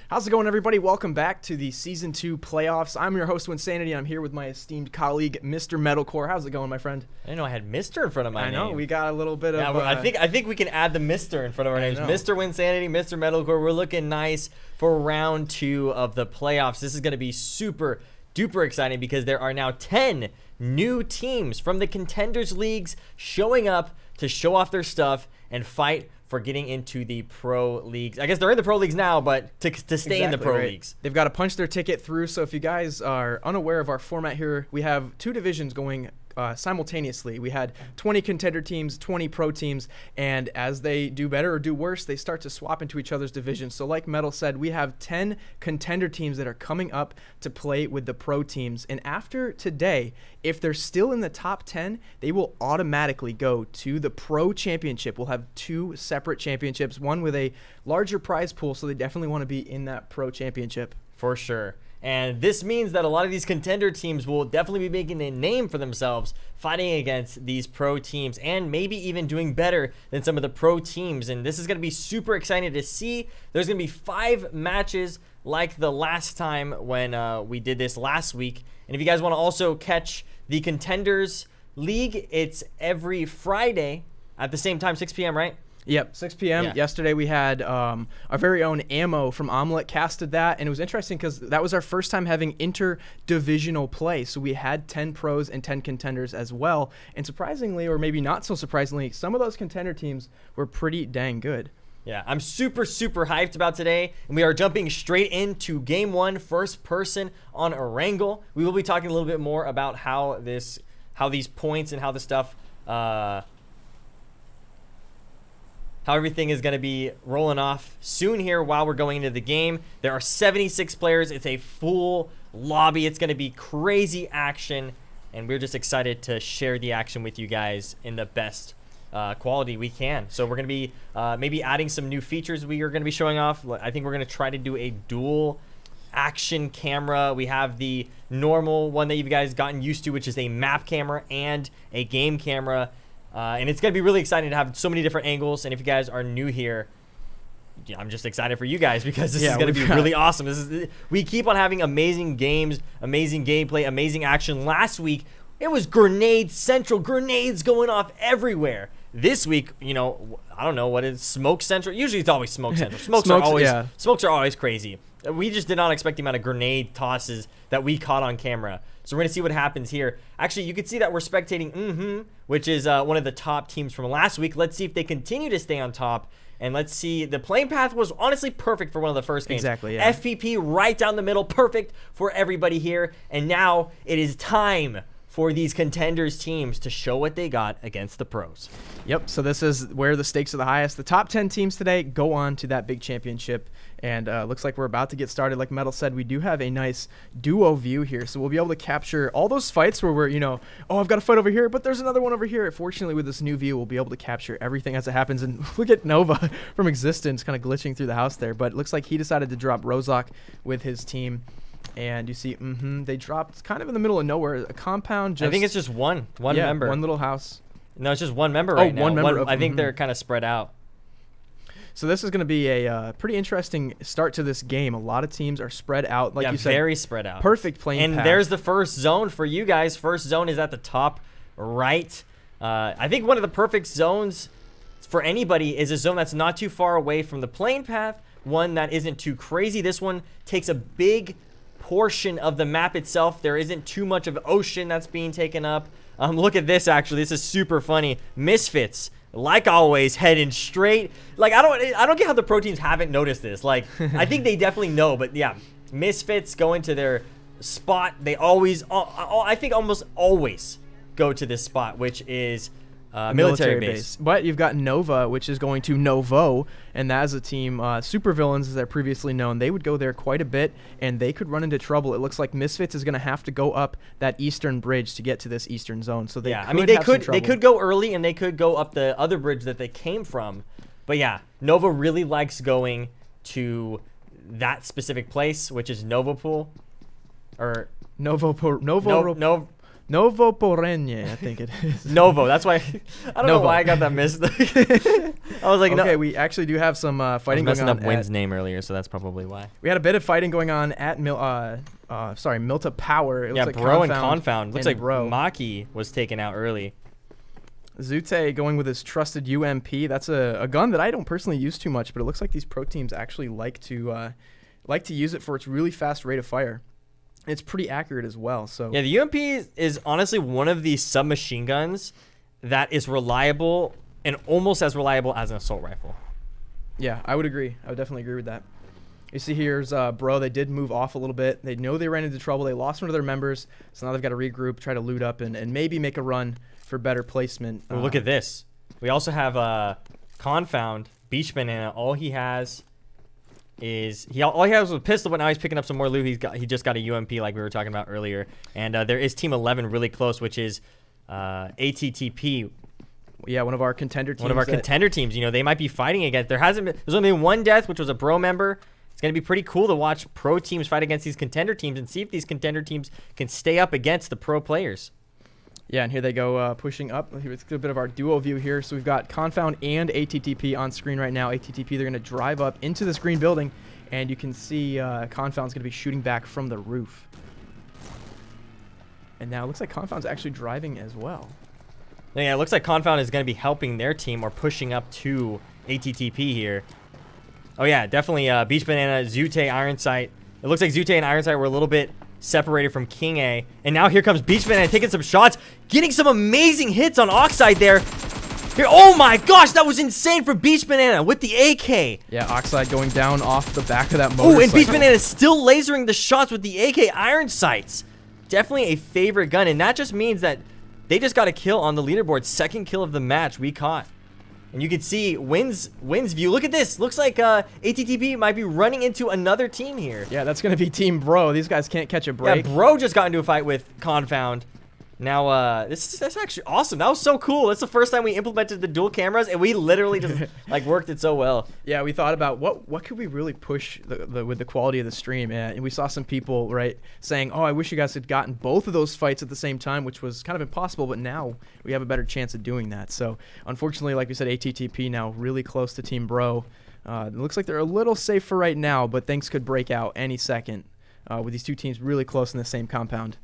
How's it going, everybody? Welcome back to the Season 2 playoffs. I'm your host, Winsanity, and I'm here with my esteemed colleague, Mr. Metalcore. How's it going, my friend? I didn't know I had Mr. in front of my name. I know, we got a little bit of... I think we can add the Mr. in front of our names. Mr. Winsanity, Mr. Metalcore. We're looking nice for round 2 of the playoffs. This is going to be super duper exciting because there are now 10 new teams from the Contenders Leagues showing up to show off their stuff and fight for getting into the pro leagues. I guess they're in the pro leagues now, but to stay in the pro leagues. They've got to punch their ticket through. So if you guys are unaware of our format here, we have 2 divisions going simultaneously. We had 20 contender teams, 20 pro teams, and as they do better or do worse, they start to swap into each other's divisions. So like Metal said, we have 10 contender teams that are coming up to play with the pro teams. And after today, if they're still in the top 10, they will automatically go to the pro championship. We'll have 2 separate championships, one with a larger prize pool, so they definitely want to be in that pro championship. For sure. And this means that a lot of these contender teams will definitely be making a name for themselves fighting against these pro teams and maybe even doing better than some of the pro teams. And this is going to be super exciting to see. There's going to be 5 matches like the last time when we did this last week. And if you guys want to also catch the Contenders League, it's every Friday at the same time, 6 p.m., right? Yep, 6 p.m. Yeah. Yesterday we had our very own Ammo from Omlet casted that, and it was interesting because that was our first time having interdivisional play. So we had 10 pros and 10 contenders as well. And surprisingly, or maybe not so surprisingly, some of those contender teams were pretty dang good. Yeah, I'm super hyped about today, and we are jumping straight into Game 1, first person on Erangel. We will be talking a little bit more about how these points and how the stuff... how everything is going to be rolling off soon here while we're going into the game. There are 76 players. It's a full lobby. It's going to be crazy action, and we're just excited to share the action with you guys in the best quality we can. So we're going to be maybe adding some new features we are going to be showing off. I think we're going to try to do a dual action camera. We have the normal one that you guys gotten used to, which is a map camera and a game camera. And it's going to be really exciting to have so many different angles. And if you guys are new here, I'm just excited for you guys because this is going to be really awesome. We keep on having amazing games, amazing gameplay, amazing action. Last week, it was grenade central, grenades going off everywhere. This week, you know, I don't know what is smoke central. Usually it's always smoke central. Smokes are always crazy. We just did not expect the amount of grenade tosses that we caught on camera. So we're going to see what happens here. Actually, you can see that we're spectating which is one of the top teams from last week. Let's see if they continue to stay on top. And let's see. The playing path was honestly perfect for one of the first games. Exactly, yeah. FPP right down the middle. Perfect for everybody here. And now it is time for these contenders teams to show what they got against the pros. Yep, so this is where the stakes are the highest. The top 10 teams today go on to that big championship, and looks like we're about to get started. Like Metal said, we do have a nice duo view here, so we'll be able to capture all those fights where we're, you know, oh, I've got a fight over here, but there's another one over here. Fortunately, with this new view, we'll be able to capture everything as it happens. And look at Nova from Existence kind of glitching through the house there, but it looks like he decided to drop Rozak with his team. And you see, they dropped kind of in the middle of nowhere. A compound. I think it's just one member. One little house. No, it's just one member right now. One member. I think they're kind of spread out. So this is going to be a pretty interesting start to this game. A lot of teams are spread out, like you said. Very spread out. Perfect playing path. And there's the first zone for you guys. First zone is at the top right. I think one of the perfect zones for anybody is a zone that's not too far away from the playing path. One that isn't too crazy. This one takes a big portion of the map itself. There isn't too much of ocean that's being taken up. Look at this, actually. This is super funny. Misfits, like always, heading straight. Like, I don't get how the pro teams haven't noticed this. Like, I think they definitely know, but yeah, Misfits going to their spot. They always, I think almost always go to this spot, which is military base. But you've got Nova, which is going to Novo, and that is a team, Supervillains as they're previously known. They would go there quite a bit, and they could run into trouble. It looks like Misfits is going to have to go up that eastern bridge to get to this eastern zone. So they could go early, and they could go up the other bridge that they came from. But yeah, Nova really likes going to that specific place, which is Novopool, or Novo Porenne, I think it is. Novo. That's why I don't know why I got that missed. I was like, okay, no. we actually do have some fighting going on. I was messing up Wynn's name earlier, so that's probably why. We had a bit of fighting going on at Milta Power. It Yeah, looks like Bro and Confound. Looks like Bro. Maki was taken out early. Zute going with his trusted UMP. That's a gun that I don't personally use too much, but it looks like these pro teams actually like to use it for its really fast rate of fire. It's pretty accurate as well. So yeah, the UMP is honestly one of the submachine guns that is reliable and almost as reliable as an assault rifle. Yeah, I would agree. I would definitely agree with that. You see here's Bro. They did move off a little bit. They know they ran into trouble. They lost one of their members, so now they've got to regroup, try to loot up, and maybe make a run for better placement. Oh, look at this. We also have Confound, Beach Banana. All he has is all he has was a pistol, but now he's picking up some more loot. He just got a UMP like we were talking about earlier, and there is Team 11 really close, which is ATTP. Yeah, one of our contender teams. One of our contender teams. You know, they might be fighting against. There's only been one death, which was a Bro member. It's gonna be pretty cool to watch pro teams fight against these contender teams and see if these contender teams can stay up against the pro players. Yeah, and here they go pushing up. Let's get a bit of our duo view here. So we've got Confound and ATTP on screen right now. ATTP, they're going to drive up into this green building, and you can see Confound's going to be shooting back from the roof. And now it looks like Confound's actually driving as well. Yeah, it looks like Confound is going to be helping their team or pushing up to ATTP here. Oh, yeah, definitely Beach Banana, Zute, Iron Sight. It looks like Zute and Iron Sight were a little bit separated from King A. And now here comes Beach Banana taking some shots, getting some amazing hits on Oxide there. Here, oh my gosh, that was insane for Beach Banana with the AK. Yeah, Oxide going down off the back of that motorcycle. Oh, and Beach Banana is still lasering the shots with the AK Iron Sights. Definitely a favorite gun, and that just means that they just got a kill on the leaderboard. Second kill of the match we caught. And you can see Wynn's view. Look at this. Looks like ATTP might be running into another team here. Yeah, that's going to be Team Bro. These guys can't catch a break. Yeah, Bro just got into a fight with Confound. Now, that's actually awesome. That was so cool. That's the first time we implemented the dual cameras, and we literally just like worked it so well. Yeah, we thought about what could we really push with the quality of the stream, and we saw some people saying, "Oh, I wish you guys had gotten both of those fights at the same time," which was kind of impossible. But now we have a better chance of doing that. So, unfortunately, like we said, ATTP now really close to Team Bro. It looks like they're a little safe for right now, but things could break out any second with these two teams really close in the same compound.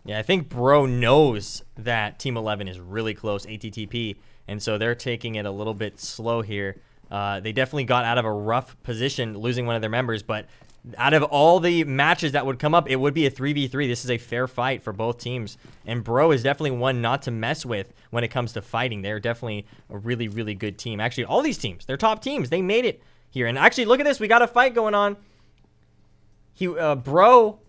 Yeah, I think Bro knows that Team 11 is really close, ATTP, and so they're taking it a little bit slow here. They definitely got out of a rough position losing one of their members, but out of all the matches that would come up, it would be a 3v3. This is a fair fight for both teams, and Bro is definitely one not to mess with when it comes to fighting. They're definitely a really, really good team. Actually, all these teams, they're top teams. They made it here, and actually, look at this. We got a fight going on. Bro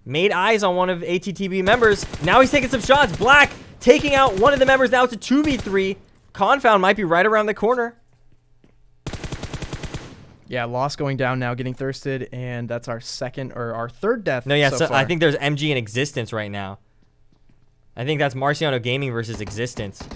made eyes on one of ATTP members. Now he's taking some shots. Black taking out one of the members. Now it's a 2v3. Confound might be right around the corner. Yeah, Lost going down now, getting thirsted, and that's our third death. No, yeah, so far. I think there's MG in Existence right now. I think that's Marciano Gaming versus Existence.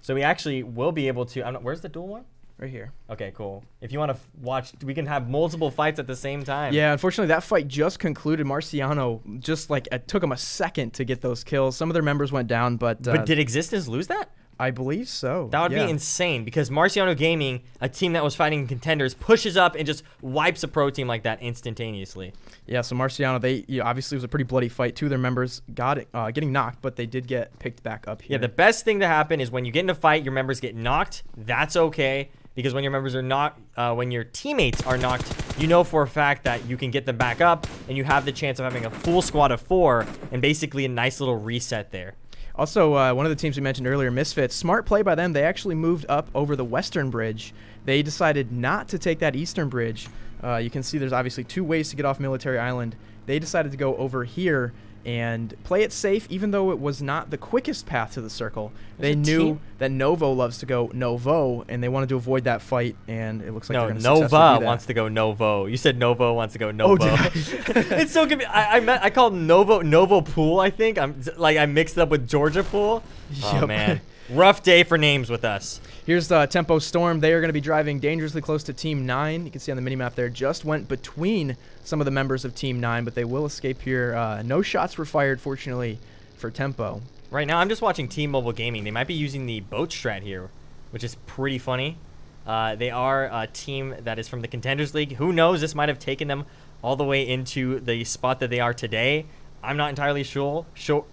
So we actually will be able to. Where's the dual one? Right here. Okay, cool. If you want to watch, we can have multiple fights at the same time. Yeah, unfortunately, that fight just concluded. Marciano just it took him a second to get those kills. Some of their members went down, but did Existence lose that? I believe so. That would be insane because Marciano Gaming, a team that was fighting contenders, pushes up and just wipes a pro team like that instantaneously. Yeah, so Marciano, obviously it was a pretty bloody fight. Two of their members getting knocked, but they did get picked back up here. Yeah, the best thing to happen is when you get in a fight, your members get knocked. That's okay. Because when your members are knocked, when your teammates are knocked, you know for a fact that you can get them back up, and you have the chance of having a full squad of 4 and basically a nice little reset there. Also, one of the teams we mentioned earlier, Misfits, smart play by them. They actually moved up over the western bridge. They decided not to take that eastern bridge. You can see there's obviously 2 ways to get off Military Island. They decided to go over here and play it safe, even though it was not the quickest path to the circle. They knew that Novo loves to go Novo, and they wanted to avoid that fight, and it looks like they're going to successfully do that. Nova wants to go Novo. You said Novo wants to go Novo. Oh, It's so confusing. I called Novo Pool, I think. I mixed it up with Georgia Pool. Oh, Yep. man. Rough day for names with us. Here's the Tempo Storm. They are going to be driving dangerously close to Team 9. You can see on the minimap there, just went between some of the members of Team 9, but they will escape here. No shots were fired, fortunately, for Tempo. Right now, I'm just watching Team Mobile Gaming. They might be using the boat strat here, which is pretty funny. They are a team that is from the Contenders League. Who knows? This might have taken them all the way into the spot that they are today. I'm not entirely sure. Shoal?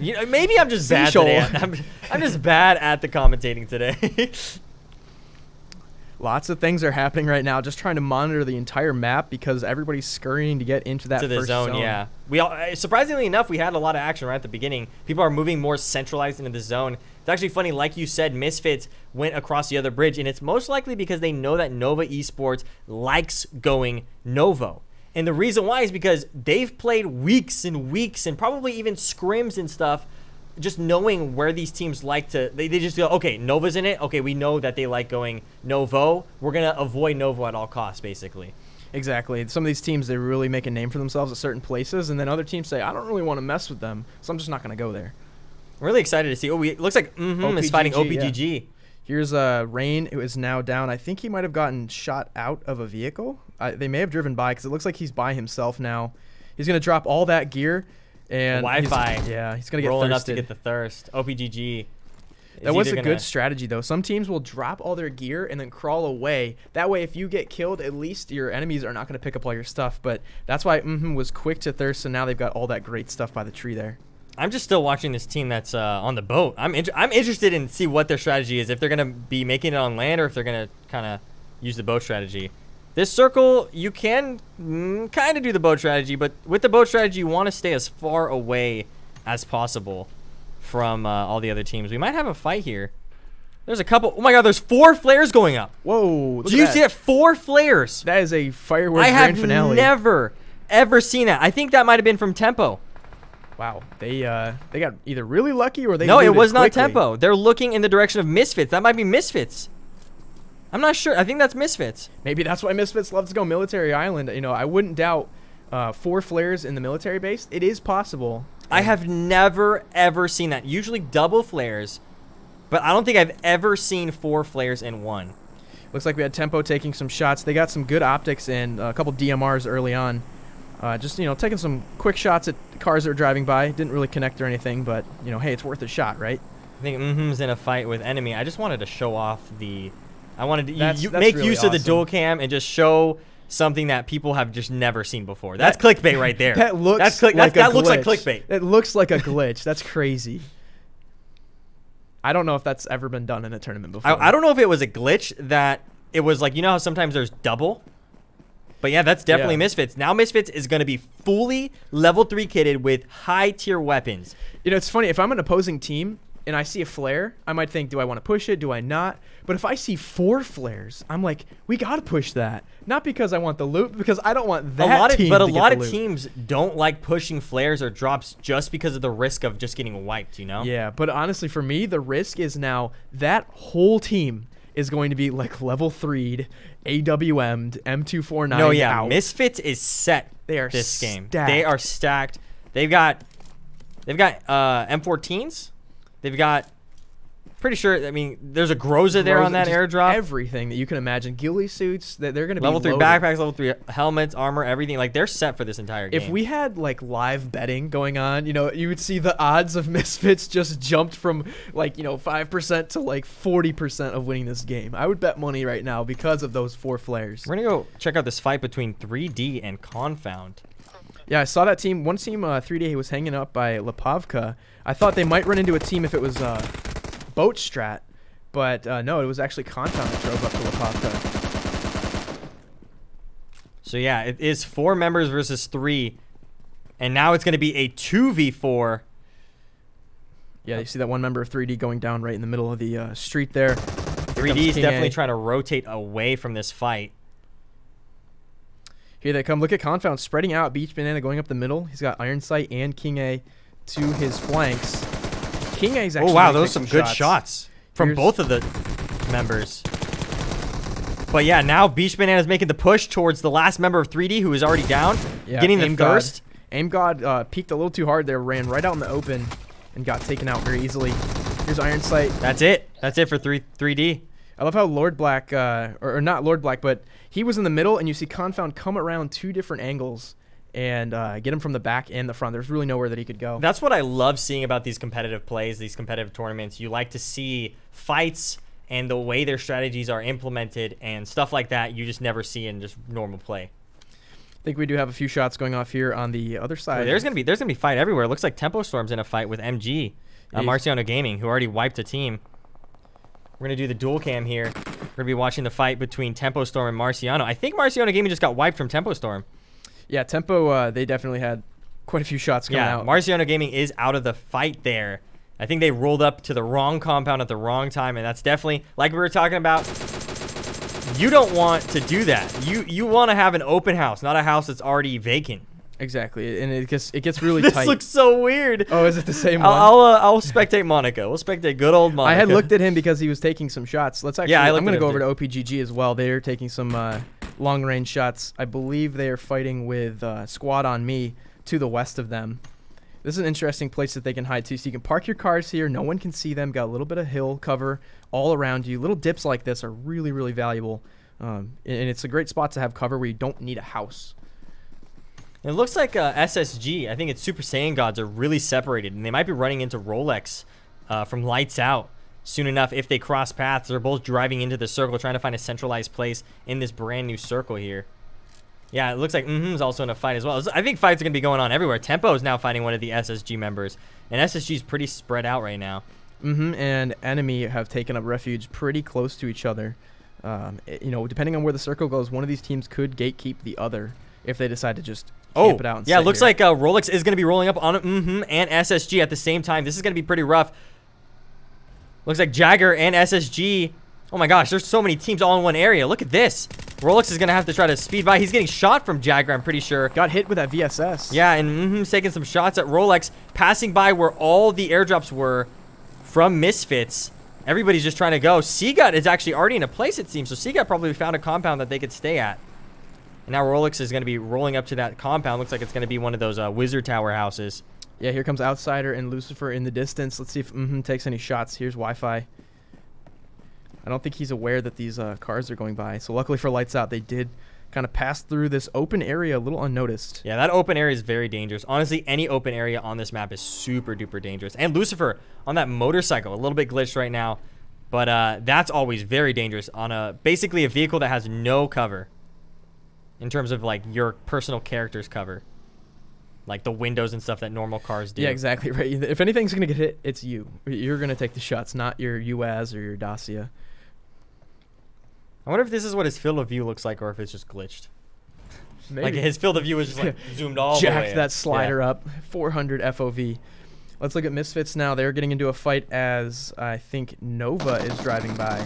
You know, maybe I'm just bad today. I'm just bad at the commentating today. Lots of things are happening right now. Just trying to monitor the entire map because everybody's scurrying to get into that first zone. Yeah. We all, surprisingly enough, we had a lot of action right at the beginning. People are moving more centralized into the zone. It's actually funny, like you said, Misfits went across the other bridge, and it's most likely because they know that Nova Esports likes going Novo. And the reason why is because they've played weeks and weeks and probably even scrims and stuff, just knowing where these teams like to, they just go, okay, Nova's in it. Okay, we know that they like going Novo. We're going to avoid Novo at all costs, basically. Exactly. Some of these teams, they really make a name for themselves at certain places, and then other teams say, I don't really want to mess with them, so I'm just not going to go there. I'm really excited to see. Oh, it looks like is fighting OPGG. Yeah. Here's Rain, who is now down. I think he might have gotten shot out of a vehicle. They may have driven by because it looks like he's by himself now. He's going to drop all that gear. And Wi-Fi. He's going to get rolling thirsted. up to get the thirst. OPGG. That was a good strategy, though. Some teams will drop all their gear and then crawl away. That way, if you get killed, at least your enemies are not going to pick up all your stuff. But that's why was quick to thirst, so now they've got all that great stuff by the tree there. I'm just still watching this team that's on the boat. I'm interested in see what their strategy is, if they're going to be making it on land or if they're going to kind of use the boat strategy. This circle, you can kind of do the boat strategy, but with the boat strategy, you want to stay as far away as possible from all the other teams. We might have a fight here. There's a couple. Oh my God, there's 4 flares going up. Whoa. Do you see it? 4 flares. That is a fireworks grand finale. I have never, ever seen that. I think that might have been from Tempo. Wow. They got either really lucky or they No, it was not quickly. Tempo. They're looking in the direction of Misfits. That might be Misfits. I'm not sure. I think that's Misfits. Maybe that's why Misfits loves to go Military Island. You know, I wouldn't doubt 4 flares in the military base. It is possible. I have never, ever seen that. Usually double flares, but I don't think I've ever seen 4 flares in one. Looks like we had Tempo taking some shots. They got some good optics and a couple DMRs early on. Just, you know, taking some quick shots at cars that were driving by. Didn't really connect or anything, but, you know, hey, it's worth a shot, right? I think is in a fight with enemy. I just wanted to show off the... I wanted to that's make really use awesome. of the dual cam and just show something that people have just never seen before. That's clickbait right there. That looks that looks like clickbait. It looks like a glitch. That's crazy. I don't know if that's ever been done in a tournament before. I don't know if it was a glitch that it was like, you know how sometimes there's double? But yeah, that's definitely Misfits. Now Misfits is going to be fully level 3 kitted with high tier weapons. You know, it's funny. If I'm an opposing team and I see a flare, I might think, do I want to push it? Do I not? But if I see 4 flares, I'm like, we got to push that. Not because I want the loot, but because I don't want that team But a to lot get of the loot. teams don't like pushing flares or drops just because of the risk of just getting wiped, you know? Yeah, but honestly, for me, the risk is now that whole team is going to be like level 3'd, AWM'd, M249 No, yeah, out. Misfits is set They are this game. stacked. They are stacked. They've got M14s. They've got... Pretty sure, I mean, there's a Groza there on that just airdrop. Everything that you can imagine. Ghillie suits, they're going to be Level 3 loaded. backpacks, level 3 helmets, armor, everything. Like, they're set for this entire game. If we had, like, live betting going on, you know, you would see the odds of Misfits just jumped from, like, you know, 5% to, like, 40% of winning this game. I would bet money right now because of those 4 flares. We're going to go check out this fight between 3D and Confound. Yeah, I saw that team. One team, 3D, was hanging up by Lipovka. I thought they might run into a team if it was Boat Strat. But no, it was actually Confound that drove up to Lipovka. So yeah, it is 4 members versus 3. And now it's going to be a 2v4. Yeah, you see that one member of 3D going down right in the middle of the street there. 3D is definitely trying to rotate away from this fight. Here they come. Look at Confound spreading out. Beach Banana going up the middle. He's got Iron Sight and King A to his flanks. King A's actually... Oh, wow, those are some good shots from both of the members. But yeah, now Beach Banana is making the push towards the last member of 3D who is already down, getting the thirst. Aim God peeked a little too hard there, ran right out in the open, and got taken out very easily. Here's Iron Sight. That's it. That's it for 3D. I love how Lord Black, or not Lord Black, but he was in the middle, and you see Confound come around 2 different angles and get him from the back and the front. There's really nowhere that he could go. That's what I love seeing about these competitive plays, these competitive tournaments. You like to see fights and the way their strategies are implemented and stuff like that you just never see in just normal play. I think we do have a few shots going off here on the other side. Oh, there's gonna be fight everywhere. It looks like Tempo Storm's in a fight with MG, Marciano Gaming, who already wiped a team. We're gonna do the dual cam here. We're gonna be watching the fight between Tempo Storm and Marciano. I think Marciano Gaming just got wiped from Tempo Storm. Yeah, Tempo, they definitely had quite a few shots coming out. Marciano Gaming is out of the fight there. I think they rolled up to the wrong compound at the wrong time, and that's definitely, like we were talking about, you don't want to do that. You want to have an open house, not a house that's already vacant. Exactly, and it gets really this tight. This looks so weird. Oh, is it the same one? I'll spectate Monica. We'll spectate good old Monica. I had looked at him because he was taking some shots. Let's actually. Yeah, I'm going to go over to OPGG as well. They're taking some long-range shots. I believe they are fighting with Squad on Me to the west of them. This is an interesting place that they can hide too. So you can park your cars here. No one can see them. Got a little bit of hill cover all around you. Little dips like this are really, really valuable. And it's a great spot to have cover where you don't need a house. It looks like SSG, I think it's Super Saiyan Gods, are really separated. And they might be running into Rolex from Lights Out soon enough if they cross paths. They're both driving into the circle, trying to find a centralized place in this brand new circle here. Yeah, it looks like is also in a fight as well. I think fights are going to be going on everywhere. Tempo is now fighting one of the SSG members. And SSG is pretty spread out right now. And Enemy have taken up refuge pretty close to each other. You know, depending on where the circle goes, one of these teams could gatekeep the other if they decide to just camp it out. And yeah, it looks like Rolex is going to be rolling up on and SSG at the same time. This is going to be pretty rough. Looks like Jagger and SSG. Oh my gosh, there's so many teams all in one area. Look at this. Rolex is going to have to try to speed by. He's getting shot from Jagger, I'm pretty sure. Got hit with that VSS. Yeah, and taking some shots at Rolex, passing by where all the airdrops were from Misfits. Everybody's just trying to go. Seagut is actually already in a place, it seems. So Seagut probably found a compound that they could stay at. And now Rolex is going to be rolling up to that compound. Looks like it's going to be one of those Wizard Tower houses. Yeah, here comes Outsider and Lucifer in the distance. Let's see if takes any shots. Here's Wi-Fi. I don't think he's aware that these cars are going by. So luckily for Lights Out, they did kind of pass through this open area a little unnoticed. Yeah, that open area is very dangerous. Honestly, any open area on this map is super duper dangerous. And Lucifer on that motorcycle, a little bit glitched right now. But that's always very dangerous on basically a vehicle that has no cover. In terms of like your personal character's cover. Like the windows and stuff that normal cars do. Yeah, exactly right. If anything's going to get hit, it's you. You're going to take the shots, not your UAZ or your Dacia. I wonder if this is what his field of view looks like or if it's just glitched. Maybe. Like his field of view is just like zoomed all the way. Jacked that slider up. 400 FOV. Let's look at Misfits now. They're getting into a fight as I think Nova is driving by.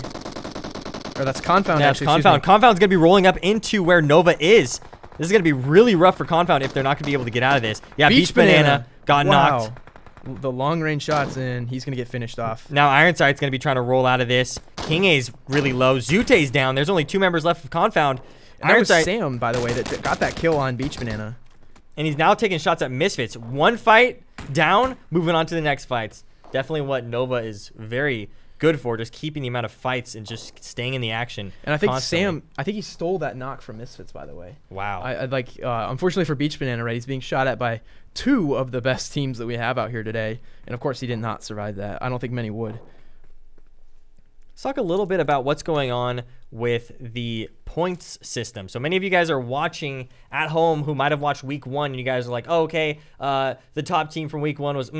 Or that's Confound, yeah, actually. Confound. Confound's going to be rolling up into where Nova is. This is going to be really rough for Confound if they're not going to be able to get out of this. Yeah, Beach Banana got knocked. The long-range shots, and he's going to get finished off. Now Ironsight's going to be trying to roll out of this. King A's really low. Zute's down. There's only 2 members left of Confound. And that was Sam, by the way, that got that kill on Beach Banana. And he's now taking shots at Misfits. One fight down, moving on to the next fights. Definitely what Nova is very good for, just keeping the amount of fights and just staying in the action. And I think constantly. I think he stole that knock from Misfits, by the way. Wow. Unfortunately for Beach Banana, right, he's being shot at by 2 of the best teams that we have out here today. And of course, he did not survive that. I don't think many would. Let's talk a little bit about what's going on with the points system. So many of you guys are watching at home who might have watched week 1, and you guys are like, oh, okay, the top team from week 1 was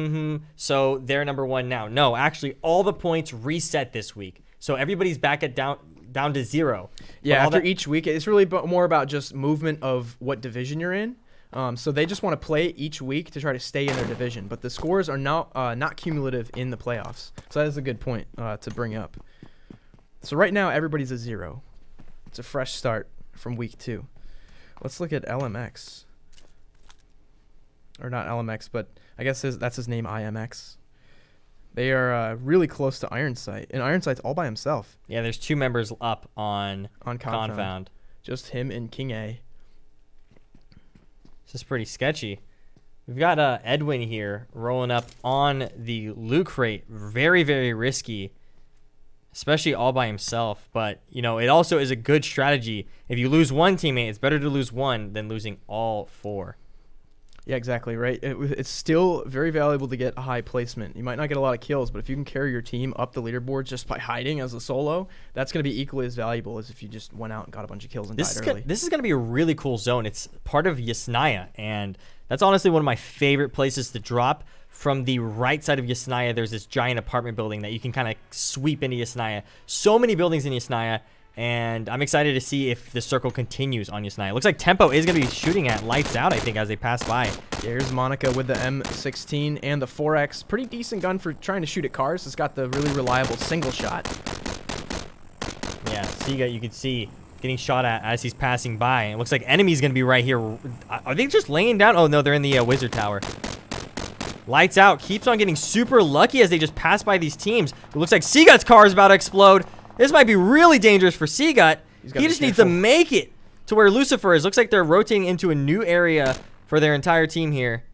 so they're number 1 now. No, actually, all the points reset this week. So everybody's back at down to 0. Yeah, after each week, it's really more about just movement of what division you're in. So they just want to play each week to try to stay in their division. But the scores are not cumulative in the playoffs. So that is a good point to bring up. So right now, everybody's a 0. It's a fresh start from week 2. Let's look at LMX. Or not LMX, but I guess that's his name, IMX. They are really close to Ironsight. And Ironsight's all by himself. Yeah, there's 2 members up on Confound. Just him and King A. This is pretty sketchy. We've got Edwin here rolling up on the loot crate. Very, very risky. especially all by himself. But, you know, it also is a good strategy. If you lose one teammate, it's better to lose one than losing all 4. Yeah, exactly, right? It's still very valuable to get a high placement. You might not get a lot of kills, but if you can carry your team up the leaderboard just by hiding as a solo, that's going to be equally as valuable as if you just went out and got a bunch of kills and died early. This is going to be a really cool zone. It's part of Yasnaya, and that's honestly one of my favorite places to drop. From the right side of Yasnaya, there's this giant apartment building that you can kind of sweep into Yasnaya. So many buildings in Yasnaya. And I'm excited to see if the circle continues on Yasnaya. It looks like Tempo is going to be shooting at lights out, I think, as they pass by. Yeah, here's Monica with the M16 and the 4X. Pretty decent gun for trying to shoot at cars. It's got the really reliable single shot. Yeah, Siga, you can see getting shot at as he's passing by. It looks like enemies going to be right here. Are they just laying down? Oh, no, they're in the wizard tower. Lights out. Keeps on getting super lucky as they just pass by these teams. It looks like Sigut's car is about to explode. This might be really dangerous for Sigut. He just needs to make it to where Lucifer is. Looks like they're rotating into a new area for their entire team here.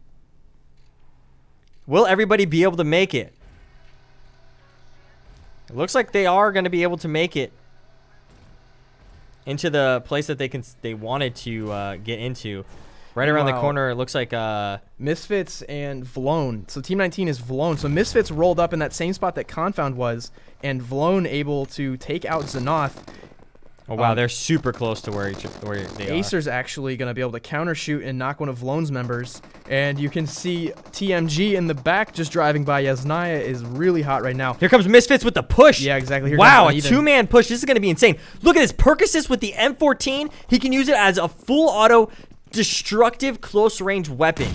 Will everybody be able to make it? It looks like they are going to be able to make it into the place that they wanted to get into. Right around the corner, it looks like Misfits and Vlone. So Team 19 is Vlone. So Misfits rolled up in that same spot that Confound was, and Vlone able to take out Xanoth. Oh, wow, they're super close to where they are. Acer's actually going to be able to counter shoot and knock one of Vlone's members. And you can see TMG in the back just driving by. Yasnaya is really hot right now. Here comes Misfits with the push. Yeah, exactly. Here wow, a 2-man push. This is going to be insane. Look at this. Percocet with the M14. He can use it as a full auto destructive close range weapon.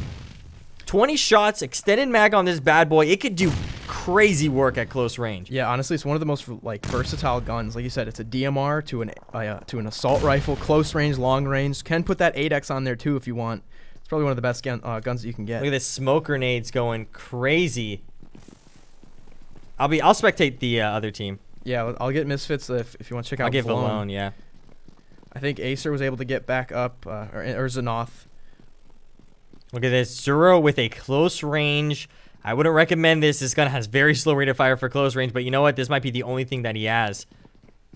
20 shots, extended mag on this bad boy. It could do crazy work at close range. Yeah, honestly, it's one of the most like versatile guns. Like you said, it's a DMR to an assault rifle, close range, long range. Can put that 8X on there too if you want. It's probably one of the best guns that you can get. Look at this smoke grenades going crazy. I'll spectate the other team. Yeah, I'll get Misfits if you want to check out. I'll give Vlone, yeah. I think Acer was able to get back up, or Xanoth. Look at this. Zero with a close range. I wouldn't recommend this. This gun has very slow rate of fire for close range, but you know what? This might be the only thing that he has.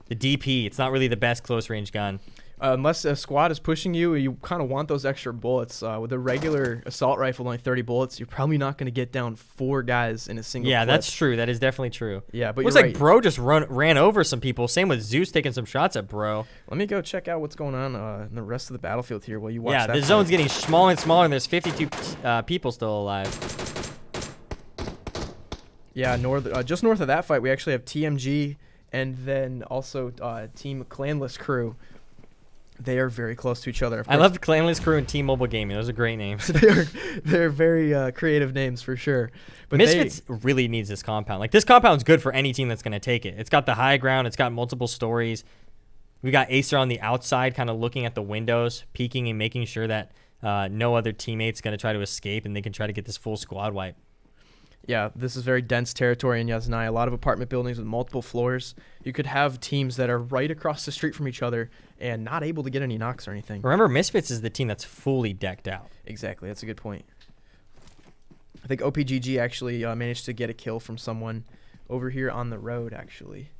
The DP. It's not really the best close range gun. Unless a squad is pushing you, you kind of want those extra bullets. With a regular assault rifle, only 30 bullets, you're probably not going to get down 4 guys in a single clip. That's true. That is definitely true. Yeah, but looks like Bro just ran over some people. Same with Zeus taking some shots at Bro. Let me go check out what's going on in the rest of the battlefield here while you watch that. Yeah, the zone's getting smaller and smaller, and there's 52 people still alive. Yeah, just north of that fight, we actually have TMG and then also Team Clanless Crew. They are very close to each other. I love Clanless Crew and Team Mobile Gaming. Those are great names. they're very creative names for sure. But Misfits really needs this compound. Like, this compound's good for any team that's going to take it. It's got the high ground. It's got multiple stories. We got Acer on the outside kind of looking at the windows, peeking and making sure that no other teammate's going to try to escape and they can try to get this full squad wipe. Yeah, this is very dense territory in Yasnaya. A lot of apartment buildings with multiple floors. You could have teams that are right across the street from each other and not able to get any knocks or anything. Remember, Misfits is the team that's fully decked out. Exactly. That's a good point. I think OPGG actually managed to get a kill from someone over here on the road, actually.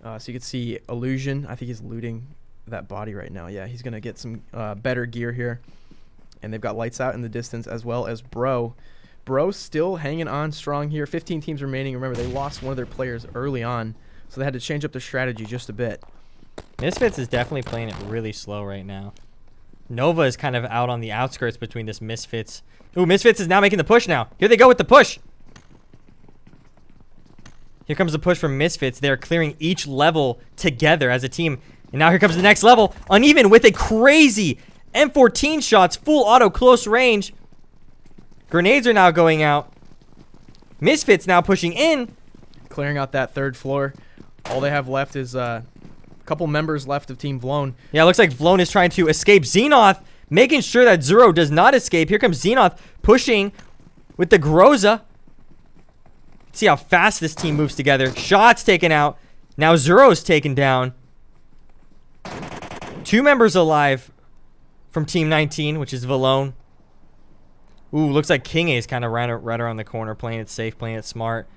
So you can see Illusion. I think he's looting that body right now. Yeah, he's going to get some better gear here. And they've got lights out in the distance as well as Bro. Bro still hanging on strong here. 15 teams remaining. Remember, they lost one of their players early on, so they had to change up their strategy just a bit. Misfits is definitely playing it really slow right now. Nova is kind of out on the outskirts between this Misfits. Ooh, Misfits is now making the push now. Here they go with the push. Here comes the push from Misfits. They're clearing each level together as a team. And now here comes the next level. Uneven with a crazy M14 shots, full auto close range. Grenades are now going out. Misfits now pushing in. Clearing out that third floor. All they have left is a couple members left of Team Vlone. Yeah, it looks like Vlone is trying to escape Xenoth, making sure that Zero does not escape. Here comes Xenoth pushing with the Groza. See how fast this team moves together. Shots taken out. Now Zero's taken down. 2 members alive from Team 19, which is Vlone. Ooh, looks like King A is kind of right around the corner, playing it safe, playing it smart.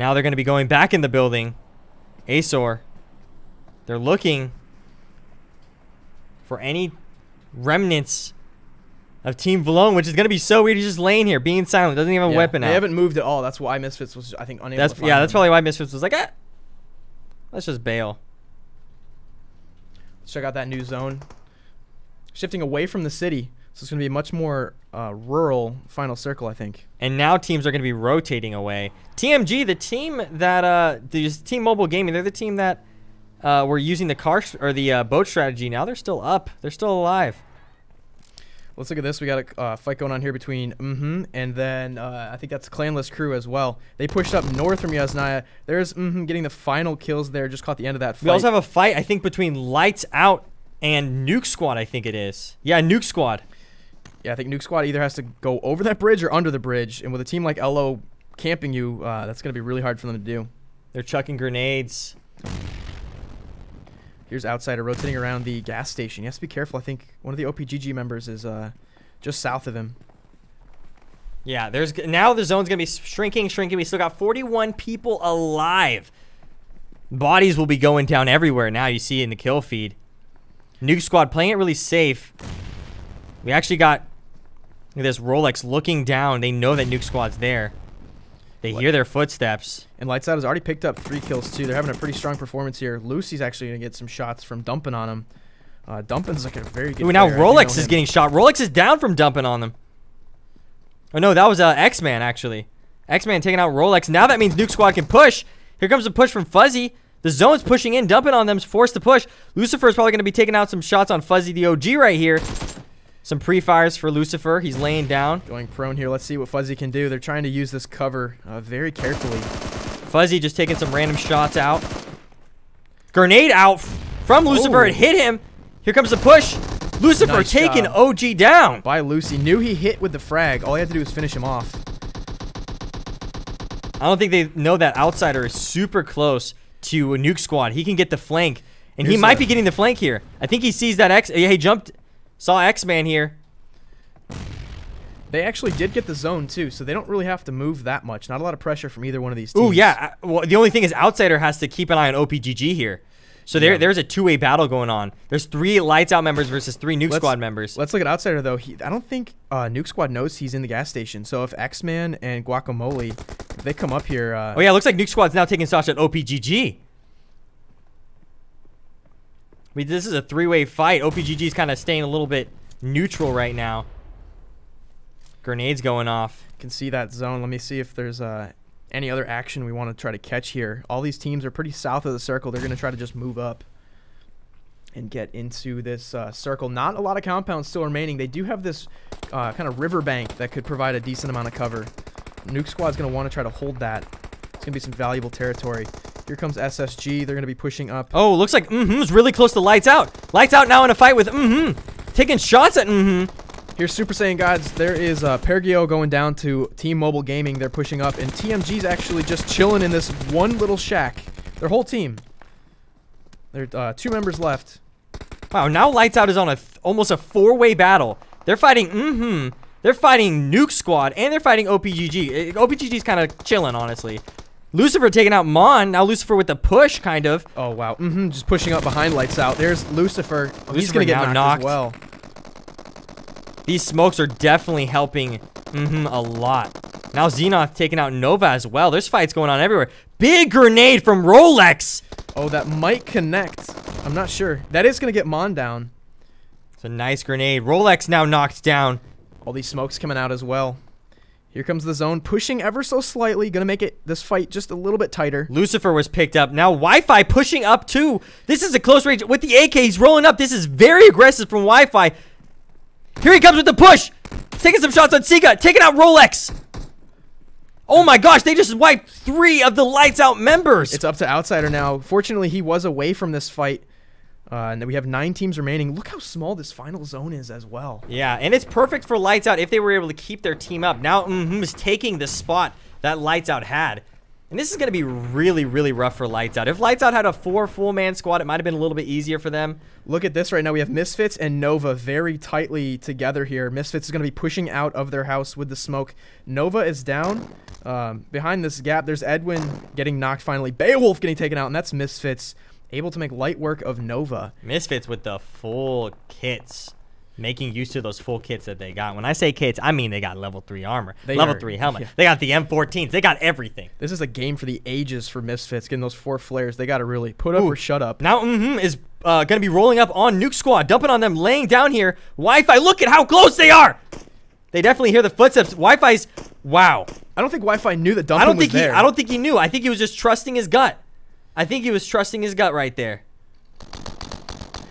Now they're going to be going back in the building. Azor. They're looking for any remnants of Team Valone, which is going to be so weird. He's just laying here, being silent. Doesn't even have a weapon out. They haven't moved at all. That's why Misfits was, I think, unable to find that's him. probably why Misfits was like, let's just bail. Let's check out that new zone. Shifting away from the city. So it's going to be a much more rural final circle, I think. And now teams are going to be rotating away. TMG, the team that, Team Mobile Gaming, they're the team that were using the boat strategy. Now they're still up. They're still alive. Let's look at this. We got a fight going on here between and then I think that's Clanless Crew as well. They pushed up north from Yasnaya. There's getting the final kills there. Just caught the end of that fight. We also have a fight, I think, between Lights Out and Nuke Squad, I think it is. Yeah, Nuke Squad. Yeah, I think Nuke Squad either has to go over that bridge or under the bridge. And with a team like LO camping you, that's going to be really hard for them to do. They're chucking grenades. Here's Outsider rotating around the gas station. He has to be careful. I think one of the OPGG members is just south of him. Yeah, now the zone's going to be shrinking. We still got 41 people alive. Bodies will be going down everywhere now. You see it in the kill feed. Nuke Squad playing it really safe. We actually got this Rolex looking down. They know that Nuke Squad's there. They hear their footsteps. And Lights Out has already picked up 3 kills, too. They're having a pretty strong performance here. Lucy's actually going to get some shots from Dumpin on him. Dumpin's like a very good Ooh, now player. Rolex is getting shot. Rolex is down from Dumpin on them. Oh, no, that was X-Man, actually. X-Man taking out Rolex. Now that means Nuke Squad can push. Here comes a push from Fuzzy. The zone's pushing in. Dumpin on them's forced to push. Lucifer's probably going to be taking out some shots on Fuzzy the OG right here. Some pre-fires for Lucifer. He's laying down. Going prone here. Let's see what Fuzzy can do. They're trying to use this cover very carefully. Fuzzy just taking some random shots out. Grenade out from Lucifer. It hit him. Here comes the push. Lucifer Nice taking job. OG down. By Lucy. Knew he hit with the frag. All he had to do was finish him off. I don't think they know that Outsider is super close to a Nuke Squad. He can get the flank. And he might be getting the flank here. I think he sees that X. Yeah, he jumped. Saw X-Man here. They actually did get the zone, too, so they don't really have to move that much. Not a lot of pressure from either one of these teams. Ooh, yeah. Well, the only thing is Outsider has to keep an eye on OPGG here. So there's a two-way battle going on. There's 3 Lights Out members versus 3 Nuke Squad members. Let's look at Outsider, though. I don't think Nuke Squad knows he's in the gas station. So if X-Man and Guacamole, if they come up here... oh, yeah, it looks like Nuke Squad's now taking shots at OPGG. I mean, this is a 3-way fight. OPGG is kind of staying a little bit neutral right now. Grenades going off. Can see that zone. Let me see if there's any other action we want to try to catch here. All these teams are pretty south of the circle. They're going to try to just move up and get into this circle. Not a lot of compounds still remaining. They do have this kind of riverbank that could provide a decent amount of cover. Nuke Squad's going to want to try to hold that. It's going to be some valuable territory. Here comes SSG. They're going to be pushing up. Oh, looks like is really close to Lights Out. Lights Out now in a fight with taking shots at Here's Super Saiyan Gods. There is Pergio going down to Team Mobile Gaming. They're pushing up. And TMG's actually just chilling in this one little shack. Their whole team. There are 2 members left. Wow, now Lights Out is on almost a 4-way battle. They're fighting They're fighting Nuke Squad and they're fighting OPGG. OPGG's kind of chilling, honestly. Lucifer taking out Mon. Now Lucifer with the push, kind of. Oh, wow. Just pushing up behind Lights Out. There's Lucifer. He's Lucifer going to get now knocked knocked. as well. These smokes are definitely helping a lot. Now Xenoth taking out Nova as well. There's fights going on everywhere. Big grenade from Rolex. Oh, that might connect. I'm not sure. That is going to get Mon down. It's a nice grenade. Rolex now knocked down. All these smokes coming out as well. Here comes the zone, pushing ever so slightly. Going to make this fight just a little bit tighter. Lucifer was picked up. Now Wi-Fi pushing up too. This is a close range. With the AK, he's rolling up. This is very aggressive from Wi-Fi. Here he comes with the push. Taking some shots on Sega. Taking out Rolex. Oh my gosh, they just wiped 3 of the Lights Out members. It's up to Outsider now. Fortunately, he was away from this fight. And then we have 9 teams remaining. Look how small this final zone is as well. Yeah, and it's perfect for Lights Out if they were able to keep their team up. Now is taking the spot that Lights Out had. And this is going to be really, really rough for Lights Out. If Lights Out had a 4 full-man squad, it might have been a little bit easier for them. Look at this right now. We have Misfits and Nova very tightly together here. Misfits is going to be pushing out of their house with the smoke. Nova is down. Behind this gap, there's Edwin getting knocked finally. Beowulf getting taken out, and that's Misfits able to make light work of Nova. Misfits with the full kits. Making use of those full kits that they got. When I say kits, I mean they got level 3 armor, level 3 helmet. Yeah. They got the M14s. They got everything. This is a game for the ages for Misfits. Getting those 4 flares, they got to really put up or shut up. Now, is going to be rolling up on Nuke Squad, dumping on them, laying down here. Wi-Fi, look at how close they are. They definitely hear the footsteps. Wi-Fi's, wow. I don't think Wi-Fi knew that dumping was there. I don't think he knew. I think he was just trusting his gut. I think he was trusting his gut right there.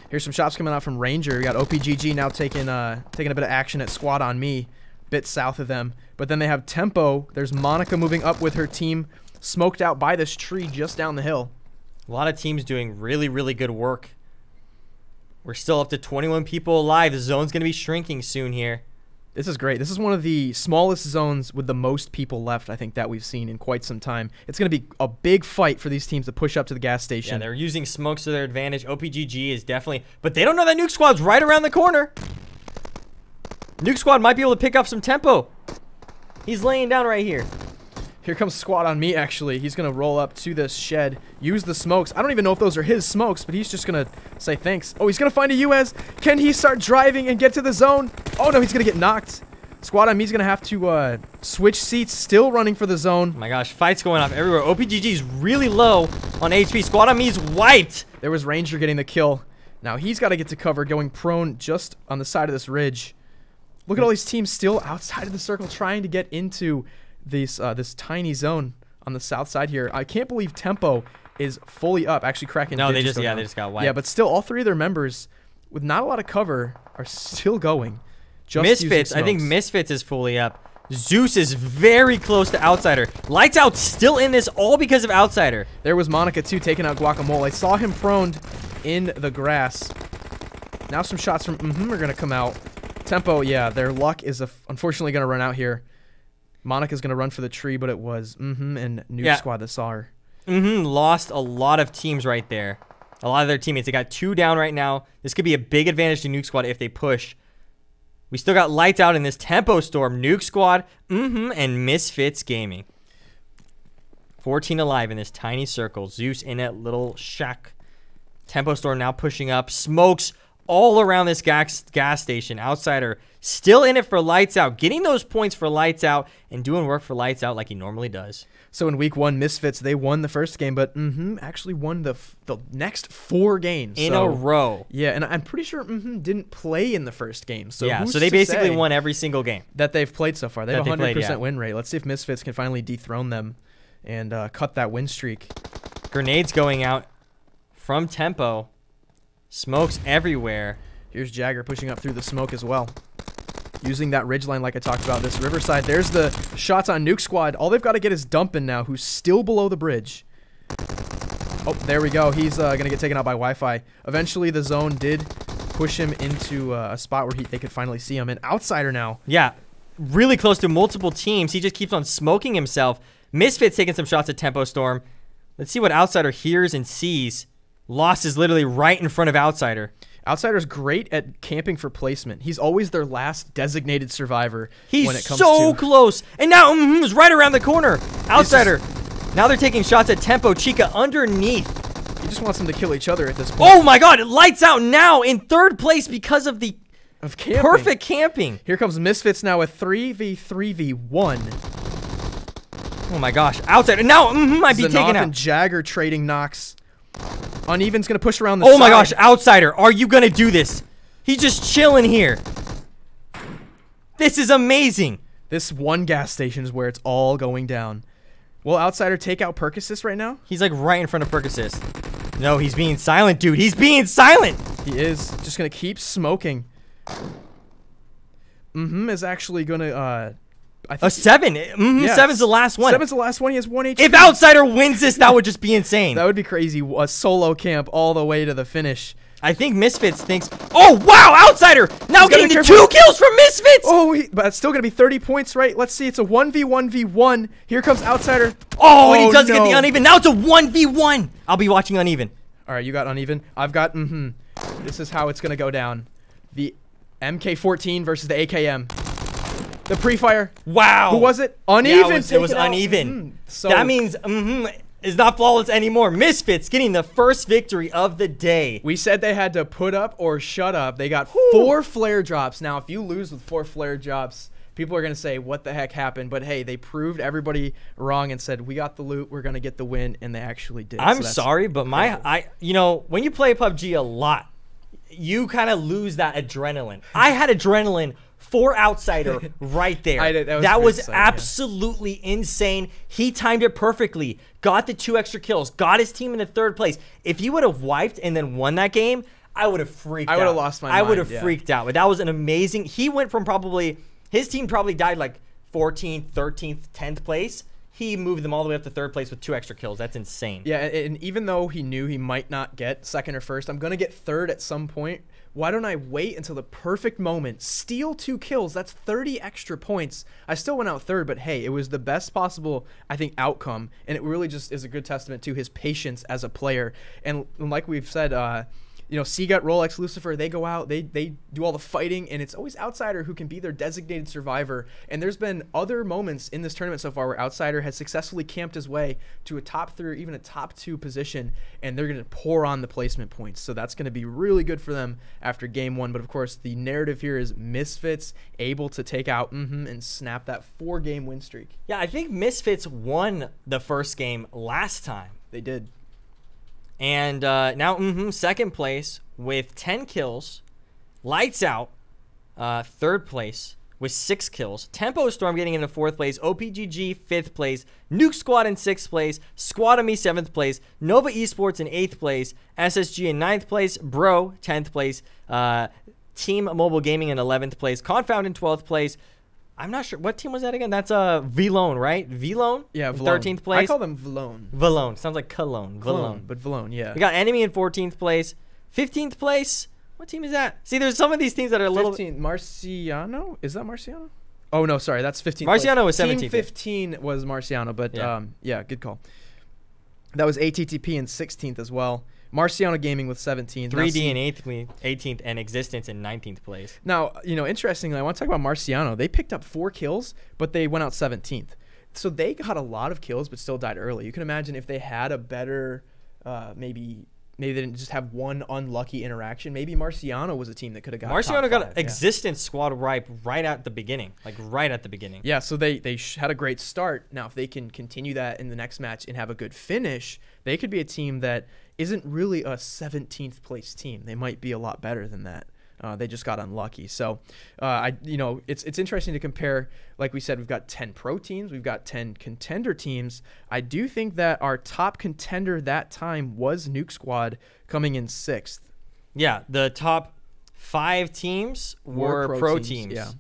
Here's some shots coming out from Ranger. We got OPGG now taking a bit of action at Squad on Me, bit south of them. But then they have Tempo. There's Monica moving up with her team, smoked out by this tree just down the hill. A lot of teams doing really, really good work. We're still up to 21 people alive. The zone's going to be shrinking soon here. This is great. This is one of the smallest zones with the most people left, I think, that we've seen in quite some time. It's going to be a big fight for these teams to push up to the gas station. Yeah, they're using smokes to their advantage. OPGG is definitely... But they don't know that Nuke Squad's right around the corner. Nuke Squad might be able to pick up some tempo. He's laying down right here. Here comes Squad on Me, actually. He's going to roll up to this shed, use the smokes. I don't even know if those are his smokes, but he's just going to say thanks. Oh, he's going to find a US. Can he start driving and get to the zone? Oh, no, he's going to get knocked. Squad on Me is going to have to switch seats, still running for the zone. Oh my gosh, fights going off everywhere. OPGG is really low on HP. Squad on Me is wiped. There was Ranger getting the kill. Now he's got to get to cover, going prone just on the side of this ridge. Look at all these teams still outside of the circle trying to get into this tiny zone on the south side here. I can't believe Tempo is fully up, actually cracking. No, they just got wiped. Yeah, but still, all 3 of their members with not a lot of cover are still going. Just Misfits, I think Misfits is fully up. Zeus is very close to Outsider. Lights Out still in this, all because of Outsider. There was Monica too, taking out Guacamole. I saw him prone in the grass. Now some shots from are gonna come out. Tempo, yeah, their luck is unfortunately gonna run out here. Monica's gonna run for the tree, but it was and Nuke Squad that saw her. Lost a lot of teams right there. A lot of their teammates. They got 2 down right now. This could be a big advantage to Nuke Squad if they push. We still got Lights Out in this Tempo Storm, Nuke Squad, and Misfits Gaming. 14 alive in this tiny circle. Zeus in that little shack. Tempo Storm now pushing up. Smokes all around this gas station. Outsider still in it for Lights Out. Getting those points for Lights Out and doing work for Lights Out like he normally does. So in week 1, Misfits, they won the first game, but actually won the next 4 games. In a row. Yeah, and I'm pretty sure didn't play in the first game. So yeah, so they basically won every single game that they've played so far. They have a 100% win rate. Let's see if Misfits can finally dethrone them and cut that win streak. Grenades going out from Tempo. Smokes everywhere. Here's Jagger pushing up through the smoke as well. Using that ridgeline like I talked about, this Riverside. There's the shots on Nuke Squad. All they've got to get is Dumpin now, who's still below the bridge. Oh, there we go. He's going to get taken out by Wi-Fi. Eventually, the zone did push him into a spot where they could finally see him. And Outsider now. Yeah, really close to multiple teams. He just keeps on smoking himself. Misfits taking some shots at Tempo Storm. Let's see what Outsider hears and sees. Lost is literally right in front of Outsider. Outsider's great at camping for placement. He's always their last designated survivor when it comes so close. And now is right around the corner. Outsider. Now they're taking shots at Tempo. Chica underneath. He just wants them to kill each other at this point. Oh my god, it Lights Out now in 3rd place because of the camping. Perfect camping. Here comes Misfits now with 3v3v1. Oh my gosh. Outsider. Now might be taken out. And Jagger trading knocks. Uneven's going to push around the side. Oh my gosh, Outsider, are you going to do this? He's just chilling here. This is amazing. This one gas station is where it's all going down. Will Outsider take out Percocet right now? He's like right in front of Percocet. No, he's being silent, dude. He's being silent. He is. Just going to keep smoking. Is actually going to... a 7. Yeah, 7's the last one. 7's the last one. He has 1 HP. If Outsider wins this, that would just be insane. That would be crazy. A solo camp all the way to the finish. I think Misfits thinks, oh, wow, Outsider now getting the 2 kills from Misfits. Oh, but it's still going to be 30 points, right? Let's see. It's a 1v1v1. Here comes Outsider. Oh, and he does get the uneven. Now it's a 1v1. I'll be watching uneven. All right, you got uneven. I've got, This is how it's going to go down. The MK14 versus the AKM. The pre-fire. Wow. Who was it? Uneven. Yeah, it was uneven. So that means, is not flawless anymore. Misfits getting the first victory of the day. We said they had to put up or shut up. They got 4 flare drops. Now, if you lose with 4 flare drops, people are going to say, what the heck happened? But, hey, they proved everybody wrong and said, we got the loot, we're going to get the win, and they actually did. I'm sorry, but when you play PUBG a lot, you kind of lose that adrenaline. I had adrenaline for Outsider right there. That was absolutely insane. He timed it perfectly. Got the 2 extra kills. Got his team in the 3rd place. If he would have wiped and then won that game, I would have freaked out. I would have lost my mind. I would have freaked out. But that was an amazing. He went from his team probably died like 14th, 13th, 10th place. He moved them all the way up to 3rd place with 2 extra kills. That's insane. Yeah, and even though he knew he might not get 2nd or 1st, I'm going to get 3rd at some point. Why don't I wait until the perfect moment, steal 2 kills? That's 30 extra points. I still went out 3rd, but hey, it was the best possible, I think, outcome. And it really just is a good testament to his patience as a player. And like we've said, Seagut, Rolex, Lucifer, they go out, they do all the fighting, and it's always Outsider who can be their designated survivor. And there's been other moments in this tournament so far where Outsider has successfully camped his way to a top 3 or even a top 2 position, and they're going to pour on the placement points. So that's going to be really good for them after game 1. But of course, the narrative here is Misfits able to take out and snap that 4-game win streak. Yeah, I think Misfits won the first game last time. They did. And now, 2nd place with 10 kills. Lights Out, 3rd place with 6 kills. Tempo Storm getting into 4th place. OPGG, 5th place. Nuke Squad in 6th place. Squademy, 7th place. Nova Esports in 8th place. SSG in 9th place. Bro, 10th place. Team Mobile Gaming in 11th place. Confound in 12th place. I'm not sure. What team was that again? That's Vlone, right? Vlone? Yeah, Vlone. 13th place. I call them Vlone. Vlone. Sounds like Cologne. Vlone. But Vlone, yeah. We got Enemy in 14th place. 15th place. What team is that? See, there's some of these teams that are a little... 15th. Marciano? Is that Marciano? Oh, no, sorry. That's 15th Marciano was 17th. Team 15 was Marciano, but yeah, good call. That was ATTP in 16th as well. Marciano Gaming with 17th. 3D in 18th, and Existence in 19th place. Now, interestingly, I want to talk about Marciano. They picked up 4 kills, but they went out 17th. So they got a lot of kills, but still died early. You can imagine if they had a better, maybe they didn't just have one unlucky interaction. Maybe Marciano was a team that could have got Marciano got Existence squad right at the beginning. Yeah, so they had a great start. Now, if they can continue that in the next match and have a good finish, they could be a team that isn't really a 17th place team. They might be a lot better than that. They just got unlucky. So, it's interesting to compare. Like we said, we've got 10 pro teams. We've got 10 contender teams. I do think that our top contender that time was Nuke Squad coming in 6th. Yeah, the top 5 teams were pro teams. Yeah.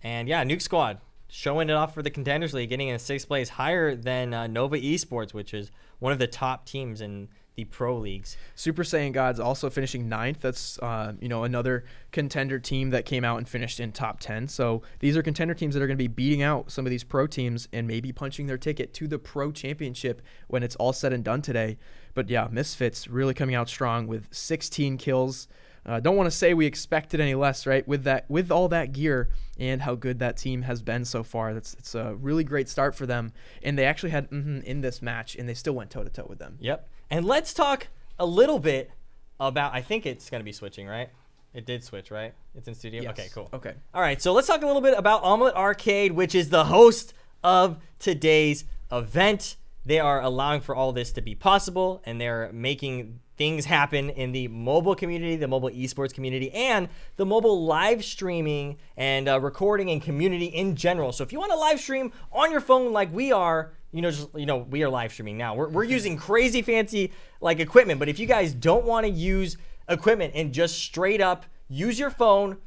And yeah, Nuke Squad showing it off for the Contenders League, getting in 6th place, higher than Nova Esports, which is one of the top teams in the pro leagues. Super Saiyan Gods also finishing 9th. That's another contender team that came out and finished in top 10. So these are contender teams that are going to be beating out some of these pro teams and maybe punching their ticket to the pro championship when it's all said and done today. But yeah, Misfits really coming out strong with 16 kills. Don't want to say we expected any less, right? With all that gear and how good that team has been so far, it's a really great start for them. And they actually had in this match, and they still went toe to toe with them. Yep. And let's talk a little bit about. I think it's going to be switching, right? It did switch, right? It's in studio. Yes. Okay, cool. Okay. All right. So let's talk a little bit about Omlet Arcade, which is the host of today's event. They are allowing for all this to be possible, and they're making things happen in the mobile community, the mobile esports community, and the mobile live streaming and recording and community in general. So if you want to live stream on your phone like we are, we are live streaming now. We're using crazy fancy equipment, but if you guys don't want to use equipment and just straight up use your phone,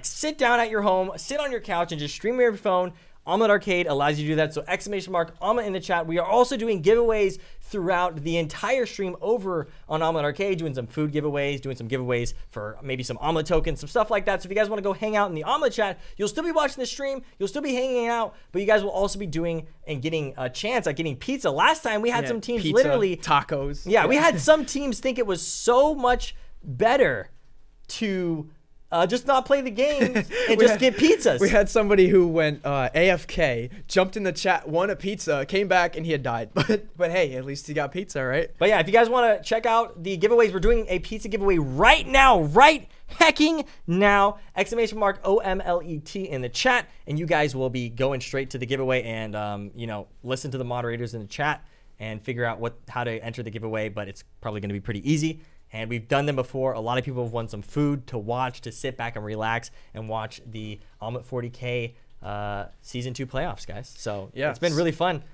sit down at your home, sit on your couch and just stream your phone, Omlet Arcade allows you to do that. So exclamation mark Omlet in the chat. We are also doing giveaways throughout the entire stream over on Omlet Arcade, doing some food giveaways, doing some giveaways for maybe some Omlet tokens, some stuff like that. So if you guys want to go hang out in the Omlet chat, you'll still be watching the stream, you'll still be hanging out, but you guys will also be doing and getting a chance at getting pizza. Last time we had some teams pizza, literally tacos. Yeah, we had some teams think it was so much better to just not play the game and just get pizzas. We had somebody who went AFK, jumped in the chat, won a pizza, came back, and he had died. But hey, at least he got pizza, right? But yeah, if you guys want to check out the giveaways, we're doing a pizza giveaway right now, right hecking now. Exclamation mark OMLET in the chat, and you guys will be going straight to the giveaway and you know, listen to the moderators in the chat and figure out how to enter the giveaway. But it's probably going to be pretty easy. And we've done them before. A lot of people have won some food to watch, to sit back and relax and watch the Omelet 40K Season 2 playoffs, guys. So yeah, it's been really fun.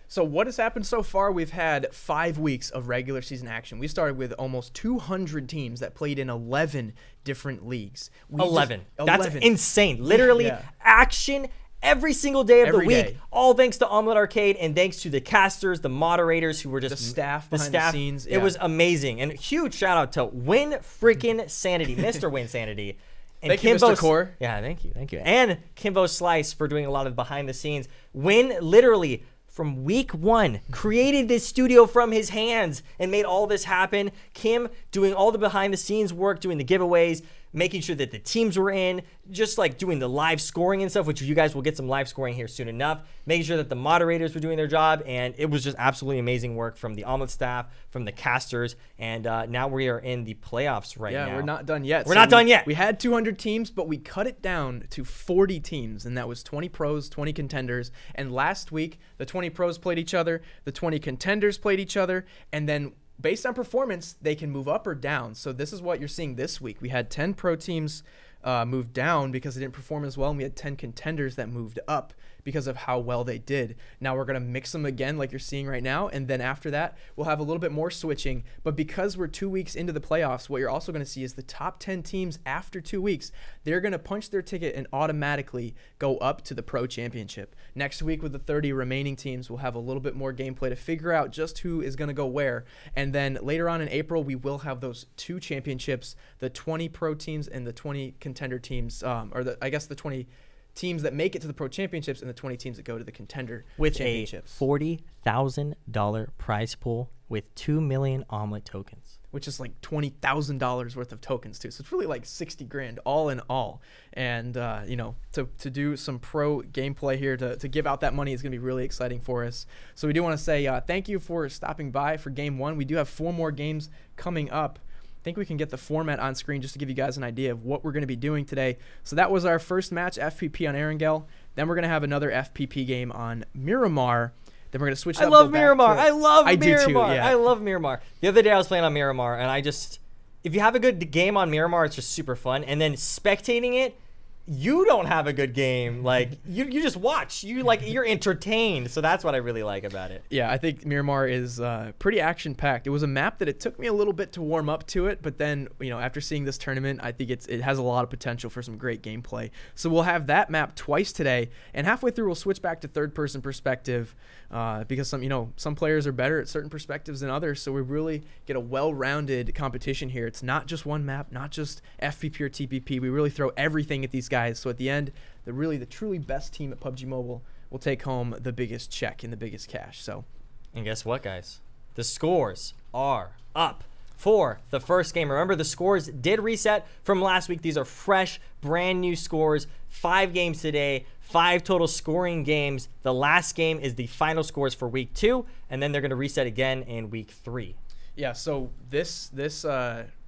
So what has happened so far? We've had 5 weeks of regular season action. We started with almost 200 teams that played in 11 different leagues. 11. That's insane. Literally action every single day of the week, all thanks to Omlet Arcade and thanks to the casters, the moderators who were just the staff behind the scenes. It was amazing. And huge shout out to Win freaking Sanity, Mr. Win Sanity. And thank you, Mr. Core. Yeah, thank you. And Kimbo Slice for doing a lot of behind the scenes. Win literally from week 1 created this studio from his hands and made all this happen. Kim doing all the behind the scenes work, doing the giveaways, making sure that the teams were in, just like doing the live scoring and stuff, which you guys will get some live scoring here soon enough, making sure that the moderators were doing their job, and it was just absolutely amazing work from the Omelet staff, from the casters, and now we are in the playoffs now. Yeah, we're not done yet. We're not done yet. We had 200 teams, but we cut it down to 40 teams, and that was 20 pros, 20 contenders, and last week, the 20 pros played each other, the 20 contenders played each other, and then based on performance, they can move up or down. So this is what you're seeing this week. We had 10 pro teams move down because they didn't perform as well, and we had 10 contenders that moved up because of how well they did. Now we're going to mix them again like you're seeing right now, and then after that, we'll have a little bit more switching. But because we're 2 weeks into the playoffs, what you're also going to see is the top 10 teams after 2 weeks, they're going to punch their ticket and automatically go up to the Pro Championship. Next week with the 30 remaining teams, we'll have a little bit more gameplay to figure out just who is going to go where. And then later on in April, we will have those 2 championships, the 20 pro teams and the 20 contender teams, I guess the 20 teams that make it to the Pro Championships and the 20 teams that go to the Contender Championships. With a $40,000 prize pool with 2 million Omelet tokens. Which is like $20,000 worth of tokens too. So it's really like 60 grand all in all. And, you know, to do some pro gameplay here, to give out that money is going to be really exciting for us. So we do want to say thank you for stopping by for Game 1. We do have 4 more games coming up. I think we can get the format on screen just to give you guys an idea of what we're going to be doing today. So that was our first match, FPP on Erangel. Then we're going to have another FPP game on Miramar. Then we're going to switch. I love Miramar. I love Miramar. Yeah. I love Miramar. The other day I was playing on Miramar, and if you have a good game on Miramar, it's just super fun. And then spectating it, you don't have a good game. Like you just watch. You're entertained. So that's what I really like about it. Yeah, I think Miramar is pretty action-packed. It was a map that it took me a little bit to warm up to it, but then, you know, after seeing this tournament, I think it has a lot of potential for some great gameplay. So we'll have that map twice today, and halfway through we'll switch back to third-person perspective because some players are better at certain perspectives than others. So we really get a well-rounded competition here. It's not just one map, not just FPP or TPP. We really throw everything at these guys. So at the end, the truly best team at PUBG Mobile will take home the biggest check and the biggest cash. So, and guess what, guys? The scores are up for the first game. Remember, the scores did reset from last week. These are fresh, brand new scores. 5 games today, 5 total scoring games. The last game is the final scores for week 2, and then they're going to reset again in week 3. Yeah, so the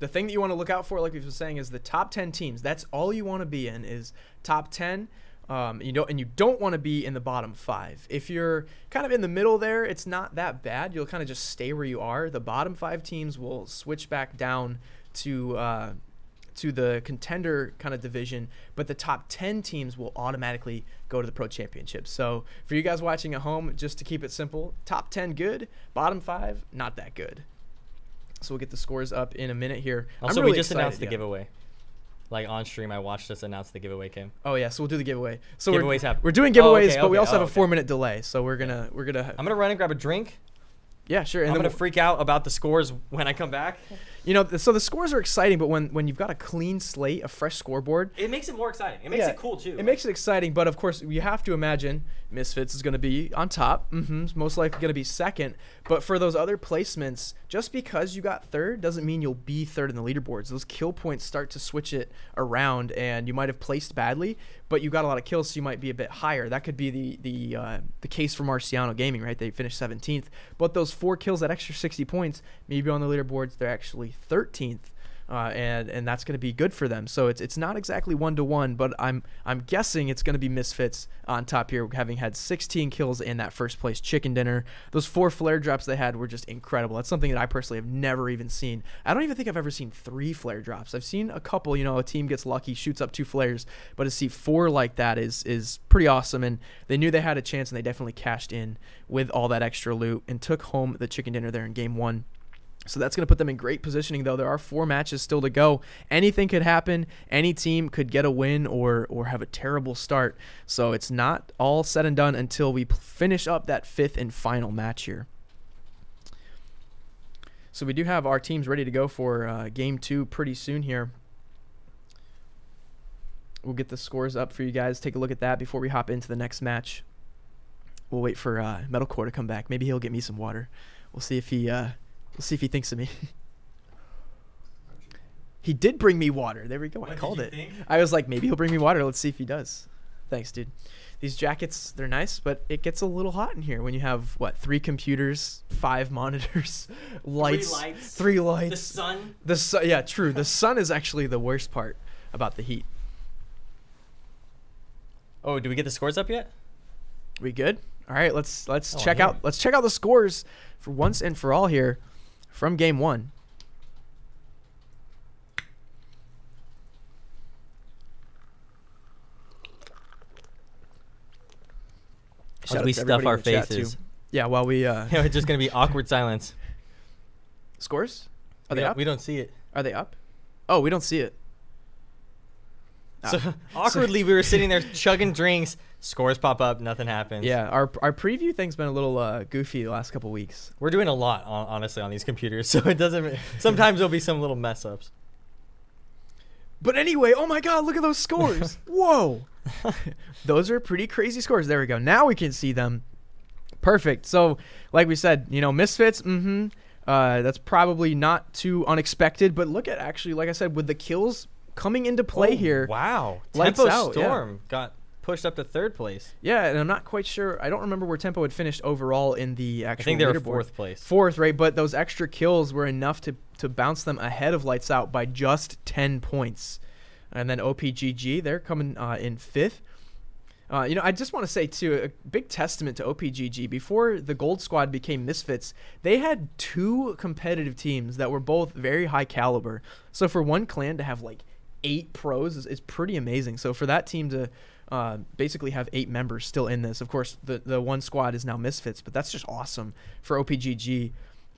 thing that you want to look out for, like we were saying, is the top 10 teams. That's all you want to be in is top 10. You don't want to be in the bottom 5. If you're kind of in the middle there, it's not that bad. You'll kind of just stay where you are. The bottom 5 teams will switch back down to the contender kind of division, but the top 10 teams will automatically go to the Pro Championship. So for you guys watching at home, just to keep it simple, top 10 good, bottom 5 not that good. So we'll get the scores up in a minute here. Also, we just announced the giveaway. like on stream, I watched us announce the giveaway, Kim. Oh yeah, so we'll do the giveaway. So Giveaways happen. we're doing giveaways, okay, but we okay, also have a okay. 4-minute delay. So we're gonna I'm gonna run and grab a drink. yeah, sure. And I'm then gonna freak out about the scores when I come back. you know, so the scores are exciting, but when you've got a clean slate, a fresh scoreboard, It makes it more exciting. It makes it cool too. it makes it exciting. But of course, you have to imagine Misfits is going to be on top. It's most likely going to be second. But for those other placements, just because you got third doesn't mean you'll be third in the leaderboards. Those kill points start to switch it around, and you might have placed badly, but you got a lot of kills, so you might be a bit higher. That could be the case for Marciano Gaming, right? They finished 17th, but those 4 kills, that extra 60 points, maybe on the leaderboards they're actually 13th. And that's going to be good for them. So it's not exactly 1-to-1, but I'm guessing it's going to be Misfits on top here, having had 16 kills in that first place chicken dinner. Those 4 flare drops they had were just incredible. That's something that I personally have never even seen. I don't even think I've ever seen 3 flare drops. I've seen a couple. You know, a team gets lucky, shoots up 2 flares, but to see 4 like that is pretty awesome. And they knew they had a chance, and they definitely cashed in with all that extra loot and took home the chicken dinner there in game 1. So that's going to put them in great positioning, though. There are 4 matches still to go. Anything could happen. Any team could get a win or have a terrible start. So it's not all said and done until we finish up that 5th and final match here. So we do have our teams ready to go for Game 2 pretty soon here. We'll get the scores up for you guys. Take a look at that before we hop into the next match. We'll wait for Metalcore to come back. Maybe he'll get me some water. We'll see if he... We'll see if he thinks of me. He did bring me water. There we go. I called it. I was like, maybe he'll bring me water. Let's see if he does. Thanks, dude. These jackets, they're nice, but it gets a little hot in here when you have, what, 3 computers, 5 monitors, lights, 3 lights. The sun. Yeah, true. The sun is actually the worst part about the heat. Oh, do we get the scores up yet? We good? All right, let's check out the scores for once and for all here. From game 1. As we stuff our faces. Yeah, while we It's just gonna be awkward silence. Scores? Are they up? We don't see it. Are they up? Oh, we don't see it. So awkwardly, we were sitting there chugging drinks. Scores pop up, nothing happens. Yeah, our preview thing's been a little goofy the last couple weeks. We're doing a lot, honestly, on these computers, so it doesn't. Sometimes there'll be some little mess ups. But anyway, oh my God, look at those scores! Whoa, those are pretty crazy scores. There we go. Now we can see them. Perfect. So, like we said, you know, Misfits. That's probably not too unexpected. But look at actually, like I said, with the kills coming into play here. Wow, Lights Tempo out, Storm got pushed up to 3rd place. Yeah, and I'm not quite sure. I don't remember where Tempo had finished overall in the actual. I think they were leaderboard. 4th place. 4th, right? But those extra kills were enough to bounce them ahead of Lights Out by just 10 points. And then OPGG, they're coming in 5th. You know, I just want to say, too, a big testament to OPGG. Before the Gold Squad became Misfits, they had 2 competitive teams that were both very high caliber. So for one clan to have, like, 8 pros is pretty amazing. So for that team to basically have 8 members still in this. Of course, the one squad is now Misfits, but that's just awesome for OPGG.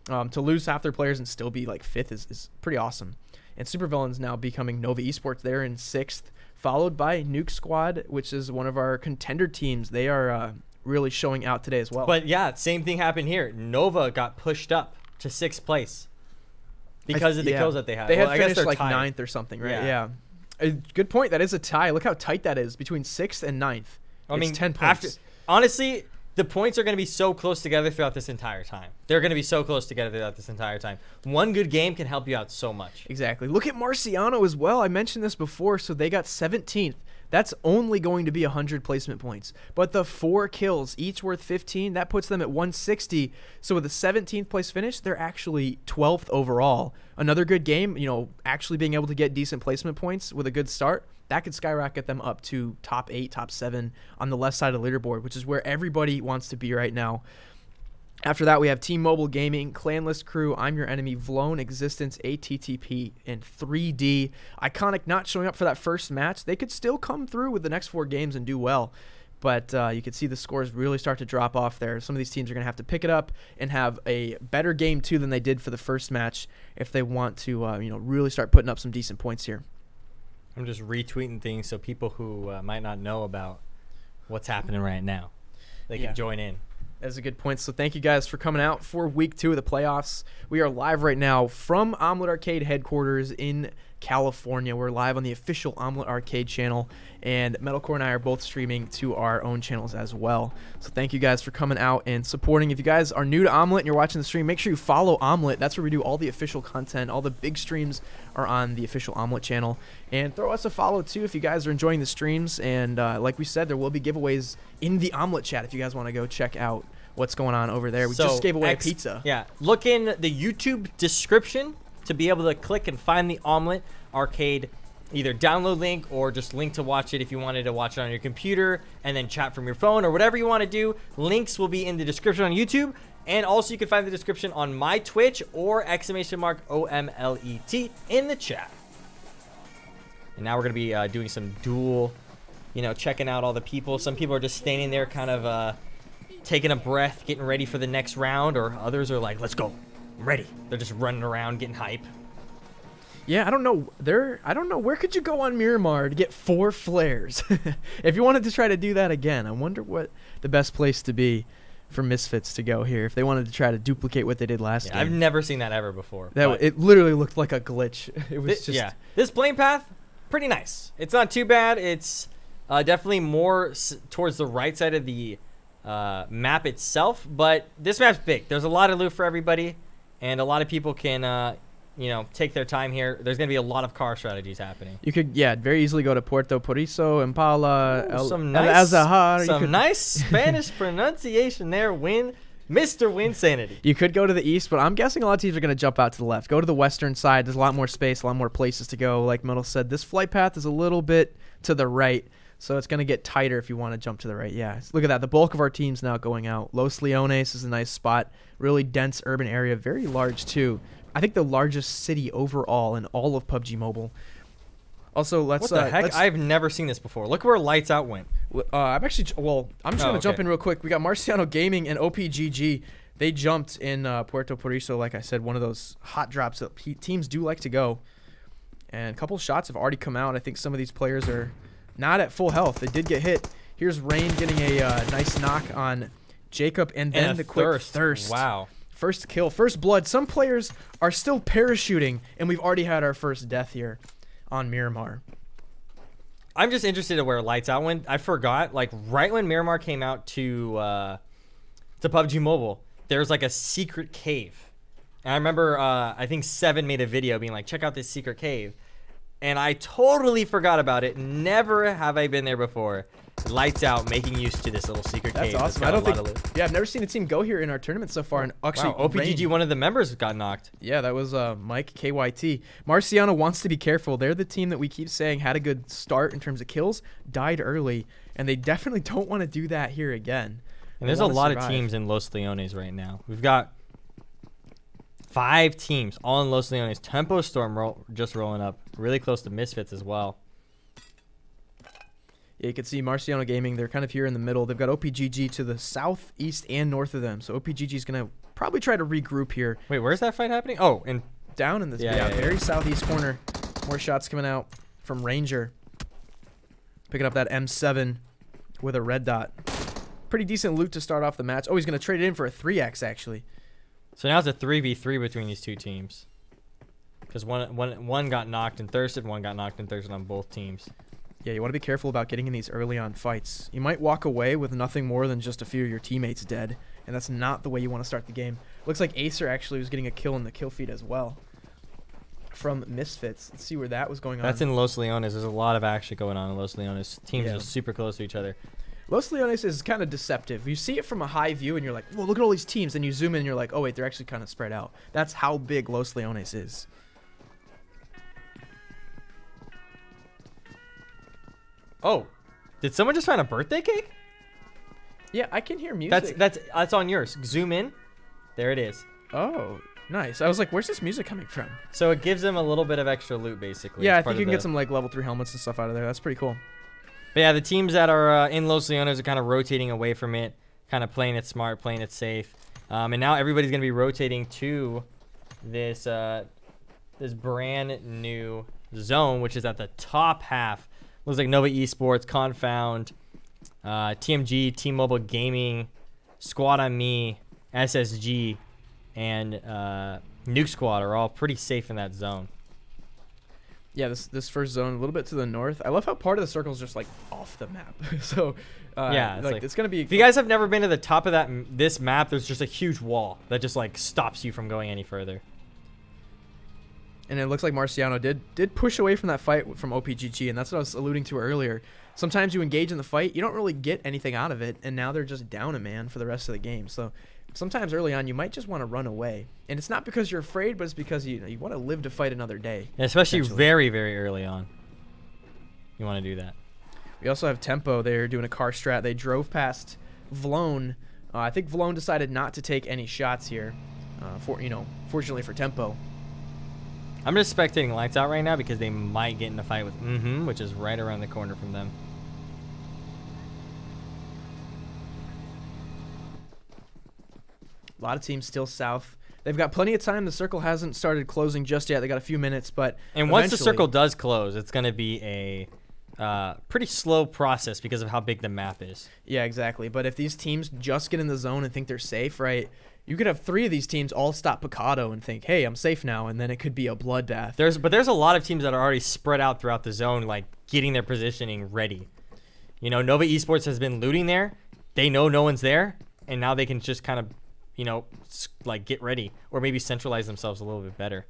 To lose half their players and still be like 5th is pretty awesome. And Supervillains now becoming Nova Esports. They're in 6th, followed by Nuke Squad, which is one of our contender teams. They are really showing out today as well. But yeah, same thing happened here. Nova got pushed up to 6th place because of the kills that they had. They had I guess finished like tied. 9th or something, right? Yeah. Good point. That is a tie. Look how tight that is between 6th and 9th. I mean, 10 points. Honestly, the points are going to be so close together throughout this entire time. They're going to be so close together throughout this entire time. One good game can help you out so much. Exactly. Look at Marciano as well. I mentioned this before, so they got 17th. That's only going to be 100 placement points. But the 4 kills, each worth 15, that puts them at 160. So with a 17th place finish, they're actually 12th overall. Another good game, you know, actually being able to get decent placement points with a good start, that could skyrocket them up to top 8, top 7 on the left side of the leaderboard, which is where everybody wants to be right now. After that, we have Team Mobile Gaming, Clanlist Crew, I'm Your Enemy, Vlone, Existence, ATTP, and 3D. Iconic not showing up for that first match. They could still come through with the next 4 games and do well. But you can see the scores really start to drop off there. Some of these teams are going to have to pick it up and have a better game, too, than they did for the first match if they want to you know, really start putting up some decent points here. I'm just retweeting things so people who might not know about what's happening right now, they can join in. That's a good point. So thank you guys for coming out for week 2 of the playoffs. We are live right now from Omlet Arcade headquarters in California. We're live on the official Omlet Arcade channel, and Metalcore and I are both streaming to our own channels as well. So thank you guys for coming out and supporting. If you guys are new to Omlet and you're watching the stream, make sure you follow Omlet. That's where we do all the official content. All the big streams are on the official Omlet channel. And throw us a follow too if you guys are enjoying the streams. And like we said, there will be giveaways in the Omlet chat if you guys want to go check out what's going on over there. We just gave away a pizza. Yeah, look in the YouTube description to be able to click and find the Omlet Arcade, either download link or just link to watch it if you wanted to watch it on your computer and then chat from your phone or whatever you want to do. Links will be in the description on YouTube, and also you can find the description on my Twitch or !OMLET in the chat. And now we're going to be doing some duel, checking out all the people. Some people are just standing there kind of taking a breath, getting ready for the next round, or others are like, let's go, I'm ready. They're just running around getting hype. Yeah, I don't know. Where could you go on Miramar to get 4 flares? If you wanted to try to do that again, I wonder what the best place to be for Misfits to go here if they wanted to try to duplicate what they did last game. I've never seen that ever before. It literally looked like a glitch. It was this plane path, pretty nice. It's not too bad. It's definitely more towards the right side of the map itself, but this map's big. There's a lot of loot for everybody, and a lot of people can take their time here. There's gonna be a lot of car strategies happening. You could very easily go to Puerto Poriso, Impala, some El Azahar. Nice Spanish pronunciation there. Mr. Winsanity. You could go to the east, but I'm guessing a lot of teams are gonna jump out to the left. Go to the western side. There's a lot more space, a lot more places to go. Like Metal said, this flight path is a little bit to the right, so it's going to get tighter if you want to jump to the right. Yeah, look at that. The bulk of our team's now going out. Los Leones is a nice spot. Really dense urban area. Very large, too. I think the largest city overall in all of PUBG Mobile. Also, what the heck? I've never seen this before. Look where Lights Out went. I'm just going to jump in real quick. We got Marciano Gaming and OPGG. They jumped in Puerto Poriso, like I said, one of those hot drops that teams do like to go. And a couple shots have already come out. I think some of these players are not at full health. They did get hit. Here's Rain getting a nice knock on Jacob, and then the quick thirst. Wow. First kill, first blood. Some players are still parachuting, and we've already had our first death here on Miramar. I'm just interested in where Lights Out went. I forgot, like right when Miramar came out to PUBG Mobile, there's like a secret cave. And I remember, I think Seven made a video being like, check out this secret cave. And I totally forgot about it. Never have I been there before. Lights Out making use to this little secret cave. That's awesome. I don't think. Yeah, I've never seen a team go here in our tournament so far. And actually, wow, OPGG, one of the members got knocked. Yeah, that was Mike KYT. Marciano wants to be careful. They're the team that we keep saying had a good start in terms of kills, died early, and they definitely don't want to do that here again. And there's a lot of teams in Los Leones right now. We've got 5 teams all in Los Leones. Tempo Storm just rolling up, really close to Misfits as well. Yeah, you can see Marciano Gaming. They're kind of here in the middle. They've got OPGG to the south, east, and north of them. So OPGG is going to probably try to regroup here. Wait, where's that fight happening? Oh, and down in this very southeast corner. More shots coming out from Ranger. Picking up that M7 with a red dot. Pretty decent loot to start off the match. Oh, he's going to trade it in for a 3x, actually. So now it's a 3v3 between these two teams. Because one got knocked and thirsted, one got knocked and thirsted on both teams. Yeah, you want to be careful about getting in these early on fights. You might walk away with nothing more than just a few of your teammates dead, and that's not the way you want to start the game. Looks like Acer actually was getting a kill in the kill feed as well from Misfits. Let's see where that was going on. That's in Los Leones. There's a lot of action going on in Los Leones. Teams are super close to each other. Los Leones is kind of deceptive. You see it from a high view, and you're like, well, look at all these teams. Then you zoom in, and you're like, oh, wait, they're actually kind of spread out. That's how big Los Leones is. Oh, did someone just find a birthday cake? Yeah, I can hear music. That's on yours. Zoom in. There it is. Oh, nice. I was like, where's this music coming from? So it gives them a little bit of extra loot, basically. Yeah, I think you can get some like level 3 helmets and stuff out of there. That's pretty cool. But yeah, the teams that are in Los Leones are kind of rotating away from it, kind of playing it smart, playing it safe. And now everybody's going to be rotating to this this brand new zone, which is at the top half. Looks like Nova Esports, Confound, TMG, T-Mobile Gaming, Squad on Me, SSG, and Nuke Squad are all pretty safe in that zone. Yeah, this first zone a little bit to the north. I love how part of the circle is just like off the map. So yeah, it's gonna be. If you guys have never been to the top of this map, there's just a huge wall that just like stops you from going any further. And it looks like Marciano did push away from that fight from OPGG, and that's what I was alluding to earlier. Sometimes you engage in the fight, you don't really get anything out of it, and now they're just down a man for the rest of the game. So sometimes early on you might just want to run away, and it's not because you're afraid, but it's because you want to live to fight another day. Yeah, especially very, very early on. You want to do that. We also have Tempo. They're doing a car strat. They drove past Vlone. I think Vlone decided not to take any shots here. Fortunately for Tempo. I'm just spectating Lights Out right now because they might get in a fight with which is right around the corner from them. A lot of teams still south. They've got plenty of time. The circle hasn't started closing just yet. They got a few minutes, but once the circle does close, it's going to be a pretty slow process because of how big the map is. Yeah, exactly. But if these teams just get in the zone and think they're safe, right, you could have 3 of these teams all stop Picado and think, hey, I'm safe now, and then it could be a bloodbath. There's a lot of teams that are already spread out throughout the zone, like getting their positioning ready. You know, Nova Esports has been looting there. They know no one's there, and now they can just kind of, like get ready or maybe centralize themselves a little bit better.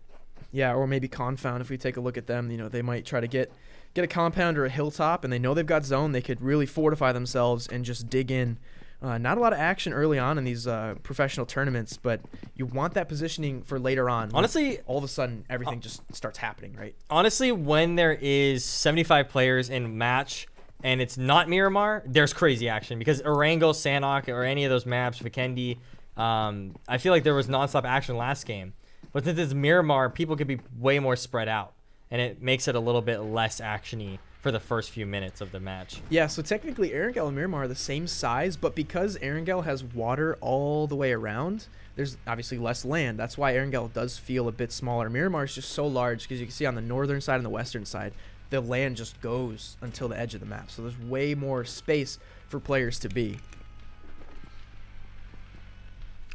Yeah, or maybe Confound. If we take a look at them, they might try to get a compound or a hilltop, and they know they've got zone. They could really fortify themselves and just dig in. Not a lot of action early on in these professional tournaments, but you want that positioning for later on. Honestly, all of a sudden everything just starts happening, right? Honestly, when there is 75 players in match and it's not Miramar, there's crazy action because Erangel, Sanok, or any of those maps, Vikendi, I feel like there was nonstop action last game. But since it's Miramar, people could be way more spread out, and it makes it a little bit less action-y for the first few minutes of the match. Yeah, so technically Erangel and Miramar are the same size, but because Erangel has water all the way around, there's obviously less land. That's why Erangel does feel a bit smaller. Miramar is just so large because you can see on the northern side and the western side, the land just goes until the edge of the map. So there's way more space for players to be.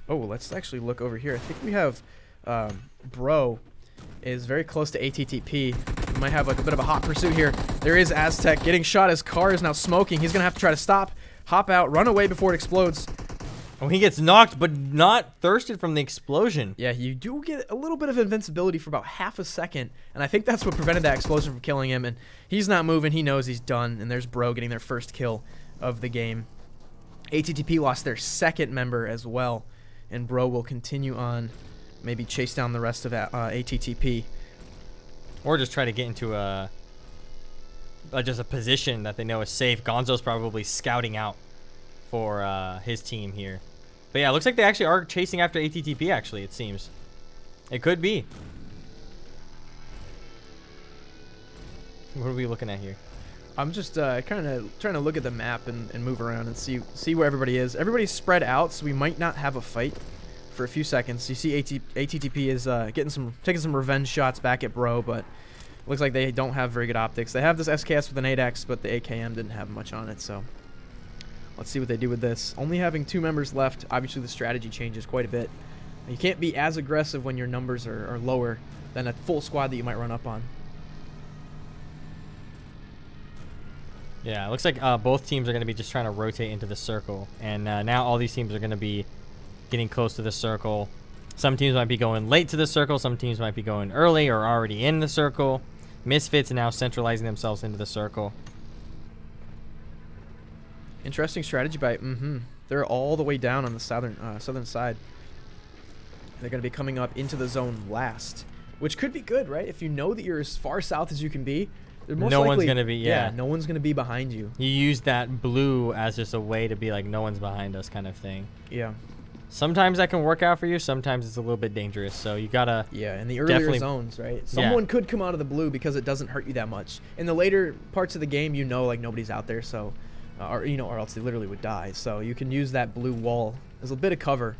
Oh, let's actually look over here. I think we have Bro is very close to ATTP. We might have like a bit of a hot pursuit here. There is Aztec getting shot. His car is now smoking. He's going to have to try to stop, hop out, run away before it explodes. Oh, he gets knocked, but not thirsted from the explosion. Yeah, you do get a little bit of invincibility for about half a second, and I think that's what prevented that explosion from killing him, and he's not moving. He knows he's done, and there's Bro getting their first kill of the game. ATTP lost their second member as well, and Bro will continue on, maybe chase down the rest of ATTP. Or just try to get into just a position that they know is safe. Gonzo's probably scouting out for his team here. But yeah, it looks like they actually are chasing after ATTP, actually, it seems. It could be. What are we looking at here? I'm just kind of trying to look at the map and move around and see where everybody is. Everybody's spread out, so we might not have a fight for a few seconds. You see ATTP is taking some revenge shots back at Bro, but looks like they don't have very good optics. They have this SKS with an 8X, but the AKM didn't have much on it, so let's see what they do with this. Only having 2 members left, obviously the strategy changes quite a bit. You can't be as aggressive when your numbers are lower than a full squad that you might run up on. Yeah, it looks like both teams are going to be just trying to rotate into the circle. And now all these teams are going to be getting close to the circle. Some teams might be going late to the circle. Some teams might be going early or already in the circle. Misfits are now centralizing themselves into the circle. Interesting strategy by They're all the way down on the southern side. They're going to be coming up into the zone last, which could be good, right? If you know that you're as far south as you can be, no one's going to be, no one's going to be behind you. You use that blue as just a way to be like, no one's behind us kind of thing. Yeah. Sometimes that can work out for you. Sometimes it's a little bit dangerous. So you got to in the earlier zones, right? Someone could come out of the blue because it doesn't hurt you that much. In the later parts of the game, like nobody's out there, so or else they literally would die. So you can use that blue wall as a bit of cover.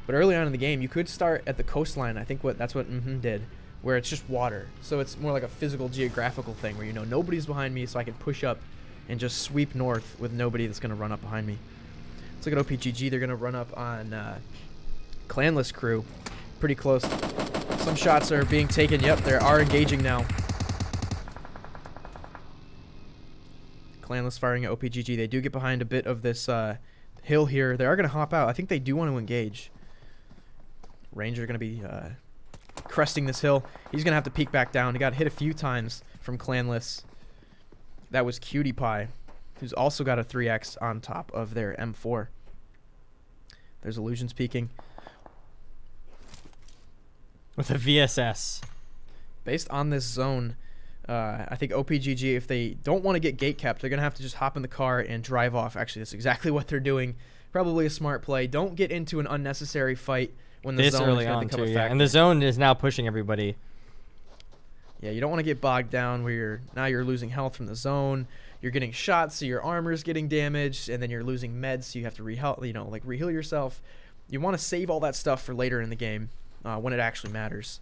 But early on in the game, you could start at the coastline. I think that's what did. where it's just water. So it's more like a physical geographical thing where, you know, nobody's behind me, so I can push up and just sweep north with nobody that's going to run up behind me. Let's look at OPGG. They're going to run up on Clanless crew. Pretty close. Some shots are being taken. Yep, they are engaging now. Clanless firing at OPGG. They do get behind a bit of this hill here. They are going to hop out. I think they do want to engage. Ranger going to be cresting this hill. He's going to have to peek back down. He got hit a few times from Clanless. That was Cutie Pie, who's also got a 3x on top of their M4. There's Illusions peeking. With a VSS. Based on this zone, I think OPGG, if they don't want to get gate kept, they're going to have to just hop in the car and drive off. Actually, that's exactly what they're doing. Probably a smart play. Don't get into an unnecessary fight when the zone is going to become a factor. And the zone is now pushing everybody. Yeah, you don't want to get bogged down where you're losing health from the zone. You're getting shot, so your armor's getting damaged, and then you're losing meds, so you have to reheal yourself. You want to save all that stuff for later in the game when it actually matters.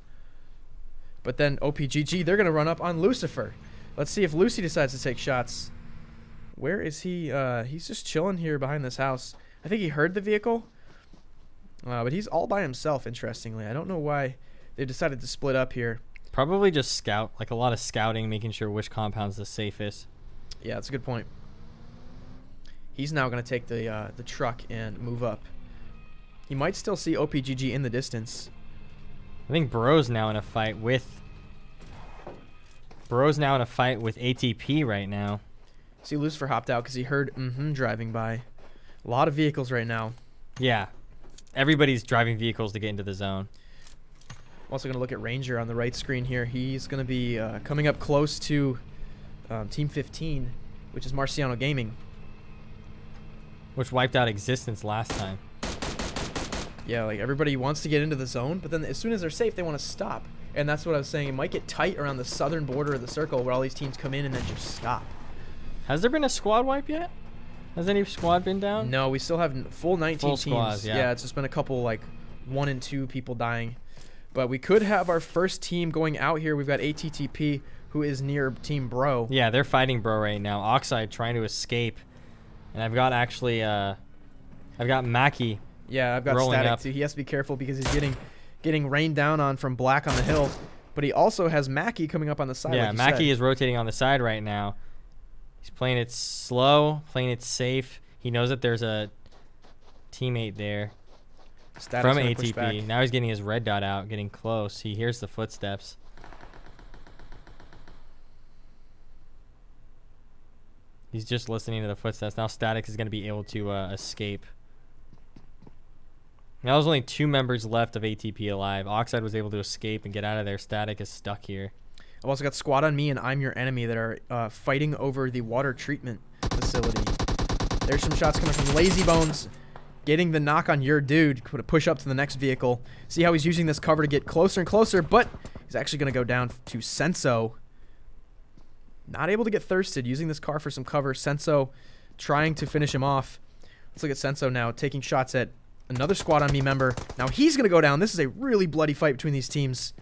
But then OPGG, they're going to run up on Lucifer. Let's see if Lucy decides to take shots. Where is he? He's just chilling here behind this house. I think he heard the vehicle, but he's all by himself, interestingly. I don't know why they decided to split up here. Probably just scout, like a lot of scouting, making sure which compound's the safest. Yeah, that's a good point. He's now going to take the truck and move up. He might still see OPGG in the distance. I think Burrow's now in a fight with ATP right now. See, Lucifer hopped out because he heard driving by. A lot of vehicles right now. Yeah, everybody's driving vehicles to get into the zone. I'm also going to look at Ranger on the right screen here. He's going to be coming up close to Team 15, which is Marciano Gaming. Which wiped out Existence last time. Yeah, like everybody wants to get into the zone, but then as soon as they're safe, they want to stop. And that's what I was saying. It might get tight around the southern border of the circle where all these teams come in and then just stop. Has there been a squad wipe yet? Has any squad been down? No, we still have full 19 full teams. Squads, yeah. It's just been a couple, like 1 and 2 people dying. But we could have our first team going out here. We've got ATTP, who is near Team Bro. Yeah, they're fighting Bro right now. Oxide trying to escape. And I've got actually, I've got Mackie. Yeah, I've got Static too. He has to be careful because he's getting rained down on from Black on the hill. But he also has Mackie coming up on the side. Yeah, like Mackie is rotating on the side right now. He's playing it slow, playing it safe. He knows that there's a teammate there. From ATP. Now he's getting his red dot out, getting close. He hears the footsteps. He's just listening to the footsteps. Now Static is going to be able to escape. Now there's only 2 members left of ATP alive. Oxide was able to escape and get out of there. Static is stuck here. I've also got Squad on Me and I'm Your Enemy that are fighting over the water treatment facility. There's some shots coming from Lazy Bones. Getting the knock on Your Dude. Put a push up to the next vehicle. See how he's using this cover to get closer and closer, but he's actually going to go down to Senso. Not able to get thirsted. Using this car for some cover. Senso trying to finish him off. Let's look at Senso now. Taking shots at another Squad on Me member. Now he's going to go down. This is a really bloody fight between these teams.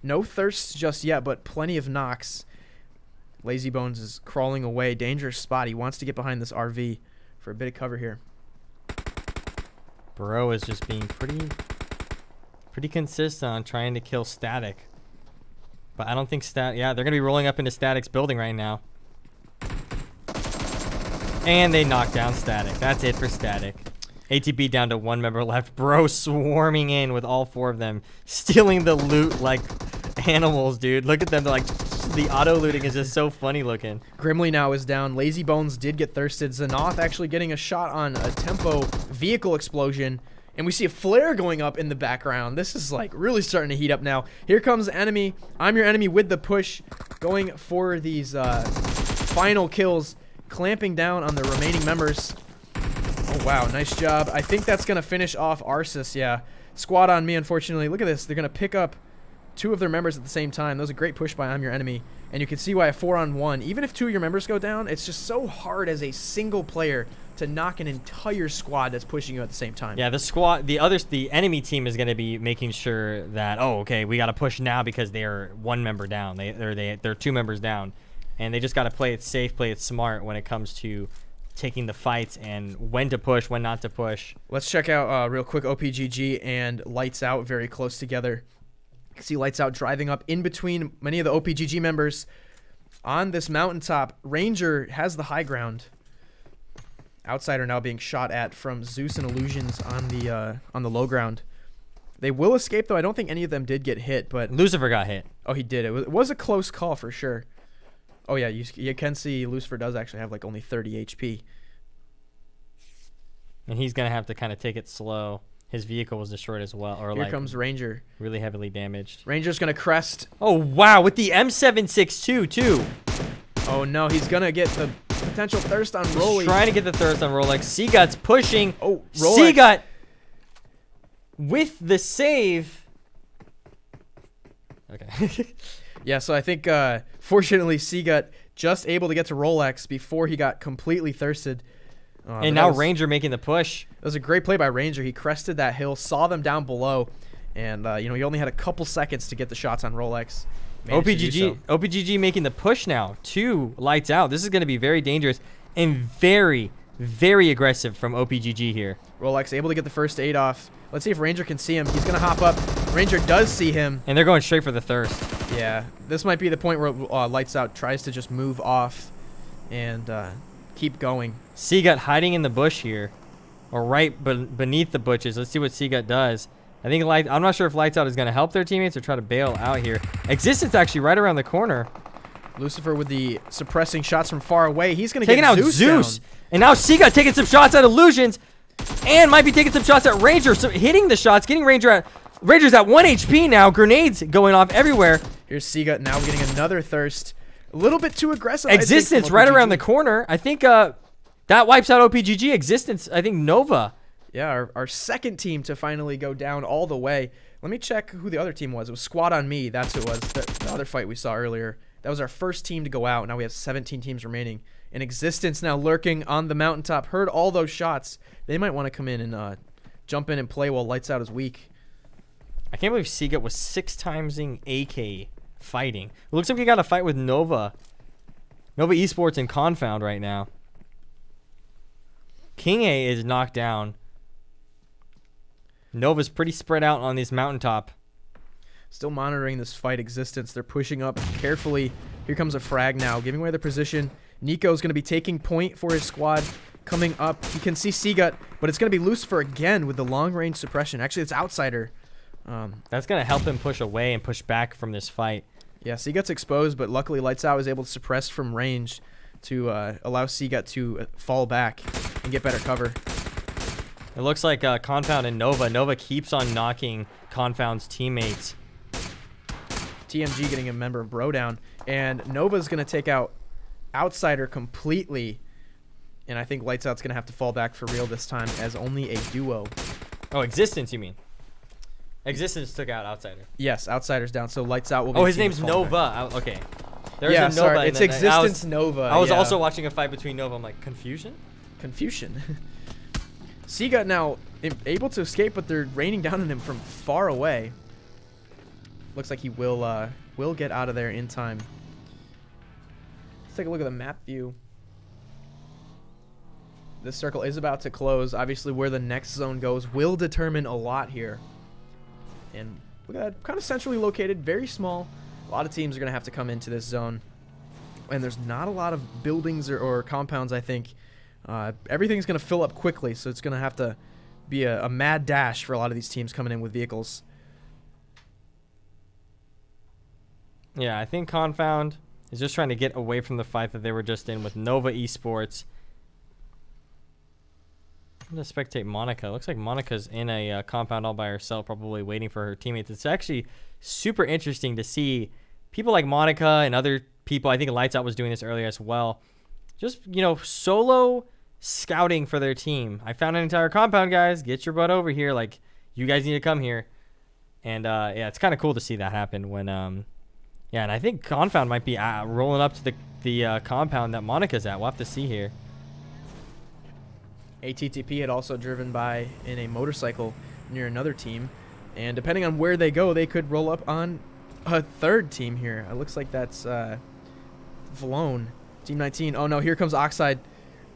No thirst just yet, but plenty of knocks. Lazy Bones is crawling away. Dangerous spot. He wants to get behind this RV for a bit of cover here. Bro is just being pretty consistent on trying to kill Static. But I don't think yeah, they're going to be rolling up into Static's building right now. And they knock down Static. That's it for Static. ATP down to 1 member left. Bro swarming in with all 4 of them. Stealing the loot like animals, dude. Look at them. Like, the auto looting is just so funny looking. Grimly now is down. Lazy Bones did get thirsted. Xanoth actually getting a shot on a Tempo vehicle explosion. And we see a flare going up in the background. This is like really starting to heat up now. Here comes Enemy. I'm Your Enemy with the push. Going for these final kills. Clamping down on the remaining members. Oh, wow. Nice job. I think that's going to finish off Arsis. Yeah. Squad on Me, unfortunately. Look at this. They're going to pick up 2 of their members at the same time. That was a great push by I'm Your Enemy. And you can see why a 4-on-1, even if 2 of your members go down, it's just so hard as a single player to knock an entire squad that's pushing you at the same time. Yeah, the enemy team is going to be making sure that, oh, okay, we got to push now because they're one member down. They're 2 members down. And they just got to play it safe, play it smart when it comes to taking the fights and when to push, when not to push. Let's check out real quick OPGG and Lights Out very close together. You can see Lights Out driving up in between many of the OPGG members on this mountaintop. Ranger has the high ground. Outsider now being shot at from Zeus and Illusions on the low ground. They will escape, though. I don't think any of them did get hit, but Lucifer got hit. Oh, he did. It was a close call for sure. Oh, yeah, you can see Lucifer does actually have like only 30 HP. And he's going to have to kind of take it slow. His vehicle was destroyed as well. Or Here comes Ranger. Really heavily damaged. Ranger's going to crest. Oh, wow, with the M762, too. Oh, no, he's going to get the potential thirst on Rolly. Trying to get the thirst on Rolex. Seagut's pushing. Oh, Rolex. Seagut with the save. Okay. Yeah, so I think, fortunately, Seagut just able to get to Rolex before he got completely thirsted. And now Ranger making the push. It was a great play by Ranger. He crested that hill, saw them down below, and, he only had a couple seconds to get the shots on Rolex. OPGG making the push now to Lights Out. This is going to be very dangerous and very, very aggressive from OPGG here. Rolex able to get the first aid off. Let's see if Ranger can see him. He's going to hop up. Ranger does see him. And they're going straight for the thirst. Yeah, this might be the point where Lights Out tries to just move off and keep going. Seagut hiding in the bush here, or right beneath the bushes. Let's see what Seagut does. I think I'm not sure if Lights Out is going to help their teammates or try to bail out here. Existence actually right around the corner. Lucifer with the suppressing shots from far away. He's going to get out Zeus. And now Seagut taking some shots at Illusions and might be taking some shots at Ranger. So hitting the shots, getting Ranger's at 1 HP now. Grenades going off everywhere. Here's Seagut now getting another thirst. A little bit too aggressive. Existence right around the corner. I think that wipes out OPGG. Existence, I think Nova. Yeah, our second team to finally go down all the way. Let me check who the other team was. It was Squad on Me. That's who it was. The other fight we saw earlier. That was our first team to go out. Now we have 17 teams remaining. And Existence now lurking on the mountaintop. Heard all those shots. They might want to come in and jump in and play while Lights Out is weak. I can't believe Seagut was 6-timesing AK fighting. It looks like we got a fight with Nova. Nova Esports and Confound right now. King A is knocked down. Nova's pretty spread out on this mountaintop. Still monitoring this fight. Existence. They're pushing up carefully. Here comes a frag now, giving away the position. Nico's going to be taking point for his squad. Coming up, you can see Seagut, but it's going to be Lucifer again with the long-range suppression. Actually, it's Outsider. That's going to help him push away and push back from this fight. Yeah, Seagut's exposed, but luckily Lights Out was able to suppress from range to allow Seagut to fall back and get better cover. It looks like Confound and Nova. Nova keeps on knocking Confound's teammates. TMG getting a member of Bro down. And Nova's going to take out Outsider completely. And I think Lights Out's going to have to fall back for real this time as only a duo. Oh, Existence, you mean? Existence took out Outsider. Yes, Outsider's down, so Lights Out will be Oh, his name's Nova. Okay. There's yeah, a Nova. Sorry, it's Existence Nova. I was also watching a fight between Nova. I'm like, confusion? Confusion. Seagut now able to escape, but they're raining down on him from far away. Looks like he will get out of there in time. Let's take a look at the map view. This circle is about to close. Obviously, where the next zone goes will determine a lot here. And we got kind of centrally located, very small. A lot of teams are going to have to come into this zone. And there's not a lot of buildings or compounds, I think. Everything's going to fill up quickly, so it's going to have to be a mad dash for a lot of these teams coming in with vehicles. Yeah, I think Confound is just trying to get away from the fight that they were just in with Nova Esports. I'm going to spectate Monica. Looks like Monica's in a compound all by herself, probably waiting for her teammates. It's actually super interesting to see people like Monica and other people. I think Lights Out was doing this earlier as well. Just, solo scouting for their team. I found an entire compound, guys. Get your butt over here. Like, you guys need to come here. And, yeah, it's kind of cool to see that happen when, yeah, and I think Confound might be rolling up to the compound that Monica's at. We'll have to see here. ATTP had also driven by in a motorcycle near another team, and depending on where they go, they could roll up on a third team here. It looks like that's Vlone, Team 19. Oh no, here comes Oxide.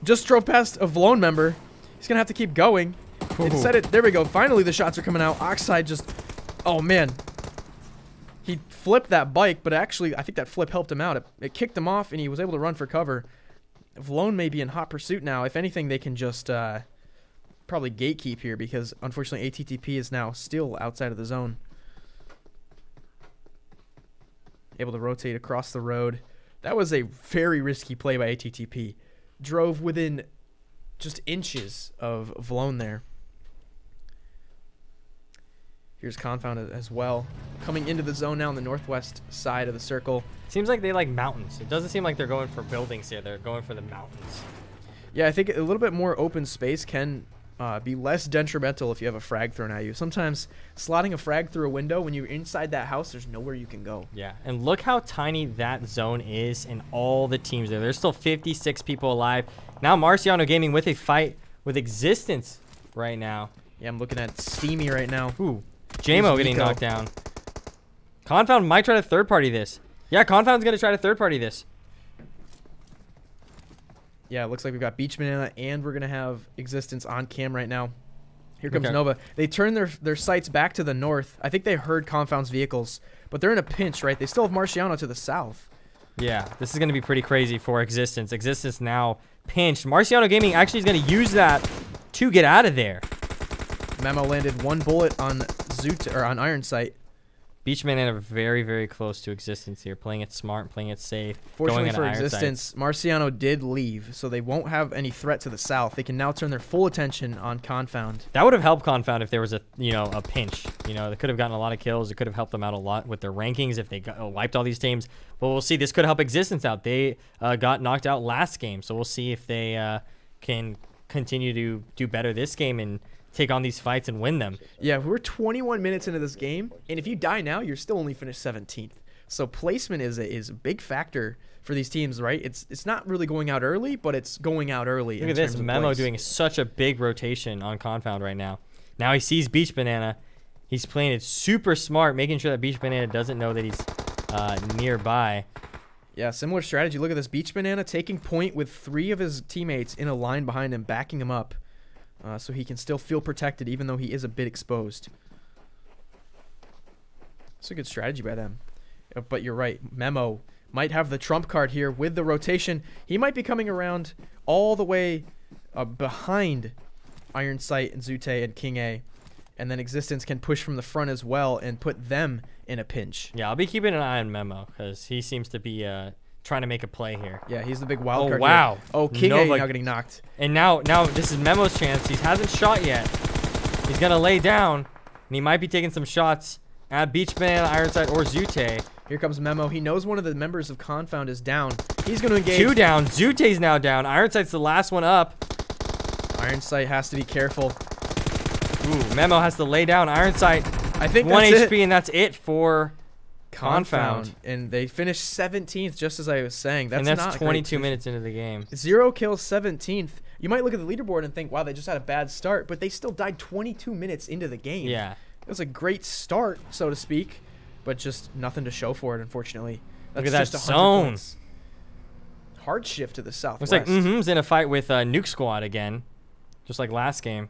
Just drove past a Vlone member. He's gonna have to keep going. It said it. There we go. Finally, the shots are coming out. Oxide just, oh man. He flipped that bike, but actually, I think that flip helped him out. It kicked him off, and he was able to run for cover. Vlone may be in hot pursuit now. If anything, they can just probably gatekeep here because, unfortunately, ATTP is now still outside of the zone. Able to rotate across the road. That was a very risky play by ATTP. Drove within just inches of Vlone there. Here's Confound as well. Coming into the zone now on the northwest side of the circle. Seems like they like mountains. It doesn't seem like they're going for buildings here. They're going for the mountains. Yeah, I think a little bit more open space can be less detrimental if you have a frag thrown at you. Sometimes slotting a frag through a window when you're inside that house, there's nowhere you can go. Yeah, and look how tiny that zone is and all the teams there. There's still 56 people alive. Now Marciano Gaming with a fight with Existence right now. Yeah, I'm looking at Steamy right now. Ooh, JMO getting knocked down. Confound might try to third party this. Yeah, Confound's going to try to third party this. Yeah, it looks like we've got Beach Banana and we're going to have Existence on cam right now. Here comes Nova. They turn their sights back to the north. I think they heard Confound's vehicles, but they're in a pinch, right? They still have Marciano to the south. Yeah, this is going to be pretty crazy for Existence. Existence now pinched. Marciano Gaming actually is going to use that to get out of there. Memo landed one bullet on on Iron Sight. Beachman are very, very close to Existence here, playing it smart, playing it safe. Fortunately for Existence, Marciano did leave, so they won't have any threat to the south. They can now turn their full attention on Confound. That would have helped Confound if there was a pinch. They could have gotten a lot of kills. It could have helped them out a lot with their rankings if they wiped all these teams. But we'll see. This could help Existence out. They got knocked out last game, so we'll see if they can continue to do better this game and take on these fights and win them. Yeah, we're 21 minutes into this game, and if you die now, you're still only finished 17th. So placement is a big factor for these teams, right? It's not really going out early, but it's going out early. Look at this, Memo doing such a big rotation on Confound right now. Now he sees Beach Banana. He's playing it super smart, making sure that Beach Banana doesn't know that he's nearby. Yeah, similar strategy. Look at this, Beach Banana taking point with 3 of his teammates in a line behind him, backing him up. So he can still feel protected even though he is a bit exposed. It's a good strategy by them. But you're right. Memo might have the trump card here with the rotation. He might be coming around all the way behind Iron Sight and Zute and King A. And then Existence can push from the front as well and put them in a pinch. Yeah, I'll be keeping an eye on Memo because he seems to be trying to make a play here. Yeah, he's the big wild card. Wow. Here. Oh, King A now getting knocked. And now this is Memo's chance. He hasn't shot yet. He's going to lay down, and he might be taking some shots at Beach Banana, Ironside, or Zute. Here comes Memo. He knows one of the members of Confound is down. He's going to engage. 2 down. Zute's now down. Ironside's the last one up. Ironside has to be careful. Ooh, Memo has to lay down. Ironside, I think 1 that's HP, and that's it for Confound. And they finished 17th, just as I was saying. That's 22 minutes into the game. 0 kills, 17th. You might look at the leaderboard and think, wow, they just had a bad start, but they still died 22 minutes into the game. Yeah. It was a great start, so to speak, but just nothing to show for it, unfortunately. Look at that zone. Points. Hard shift to the southwest. Looks like M's in a fight with Nuke Squad again, just like last game.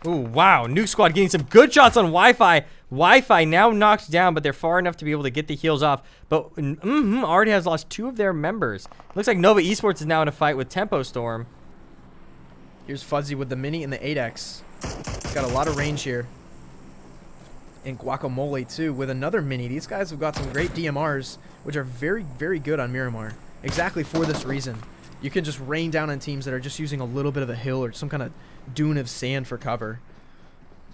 Ooh, wow. Nuke Squad getting some good shots on Wi-Fi. Wi-Fi now knocked down, but they're far enough to be able to get the heals off. But already has lost 2 of their members. Looks like Nova Esports is now in a fight with Tempo Storm. Here's Fuzzy with the Mini and the 8X. He's got a lot of range here. And Guacamole, too, with another Mini. These guys have got some great DMRs, which are very, very good on Miramar. Exactly for this reason. You can just rain down on teams that are just using a little bit of a hill or some kind of dune of sand for cover.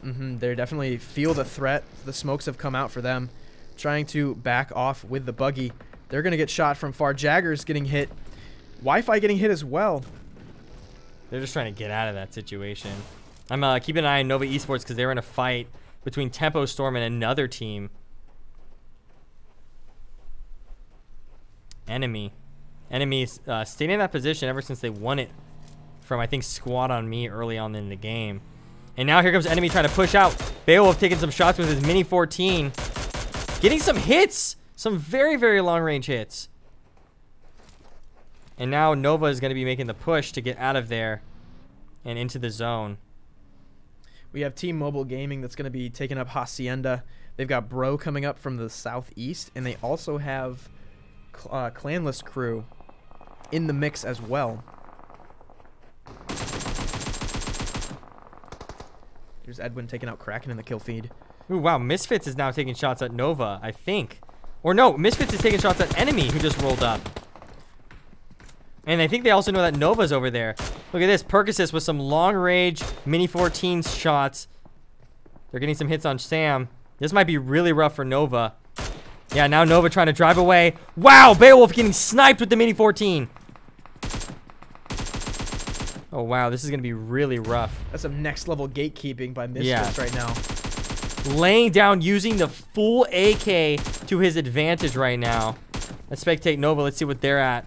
They definitely feel the threat. The smokes have come out for them. Trying to back off with the buggy. They're going to get shot from far. Jagger's getting hit. Wi-Fi getting hit as well. They're just trying to get out of that situation. I'm keeping an eye on Nova Esports because they're in a fight between Tempo Storm and another team. Enemy. Enemies stayed in that position ever since they won it from, I think, Squad on Me early on in the game. And now here comes enemy trying to push out. Beowulf taking some shots with his Mini 14. Getting some hits. Some very, very long-range hits. And now Nova is going to be making the push to get out of there and into the zone. We have Team Mobile Gaming that's going to be taking up Hacienda. They've got Bro coming up from the southeast, and they also have Clanless Crew in the mix as well. Here's Edwin taking out Kraken in the kill feed. Ooh, wow. Misfits is now taking shots at Nova, I think. Or no, Misfits is taking shots at enemy who just rolled up. And I think they also know that Nova's over there. Look at this. Percocet with some long-range Mini 14 shots. They're getting some hits on Sam. This might be really rough for Nova. Yeah, now Nova trying to drive away. Wow, Beowulf getting sniped with the Mini 14. Oh, wow. This is going to be really rough. That's some next-level gatekeeping by Misfits right now. Laying down, using the full AK to his advantage right now. Let's spectate Nova. Let's see what they're at.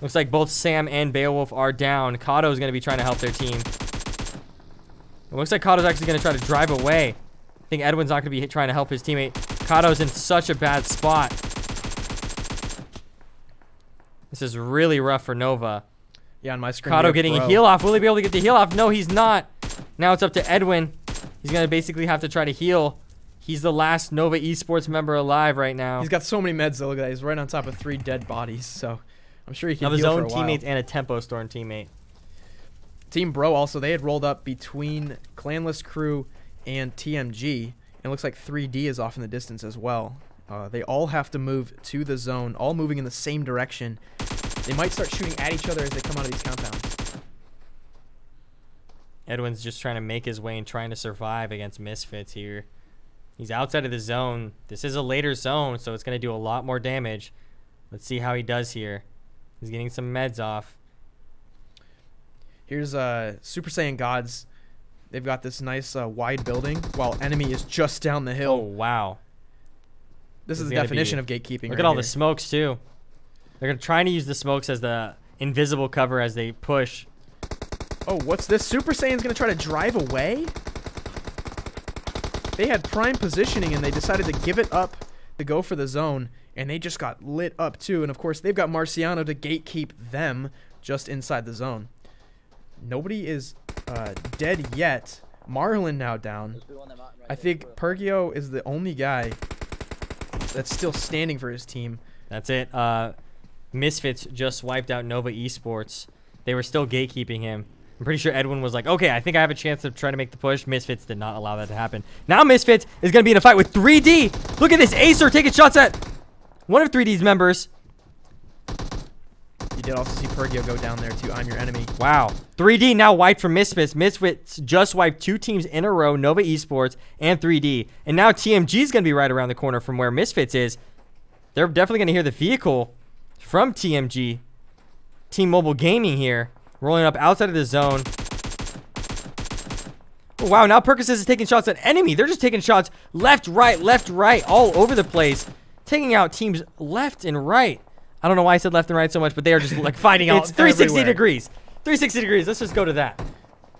Looks like both Sam and Beowulf are down. Kato is going to be trying to help their team. It looks like Kato's actually going to try to drive away. I think Edwin's not going to be trying to help his teammate. Kato's in such a bad spot. This is really rough for Nova. Yeah, on my screen. Kato getting a heal off. Will he be able to get the heal off? No, he's not. Now it's up to Edwin. He's going to basically have to try to heal. He's the last Nova Esports member alive right now. He's got so many meds, though. Look at that. He's right on top of 3 dead bodies, so I'm sure he can of his heal own for a while. teammates and a Tempo Storm teammate. Team Bro also, they had rolled up between Clanless Crew and TMG. And it looks like 3D is off in the distance as well. They all have to move to the zone, all moving in the same direction. They might start shooting at each other as they come out of these compounds. Edwin's just trying to make his way and trying to survive against Misfits here. He's outside of the zone. This is a later zone, so it's going to do a lot more damage. Let's see how he does here. He's getting some meds off. Here's Super Saiyan Gods. They've got this nice wide building while enemy is just down the hill. Oh, wow. This is the definition of gatekeeping. Look at all the smokes, too. They're trying to use the smokes as the invisible cover as they push. Oh, what's this? Super Saiyan's going to try to drive away? They had prime positioning and they decided to give it up to go for the zone. And they just got lit up too. And of course, they've got Marciano to gatekeep them just inside the zone. Nobody is dead yet. Marlin now down. I think Pergio is the only guy that's still standing for his team. That's it. Misfits just wiped out Nova Esports. They were still gatekeeping him. I'm pretty sure Edwin was like, okay, I think I have a chance to try to make the push. Misfits did not allow that to happen. Now Misfits is going to be in a fight with 3D. Look at this. Acer taking shots at one of 3D's members. You did also see Pergio go down there to I'm Your Enemy. Wow. 3D now wiped from Misfits. Misfits just wiped 2 teams in a row, Nova Esports and 3D. And now TMG is going to be right around the corner from where Misfits is. They're definitely going to hear the vehicle from TMG. Team Mobile Gaming here. Rolling up outside of the zone. Oh, wow, now Percocet is taking shots at enemy. They're just taking shots left, right, all over the place. Taking out teams left and right. I don't know why I said left and right so much, but they are just like fighting out. It's 360 degrees. 360 degrees. Let's just go to that.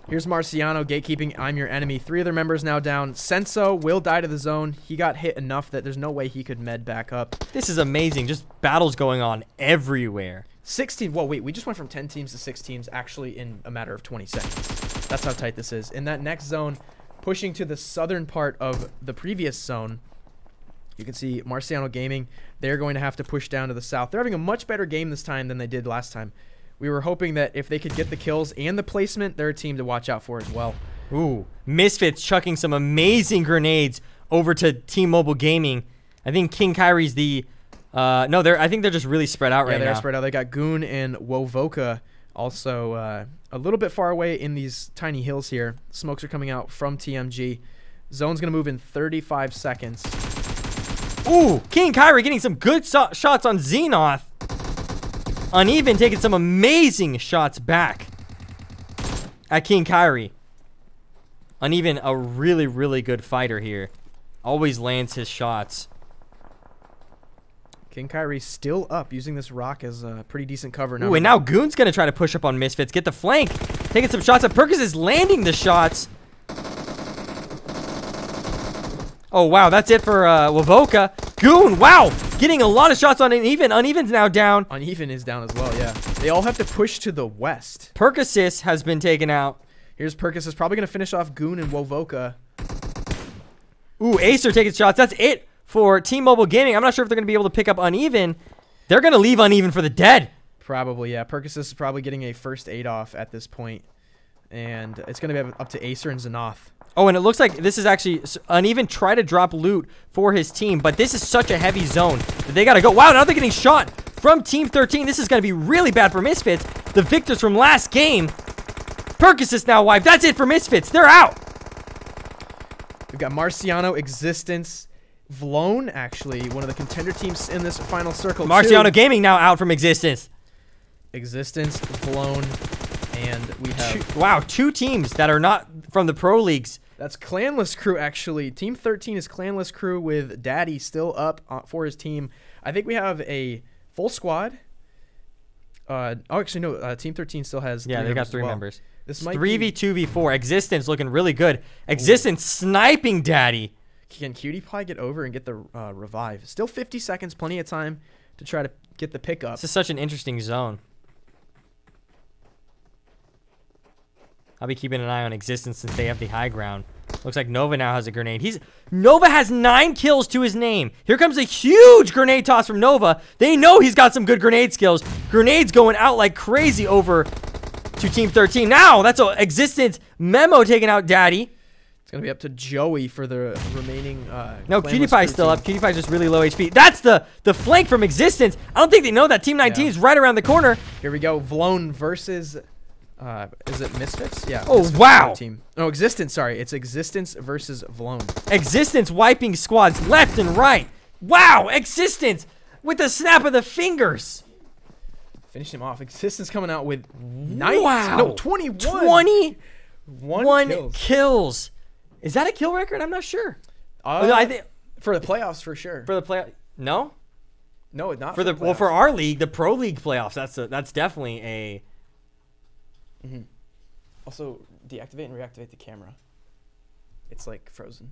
Here's Marciano gatekeeping I'm Your Enemy. 3 other members now down. Senso will die to the zone. He got hit enough that there's no way he could med back up. This is amazing. Just battles going on everywhere. 16. Whoa, wait. We just went from 10 teams to 6 teams actually in a matter of 20 seconds. That's how tight this is. In that next zone, pushing to the southern part of the previous zone, you can see Marciano Gaming. They're going to have to push down to the south. They're having a much better game this time than they did last time. We were hoping that if they could get the kills and the placement, they're a team to watch out for as well. Ooh, Misfits chucking some amazing grenades over to Team Mobile Gaming. I think King Kyrie's the... no, I think they're just really spread out right now. Yeah, they're spread out. They got Goon and Wovoka also a little bit far away in these tiny hills here. Smokes are coming out from TMG. Zone's going to move in 35 seconds. Ooh, King Kyrie getting some good shots on Xenoth. Uneven taking some amazing shots back at King Kyrie. Uneven, a really, really good fighter here. Always lands his shots. King Kyrie still up, using this rock as a pretty decent cover. Ooh, and now Goon's going to try to push up on Misfits. Get the flank. Taking some shots. Perkins is landing the shots. Oh, wow. That's it for Wavoka. Goon, wow. Getting a lot of shots on Uneven. Uneven's now down. Uneven is down as well, yeah. They all have to push to the west. Perkasis has been taken out. Here's Perkis is probably going to finish off Goon and Wovoka. Ooh, Acer taking shots. That's it for Team Mobile Gaming. I'm not sure if they're going to be able to pick up Uneven. They're going to leave Uneven for the dead. Probably, yeah. Perkis is probably getting a first aid off at this point. And it's going to be up to Acer and Xanoth. Oh, and it looks like this is actually Uneven try to drop loot for his team, but this is such a heavy zone that they got to go. Wow, now they're getting shot from Team 13. This is going to be really bad for Misfits. The victors from last game. Perkis is now wiped. That's it for Misfits. They're out. We've got Marciano, Existence, Vlone, actually, one of the contender teams in this final circle. Marciano Gaming now out from Existence. Existence, Vlone, and we have... two teams that are not from the pro leagues. That's Clanless Crew, actually. Team 13 is Clanless Crew with Daddy still up for his team. I think we have a full squad. Actually, no. Team 13 still has they got 3 members. This might 3v2v4. Existence looking really good. Existence sniping Daddy. Can Cutie Pie get over and get the revive? Still 50 seconds, plenty of time to try to get the pickup. This is such an interesting zone. I'll be keeping an eye on Existence since they have the high ground. Looks like Nova now has a grenade. Nova has 9 kills to his name. Here comes a huge grenade toss from Nova. They know he's got some good grenade skills. Grenades going out like crazy over to Team 13. Now, that's an Existence Memo taking out Daddy. It's going to be up to Joey for the remaining no, Cutie Pie's still up. Cutie Pie's just really low HP. That's the flank from Existence. I don't think they know that Team 19 is right around the corner. Here we go. Vlone versus... is it Misfits? Yeah. Oh, Misfits wow. Team. No, Existence, sorry. It's Existence versus Vlone. Existence wiping squads left and right. Wow, Existence with the snap of the fingers. Finish him off. Existence coming out with 21. 21 kills. Is that a kill record? I'm not sure. I think for the playoffs for sure. For the play, no, not for the well for our league, the pro league playoffs. That's definitely a. Mm-hmm. Also, deactivate and reactivate the camera. It's like frozen.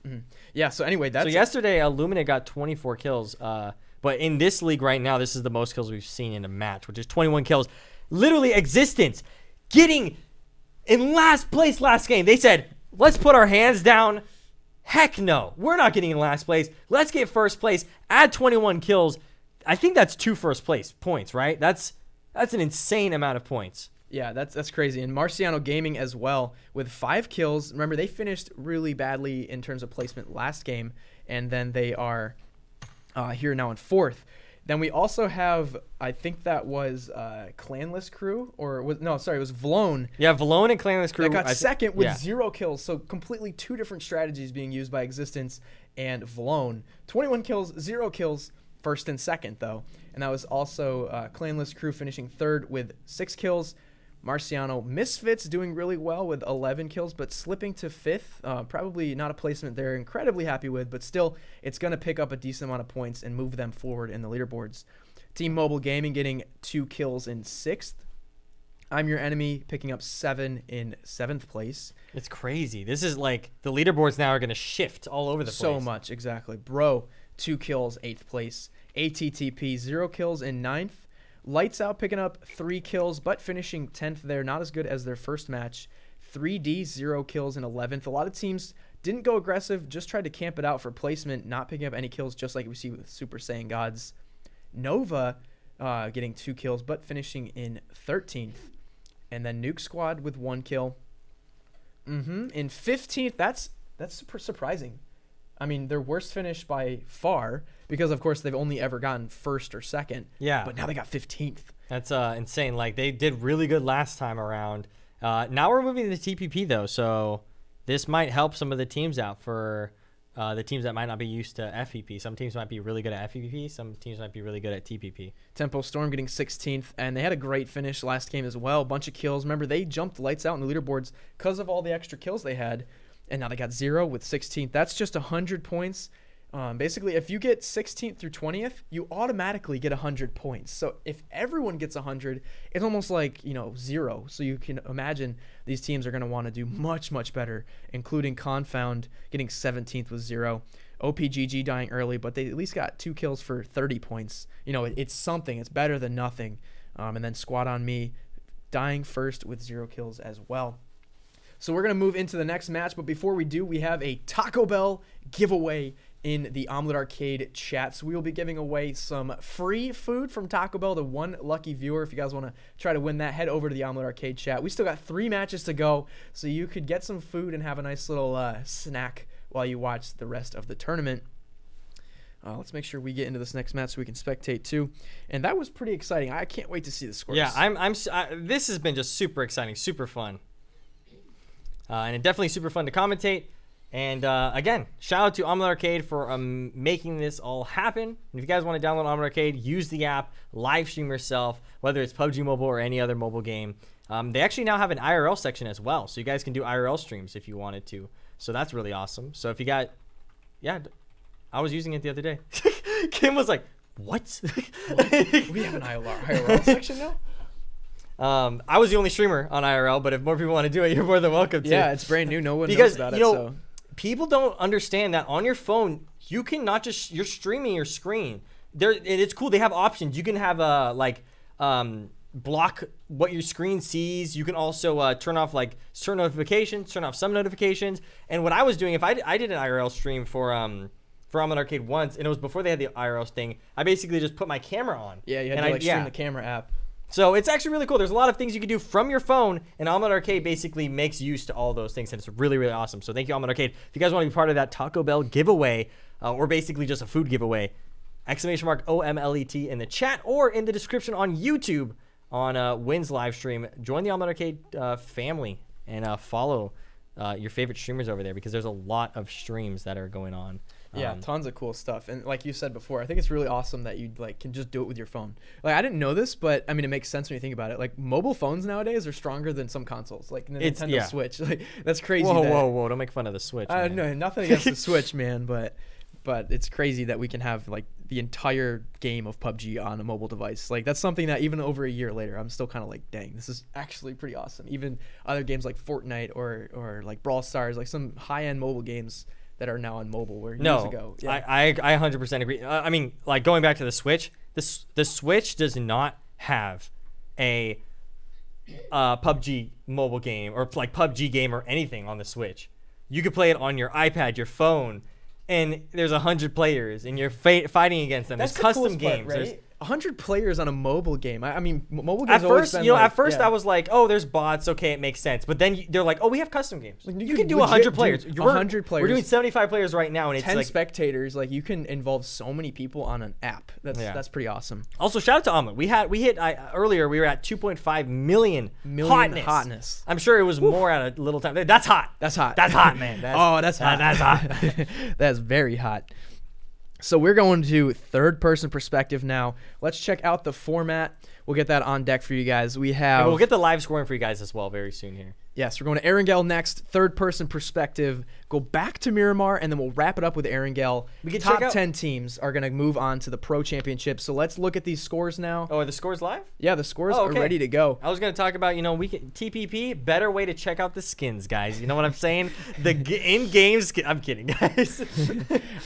Mm-hmm. Yeah. So anyway, that's yesterday. Illumina got 24 kills. But in this league right now, this is the most kills we've seen in a match, which is 21 kills. Literally, Existence getting in last place last game. They said, let's put our hands down. Heck no. We're not getting in last place. Let's get first place. Add 21 kills. I think that's 2 first place points, right? That's an insane amount of points. Yeah, that's crazy. And Marciano Gaming as well with 5 kills. Remember, they finished really badly in terms of placement last game, and then they are... here now in 4th. Then we also have, I think that was Clanless Crew, or was it was Vlone. Yeah, Vlone and Clanless Crew. That got second with 0 kills. So completely 2 different strategies being used by Existence and Vlone. 21 kills, 0 kills, 1st and 2nd though. And that was also Clanless Crew finishing 3rd with 6 kills. Marciano Misfits doing really well with 11 kills, but slipping to 5th. Probably not a placement they're incredibly happy with, but still, it's going to pick up a decent amount of points and move them forward in the leaderboards. Team Mobile Gaming getting 2 kills in 6th. I'm Your Enemy picking up 7 in 7th place. It's crazy. This is like the leaderboards now are going to shift all over the place. So much, exactly. Bro, 2 kills, 8th place. ATTP, 0 kills in 9th. Lights Out picking up 3 kills, but finishing 10th there. Not as good as their first match. 3D, 0 kills in 11th. A lot of teams didn't go aggressive, just tried to camp it out for placement, not picking up any kills, just like we see with Super Saiyan Gods. Nova getting 2 kills, but finishing in 13th. And then Nuke Squad with 1 kill. In 15th, that's super surprising. I mean, their worst finish by far, because of course they've only ever gotten 1st or 2nd. Yeah. But now they got 15th. That's insane. Like, they did really good last time around. Now we're moving to the TPP though, so this might help some of the teams out for the teams that might not be used to FPP. Some teams might be really good at FPP. Some teams might be really good at TPP. Tempo Storm getting 16th, and they had a great finish last game as well. Bunch of kills. Remember, they jumped Lights Out in the leaderboards because of all the extra kills they had. And now they got 0 with 16th. That's just 100 points. Basically, if you get 16th through 20th, you automatically get 100 points. So if everyone gets 100, it's almost like, 0. So you can imagine these teams are going to want to do much, much better, including Confound getting 17th with 0. OPGG dying early, but they at least got 2 kills for 30 points. It's something. It's better than nothing. And then Squad on Me dying first with 0 kills as well. So we're going to move into the next match, but before we do, we have a Taco Bell giveaway in the Omlet Arcade chat. So we will be giving away some free food from Taco Bell to one lucky viewer. If you guys want to try to win that, head over to the Omlet Arcade chat. We still got 3 matches to go, so you could get some food and have a nice little snack while you watch the rest of the tournament. Let's make sure we get into this next match so we can spectate too. And that was pretty exciting. I can't wait to see the scores. Yeah, this has been just super exciting, super fun. And definitely super fun to commentate. And again, shout out to Omlet Arcade for making this all happen. And if you guys want to download Omlet Arcade, use the app, live stream yourself, whether it's PUBG Mobile or any other mobile game. They actually now have an IRL section as well, so you guys can do IRL streams if you wanted to. So that's really awesome. So if you got, I was using it the other day. Kim was like, what? We have an IRL section now? I was the only streamer on IRL, but if more people want to do it, you're more than welcome to. Yeah, it's brand new. No one knows about it. So people don't understand that on your phone, you can not just, you're streaming your screen. It's cool. They have options. You can have block what your screen sees. You can also turn off like certain notifications, turn off some notifications. And what I was doing, if I did an IRL stream for Omlet Arcade once, and it was before they had the IRL thing, I basically just put my camera on. Yeah, you had to stream the camera app. So it's actually really cool. There's a lot of things you can do from your phone, and Omlet Arcade basically makes use to all those things, and it's really, really awesome. So thank you, Omlet Arcade. If you guys want to be part of that Taco Bell giveaway, or basically just a food giveaway, !OMLET in the chat or in the description on YouTube on Wynn's live stream. Join the Omlet Arcade family and follow your favorite streamers over there, because there's a lot of streams that are going on. Yeah, tons of cool stuff. And like you said before, I think it's really awesome that you can just do it with your phone. Like, I didn't know this, but I mean, it makes sense when you think about it. Like, mobile phones nowadays are stronger than some consoles, like the Nintendo Switch. Like, that's crazy. Whoa, don't make fun of the Switch. No, nothing against the Switch, man, but it's crazy that we can have like the entire game of PUBG on a mobile device. Like, that's something that even over a year later, I'm still kind of like, dang, this is actually pretty awesome. Even other games like Fortnite or like Brawl Stars, like some high-end mobile games that are now on mobile where years ago. Yeah. I 100% agree. I mean, like, going back to the Switch, the Switch does not have a PUBG mobile game or like PUBG game or anything on the Switch. You could play it on your iPad, your phone, and there's 100 players and you're fighting against them. That's there's custom games, part, right? There's 100 players on a mobile game. I mean, mobile games at first I was like, oh, there's bots. Okay, it makes sense. But then they're like, oh, we have custom games. Like, you can do 100 players. 100 players. We're doing 75 players right now, and it's 10 like spectators. Like, you can involve so many people on an app. That's pretty awesome. Also, shout out to Omlet. We hit earlier. We were at 2.5 million hotness. I'm sure it was more at a little time. That's hot. That's hot. That's hot, man. That's hot. That's hot. That's very hot. So we're going to third-person perspective now. Let's check out the format. We'll get that on deck for you guys. We'll get the live scoring for you guys as well very soon here. Yes, we're going to Erangel next, third-person perspective. Go back to Miramar, and then we'll wrap it up with Erangel. Top 10 teams are going to move on to the Pro Championship. So let's look at these scores now. Oh, are the scores live? Yeah, the scores are ready to go. I was going to talk about, TPP, better way to check out the skins, guys. You know what I'm saying? The in-game skin. I'm kidding, guys.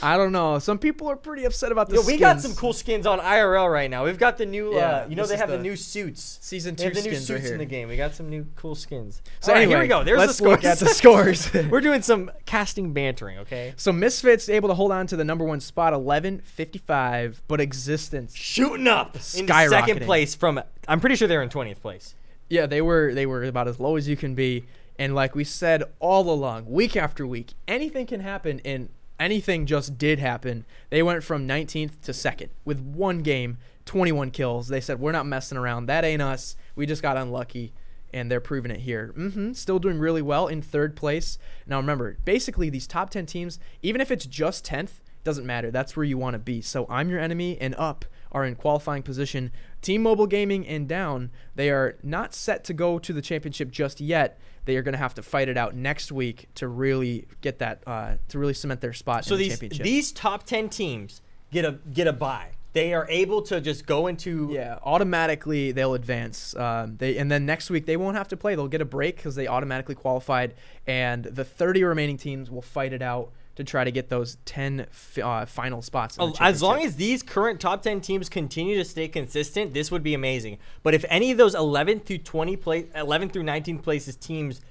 I don't know. Some people are pretty upset about the skins. We got some cool skins on IRL right now. We've got the new, they have the new suits. Season 2 skins the new suits right here. in the game. We got some new cool skins. So anyway, here we go. There's let's the scores. Look at the scores. We're doing some casting bantering, okay? So Misfits able to hold on to the #1 spot, 11:55, but Existence shooting up in second place from. I'm pretty sure they're in 20th place. Yeah, they were about as low as you can be, and like we said all along, week after week, anything can happen, and anything just did happen. They went from 19th to 2nd with one game, 21 kills. They said, we're not messing around. That ain't us. We just got unlucky. And they're proving it here. Still doing really well in 3rd place. Now remember, basically these top 10 teams, even if it's just 10th, doesn't matter. That's where you want to be. So I'm Your Enemy and Up are in qualifying position. Team Mobile Gaming and Down, they are not set to go to the championship just yet. They are going to have to fight it out next week to really get that, to really cement their spot in the championship. These top 10 teams get a bye. They are able to just go into automatically they'll advance. And then next week they won't have to play. They'll get a break because they automatically qualified, and the 30 remaining teams will fight it out to try to get those 10 final spots. As long as these current top 10 teams continue to stay consistent, this would be amazing. But if any of those 11 through 19 places teams,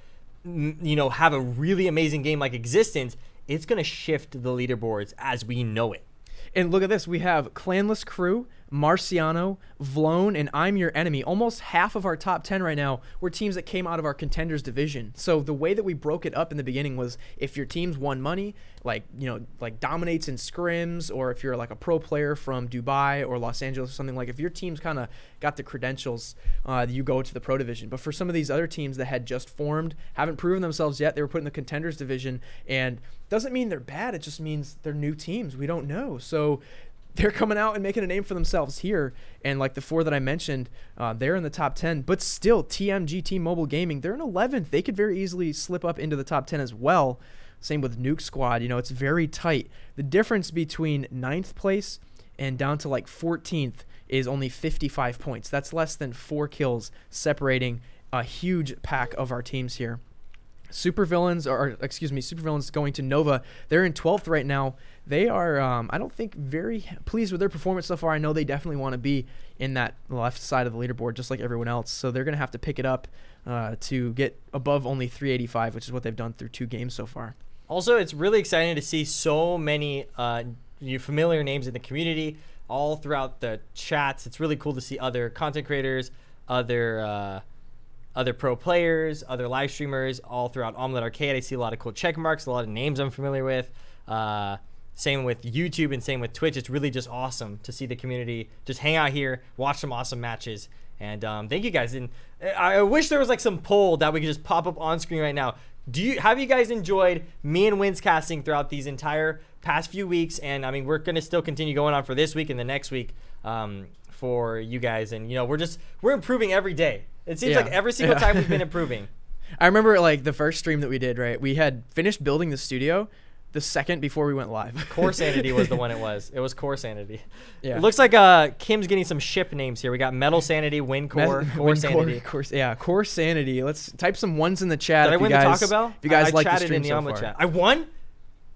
have a really amazing game like Existence, it's going to shift the leaderboards as we know it. And look at this. We have Clanless Crew, Marciano, Vlone, and I'm Your Enemy. Almost half of our top 10 right now were teams that came out of our contenders division. So the way that we broke it up in the beginning was if your team's won money, like dominates in scrims, or if you're like a pro player from Dubai or Los Angeles or something, like if your team's kind of got the credentials, you go to the pro division. But for some of these other teams that had just formed, haven't proven themselves yet, they were put in the contenders division, and doesn't mean they're bad. It just means they're new teams. We don't know. So they're coming out and making a name for themselves here. And like the 4 that I mentioned, they're in the top 10. But still, TMG, Team Mobile Gaming, they're in 11th. They could very easily slip up into the top 10 as well. Same with Nuke Squad. It's very tight. The difference between 9th place and down to like 14th is only 55 points. That's less than 4 kills separating a huge pack of our teams here. Supervillains going to Nova. They're in 12th right now. They are, I don't think, very pleased with their performance so far. I know they definitely want to be in that left side of the leaderboard just like everyone else. So they're going to have to pick it up to get above only 385, which is what they've done through 2 games so far. Also, it's really exciting to see so many familiar names in the community all throughout the chats. It's really cool to see other content creators, other pro players, other live streamers all throughout Omlet Arcade. I see a lot of cool check marks, a lot of names I'm familiar with. Same with YouTube and same with Twitch. It's really just awesome to see the community just hang out here, watch some awesome matches. And thank you guys. And I wish there was like some poll that we could just pop up on screen right now. Have you guys enjoyed me and Wins casting throughout these entire past few weeks? And I mean, we're going to still continue going on for this week and the next week for you guys. And we're improving every day. It seems like every single time we've been improving. I remember like the first stream that we did, right? We had finished building the studio the second before we went live. Core Sanity was the one it was. It was Core Sanity. Yeah. It looks like Kim's getting some ship names here. We got Metal Sanity, Win Core, Core Sanity. Core Sanity. Let's type some ones in the chat. Did I win the Taco Bell? If you guys like the chatted stream in the so Omelet far. chat. I won?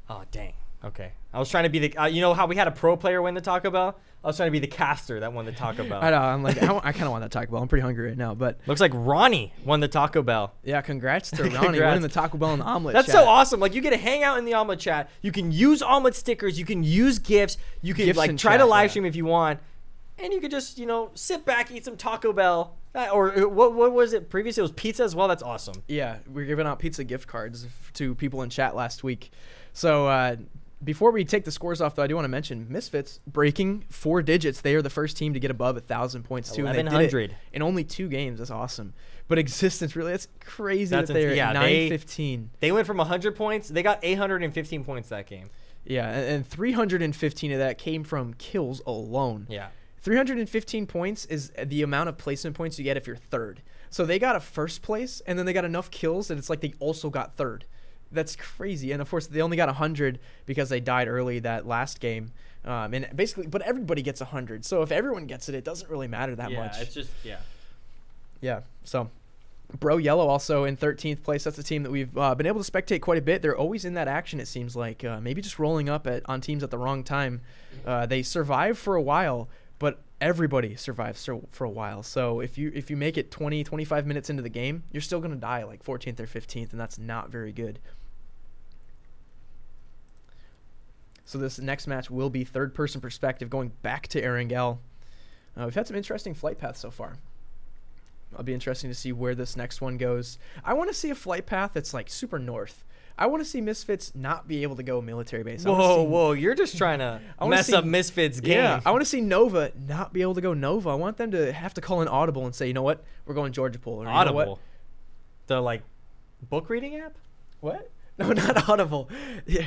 Oh, dang. Okay. I was trying to be the, you know how we had a pro player win the Taco Bell? I was trying to be the caster that won the Taco Bell. I know. I'm like, I kind of want that Taco Bell. I'm pretty hungry right now, but looks like Ronnie won the Taco Bell. Yeah, congrats to Ronnie winning the Taco Bell in the Omelet That's chat. so awesome. Like, you get to hang out in the Omelet chat. You can use Omelet stickers. You can use GIFs. You can like try to live stream if you want, and you could just sit back, eat some Taco Bell. Or what was it previously? It was pizza as well. That's awesome. Yeah, we were giving out pizza gift cards to people in chat last week. So before we take the scores off, though, I do want to mention Misfits breaking 4 digits. They are the first team to get above 1,000 points too. 1,100 in only 2 games. That's awesome. But Existence, really, that's crazy that they're at 915. They went from 100 points. They got 815 points that game. Yeah, and 315 of that came from kills alone. Yeah. 315 points is the amount of placement points you get if you're third. So they got a first place, and then they got enough kills that it's like they also got third. That's crazy. And of course, they only got 100 because they died early that last game. And basically, but everybody gets 100. So if everyone gets it, it doesn't really matter that much. Yeah, it's just, Yeah. So Bro Yellow also in 13th place. That's a team that we've been able to spectate quite a bit. They're always in that action, it seems like. Maybe just rolling up on teams at the wrong time. They survive for a while, but everybody survives for a while. So if you make it 20, 25 minutes into the game, you're still going to die like 14th or 15th, and that's not very good. So this next match will be third-person perspective, going back to Erangel. We've had some interesting flight paths so far. It'll be interesting to see where this next one goes. I want to see a flight path that's like super north. I want to see Misfits not be able to go military base. Whoa, you're just trying to mess up Misfits' game. Yeah, I want to see Nova not be able to go Nova. I want them to have to call in Audible and say, you know what, we're going Georgia Pool. Or, Audible? You know what? The, like, book reading app? What? No, not Audible. Yeah.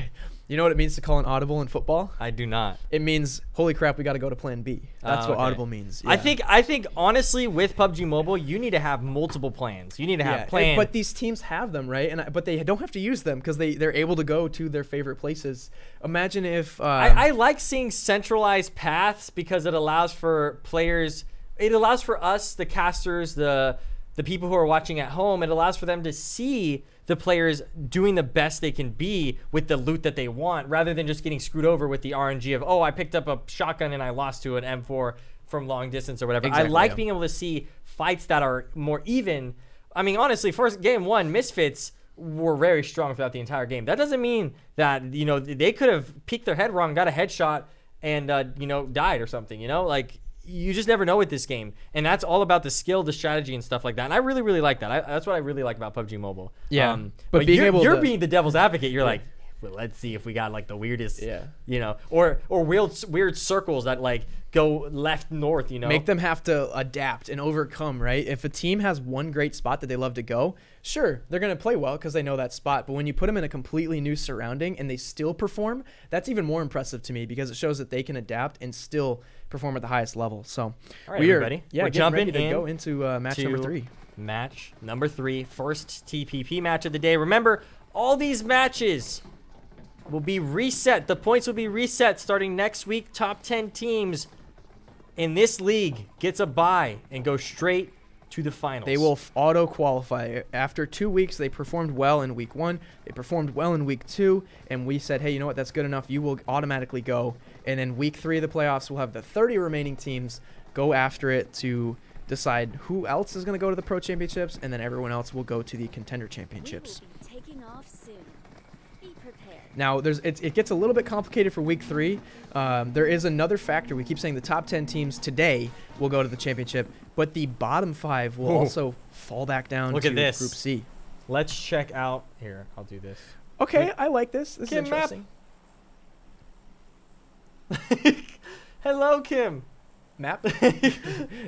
You know what it means to call an audible in football? I do not. It means, holy crap, we got to go to plan B. That's what audible means. Yeah. I think honestly, with PUBG Mobile, you need to have multiple plans. You need to have plans. But these teams have them, right? But they don't have to use them because they're able to go to their favorite places. Imagine if... I like seeing centralized paths because it allows for players... It allows for us, the casters, the people who are watching at home, it allows for them to see the players doing the best they can be with the loot that they want, rather than just getting screwed over with the RNG of, oh, I picked up a shotgun and I lost to an M4 from long distance or whatever. Exactly, I like being able to see fights that are more even. I mean, honestly, first game one, Misfits were very strong throughout the entire game. That doesn't mean that, you know, they could have peeked their head wrong, got a headshot, and, you know, died or something, you know? Like, you just never know with this game, and that's all about the skill, the strategy, and stuff like that. And I really, really like that. That's what I really like about PUBG Mobile. Yeah, but you're being the devil's advocate. You're like, well, let's see if we got like the weirdest, you know, or weird circles that like go left, north, you know, make them have to adapt and overcome. Right? If a team has one great spot that they love to go, sure, they're gonna play well because they know that spot. But when you put them in a completely new surrounding and they still perform, that's even more impressive to me because it shows that they can adapt and still perform at the highest level. So, all right, everybody, we're jumping ready to go into match number 3. Match number 3, first TPP match of the day. Remember, all these matches will be reset. The points will be reset starting next week. Top 10 teams in this league gets a bye and go straight to the finals. They will auto qualify. After 2 weeks, they performed well in week 1. They performed well in week 2, and we said, hey, you know what? That's good enough. You will automatically go. And then week 3 of the playoffs, we'll have the 30 remaining teams go after it to decide who else is going to go to the Pro Championships, and then everyone else will go to the Contender Championships. Taking off soon. Be prepared. Now, it gets a little bit complicated for week 3. There is another factor. We keep saying the top 10 teams today will go to the championship, but the bottom 5 will also fall back down to Group C. Let's check out here. I'll do this. Okay, I like this. This is interesting. Hello, Kim. Map.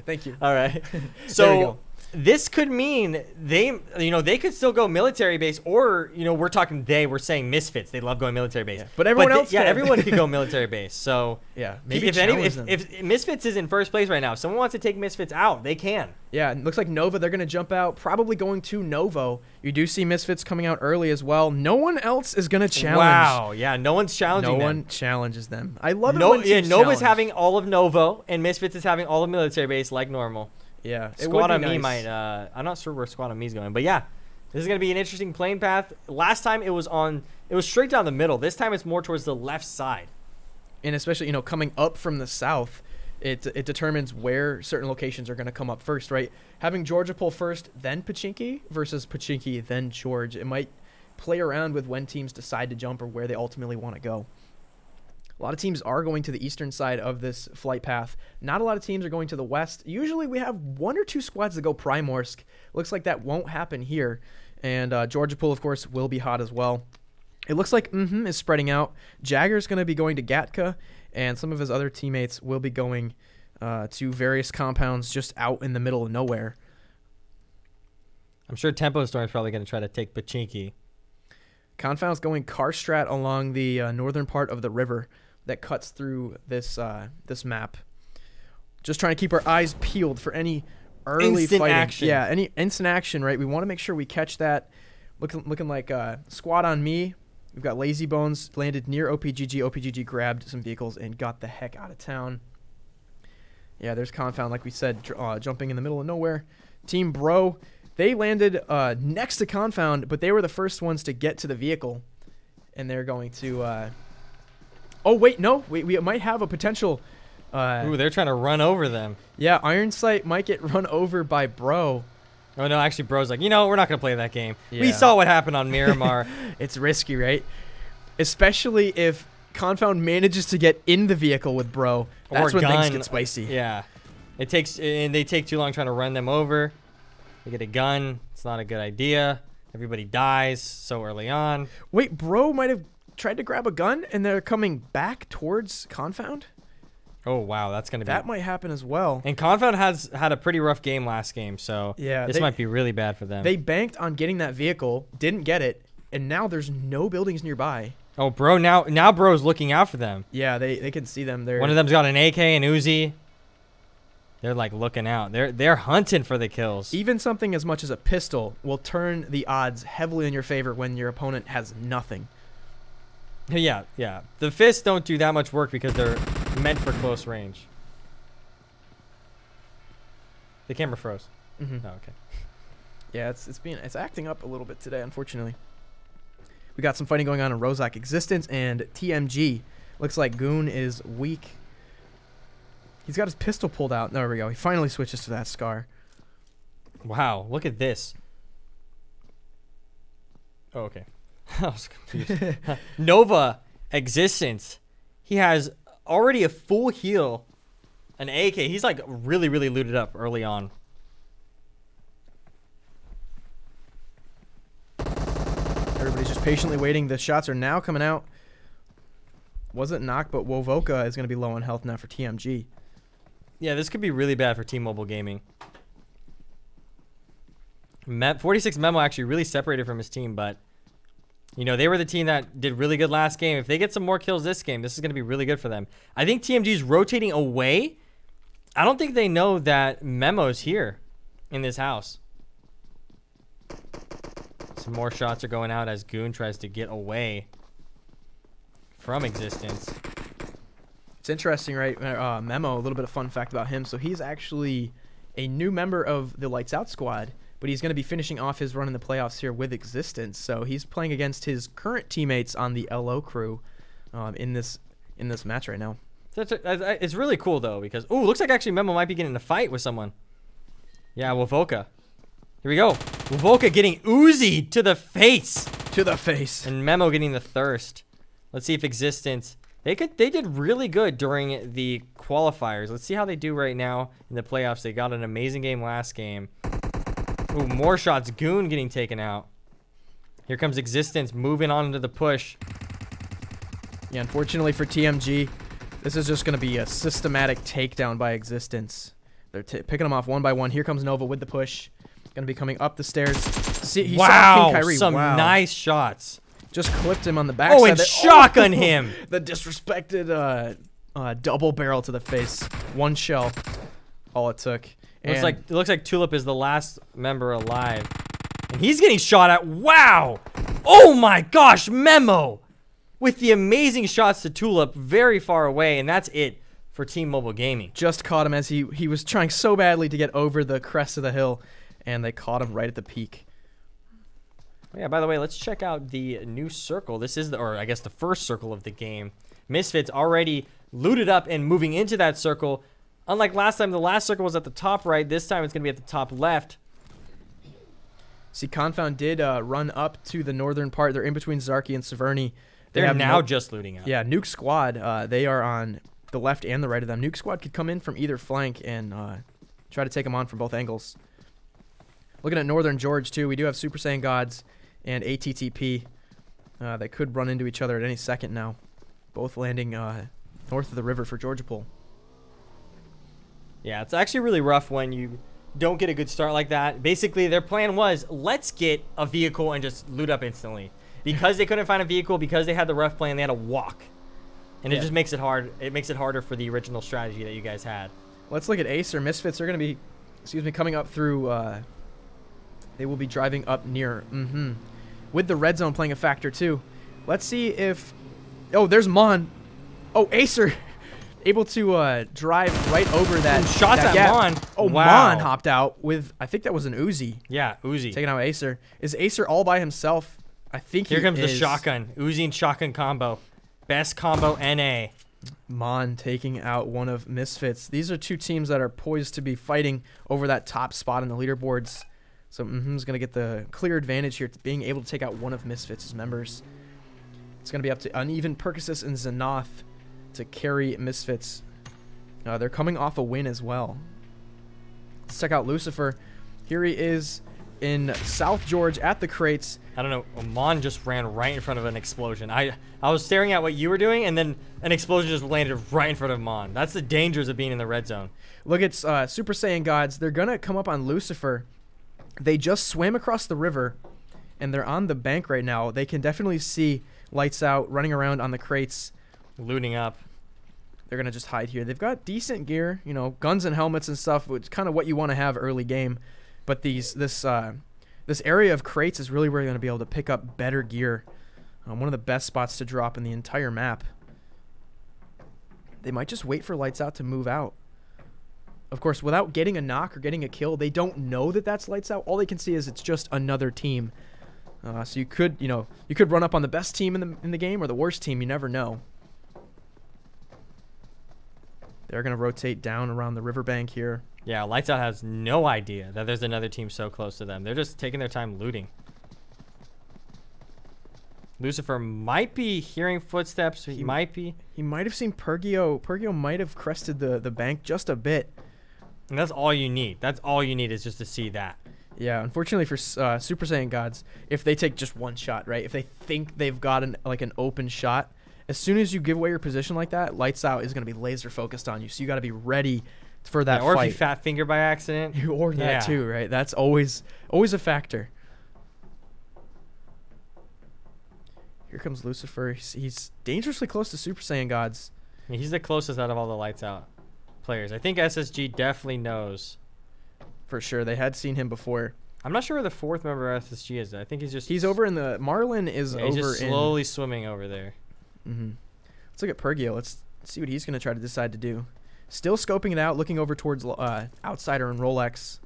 Thank you. All right. So this could mean they could still go military base, or we're saying Misfits. They love going military base, but everyone else, everyone could go military base. So maybe if Misfits is in first place right now, if someone wants to take Misfits out, they can. Yeah, it looks like Nova, they're going to jump out, probably going to Novo. You do see Misfits coming out early as well. No one else is going to challenge. Wow, yeah, no one's challenging them. No one challenges them. I love it when teams Nova's having all of Novo, and Misfits is having all of military base like normal. Yeah, Squad on Me might. I'm not sure where Squad on Me is going, but yeah, this is going to be an interesting playing path. Last time it was straight down the middle. This time it's more towards the left side. And especially, coming up from the south, it determines where certain locations are going to come up first, right? Having Georgia pull first, then Pachinki versus Pachinki, then George. It might play around with when teams decide to jump or where they ultimately want to go. A lot of teams are going to the eastern side of this flight path. Not a lot of teams are going to the west. Usually we have 1 or 2 squads that go Primorsk. Looks like that won't happen here. And Georgia Pool, of course, will be hot as well. It looks like is spreading out. Jagger's going to be going to Gatka, and some of his other teammates will be going to various compounds just out in the middle of nowhere. I'm sure Tempo Storm's probably going to try to take Pachinki. Confound's going Karstrat along the northern part of the river that cuts through this map. Just trying to keep our eyes peeled for any early instant fighting. Action. Yeah, any instant action, right? We want to make sure we catch that. Looking like Squad on Me. We've got Lazy Bones landed near OPGG. OPGG grabbed some vehicles and got the heck out of town. Yeah, there's Confound, like we said, jumping in the middle of nowhere. Team Bro, they landed next to Confound, but they were the first ones to get to the vehicle. And they're going to... oh, wait, no. We might have a potential... Ooh, they're trying to run over them. Yeah, Iron Sight might get run over by Bro. Oh, no, actually, Bro's like, we're not going to play that game. Yeah. We saw what happened on Miramar. It's risky, right? Especially if Confound manages to get in the vehicle with Bro. That's when things get spicy. Yeah. They take too long trying to run them over. They get a gun. It's not a good idea. Everybody dies so early on. Wait, Bro might have tried to grab a gun, and they're coming back towards Confound? Oh, wow, that's going to be... That might happen as well. And Confound has had a pretty rough game last game, so this might be really bad for them. They banked on getting that vehicle, didn't get it, and now there's no buildings nearby. Oh, bro, now bro's looking out for them. Yeah, they can see them. One of them's got an AK and Uzi. They're like looking out. They're hunting for the kills. Even something as much as a pistol will turn the odds heavily in your favor when your opponent has nothing. Yeah. The fists don't do that much work because they're meant for close range. The camera froze. Mm-hmm. Oh, okay. Yeah, it's acting up a little bit today, unfortunately. We got some fighting going on in Rozak Existence and TMG. Looks like Goon is weak. He's got his pistol pulled out. There we go. He finally switches to that Scar. Wow, look at this. Oh, okay. I was confused. Nova Existence. He has already a full heal. An AK. He's like really, really looted up early on. Everybody's just patiently waiting. The shots are now coming out. Wasn't knocked, but Wovoka is going to be low on health now for TMG. Yeah, this could be really bad for Team Mobile Gaming. 46 Memo actually really separated from his team, but you know, they were the team that did really good last game. If they get some more kills this game, this is going to be really good for them. I think TMG's rotating away. I don't think they know that Memo's here in this house. Some more shots are going out as Goon tries to get away from Existence. It's interesting, right? Memo, a little bit of fun fact about him. So he's actually a new member of the Lights Out squad, but he's going to be finishing off his run in the playoffs here with Existence. So he's playing against his current teammates on the LO crew in this match right now. It's really cool, though, because... Ooh, looks like actually Memo might be getting in a fight with someone. Yeah, Wovoka. Here we go. Wovoka getting Uzi to the face. To the face. And Memo getting the thirst. Let's see if Existence... They did really good during the qualifiers. Let's see how they do right now in the playoffs. They got an amazing game last game. Ooh, more shots. Goon getting taken out. Here comes Existence moving on into the push. Yeah, unfortunately for TMG, this is just going to be a systematic takedown by Existence. They're picking them off one by one. Here comes Nova with the push. Going to be coming up the stairs. See, he saw King Kyrie. Some nice shots. Just clipped him on the back. Oh, and shotgun him. The disrespected double barrel to the face. One shell. All it took. It looks like Tulip is the last member alive. And he's getting shot at. Wow. Oh my gosh, Memo. With the amazing shots to Tulip very far away. And that's it for Team Mobile Gaming. Just caught him as he was trying so badly to get over the crest of the hill. And they caught him right at the peak. Yeah, by the way, let's check out the new circle. This is, or I guess the first circle of the game. Misfits already looted up and moving into that circle. Unlike last time, the last circle was at the top right. This time it's going to be at the top left. See, Confound did run up to the northern part. They're in between Zarki and Severny. They're now just looting up. Yeah, Nuke Squad, they are on the left and the right of them. Nuke Squad could come in from either flank and try to take them on from both angles. Looking at Northern George, too, we do have Super Saiyan Gods and ATTP. They could run into each other at any second now. Both landing north of the river for Georgia Pool. Yeah, it's actually really rough when you don't get a good start like that. Basically, their plan was, let's get a vehicle and just loot up instantly. Because they couldn't find a vehicle, because they had the rough plan, they had to walk. And it just makes it hard. It makes it harder for the original strategy that you guys had. Let's look at Acer. Misfits are going to be, coming up through... they will be driving up near... with the red zone playing a factor, too. Let's see if... Oh, there's Mon. Oh, Acer able to drive right over that. Shots at Mon. Oh, wow. Mon hopped out with... I think that was an Uzi. Yeah, Uzi. Taking out Acer. Is Acer all by himself? I think Here comes the shotgun. Uzi and shotgun combo. Best combo NA. Mon taking out one of Misfits. These are two teams that are poised to be fighting over that top spot in the leaderboards. So is going to get the clear advantage here, being able to take out one of Misfits' members. It's going to be up to Uneven, Percasus, and Xanath to carry Misfits. They're coming off a win as well. Let's check out Lucifer. Here he is in South George at the crates. I don't know. Amon just ran right in front of an explosion. I was staring at what you were doing, and then an explosion just landed right in front of Amon. That's the dangers of being in the red zone. Look at Super Saiyan Gods. They're going to come up on Lucifer. They just swam across the river, and they're on the bank right now. They can definitely see Lights Out running around on the crates. Looting up. They're going to just hide here. They've got decent gear, you know, guns and helmets and stuff, which is kind of what you want to have early game. But this area of crates is really where you're going to be able to pick up better gear. One of the best spots to drop in the entire map. They might just wait for Lights Out to move out. Of course, without getting a knock or getting a kill, they don't know that that's Lights Out. All they can see is it's just another team. So you could run up on the best team in the game or the worst team. You never know. They're going to rotate down around the riverbank here. Yeah, Lights Out has no idea that there's another team so close to them. They're just taking their time looting. Lucifer might be hearing footsteps. He might be. He might have seen Pergio. Pergio might have crested the bank just a bit. And that's all you need. That's all you need is just to see that. Yeah, unfortunately for Super Saiyan gods, if they take just one shot, right? If they think they've got an open shot, as soon as you give away your position like that, Lights Out is going to be laser focused on you. So you got to be ready for that or fight. Or if you fat finger by accident. Or that too, right? That's always a factor. Here comes Lucifer. He's dangerously close to Super Saiyan gods. Yeah, he's the closest out of all the Lights Out players. I think SSG definitely knows. For sure. They had seen him before. I'm not sure where the fourth member of SSG is. I think he's over in the... Marlin is over in... He's just slowly swimming over there. Let's look at Pergio. Let's see what he's going to try to decide to do. Still scoping it out, looking over towards Outsider and Rolex.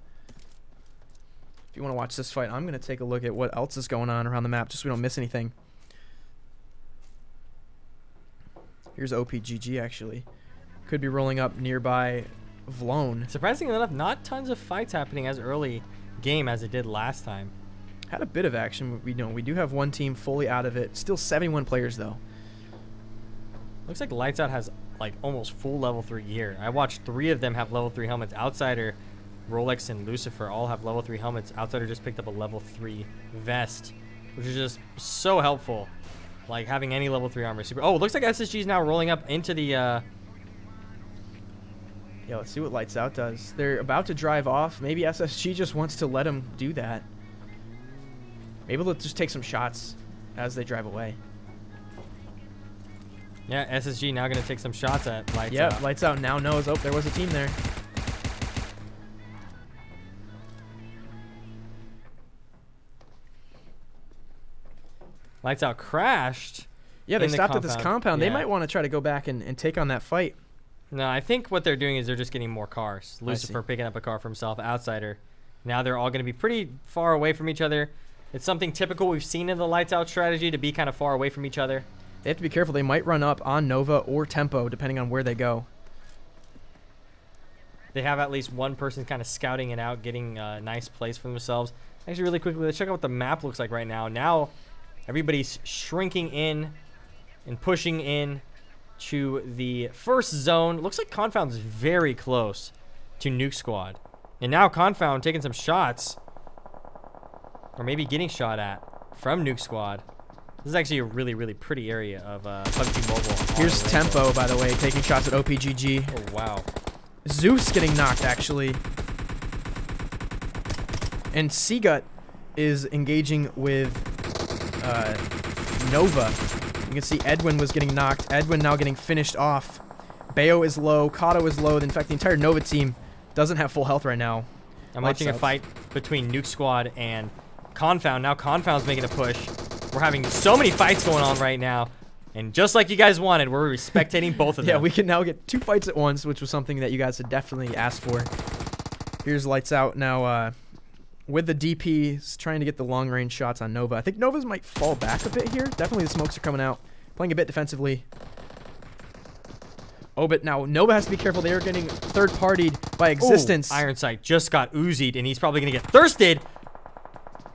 If you want to watch this fight, I'm going to take a look at what else is going on around the map just so we don't miss anything. Here's OPGG, actually. Could be rolling up nearby Vlone. Surprisingly enough, not tons of fights happening as early game as it did last time. Had a bit of action. We do have one team fully out of it. Still 71 players, though. Looks like Lights Out has like almost full level 3 gear. I watched 3 of them have level 3 helmets. Outsider, Rolex, and Lucifer all have level 3 helmets. Outsider just picked up a level 3 vest, which is just so helpful. Like having any level 3 armor. Super. Oh, it looks like SSG is now rolling up into the... Yeah, let's see what Lights Out does. They're about to drive off. Maybe SSG just wants to let him do that. Maybe they'll just take some shots as they drive away. Yeah, SSG now going to take some shots at Lights Out. Yeah, Lights Out now knows, oh, there was a team there. Lights Out crashed. Yeah, they stopped at this compound. Yeah. They might want to try to go back and take on that fight. No, I think what they're doing is they're just getting more cars. Lucifer picking up a car for himself. Outsider. Now they're all going to be pretty far away from each other. It's something typical we've seen in the Lights Out strategy to be kind of far away from each other. They have to be careful. They might run up on Nova or Tempo, depending on where they go. They have at least one person kind of scouting it out, getting a nice place for themselves. Actually, really quickly, let's check out what the map looks like right now. Now, everybody's shrinking in and pushing in to the first zone. Looks like Confound's very close to Nuke Squad. And now Confound taking some shots. Or maybe getting shot at from Nuke Squad. This is actually a really, really pretty area of PUBG Mobile. Here's Tempo, by the way, taking shots at OPGG. Oh, wow. Zeus getting knocked, actually. And Seagut is engaging with Nova. You can see Edwin was getting knocked. Edwin now getting finished off. Bayo is low. Kato is low. In fact, the entire Nova team doesn't have full health right now. I'm watching a fight between Nuke Squad and Confound. Now Confound's making a push. We're having so many fights going on right now. And just like you guys wanted, we're spectating both of them. Yeah, we can now get 2 fights at once, which was something that you guys had definitely asked for. Here's Lights Out now with the DPs trying to get the long-range shots on Nova. I think Nova's might fall back a bit here. Definitely the smokes are coming out. Playing a bit defensively. Oh, but now Nova has to be careful. They are getting third-partied by Existence. Ooh, Iron Sight just got Uzi'd, and he's probably going to get thirsted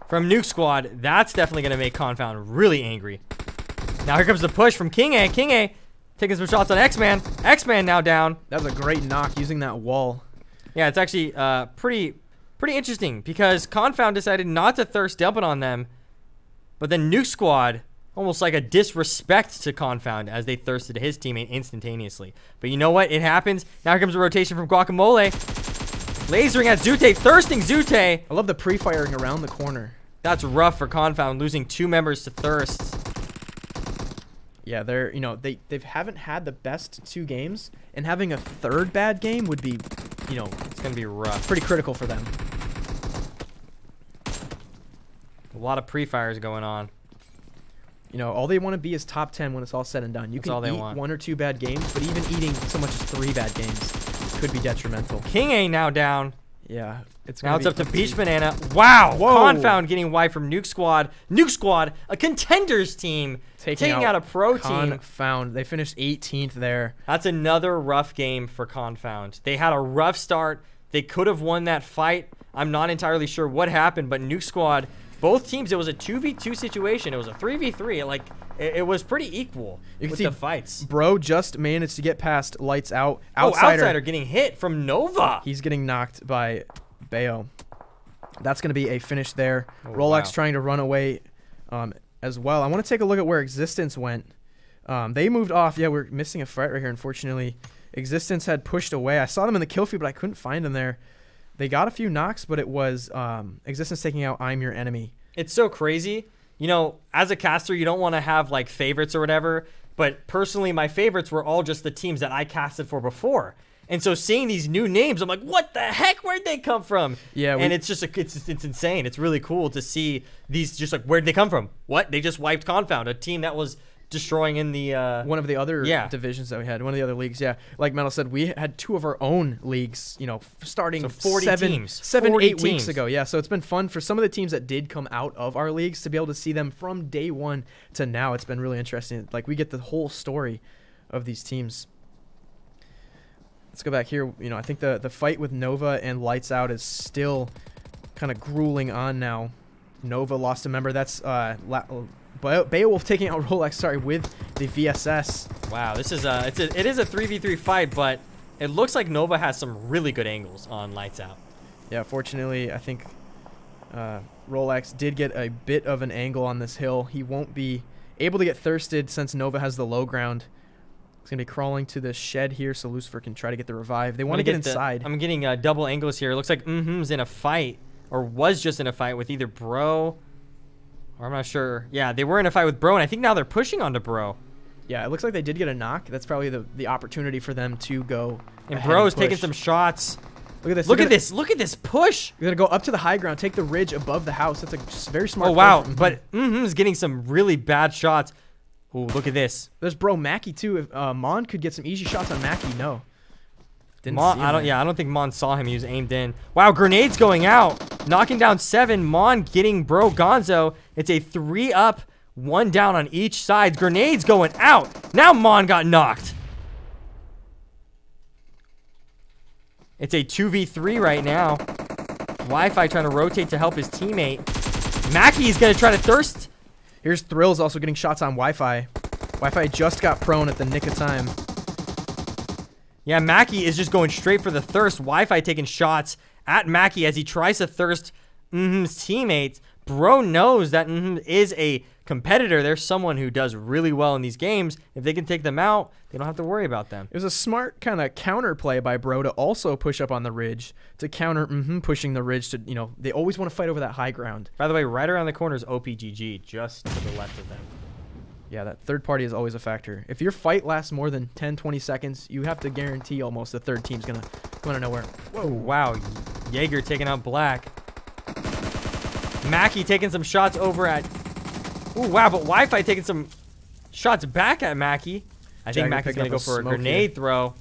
from Nuke Squad. That's definitely going to make Confound really angry. Now here comes the push from King A. King A taking some shots on X-Man. X-Man now down. That was a great knock using that wall. Yeah, it's actually pretty interesting because Confound decided not to thirst dumping on them, but then Nuke Squad, almost like a disrespect to Confound as they thirsted his teammate instantaneously. But you know what? It happens. Now here comes a rotation from Guacamole. Lasering at Zute, thirsting Zute. I love the pre-firing around the corner. That's rough for Confound, losing 2 members to Thirst. Yeah, they're, you know, they haven't had the best 2 games, and having a 3rd bad game would be, you know, It's going to be rough. pretty critical for them. A lot of pre-fires going on. You know, all they want to be is top 10 when it's all said and done. You That's all can they eat want. 1 or 2 bad games, but even eating so much as 3 bad games could be detrimental. King A now down. Yeah, it's Now gonna it's be up to completely- Peach Banana. Wow. Whoa. Confound getting wiped from Nuke Squad. Nuke Squad, a contenders team, taking out a pro team. Confound. They finished 18th there. That's another rough game for Confound. They had a rough start. They could have won that fight. I'm not entirely sure what happened, but Nuke Squad, both teams, it was a 2v2 situation. It was a 3v3. Like, it was pretty equal You can with see the fights. Bro just managed to get past Lights Out. Oh, Outsider getting hit from Nova. He's getting knocked by Bayo. That's going to be a finish there. Oh, Rolex wow. trying to run away as well. I want to take a look at where Existence went. They moved off. Yeah, we're missing a fight right here, unfortunately. Existence had pushed away. I saw them in the kill feed, but I couldn't find them there. They got a few knocks, but it was Existence taking out I'm Your Enemy. It's so crazy. You know, as a caster, you don't want to have like favorites or whatever, but personally, my favorites were all just the teams that I casted for before. And so seeing these new names, I'm like, what the heck? Where'd they come from? Yeah, and it's just it's insane. It's really cool to see these just like, where'd they come from? What? They just wiped Confound, a team that was destroying in the one of the other yeah. divisions that we had, one of the other leagues. Yeah, like Metal said, we had 2 of our own leagues, you know, starting So 40 teams. 7, 40 8 weeks teams. ago. Yeah, so it's been fun for some of the teams that did come out of our leagues to be able to see them from day 1 to now. It's been really interesting. Like, we get the whole story of these teams. Let's go back here. You know, I think the fight with Nova and Lights Out is still kind of grueling on now. Nova lost a member. That's Beowulf taking out Rolex, sorry, with the VSS. wow, this is it is a 3v3 fight, but it looks like Nova has some really good angles on Lights Out. Yeah, fortunately, I think Rolex did get a bit of an angle on this hill. He won't be able to get thirsted since Nova has the low ground. He's going to be crawling to the shed here so Lucifer can try to get the revive. They want to get inside. I'm getting double angles here. It looks like is in a fight, or was just in a fight with either Bro, or I'm not sure. Yeah, they were in a fight with Bro, and I think now they're pushing onto Bro. Yeah, it looks like they did get a knock. That's probably the opportunity for them to go. And ahead Bro's push. taking some shots. Look at this. Look at this. Look at this push. You're going to go up to the high ground, take the ridge above the house. That's a very smart Oh, play wow. from- But is getting some really bad shots. Ooh, look at this. There's Bro Mackie, too. If Mon could get some easy shots on Mackie, no. Didn't Mon, see him there. I don't think Mon saw him. He was aimed in. Wow, grenades going out. Knocking down 7. Mon getting Bro Gonzo. It's a 3-up, 1 down on each side. Grenades going out. Now Mon got knocked. It's a 2v3 right now. Wi-Fi trying to rotate to help his teammate. Mackey's going to try to thirst. Here's Thrills also getting shots on Wi-Fi. Wi-Fi just got prone at the nick of time. Yeah, Mackey is just going straight for the thirst. Wi-Fi taking shots at Mackey as he tries to thirst his teammates. Bro knows that is a competitor. There's someone who does really well in these games. If they can take them out, they don't have to worry about them. It was a smart kind of counter play by Bro to also push up on the ridge to counter pushing the ridge to, you know, they always want to fight over that high ground. By the way, right around the corner is OPGG, just to the left of them. Yeah, that third party is always a factor. If your fight lasts more than 10, 20 seconds, you have to guarantee almost the third team's going to come out of nowhere. Whoa, wow. Jaeger taking out Black. Mackey taking some shots over at... Ooh, wow, but Wi-Fi taking some shots back at Mackey. I think Jagger Mackey's picked going to up go for a smoke grenade here. throw.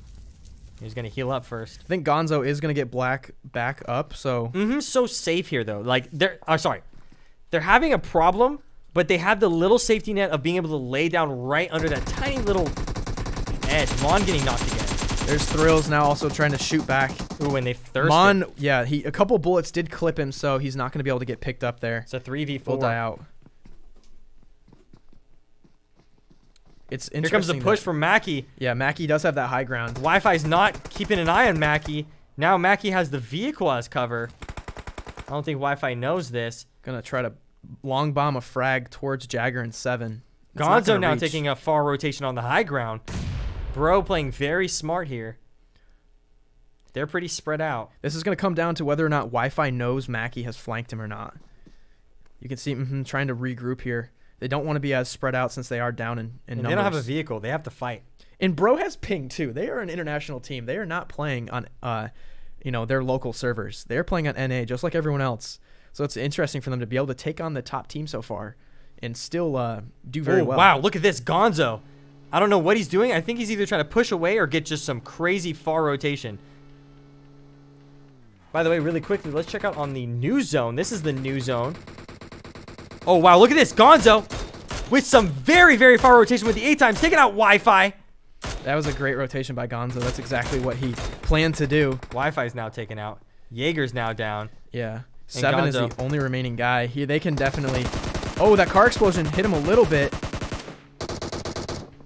He's going to heal up first. I think Gonzo is going to get Black back up, so... So safe here, though. Like, they're having a problem, but they have the little safety net of being able to lay down right under that tiny little edge. Mon getting knocked again. There's Thrills now also trying to shoot back. Ooh, and they thirsted. Mon, yeah, a couple bullets did clip him, so he's not going to be able to get picked up there. It's a 3v4. He'll die out. It's interesting. Here comes the push from Mackey. Yeah, Mackey does have that high ground. Wi-Fi's not keeping an eye on Mackey. Now Mackey has the vehicle as cover. I don't think Wi-Fi knows this. Gonna try to long bomb a frag towards Jagger and 7. It's not Gonzo gonna now reach. taking a far rotation on the high ground. Bro playing very smart here. They're pretty spread out. This is gonna come down to whether or not Wi-Fi knows Mackey has flanked him or not. You can see trying to regroup here. They don't want to be as spread out since they are down in numbers. They don't have a vehicle. They have to fight. And Bro has ping too. They are an international team. They are not playing on their local servers. They're playing on NA just like everyone else. So it's interesting for them to be able to take on the top team so far and still do very well. Wow, look at this Gonzo. I don't know what he's doing. I think he's either trying to push away or get just some crazy far rotation. By the way, really quickly, let's check out on the new zone. This is the new zone. Oh, wow, look at this. Gonzo with some very, very far rotation with the 8 times, taking out Wi-Fi. That was a great rotation by Gonzo. That's exactly what he planned to do. Wi-Fi is now taken out. Jaeger's now down. Yeah. 7 is the only remaining guy. Here they can definitely... Oh, that car explosion hit him a little bit.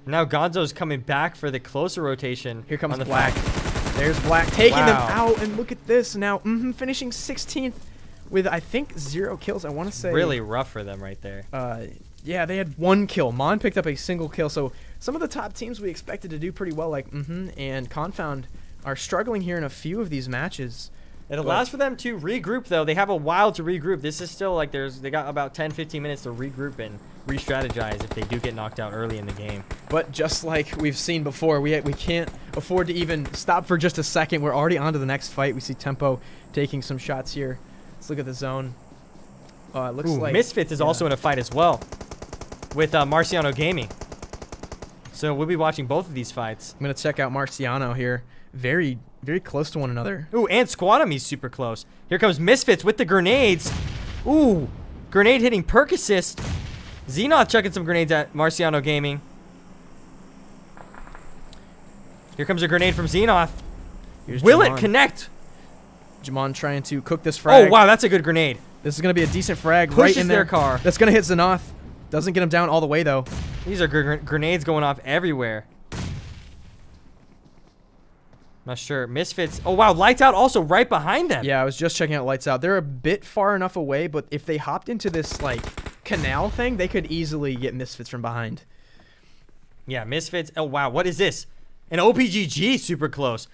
Now Gonzo's coming back for the closer rotation. Here comes Black. There's Black taking them out. And look at this now. Finishing 16th with, I think, 0 kills. I want to say... Really rough for them right there. Yeah, they had 1 kill. Mon picked up a single kill. So some of the top teams we expected to do pretty well, like and Confound, are struggling here in a few of these matches. It allows for them to regroup, though. They have a while to regroup. This is still like they got about 10-15 minutes to regroup and re-strategize if they do get knocked out early in the game. But just like we've seen before, we can't afford to even stop for just a second. We're already on to the next fight. We see Tempo taking some shots here. Let's look at the zone. It looks like Misfits is also in a fight as well with Marciano Gaming. So we'll be watching both of these fights. I'm going to check out Marciano here. Very, very close to one another. Ooh, and Squadamy's super close. Here comes Misfits with the grenades. Ooh, grenade hitting perk assist. Xenoth chucking some grenades at Marciano Gaming. Here comes a grenade from Xenoth. Will it connect? Jamon trying to cook this frag. Oh, wow, that's a good grenade. This is going to be a decent frag Pushes right in their car. That's going to hit Xenoth. Doesn't get him down all the way, though. These are grenades going off everywhere. Not sure. Misfits. Oh, wow. Lights Out also right behind them. Yeah, I was just checking out Lights Out. They're a bit far enough away, but if they hopped into this, like, canal thing, they could easily get Misfits from behind. Yeah, Misfits. Oh, wow. What is this? An OPGG super close.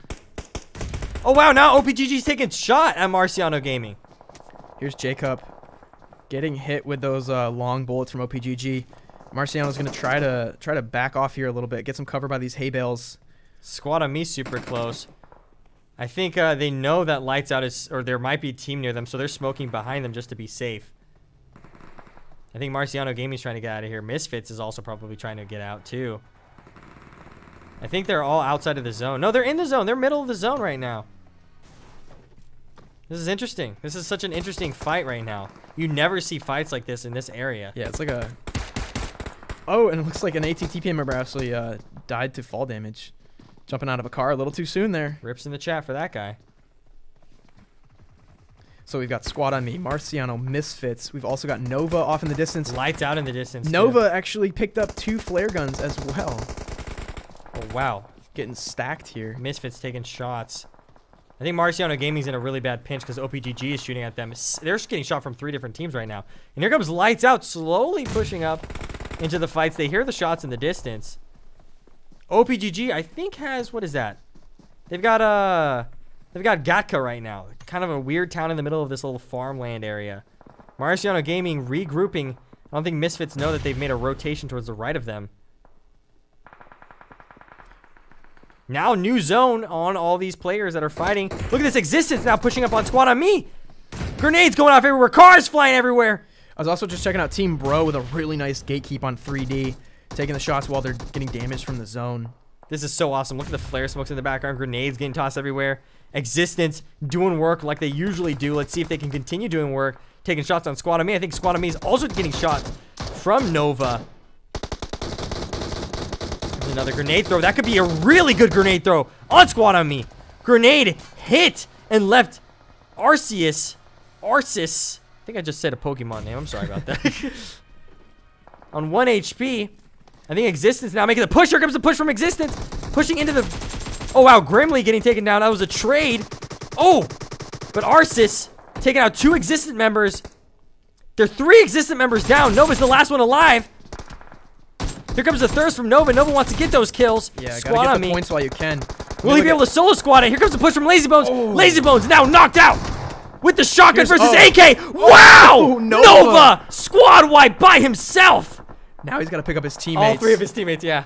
Oh, wow. Now OPGG's taking shot at Marciano Gaming. Here's Jacob getting hit with those long bullets from OPGG. Marciano's going to try to back off here a little bit, get some cover by these hay bales. Squad on me super close. I think they know that Lights Out is, or there might be a team near them, so they're smoking behind them just to be safe. I think Marciano Gaming's trying to get out of here. Misfits is also probably trying to get out too. I think they're all outside of the zone. No, they're in the zone. They're middle of the zone right now. This is interesting. This is such an interesting fight right now. You never see fights like this in this area. Yeah, it's like a... Oh, and it looks like an ATTPM member actually died to fall damage. Jumping out of a car a little too soon there. Rips in the chat for that guy. So we've got Squad on me, Marciano, Misfits. We've also got Nova off in the distance. Lights Out in the distance. Nova actually picked up 2 flare guns as well. Oh, wow. Getting stacked here. Misfits taking shots. I think Marciano Gaming's in a really bad pinch because OPGG is shooting at them. They're getting shot from 3 different teams right now. And here comes Lights Out slowly pushing up into the fights. They hear the shots in the distance. OPGG, I think, has, what is that? They've got Gatka right now. Kind of a weird town in the middle of this little farmland area. Marciano Gaming regrouping. I don't think Misfits know that they've made a rotation towards the right of them. Now new zone on all these players that are fighting. Look at this Existence now pushing up on Squad on me. Grenades going off everywhere. Cars flying everywhere. I was also just checking out Team Bro with a really nice gatekeep on 3D. Taking the shots while they're getting damaged from the zone. This is so awesome. Look at the flare smokes in the background. Grenades getting tossed everywhere. Existence doing work like they usually do. Let's see if they can continue doing work. Taking shots on Squad on me. I think Squad on me is also getting shots from Nova. There's another grenade throw. That could be a really good grenade throw on Squad on me. Grenade hit and left Arceus. I think I just said a Pokemon name. I'm sorry about that. On 1 HP. I think Existence now making the push. Here comes the push from Existence. Pushing into the... Oh, wow. Grimly getting taken down. That was a trade. Oh! But Arceus taking out 2 Existent members. There are 3 Existent members down. Nova's the last one alive. Here comes the thirst from Nova. Nova wants to get those kills. Yeah, Squad gotta on get the me. points while you can. Will he be able to solo squad it? Here comes the push from Lazy Bones. Oh. Lazy Bones now knocked out. with the shotgun Here's- versus oh. AK. Wow! Oh, Nova. Nova squad wipe by himself. Now he's got to pick up his teammates. All 3 of his teammates, yeah.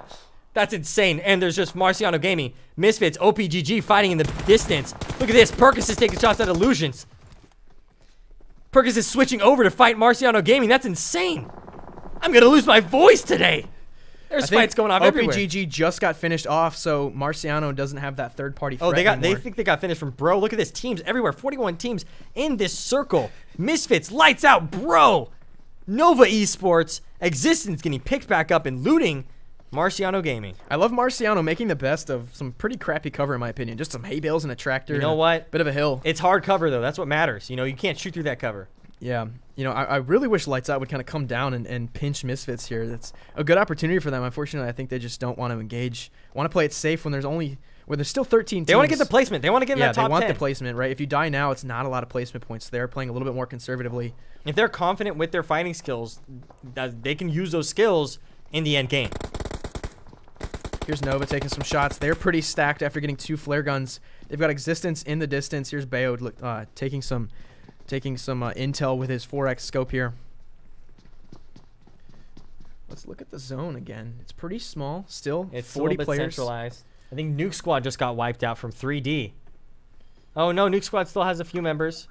That's insane. And there's just Marciano Gaming, Misfits, OPGG fighting in the distance. Look at this. Perkus is taking shots at Illusions. Perkus is switching over to fight Marciano Gaming. That's insane. I'm going to lose my voice today. There's fights going off everywhere. OPGG just got finished off, so Marciano doesn't have that third-party threat They anymore. think they got finished from Bro. Look at this. Teams everywhere. 41 teams in this circle. Misfits, lights out, Bro. Nova Esports, Existence getting picked back up and looting Marciano Gaming. I love Marciano making the best of some pretty crappy cover, in my opinion. Just some hay bales and a tractor. You know what? Bit of a hill. It's hard cover, though. That's what matters. You know, you can't shoot through that cover. Yeah. You know, I really wish Lights Out would kind of come down and pinch Misfits here. That's a good opportunity for them. Unfortunately, I think they just don't want to engage. Want to play it safe when there's still 13 teams. They want to get the placement. They want to get in that top 10. Yeah, they want the placement, right? If you die now, it's not a lot of placement points. They're playing a little bit more conservatively. If they're confident with their fighting skills, they can use those skills in the end game. Here's Nova taking some shots. They're pretty stacked after getting 2 flare guns. They've got Existence in the distance. Here's Bayo taking some intel with his 4x scope here. Let's look at the zone again. It's pretty small still. It's 40 a little bit players. centralized. I think Nuke Squad just got wiped out from 3D. Oh no, Nuke Squad still has a few members.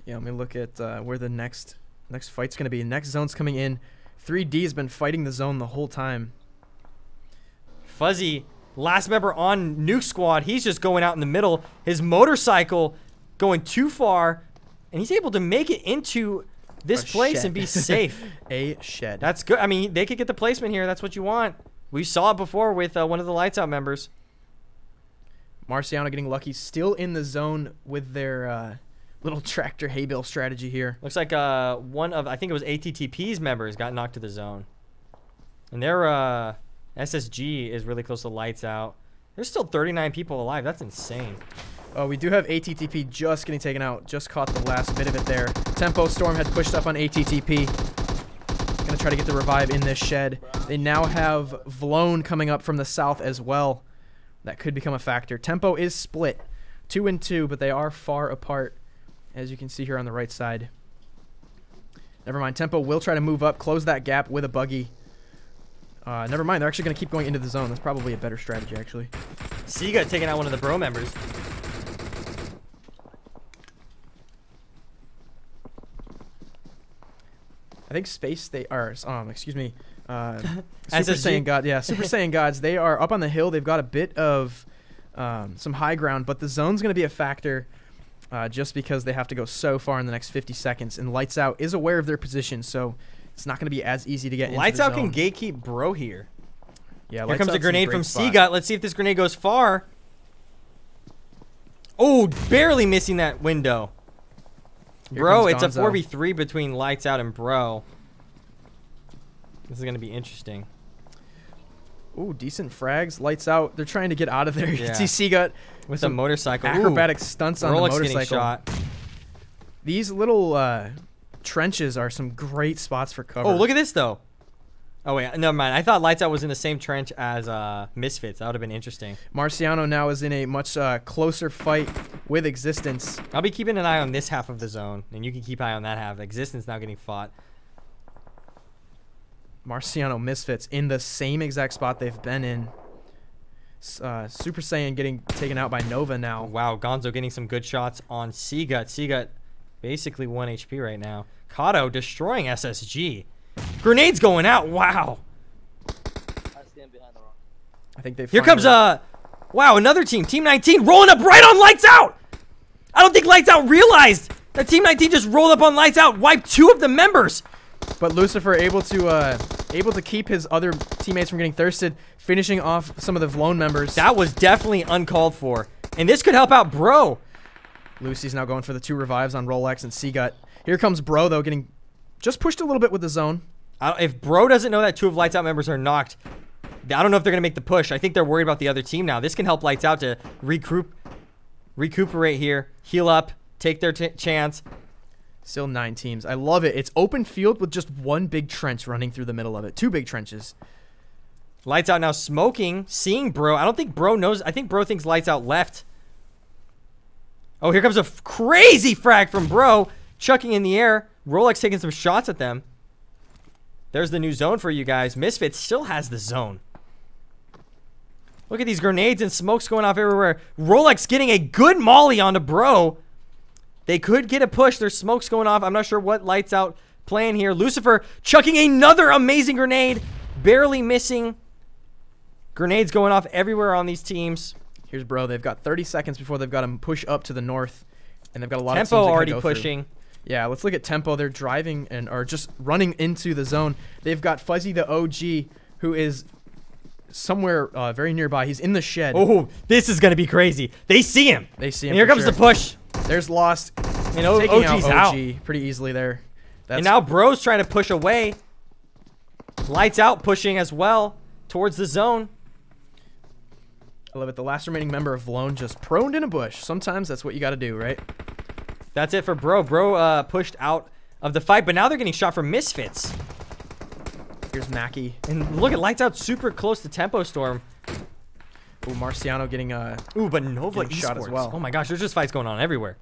Yeah, let me look at where the next fight's going to be. Next zone's coming in. 3D has been fighting the zone the whole time. Fuzzy, last member on Nuke Squad, he's just going out in the middle. His motorcycle going too far, and he's able to make it into this place shed. and be safe. A shed. That's good. I mean, they could get the placement here. That's what you want. We saw it before with one of the Lights Out members. Marciano getting lucky. Still in the zone with their little tractor hay bale strategy here. Looks like one of, I think it was ATTP's members got knocked to the zone. And their SSG is really close to Lights Out. There's still 39 people alive. That's insane. Oh, we do have ATTP just getting taken out. Just caught the last bit of it there. Tempo Storm had pushed up on ATTP. Gonna try to get the revive in this shed. They now have Vlone coming up from the south as well. That could become a factor. Tempo is split. 2 and 2, but they are far apart, as you can see here on the right side. Never mind. Tempo will try to move up, close that gap with a buggy. Never mind. They're actually going to keep going into the zone. That's probably a better strategy, actually. Sega taking out one of the Bro members. I think excuse me. Super SSG? Saiyan God. Yeah, Super Saiyan Gods. They are up on the hill. They've got a bit of some high ground, but the zone's going to be a factor just because they have to go so far in the next 50 seconds. And Lights Out is aware of their position, so it's not going to be as easy to get Lights into Out the zone. can gatekeep Bro here. Yeah, Here Lights comes a Out's in grenade great from spot. Seagut. Let's see if this grenade goes far. Oh, barely missing that window. Here Bro, comes it's a Gonzo. 4v3 between Lights Out and Bro. This is going to be interesting. Ooh, decent frags. Lights Out. They're trying to get out of there. You Yeah. can see Seagut With a some motorcycle. acrobatic stunts on the Rolex motorcycle. getting shot. These little trenches are some great spots for cover. Oh, look at this, though. Oh, wait. Never mind. I thought Lights Out was in the same trench as Misfits. That would have been interesting. Marciano now is in a much closer fight with Existence. I'll be keeping an eye on this half of the zone, and you can keep an eye on that half. Existence now getting fought. Marciano Misfits in the same exact spot they've been in. Super Saiyan getting taken out by Nova now. Wow, Gonzo getting some good shots on Seagut. Seagut basically 1 HP right now. Kato destroying SSG. Grenades going out. Wow. I think they. Here comes wow, another team. Team 19 rolling up right on Lights Out. I don't think Lights Out realized that Team 19 just rolled up on Lights Out, wiped 2 of the members. But Lucifer able to keep his other teammates from getting thirsted, finishing off some of the Vlone members. That was definitely uncalled for. And this could help out Bro. Lucy's now going for the 2 revives on Rolex and Seagut. Here comes Bro, though, getting just pushed a little bit with the zone. If Bro doesn't know that 2 of Lights Out members are knocked, I don't know if they're going to make the push. I think they're worried about the other team now. This can help Lights Out to recuperate here, heal up, take their chance. Still 9 teams. I love it. It's open field with just 1 big trench running through the middle of it. 2 big trenches. Lights Out now smoking, seeing Bro. I don't think Bro knows. I think Bro thinks Lights Out left. Oh, here comes a crazy frag from Bro. Chucking in the air. Rolex taking some shots at them. There's the new zone for you guys. Misfits still has the zone. Look at these grenades and smokes going off everywhere. Rolex getting a good molly onto Bro. They could get a push. There's smokes going off. I'm not sure what Lights Out playing here. Lucifer chucking another amazing grenade. Barely missing. Grenades going off everywhere on these teams. Here's Bro. They've got 30 seconds before they've got to push up to the north. And they've got a lot of teams Tempo that already go through. pushing. Yeah, let's look at Tempo. They're driving and are just running into the zone. They've got Fuzzy the OG, who is somewhere very nearby. He's in the shed. Oh, this is going to be crazy. They see him. They see him. And here comes the push. There's Lost. And Taking OG's out OG out. pretty easily there. And now Bro's trying to push away. Lights Out pushing as well towards the zone. I love it. The last remaining member of Lone just proned in a bush. Sometimes that's what you got to do, right? That's it for Bro. Bro pushed out of the fight, but now they're getting shot from Misfits. Here's Mackie. And look at Lights Out super close to Tempo Storm. Ooh, Marciano getting Ooh, but Nova getting shot Esports. as well. Oh my gosh, there's just fights going on everywhere.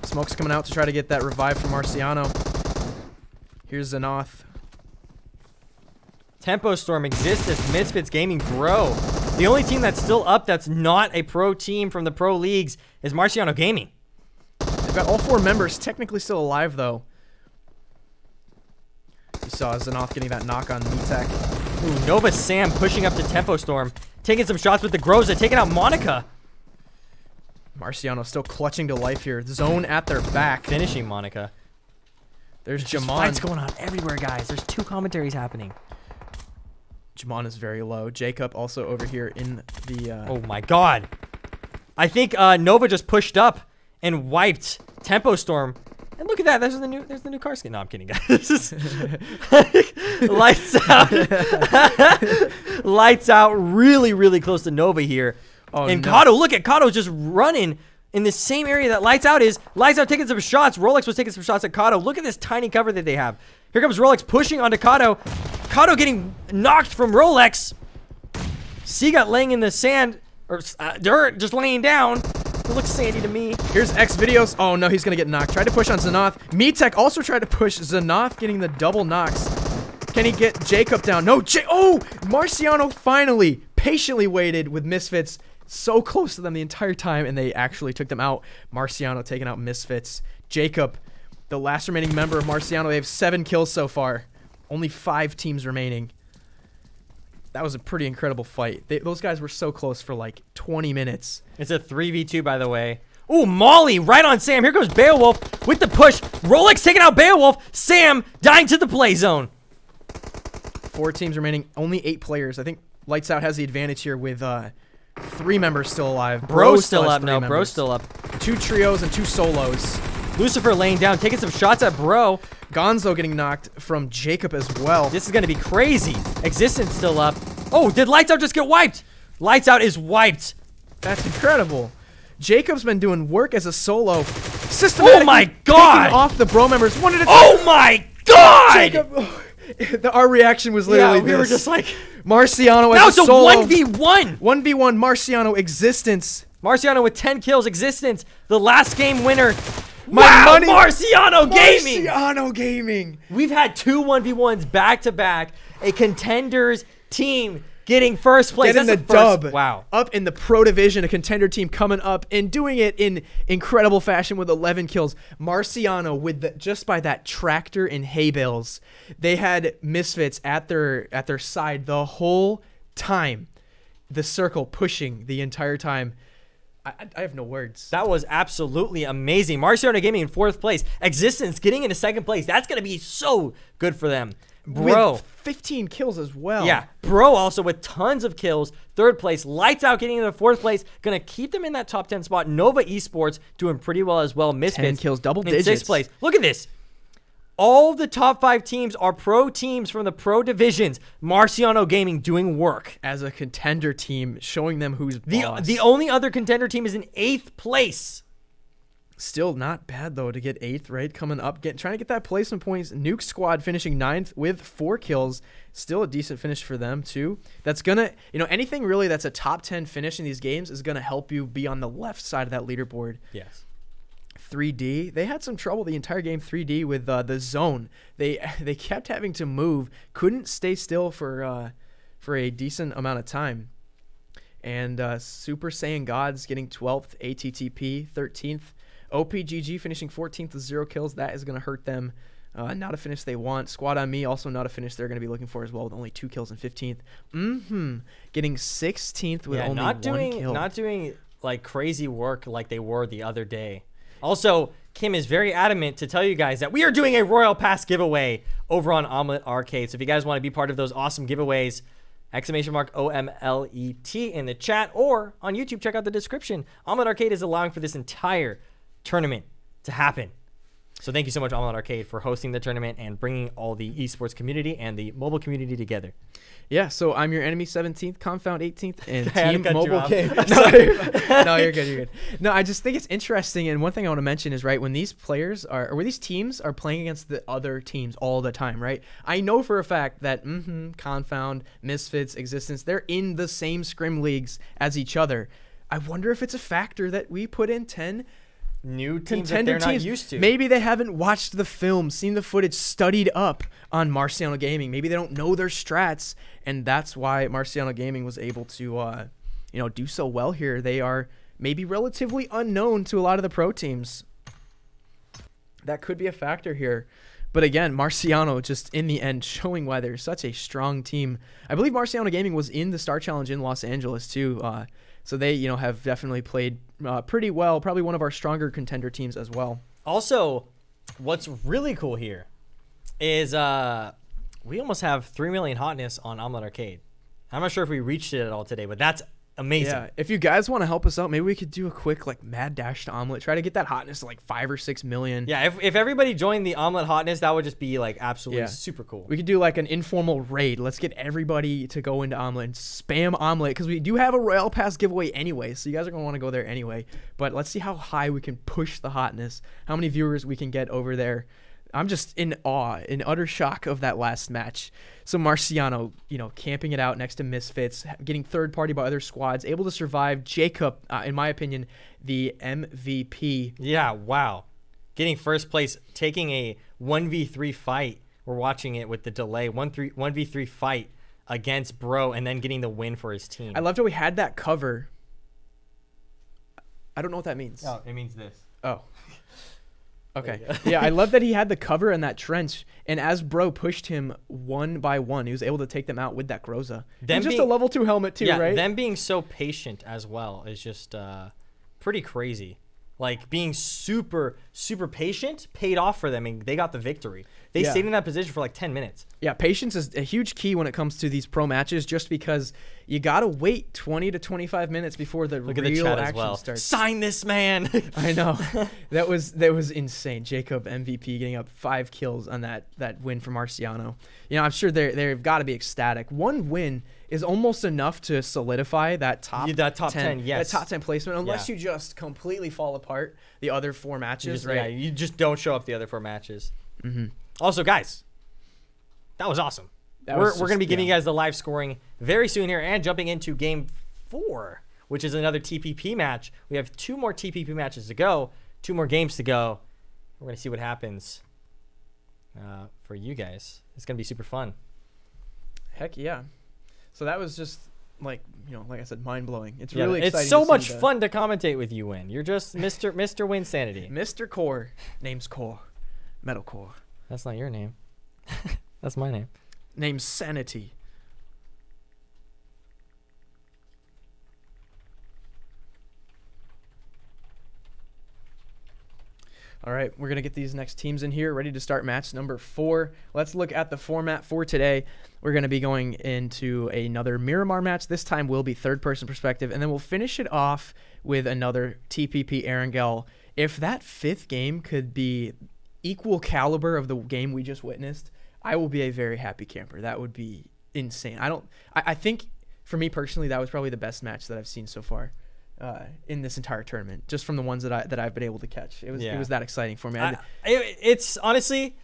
Smoke's coming out to try to get that revive from Marciano. Here's Xanath. Tempo Storm exists. Misfits Gaming Bro. The only team that's still up that's not a pro team from the pro leagues is Marciano Gaming. They've got all 4 members technically still alive, though. You saw Xanath getting that knock on Mitek. Ooh, Nova Sam pushing up to Tempo Storm. Taking some shots with the Groza. Taking out Monica. Marciano still clutching to life here. Zone at their back. Finishing Monica. There's Just Jamon. fights going on everywhere, guys. There's 2 commentaries happening. Jamon is very low. Jacob also over here in the... Oh my god. I think Nova just pushed up and wiped Tempo Storm. And look at that. There's the new car skin. No, I'm kidding, guys. This is Lights Out. Lights Out really, really close to Nova here. Oh, and no. Kato, look at Kato just running in the same area that Lights Out is. Lights Out taking some shots. Rolex was taking some shots at Kato. Look at this tiny cover that they have. Here comes Rolex pushing onto Kato. Kato getting knocked from Rolex. Seagut laying in the sand, or dirt, just laying down. It looks sandy to me. Here's X Videos. Oh, no, he's going to get knocked. Tried to push on Xanath. Mitek also tried to push Xanath, getting the double knocks. Can he get Jacob down? No, oh, Marciano finally patiently waited with Misfits. So close to them the entire time, and they actually took them out. Marciano taking out Misfits. Jacob, the last remaining member of Marciano, they have 7 kills so far. Only 5 teams remaining. That was a pretty incredible fight. Those guys were so close for like 20 minutes. It's a 3v2, by the way. Ooh, Molly right on Sam. Here comes Beowulf with the push. Rolex taking out Beowulf. Sam dying to the play zone. 4 teams remaining. Only 8 players. I think Lights Out has the advantage here with 3 members still alive. Bro's still has up. 3 No, members. Bro's still up. 2 trios and 2 solos. Lucifer laying down, taking some shots at Bro. Gonzo getting knocked from Jacob as well. This is going to be crazy. Existence still up. Oh, did Lights Out just get wiped? Lights Out is wiped. That's incredible. Jacob's been doing work as a solo. Systematically Oh my god! picking off the Bro members one at a time. Oh my god! Jacob, our reaction was literally Yeah, we were this. just like... Marciano Now as it's a a solo. 1v1. 1v1 Marciano Existence. Marciano with 10 kills. Existence. The last game winner. My money- Marciano Gaming. Marciano Gaming. We've had 2 1v1s back to back. A contenders team getting first place. Getting the That's first- dub. Wow. Up in the pro division, a contender team coming up and doing it in incredible fashion with 11 kills. Marciano with just by that tractor and hay bales. They had Misfits at their side the whole time. The circle pushing the entire time. I have no words. That was absolutely amazing. Marciano Gaming in 4th place. Existence getting into 2nd place. That's going to be so good for them. Bro. With 15 kills as well. Yeah. Bro also with tons of kills. 3rd place. Lights Out getting into 4th place. Going to keep them in that top 10 spot. Nova Esports doing pretty well as well. Misfits 10 kills, double in digits. 6th place. Look at this. All the top 5 teams are pro teams from the pro divisions. Marciano Gaming doing work. As a contender team, showing them who's boss. The only other contender team is in 8th place. Still not bad, though, to get 8th, right? Coming up, trying to get that placement points. Nuke Squad finishing 9th with 4 kills. Still a decent finish for them, too. That's going to, anything really that's a top 10 finish in these games is going to help you be on the left side of that leaderboard. Yes. 3D, they had some trouble the entire game. 3D with the zone. They kept having to move, couldn't stay still for a decent amount of time. And Super Saiyan Gods getting 12th, ATTP 13th. OPGG finishing 14th with 0 kills. That is going to hurt them. Not a finish they want. Squad on Me, also not a finish they're going to be looking for as well, with only 2 kills and 15th. Getting 16th with only 1 kill. Not doing like crazy work like they were the other day. Also, Kim is very adamant to tell you guys that we are doing a Royal Pass giveaway over on Omlet Arcade. So if you guys want to be part of those awesome giveaways, !OMLET in the chat, or on YouTube, check out the description. Omlet Arcade is allowing for this entire tournament to happen. So thank you so much, Omlet Arcade, for hosting the tournament and bringing all the esports community and the mobile community together. Yeah, so I'm your enemy 17th, Confound 18th, and I Team cut you Mobile off. Game. No, you're good. You're good. No, I just think it's interesting, and one thing I want to mention is, right, when these players are, or when these teams are playing against the other teams all the time, right? I know for a fact that Confound, Misfits, Existence, they're in the same scrim leagues as each other. I wonder if it's a factor that we put in 10 new teams that contender they're teams. not used to. Maybe they haven't watched the film, seen the footage, studied up on Marciano Gaming. Maybe they don't know their strats, and that's why Marciano Gaming was able to, do so well here. They are maybe relatively unknown to a lot of the pro teams. That could be a factor here. But again, Marciano just in the end showing why they're such a strong team. I believe Marciano Gaming was in the Star Challenge in Los Angeles too. So they, have definitely played pretty well. Probably one of our stronger contender teams as well. Also, what's really cool here is we almost have 3 million hotness on Omlet Arcade. I'm not sure if we reached it at all today, but that's amazing. Yeah, if you guys want to help us out, maybe we could do a quick mad dash to Omelet. Try to get that hotness to 5 or 6 million. Yeah, if everybody joined the Omelet hotness, that would just be absolutely super cool. We could do an informal raid. Let's get everybody to go into Omelet and spam Omelet, because we do have a Royal Pass giveaway anyway, so you guys are going to want to go there anyway. But let's see how high we can push the hotness, how many viewers we can get over there. I'm just in awe, in utter shock of that last match. So Marciano, camping it out next to Misfits, getting third party by other squads, able to survive. Jacob, in my opinion, the MVP. Yeah, wow. Getting first place, taking a 1v3 fight. We're watching it with the delay. 1v3 fight against Bro, and then getting the win for his team. I loved how we had that cover. I don't know what that means. Oh, it means this. Oh. Okay. Yeah, I love that he had the cover in that trench, and as Bro pushed him one by one, he was able to take them out with that Groza. And just a level 2 helmet too, right? Them being so patient as well is just pretty crazy. Being super, super patient paid off for them, and they got the victory. They stayed in that position for 10 minutes. Yeah, patience is a huge key when it comes to these pro matches, just because you got to wait 20 to 25 minutes before the real action starts. Sign this, man. I know. That was insane. Jacob MVP getting up 5 kills on that win for Marciano. I'm sure they've got to be ecstatic. One win is almost enough to solidify that top 10, yes. That top 10 placement, unless you just completely fall apart the other 4 matches, right? Yeah, you just don't show up the other 4 matches. Also, guys, that was awesome. We're going to be giving you guys the live scoring very soon here, and jumping into game 4, which is another TPP match. We have 2 more TPP matches to go, 2 more games to go. We're going to see what happens for you guys. It's going to be super fun. Heck yeah. So that was just like I said, mind-blowing. It's really exciting. It's so much fun to commentate with you, Win. You're just Mr. Win Sanity. Mr. Core. Name's Core. Metal Core. That's not your name. That's my name. Name's Sanity. All right, we're going to get these next teams in here, ready to start match number 4. Let's look at the format for today. We're going to be going into another Miramar match. This time will be third-person perspective, and then we'll finish it off with another TPP Erangel. If that 5th game could be equal caliber of the game we just witnessed, I will be a very happy camper. That would be insane. I think, for me personally, that was probably the best match that I've seen so far. in this entire tournament, just from the ones that I've been able to catch. It was that exciting for me. It's honestly,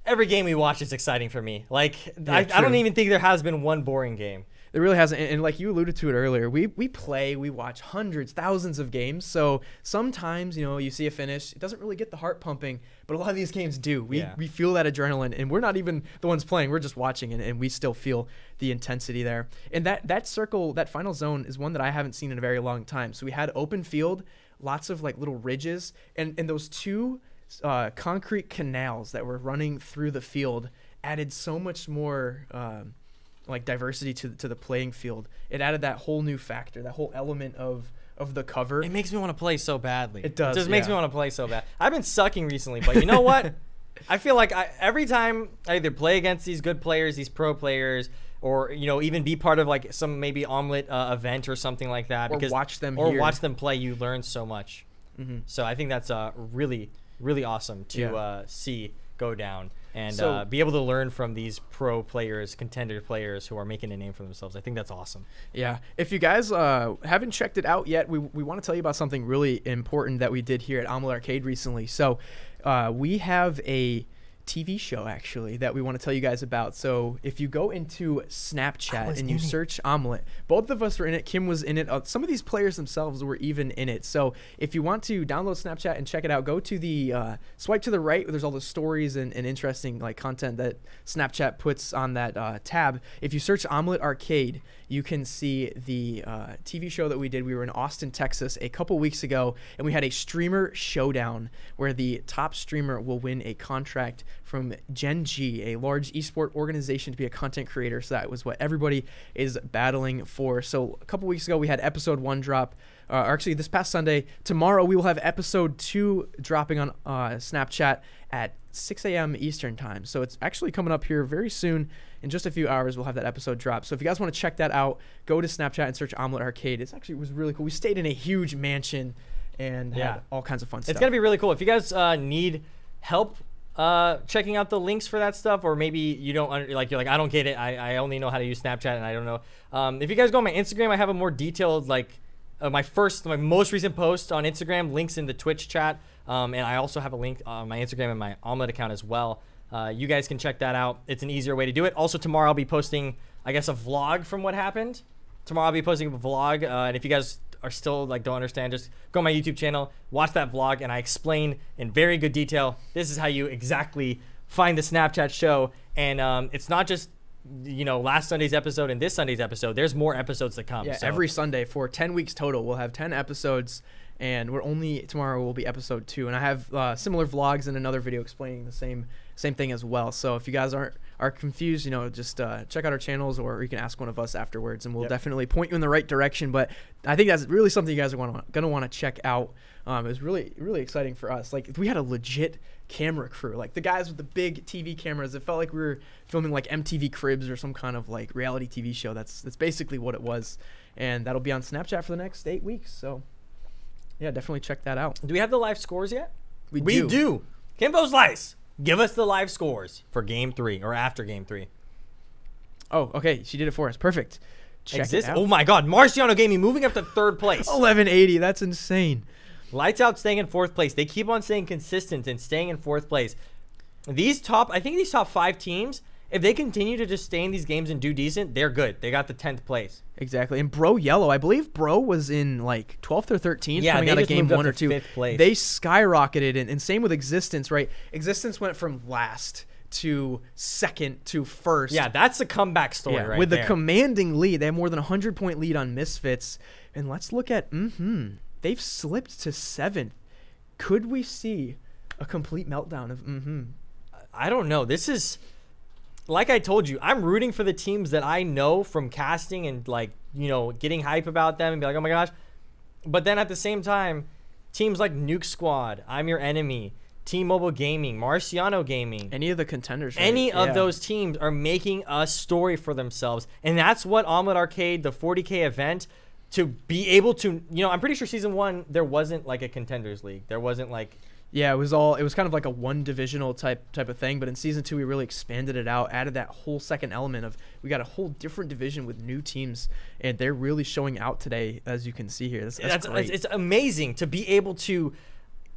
every game we watch is exciting for me. Like I don't even think there has been one boring game. It really hasn't. And like you alluded to it earlier, we watch hundreds, thousands of games. So sometimes, you see a finish, it doesn't really get the heart pumping, but a lot of these games do. We feel that adrenaline, and we're not even the ones playing. We're just watching it, and we still feel the intensity there. And that circle, that final zone is one that I haven't seen in a very long time. So we had open field, lots of like little ridges, and those two concrete canals that were running through the field added so much more like diversity to the playing field. It added that whole new factor, that whole element of the cover. It makes me want to play so badly. It does. It just makes me want to play so bad. I've been sucking recently, but you know what? I feel like every time I either play against these good players, these pro players, or even be part of like some maybe Omlet event or something like that, or watch them play, you learn so much. Mm-hmm. So I think that's really, really awesome to see go down. And be able to learn from these pro players, contender players who are making a name for themselves. I think that's awesome. Yeah. If you guys haven't checked it out yet, we want to tell you about something really important that we did here at Omlet Arcade recently. So we have a TV show actually that we want to tell you guys about. So if you go into Snapchat and you search Omelette, both of us were in it. Kim was in it. Some of these players themselves were even in it. So if you want to download Snapchat and check it out, go to the swipe to the right where there's all the stories and interesting like content that Snapchat puts on that tab. If you search Omlet Arcade, you can see the TV show that we did. We were in Austin, Texas a couple weeks ago, and we had a streamer showdown where the top streamer will win a contract from Gen G, a large esport organization, to be a content creator. So that was what everybody is battling for. So a couple weeks ago, we had episode 1 drop. Or actually, this past Sunday. Tomorrow, we will have episode 2 dropping on Snapchat at 6 a.m. Eastern time. So it's actually coming up here very soon. In just a few hours, we'll have that episode drop. So if you guys want to check that out, go to Snapchat and search Omlet Arcade. It was really cool. We stayed in a huge mansion and had all kinds of fun stuff. It's going to be really cool. If you guys need help checking out the links for that stuff, or maybe you don't you're like, I don't get it. I only know how to use Snapchat and I don't know. If you guys go on my Instagram, I have a more detailed, like my most recent post on Instagram, links in the Twitch chat. And I also have a link on my Instagram and my Omelette account as well. You guys can check that out. It's an easier way to do it. Also, tomorrow I'll be posting, I guess, a vlog from what happened. Tomorrow I'll be posting a vlog. And if you guys are still like don't understand, just go on my YouTube channel, watch that vlog, and I explain in very good detail. This is how you exactly find the Snapchat show. And it's not just last Sunday's episode and this Sunday's episode. There's more episodes to come. Yeah, so every Sunday for 10 weeks total. We'll have 10 episodes. And tomorrow will be episode 2, and I have similar vlogs and another video explaining the same thing as well. So if you guys are confused, just check out our channels, or you can ask one of us afterwards, and we'll definitely point you in the right direction. But I think that's really something you guys are gonna want to check out. It was really, really exciting for us. Like, we had a legit camera crew, like the guys with the big TV cameras. It felt like we were filming like MTV Cribs or some kind of like reality TV show. That's basically what it was, and that'll be on Snapchat for the next 8 weeks. So. Yeah, definitely check that out. Do we have the live scores yet? We do. Kimbo's Lice, give us the live scores for Game 3 or after Game 3. Oh, okay. She did it for us. Perfect. Check it out. Oh, my God. Marciano Gaming moving up to 3rd place. 1180. That's insane. Lights Out staying in 4th place. They keep on staying consistent and staying in 4th place. I think these top 5 teams, if they continue to just stay in these games and do decent, they're good. They got the 10th place. Exactly. And Bro Yellow, I believe Bro was in like 12th or 13th coming out of game 1 or 2. They skyrocketed, and same with Existence, right? Existence went from last to 2nd to 1st. Yeah, that's a comeback story right with there. A commanding lead. They have more than 100-point lead on Misfits. And let's look at, they've slipped to 7th. Could we see a complete meltdown of I don't know. This is... Like I told you, I'm rooting for the teams that I know from casting and getting hype about them and be like, oh my gosh. But then at the same time, teams like Nuke Squad, I'm Your Enemy, T-Mobile Gaming, Marciano Gaming. Any of the contenders. Any of those teams are making a story for themselves. And that's what Omelette Arcade, the 40K event, to be able to, I'm pretty sure season 1, there wasn't like a contenders league. There wasn't like... Yeah, it was kind of like a one divisional type of thing, but in season 2 we really expanded it out, added that whole second element of we got a whole different division with new teams, and they're really showing out today, as you can see here. That's great. It's amazing to be able to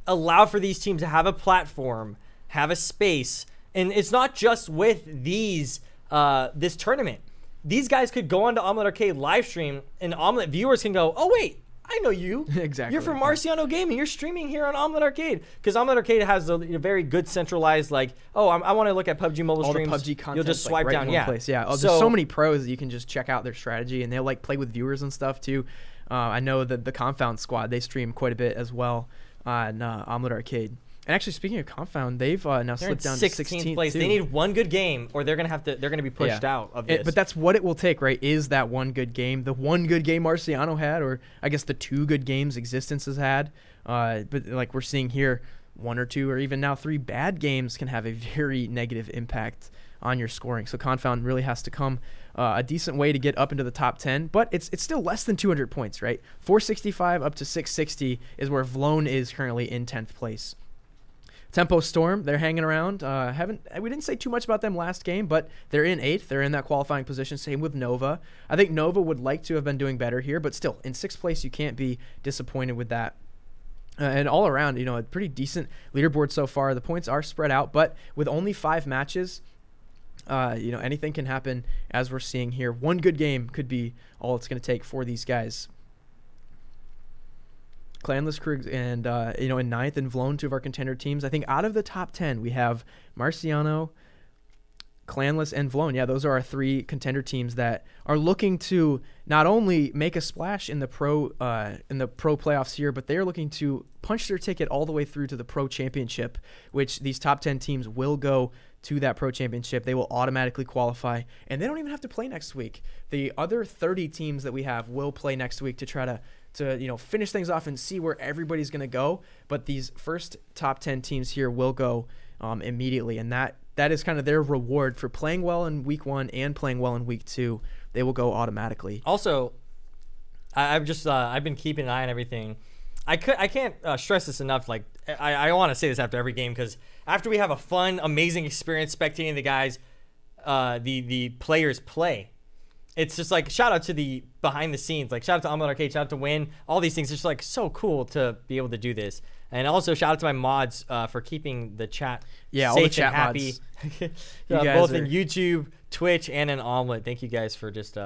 allow for these teams to have a platform, have a space, and it's not just with these this tournament. These guys could go onto Omlet Arcade live stream, and Omlet viewers can go, oh wait, I know you. Exactly. You're from Marciano Gaming. You're streaming here on Omlet Arcade. Because Omlet Arcade has a very good centralized, like, oh, I want to look at PUBG mobile all streams. the PUBG content. You'll just swipe right down. In one place. Yeah. There's so many pros that you can just check out their strategy, and they'll like play with viewers and stuff too. I know that the Confound squad, they stream quite a bit as well on Omlet Arcade. And actually, speaking of Confound, they've now slipped down to 16th place. too. They need one good game, or they're gonna be pushed out of this. But that's what it will take, right? Is that one good game, the one good game Marciano had, or I guess the 2 good games Existence has had. But like we're seeing here, 1 or 2 or even now 3 bad games can have a very negative impact on your scoring. So Confound really has to come a decent way to get up into the top 10, but it's still less than 200 points, right? 465 up to 660 is where Vlone is currently in 10th place. Tempo Storm, they're hanging around. We didn't say too much about them last game, but they're in 8th. They're in that qualifying position. Same with Nova. I think Nova would like to have been doing better here, but still, in 6th place, you can't be disappointed with that. And all around, a pretty decent leaderboard so far. The points are spread out, but with only 5 matches, anything can happen, as we're seeing here. One good game could be all it's going to take for these guys. Clanless Crew and in 9th and Vlone, 2 of our contender teams. I think out of the top 10 we have Marciano, Clanless, and Vlone. Yeah, those are our 3 contender teams that are looking to not only make a splash in the pro playoffs here, but they are looking to punch their ticket all the way through to the pro championship, which these top 10 teams will go to that pro championship. They will automatically qualify, and they don't even have to play next week. The other 30 teams that we have will play next week to try to finish things off and see where everybody's going to go. But these first top 10 teams here will go immediately, and that is kind of their reward for playing well in week 1 and playing well in week 2. They will go automatically. Also, I've been keeping an eye on everything. I can't stress this enough. Like I want to say this after every game, because after we have a fun, amazing experience spectating the guys, the players play. It's just like, shout out to the behind the scenes, like shout out to Omlet Arcade, shout out to Win, all these things. It's just like so cool to be able to do this. And also shout out to my mods for keeping the chat safe all the chat and happy. Mods. Both in YouTube, Twitch, and in Omlet. Thank you guys for just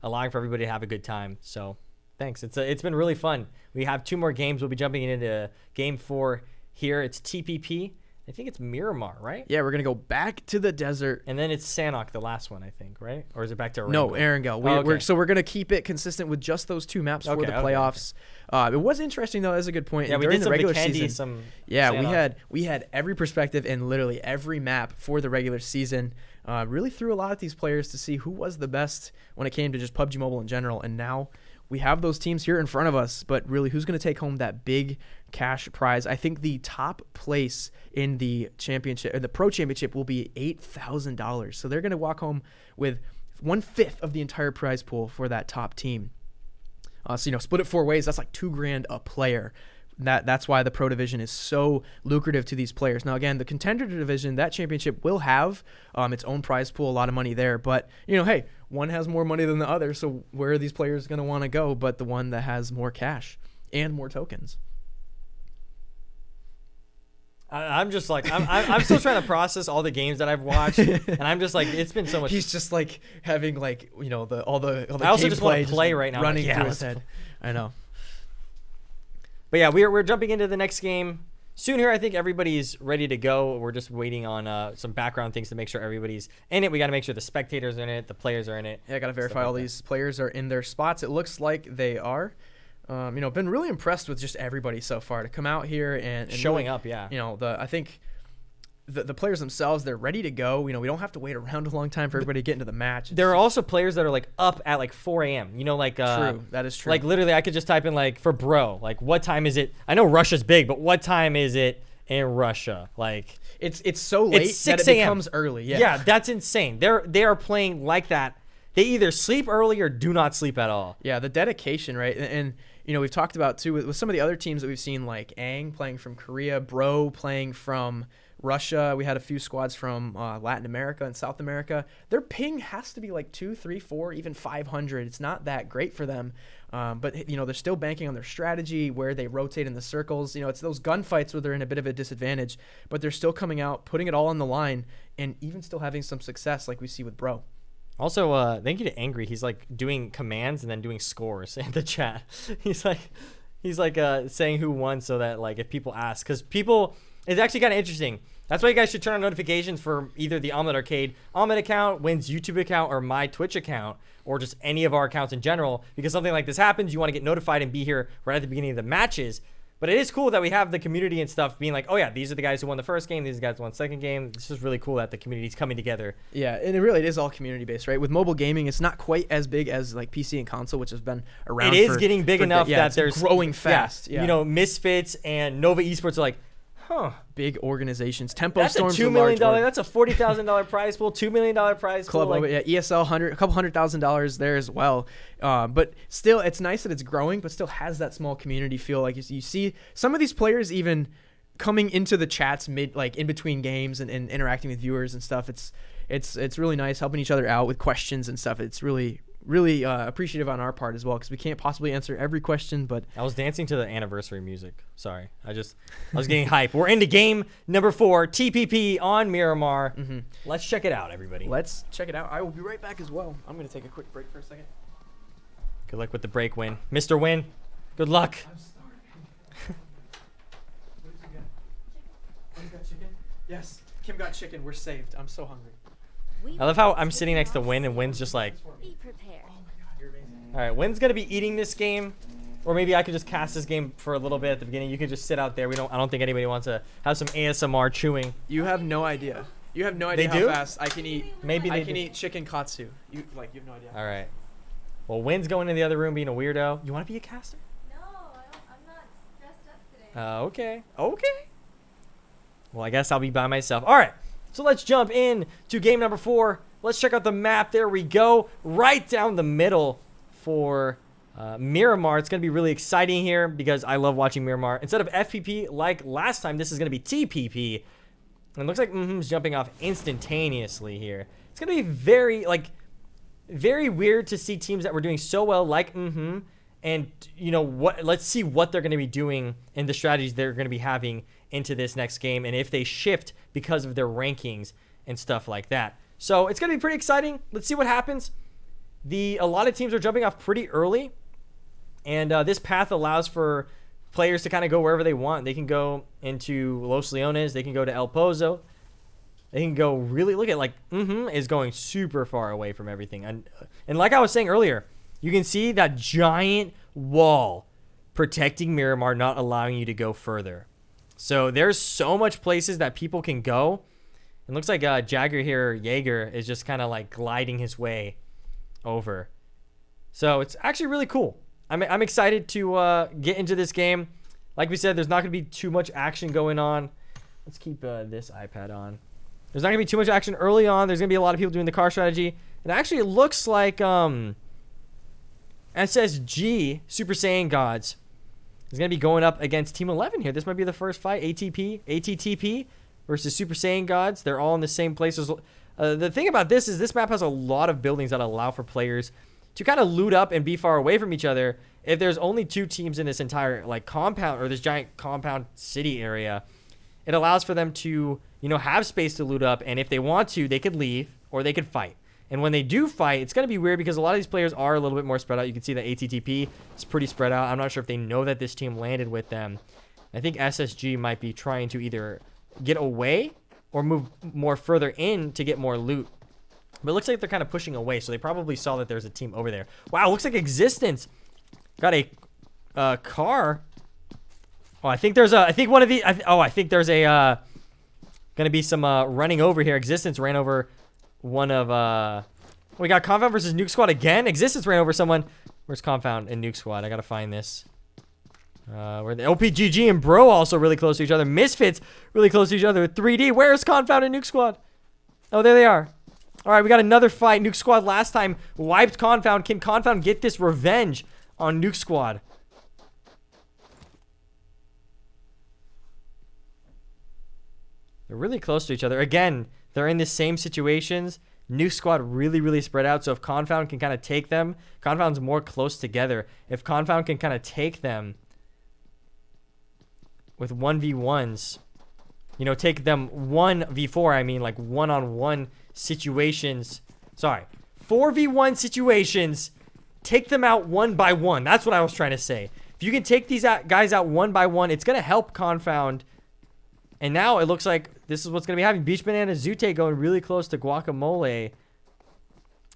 allowing for everybody to have a good time. So thanks. It's been really fun. We have 2 more games. We'll be jumping into game 4 here. It's TPP. I think it's Miramar, right? Yeah, we're going to go back to the desert. And then it's Sanok, the last one, I think, right? Or is it back to Erangel? No, Erangel. So we're going to keep it consistent with just those 2 maps for the playoffs. Okay. It was interesting, though. That's a good point. Yeah, we during did the regular Vikendi, season. some yeah, Sanok. we had every perspective and literally every map for the regular season. Really threw a lot at these players to see who was the best when it came to just PUBG Mobile in general. And now we have those teams here in front of us, but really who's going to take home that big cash prize? I think the top place in the championship, or the pro championship, will be $8,000. So they're going to walk home with 1/5 of the entire prize pool for that top team. So split it 4 ways. That's like $2,000 a player. That's why the pro division is so lucrative to these players. Now, again, the contender division, that championship will have its own prize pool, a lot of money there. But, hey, one has more money than the other, so where are these players going to want to go but the one that has more cash and more tokens? I'm just like, I'm still trying to process all the games that I've watched, and I'm just like, it's been so much. He's just like having like, all the I also just want to play right now. Running like, through his head. I know. But yeah, we're jumping into the next game soon here. I think everybody's ready to go. We're just waiting on some background things to make sure everybody's in it. We got to make sure the spectators are in it, the players are in it. Yeah, I got to verify all these players are in their spots. It looks like they are. Been really impressed with just everybody so far to come out here and showing really, up. Yeah. I think the players themselves, they're ready to go. We don't have to wait around a long time for everybody to get into the match. There are also players that are like up at like 4 a.m. True, that is true. Like literally, I could just type in like for bro, like what time is it? I know Russia's big, but what time is it in Russia? Like it's so late it's 6 that it becomes early. Yeah, that's insane. They are playing like that. They either sleep early or do not sleep at all. Yeah, the dedication, right? And we've talked about too with some of the other teams that we've seen, like Aang playing from Korea, Bro playing from Russia. We had a few squads from Latin America and South America. Their ping has to be like 2, 3, 4, even 500. It's not that great for them. But they're still banking on their strategy, where they rotate in the circles. It's those gunfights where they're in a bit of a disadvantage, but they're still coming out, putting it all on the line, and even still having some success like we see with Bro. Also, thank you to Angry. He's like doing commands and then doing scores in the chat. He's like saying who won, so that like if people ask, because people, it's actually kind of interesting. That's why you guys should turn on notifications for either the Omlet Arcade Omlet account, Wynn's YouTube account, or my Twitch account, or just any of our accounts in general, because something like this happens, you want to get notified and be here right at the beginning of the matches. But it is cool that we have the community and stuff being like, oh yeah, these are the guys who won the first game, these are the guys who won the second game. This is really cool that the community's coming together. Yeah, and it really is all community based, right? With mobile gaming, it's not quite as big as like PC and console, which has been around. It is getting big enough that there's growing fast. Yeah. Misfits and Nova Esports are like, big organizations. Tempo that's Storm's a $2 million. That's a $40,000 prize pool. $2 million prize Club pool. Like, ESL a couple $100,000 there as well. But still, it's nice that it's growing, but still has that small community feel. Like you see some of these players even coming into the chats in between games and interacting with viewers and stuff. It's really nice, helping each other out with questions and stuff. It's really appreciative on our part as well, because we can't possibly answer every question. But I was dancing to the anniversary music. Sorry, I was getting hype. We're into game number 4, TPP on Miramar. Let's check it out, everybody. Let's check it out. I will be right back as well. I'm gonna take a quick break for a second. Good luck with the break, Win. Mr. Win, good luck. I'm starving. What did you get? Oh, you got chicken? Yes, Kim got chicken. We're saved. I'm so hungry. I love how I'm sitting next to Win, and Win's just like, Be prepared. Oh my god, you're amazing. all right, Win's gonna be eating this game, or maybe I could just cast this game for a little bit at the beginning. You could just sit out there. I don't think anybody wants to have some ASMR chewing. You have no idea. You have no idea They how do? fast I can eat. Maybe I they can do. eat chicken katsu. You have no idea. All right. Well, Win's going in the other room being a weirdo. You want to be a caster? No, I'm not dressed up today. Okay. Well, I guess I'll be by myself. All right. So let's jump in to game number 4. Let's check out the map. There we go. Right down the middle for Miramar. It's going to be really exciting here because I love watching Miramar. Instead of FPP like last time, this is going to be TPP. And it looks like is jumping off instantaneously here. It's going to be very weird to see teams that were doing so well like and let's see what they're going to be doing and the strategies they're going to be having into this next game, and if they shift because of their rankings and stuff like that. So it's going to be pretty exciting. Let's see what happens. A lot of teams are jumping off pretty early, and this path allows for players to kind of go wherever they want. They can go into Los Leones. They can go to El Pozo. They can go really, look at is going super far away from everything. And like I was saying earlier, you can see that giant wall protecting Miramar, not allowing you to go further. So there's so much places that people can go. It looks like Jagger here, Jaeger, is just kind of like gliding his way over. So it's actually really cool. I'm excited to get into this game. Like we said, there's not going to be too much action going on. Let's keep this iPad on. There's not going to be too much action early on. There's going to be a lot of people doing the car strategy. And actually, it looks like SSG, Super Saiyan Gods, is going to be going up against Team 11 here. This might be the first fight. ATTP versus Super Saiyan Gods. They're all in the same place. The thing about this is this map has a lot of buildings that allow for players to kind of loot up and be far away from each other. If there's only 2 teams in this entire compound, or this giant compound city area, it allows for them to have space to loot up, and if they want to, they could leave or they could fight. And when they do fight, it's going to be weird because a lot of these players are a little bit more spread out. You can see that ATTP is pretty spread out. I'm not sure if they know that this team landed with them. I think SSG might be trying to either get away or move more further in to get more loot. But it looks like they're kind of pushing away, so they probably saw that there's a team over there. Wow, looks like Existence got a car. Oh, I think there's I think there's a going to be some running over here. Existence ran over one of we got Confound versus Nuke Squad again. Existence ran over someone. Where's Confound and Nuke Squad? I gotta find this. Where the LPGG and Bro also really close to each other. Misfits really close to each other. 3D. Where's Confound and Nuke Squad? Oh, there they are. All right, we got another fight. Nuke Squad last time wiped Confound. Can Confound get this revenge on Nuke Squad? They're really close to each other. Again, they're in the same situations. Nuke Squad really spread out. So if Confound can kind of take them, Confound's more close together. If Confound can kind of take them with 1v1s, you know, take them 1v4, I mean, like one-on-one situations. Sorry, 4v1 situations, take them out one by one. That's what I was trying to say. If you can take these guys out one by one, it's going to help Confound. And now it looks like this is what's going to be happening. Beach Banana, Zute going really close to Guacamole.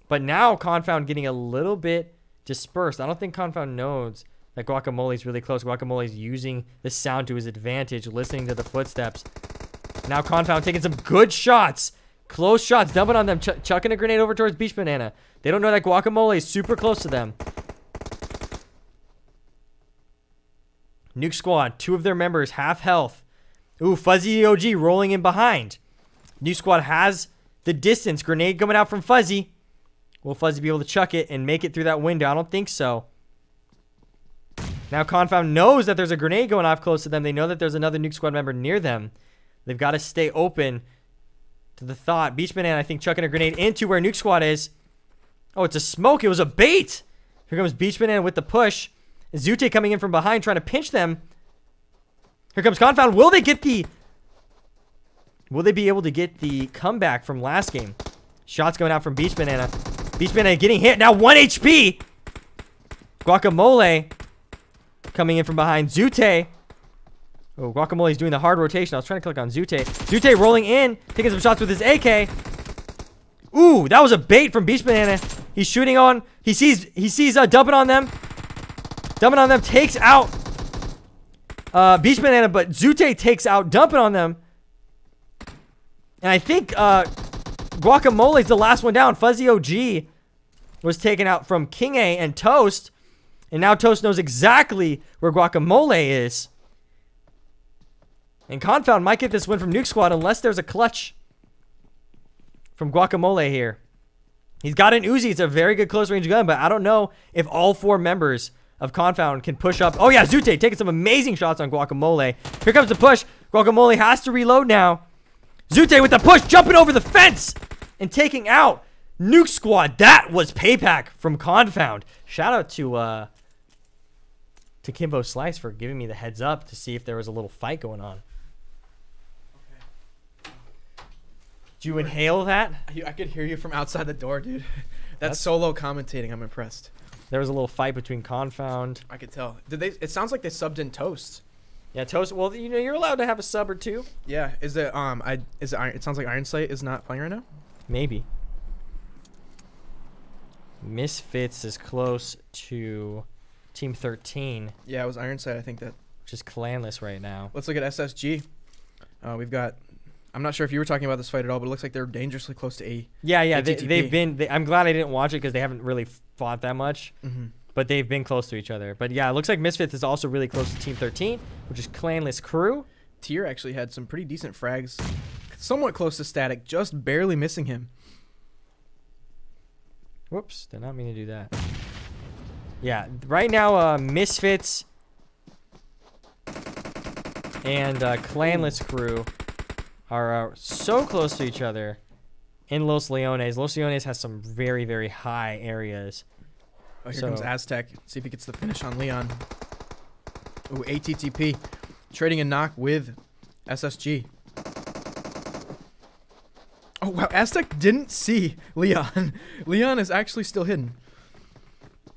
But now Confound getting a little bit dispersed. I don't think Confound knows that Guacamole's really close. Guacamole's using the sound to his advantage, listening to the footsteps. Now Confound taking some good shots. Close shots, dumping on them, chucking a grenade over towards Beach Banana. They don't know that Guacamole is super close to them. Nuke Squad, 2 of their members, half health. Ooh, Fuzzy OG rolling in behind. Nuke Squad has the distance. Grenade coming out from Fuzzy. Will Fuzzy be able to chuck it and make it through that window? I don't think so. Now Confound knows that there's a grenade going off close to them. They know that there's another Nuke Squad member near them. They've got to stay open to the thought. Beach Banana, I think, chucking a grenade into where Nuke Squad is. Oh, it's a smoke. It was a bait. Here comes Beach Banana with the push. Zute coming in from behind, trying to pinch them. Here comes Confound. Will they be able to get the comeback from last game? Shots going out from Beach Banana. Beach Banana getting hit. Now 1 HP. Guacamole coming in from behind. Zute. Oh, Guacamole's doing the hard rotation. I was trying to click on Zute. Zute rolling in, taking some shots with his AK. Ooh, that was a bait from Beach Banana. He's shooting on. He sees dumping on them. Dumping on them, takes out Beach Banana, but Zute takes out dumping on them. And I think Guacamole's the last one down. Fuzzy OG was taken out from King A and Toast. And now Toast knows exactly where Guacamole is. And Confound might get this win from Nuke Squad unless there's a clutch from Guacamole here. He's got an Uzi. It's a very good close range gun, but I don't know if all 4 members of Confound can push up. Oh yeah, Zute taking some amazing shots on Guacamole. Here comes the push. Guacamole has to reload now. Zute with the push, jumping over the fence and taking out Nuke Squad. That was payback from Confound. Shout out to Kimbo Slice for giving me the heads up to see if there was a little fight going on. Did you inhale that? I could hear you from outside the door, dude. That's solo commentating. I'm impressed. There was a little fight between Confound. I could tell. Did they? It sounds like they subbed in Toast. Yeah, Toast. Well, you know, you're allowed to have a sub or two. Yeah. Is it? It sounds like Iron Sight is not playing right now. Maybe. Misfits is close to Team 13. Yeah, it was Iron Sight. I think that. Which is clanless right now. Let's look at SSG. We've got. I'm not sure if you were talking about this fight at all, but it looks like they're dangerously close to A. Yeah. They've been. I'm glad I didn't watch it because they haven't really fought that much. Mm-hmm. But they've been close to each other. But yeah, it looks like Misfits is also really close to Team 13, which is clanless crew. Tier actually had some pretty decent frags. Somewhat close to Static, just barely missing him. Whoops, did not mean to do that. Yeah, right now, Misfits and clanless crew are so close to each other in Los Leones. Los Leones has some very, very high areas. Oh, here comes Aztec. See if he gets the finish on Leon. Ooh, ATTP. Trading a knock with SSG. Oh, wow. Aztec didn't see Leon. Leon is actually still hidden.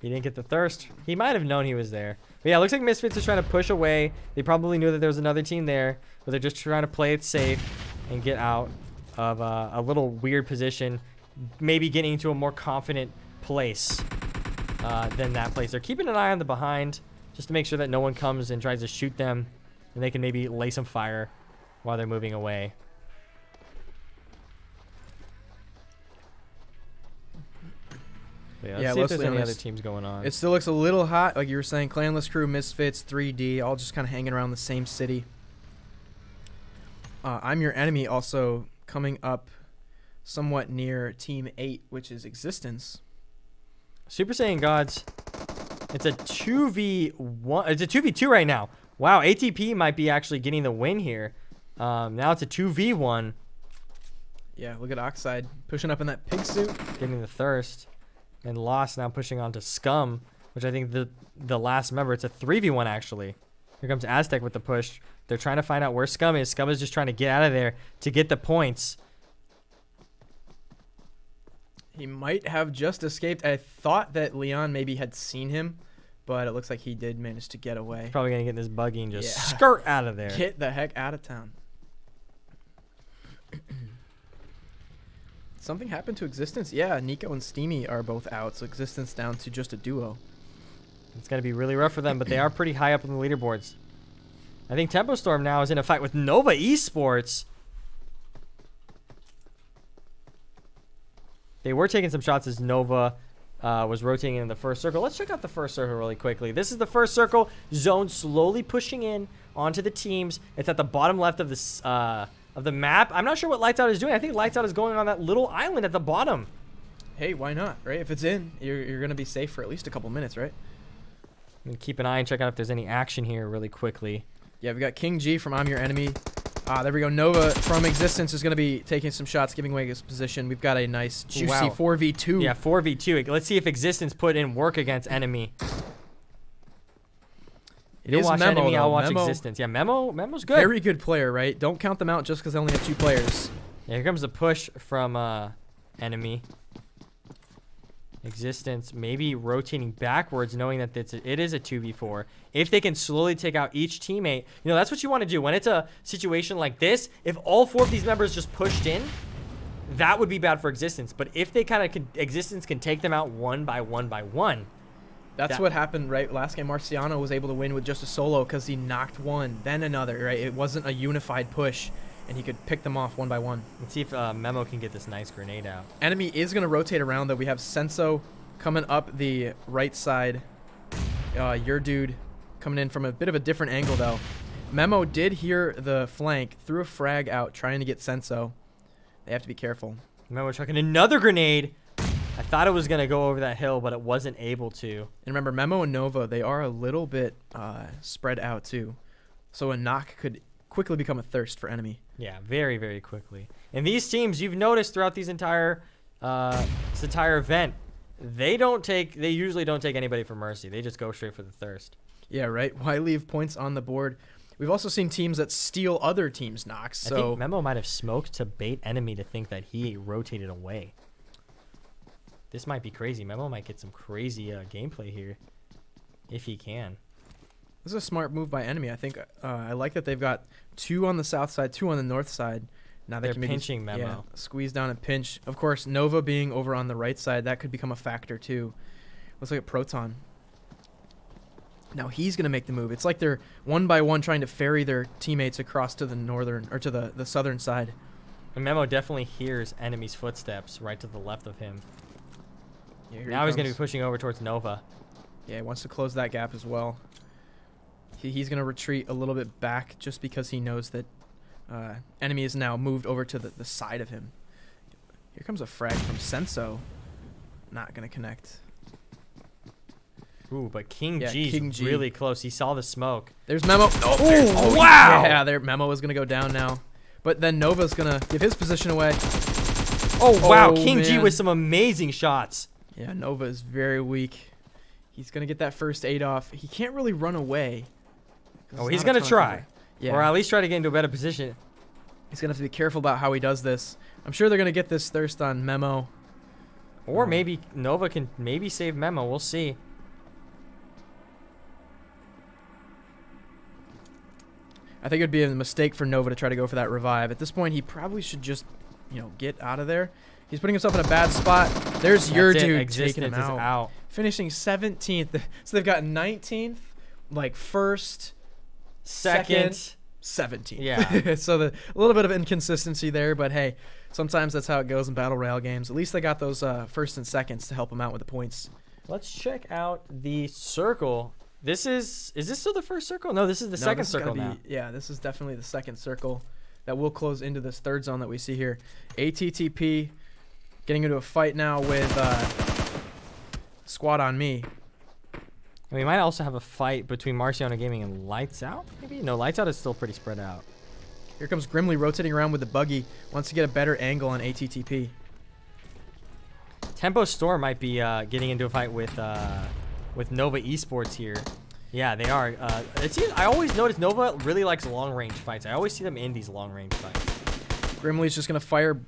He didn't get the thirst. He might have known he was there. But yeah, it looks like Misfits is trying to push away. They probably knew that there was another team there, but they're just trying to play it safe and get out of a little weird position, maybe getting into a more confident place than that place. They're keeping an eye on the behind just to make sure that no one comes and tries to shoot them, and they can maybe lay some fire while they're moving away. Yeah, let's see if there's any other teams going on. It still looks a little hot, like you were saying. Clanless crew, Misfits, 3D, all just kind of hanging around the same city. I'm Your Enemy also coming up somewhat near Team 8, which is Existence. Super Saiyan Gods. It's a 2v1. It's a 2v2 right now. Wow, ATP might be actually getting the win here. Now it's a 2v1. Yeah, look at Oxide pushing up in that pig suit. Getting the thirst. And Lost now pushing on to Scum, which I think the last member. It's a 3v1 actually. Here comes Aztec with the push. They're trying to find out where Scum is. Scum is just trying to get out of there to get the points. He might have just escaped. I thought that Leon maybe had seen him, but it looks like he did manage to get away. He's probably going to get in this buggy and just skirt out of there. Get the heck out of town. Something happened to Existence? Yeah, Nico and Steamy are both out, so Existence down to just a duo. It's going to be really rough for them, but they are pretty high up on the leaderboards. I think Tempo Storm now is in a fight with Nova Esports. They were taking some shots as Nova was rotating in the first circle. Let's check out the first circle really quickly. This is the first circle. Zone slowly pushing in onto the teams. It's at the bottom left of the map. I'm not sure what Lights Out is doing. I think Lights Out is going on that little island at the bottom. Hey, why not, right? If it's in, you're going to be safe for at least a couple minutes, right? I'm gonna keep an eye and check out if there's any action here really quickly. Yeah, we got King G from I'm Your Enemy. There we go. Nova from Existence is going to be taking some shots, giving away his position. We've got a nice, juicy 4v2. Yeah, 4v2. Let's see if Existence put in work against Enemy. It is watch Memo, Enemy, though. I'll watch Memo, Existence. Yeah, Memo's good. very good player, right? Don't count them out just because they only have 2 players. Yeah, here comes the push from Enemy. Existence maybe rotating backwards, knowing that it is a 2v4. If they can slowly take out each teammate, you know, that's what you want to do. When it's a situation like this, if all 4 of these members just pushed in, that would be bad for Existence. But if they Existence can take them out one by one. That's what happened, right? Last game, Marciano was able to win with just a solo because he knocked one, then another, right? It wasn't a unified push, and he could pick them off one by one. Let's see if Memo can get this nice grenade out. Enemy is going to rotate around, though. We have Senso coming up the right side. Your dude coming in from a bit of a different angle, though. Memo did hear the flank, threw a frag out, trying to get Senso. They have to be careful. Memo chucking another grenade. I thought it was going to go over that hill, but it wasn't able to. And remember, Memo and Nova, they are a little bit spread out, too. So a knock could quickly become a thirst for Enemy. Yeah, very, very quickly. And these teams, you've noticed throughout this entire event, they usually don't take anybody for mercy. They just go straight for the thirst. Yeah, right. Why leave points on the board? We've also seen teams that steal other teams' knocks. I think Memo might have smoked to bait Enemy to think that he rotated away. This might be crazy. Memo might get some crazy gameplay here, if he can. This is a smart move by Enemy. I think I like that they've got 2 on the south side, 2 on the north side. Now they're can maybe, pinching Memo. Yeah, squeeze down and pinch. Of course, Nova being over on the right side, that could become a factor too. Let's look at Proton. Now he's going to make the move. It's like they're one by one trying to ferry their teammates across to the northern or to the southern side. And Memo definitely hears Enemy's footsteps right to the left of him. Yeah, now he's going to be pushing over towards Nova. Yeah, he wants to close that gap as well. He's going to retreat a little bit back just because he knows that Enemy is now moved over to the side of him. Here comes a frag from Senso. Not going to connect. Ooh, but King G's really close. He saw the smoke. There's Memo. Oh, wow. Yeah, Memo is going to go down now. But then Nova's going to give his position away. Oh, wow. King G with some amazing shots. Yeah, Nova is very weak. He's going to get that first 8 off. He can't really run away. Oh, he's going to try. Yeah. Or at least try to get into a better position. He's going to have to be careful about how he does this. I'm sure they're going to get this thirst on Memo. Or maybe Nova can maybe save Memo. We'll see. I think it would be a mistake for Nova to try to go for that revive. At this point, he probably should just, get out of there. He's putting himself in a bad spot. There's your dude taking him out. Finishing 17th. So they've got 19th, like first, second, 17th. Yeah. So a little bit of inconsistency there, but hey, sometimes that's how it goes in Battle Royale games. At least they got those first and seconds to help them out with the points. Let's check out the circle. Is this still the first circle? No, this is the second circle now. Yeah, this is definitely the second circle that will close into this third zone that we see here. ATTP getting into a fight now with Squad on Me. We might also have a fight between Marciano Gaming and Lights Out, maybe? No, Lights Out is still pretty spread out. Here comes Grimly rotating around with the buggy. Wants to get a better angle on ATTP. Tempo Storm might be getting into a fight with Nova Esports here. Yeah, they are. I always notice Nova really likes long-range fights. I always see them in these long-range fights. Grimly's just going to fire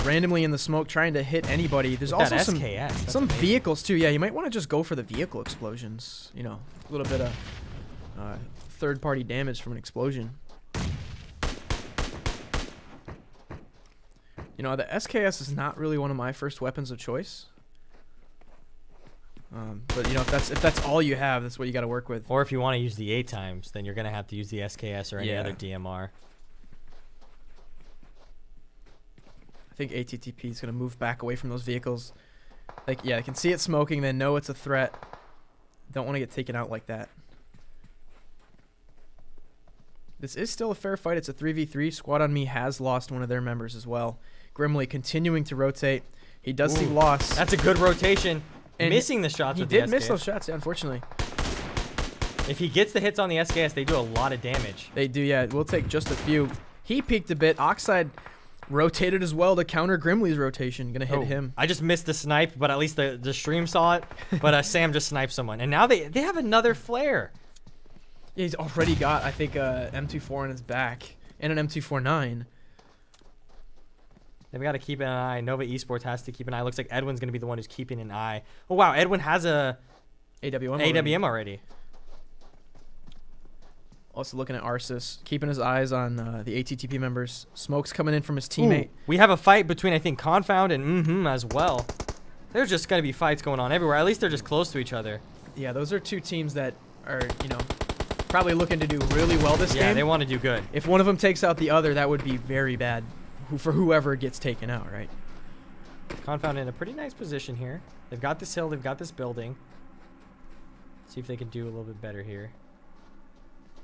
randomly in the smoke, trying to hit anybody. There's also some vehicles, too. Yeah, you might want to just go for the vehicle explosions. You know, a little bit of third-party damage from an explosion. You know, the SKS is not really one of my first weapons of choice. But you know, if that's all you have, that's what you got to work with. Or if you want to use the 8 times, then you're gonna have to use the SKS or any other DMR. I think ATTP is gonna move back away from those vehicles. Like, yeah, I can see it smoking, then know it's a threat. Don't want to get taken out like that. This is still a fair fight. It's a 3v3. Squad on Me has lost one of their members as well. Grimly continuing to rotate. He does see loss. That's a good rotation. And missing the shots with the SKS. He did miss those shots, yeah, unfortunately. If he gets the hits on the SKS, they do a lot of damage. They do, yeah. We'll take just a few. He peeked a bit. Oxide rotated as well to counter Grimly's rotation. Gonna hit him. I just missed the snipe, but at least the stream saw it. But Sam just sniped someone. And now they have another flare. Yeah, he's already got, I think, M24 on his back. And an M249. They've got to keep an eye. Nova Esports has to keep an eye. Looks like Edwin's going to be the one who's keeping an eye. Oh, wow. Edwin has a AWM already. Also looking at Arceus, keeping his eyes on the ATTP members. Smoke's coming in from his teammate. We have a fight between, I think, Confound and as well. There's just going to be fights going on everywhere. At least they're just close to each other. Yeah, those are two teams that are, you know, probably looking to do really well this game. Yeah, they want to do good. If one of them takes out the other, that would be very bad for whoever gets taken out, right? Confound in a pretty nice position here. They've got this hill. They've got this building. See if they can do a little bit better here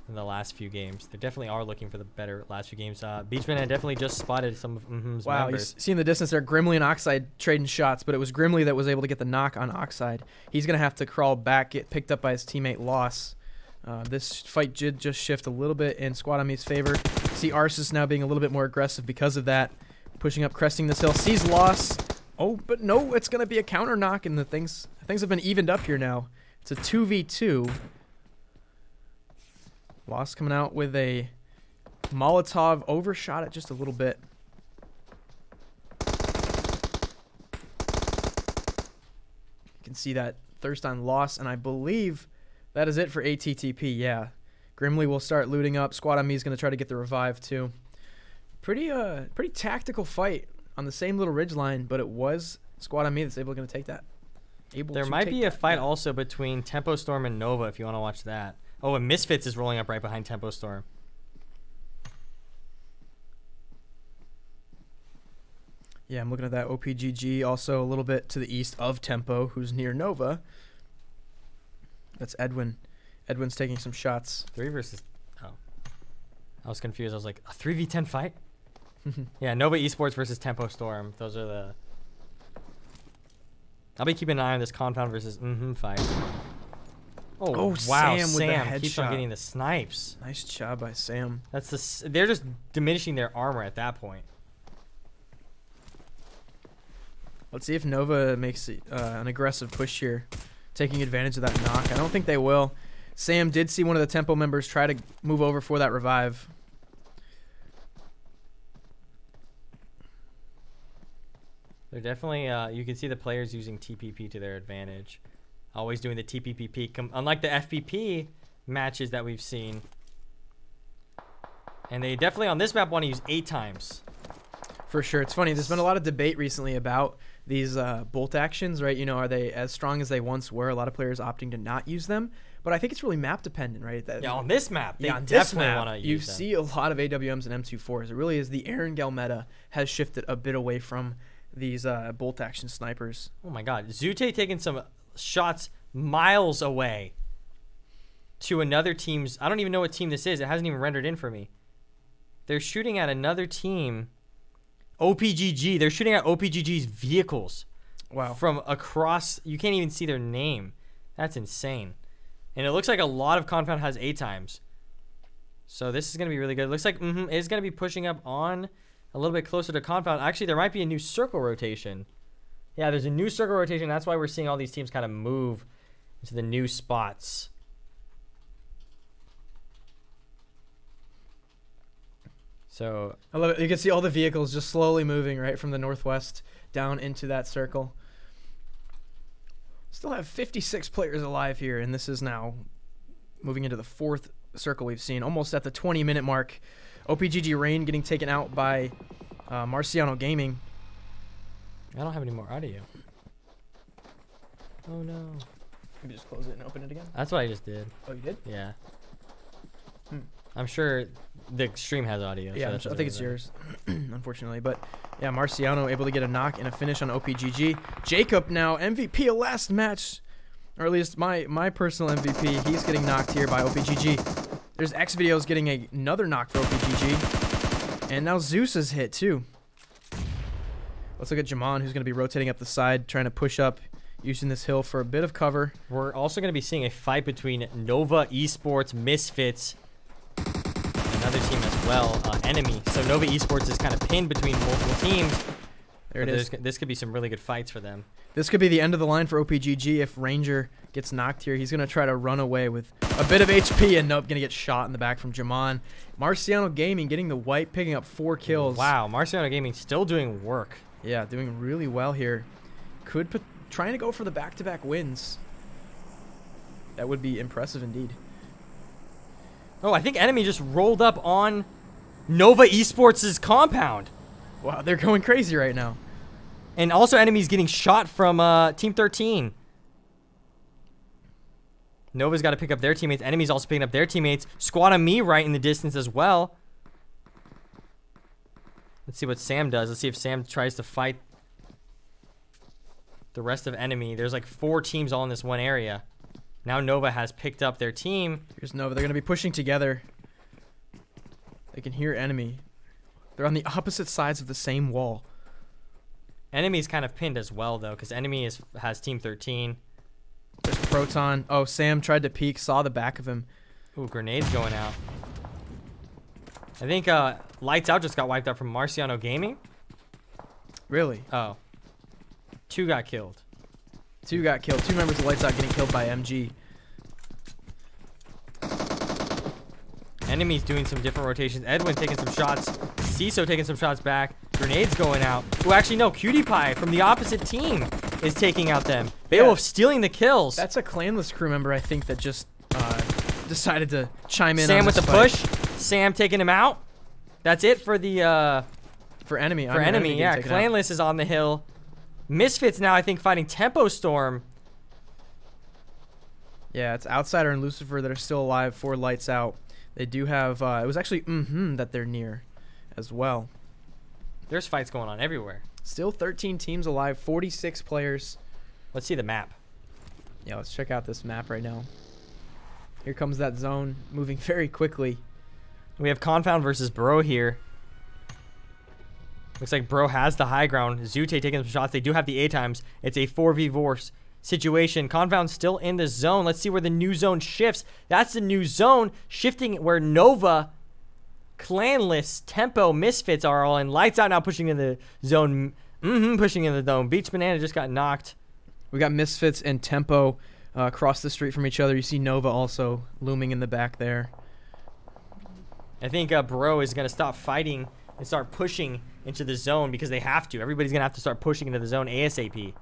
in the last few games. They definitely are looking for the better last few games. Beachman had definitely just spotted some of members. You see in the distance there, Grimly and Oxide trading shots, but it was Grimly that was able to get the knock on Oxide. He's going to have to crawl back, get picked up by his teammate Loss. This fight did just shift a little bit in Squad on Me's favor. See Arceus now being a little bit more aggressive because of that. Pushing up, cresting this hill. Sees Loss. Oh, but no, it's going to be a counter knock, and things have been evened up here now. It's a 2v2. Loss coming out with a Molotov. Overshot it just a little bit. You can see that thirst on Loss, and I believe that is it for ATTP, yeah. Grimly will start looting up. Squad on Me is going to try to get the revive, too. Pretty tactical fight on the same little ridge line, but it was Squad on Me that's able to take that. There might be a fight also between Tempo Storm and Nova if you want to watch that. Oh, and Misfits is rolling up right behind Tempo Storm. Yeah, I'm looking at that OPGG also a little bit to the east of Tempo, who's near Nova. That's Edwin. Edwin's taking some shots. 3 versus... Oh. I was confused. I was like, a 3v10 fight? Yeah, Nova Esports versus Tempo Storm. Those are the... I'll be keeping an eye on this Confound versus fight. Oh, wow. Sam keeps on getting the snipes. Nice job by Sam. They're just diminishing their armor at that point. Let's see if Nova makes an aggressive push here, taking advantage of that knock. I don't think they will. Sam did see one of the Tempo members try to move over for that revive. They're definitely, you can see the players using TPP to their advantage. Always doing the TPP peak, unlike the FPP matches that we've seen. And they definitely, on this map, want to use 8 times. For sure. It's funny. There's been a lot of debate recently about these bolt actions, right? You know, are they as strong as they once were? A lot of players opting to not use them. But I think it's really map dependent, right? Yeah, on this map, they definitely want to use them. You see a lot of AWMs and M24s. It really is the Erangel meta has shifted a bit away from these bolt action snipers. Oh my god. Zute taking some shots miles away to another team's... I don't even know what team this is. It hasn't even rendered in for me. They're shooting at another team. OPGG. They're shooting at OPGG's vehicles. Wow. From across... You can't even see their name. That's insane. And it looks like a lot of Confound has 8 times. So this is going to be really good. It looks like it's going to be pushing up on a little bit closer to Confound. Actually, there might be a new circle rotation. Yeah, there's a new circle rotation. That's why we're seeing all these teams kind of move into the new spots. So I love it. You can see all the vehicles just slowly moving right from the northwest down into that circle. Still have 56 players alive here, and this is now moving into the 4th circle we've seen, almost at the 20-minute mark. OPGG Rain getting taken out by Marciano Gaming. I don't have any more audio. Oh no. Maybe just close it and open it again. That's what I just did. Oh, you did? Yeah. I'm sure the stream has audio. Yeah, so I think it's yours, unfortunately. But yeah, Marciano able to get a knock and a finish on OPGG. Jacob now MVP of last match, or at least my personal MVP. He's getting knocked here by OPGG. There's X Videos getting another knock for OPGG, and now Zeus is hit too. Let's look at Jamon, who's going to be rotating up the side, trying to push up, using this hill for a bit of cover. We're also going to be seeing a fight between Nova Esports, Misfits, another team as well, Enemy. So Nova Esports is kind of pinned between multiple teams. There it is. This could be some really good fights for them. This could be the end of the line for OPGG. If Ranger gets knocked here, he's going to try to run away with a bit of HP, and nope, going to get shot in the back from Jamon. Marciano Gaming getting the wipe, picking up 4 kills. Wow, Marciano Gaming still doing work. Yeah, doing really well here. Trying to go for the back-to-back wins. That would be impressive indeed. Oh, I think Enemy just rolled up on Nova Esports' compound. Wow, they're going crazy right now. And also Enemy's getting shot from Team 13. Nova's got to pick up their teammates. Enemy's also picking up their teammates. Squad on me right in the distance as well. Let's see what Sam does. Let's see if Sam tries to fight the rest of Enemy. There's like 4 teams all in this one area. Now Nova has picked up their team. Here's Nova. They're going to be pushing together. They can hear Enemy. They're on the opposite sides of the same wall. Enemy's kind of pinned as well, though, because Enemy has Team 13. There's Proton. Oh, Sam tried to peek, saw the back of him. Ooh, grenades going out. I think Lights Out just got wiped out from Marciano Gaming. Really? Oh. 2 got killed. 2 got killed. 2 members of Lights Out getting killed by MG. Enemy's doing some different rotations. Edwin taking some shots. CISO taking some shots back. Grenades going out. Oh, actually, no. Cutie Pie from the opposite team is taking out them. Beowulf stealing the kills. That's a Clanless crew member, I think, that just decided to chime in. Sam on with the fight. push. Sam taking him out. That's it for the... for Enemy. For Enemy, yeah. Clanless is on the hill. Misfits now, I think, fighting Tempo Storm. Yeah, it's Outsider and Lucifer that are still alive for Lights Out. They do have... it was actually that they're near as well. There's fights going on everywhere. Still 13 teams alive, 46 players. Let's see the map. Yeah, let's check out this map right now. Here comes that zone, moving very quickly. We have Confound versus Bro here. Looks like Bro has the high ground. Zute taking some shots. They do have the A times. It's a 4v4 situation. Confound still in the zone. Let's see where the new zone shifts. That's the new zone shifting where Nova, Clanless, Tempo, Misfits are all in. Lights Out now pushing in the zone. Pushing in the zone. Beach Banana just got knocked. We got Misfits and Tempo across the street from each other. You see Nova also looming in the back there. I think Bro is going to stop fighting and start pushing into the zone because they have to. Everybody's going to have to start pushing into the zone ASAP.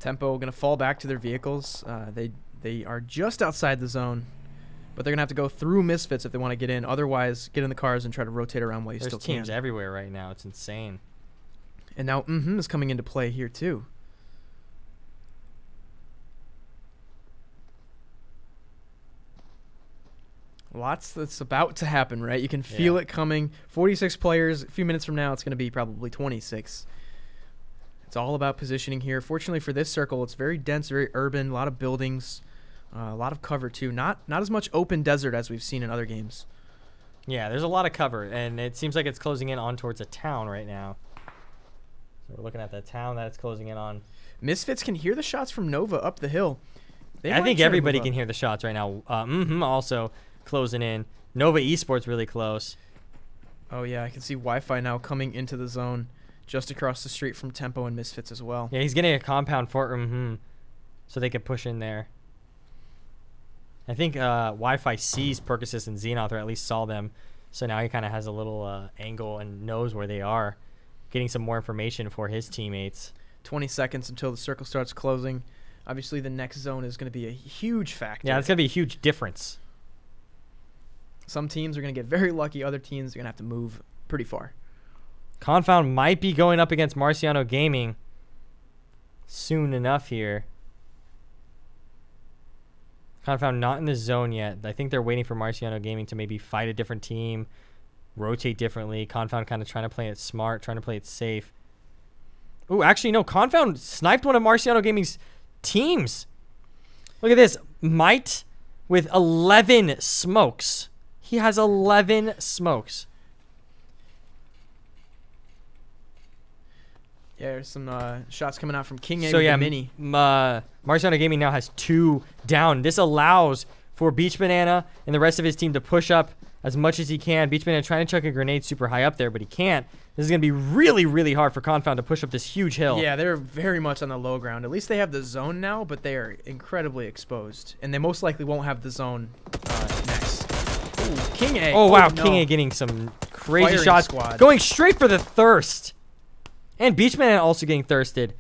Tempo going to fall back to their vehicles. They are just outside the zone, but they're going to have to go through Misfits if they want to get in. Otherwise, get in the cars and try to rotate around while you still can. There's teams everywhere right now. It's insane. And now is coming into play here too. Lots that's about to happen, right? You can feel it coming. 46 players. A few minutes from now, it's going to be probably 26. It's all about positioning here. Fortunately for this circle, it's very dense, very urban, a lot of buildings, a lot of cover too. Not as much open desert as we've seen in other games. Yeah, there's a lot of cover, and it seems like it's closing in on towards a town right now. So we're looking at the town that it's closing in on. Misfits can hear the shots from Nova up the hill. I think everybody can hear the shots right now. Also closing in. Nova Esports really close. Oh, yeah, I can see Wi-Fi now coming into the zone just across the street from Tempo and Misfits as well. Yeah, he's getting a compound for so they could push in there. I think Wi-Fi sees Percusis and Xenoth, or at least saw them. So now he kind of has a little angle and knows where they are, getting some more information for his teammates. 20 seconds until the circle starts closing. Obviously, the next zone is going to be a huge factor. Yeah, it's going to be a huge difference. Some teams are going to get very lucky. Other teams are going to have to move pretty far. Confound might be going up against Marciano Gaming soon enough here. Confound not in the zone yet. I think they're waiting for Marciano Gaming to maybe fight a different team, rotate differently. Confound kind of trying to play it smart, trying to play it safe. Ooh, actually, no. Confound sniped one of Marciano Gaming's teams. Look at this. Might with 11 smokes. He has 11 smokes. Yeah, there's some shots coming out from King A so with yeah, the Mini. Marciano Gaming now has 2 down. This allows for Beach Banana and the rest of his team to push up as much as he can. Beach Banana trying to chuck a grenade super high up there, but he can't. This is going to be really, really hard for Confound to push up this huge hill. Yeah, they're very much on the low ground. At least they have the zone now, but they are incredibly exposed. And they most likely won't have the zone next. Ooh, King A. Oh, wow. No. King A getting some crazy Firing shots. squad. Going straight for the thirst. And Beach Banana also getting thirsted.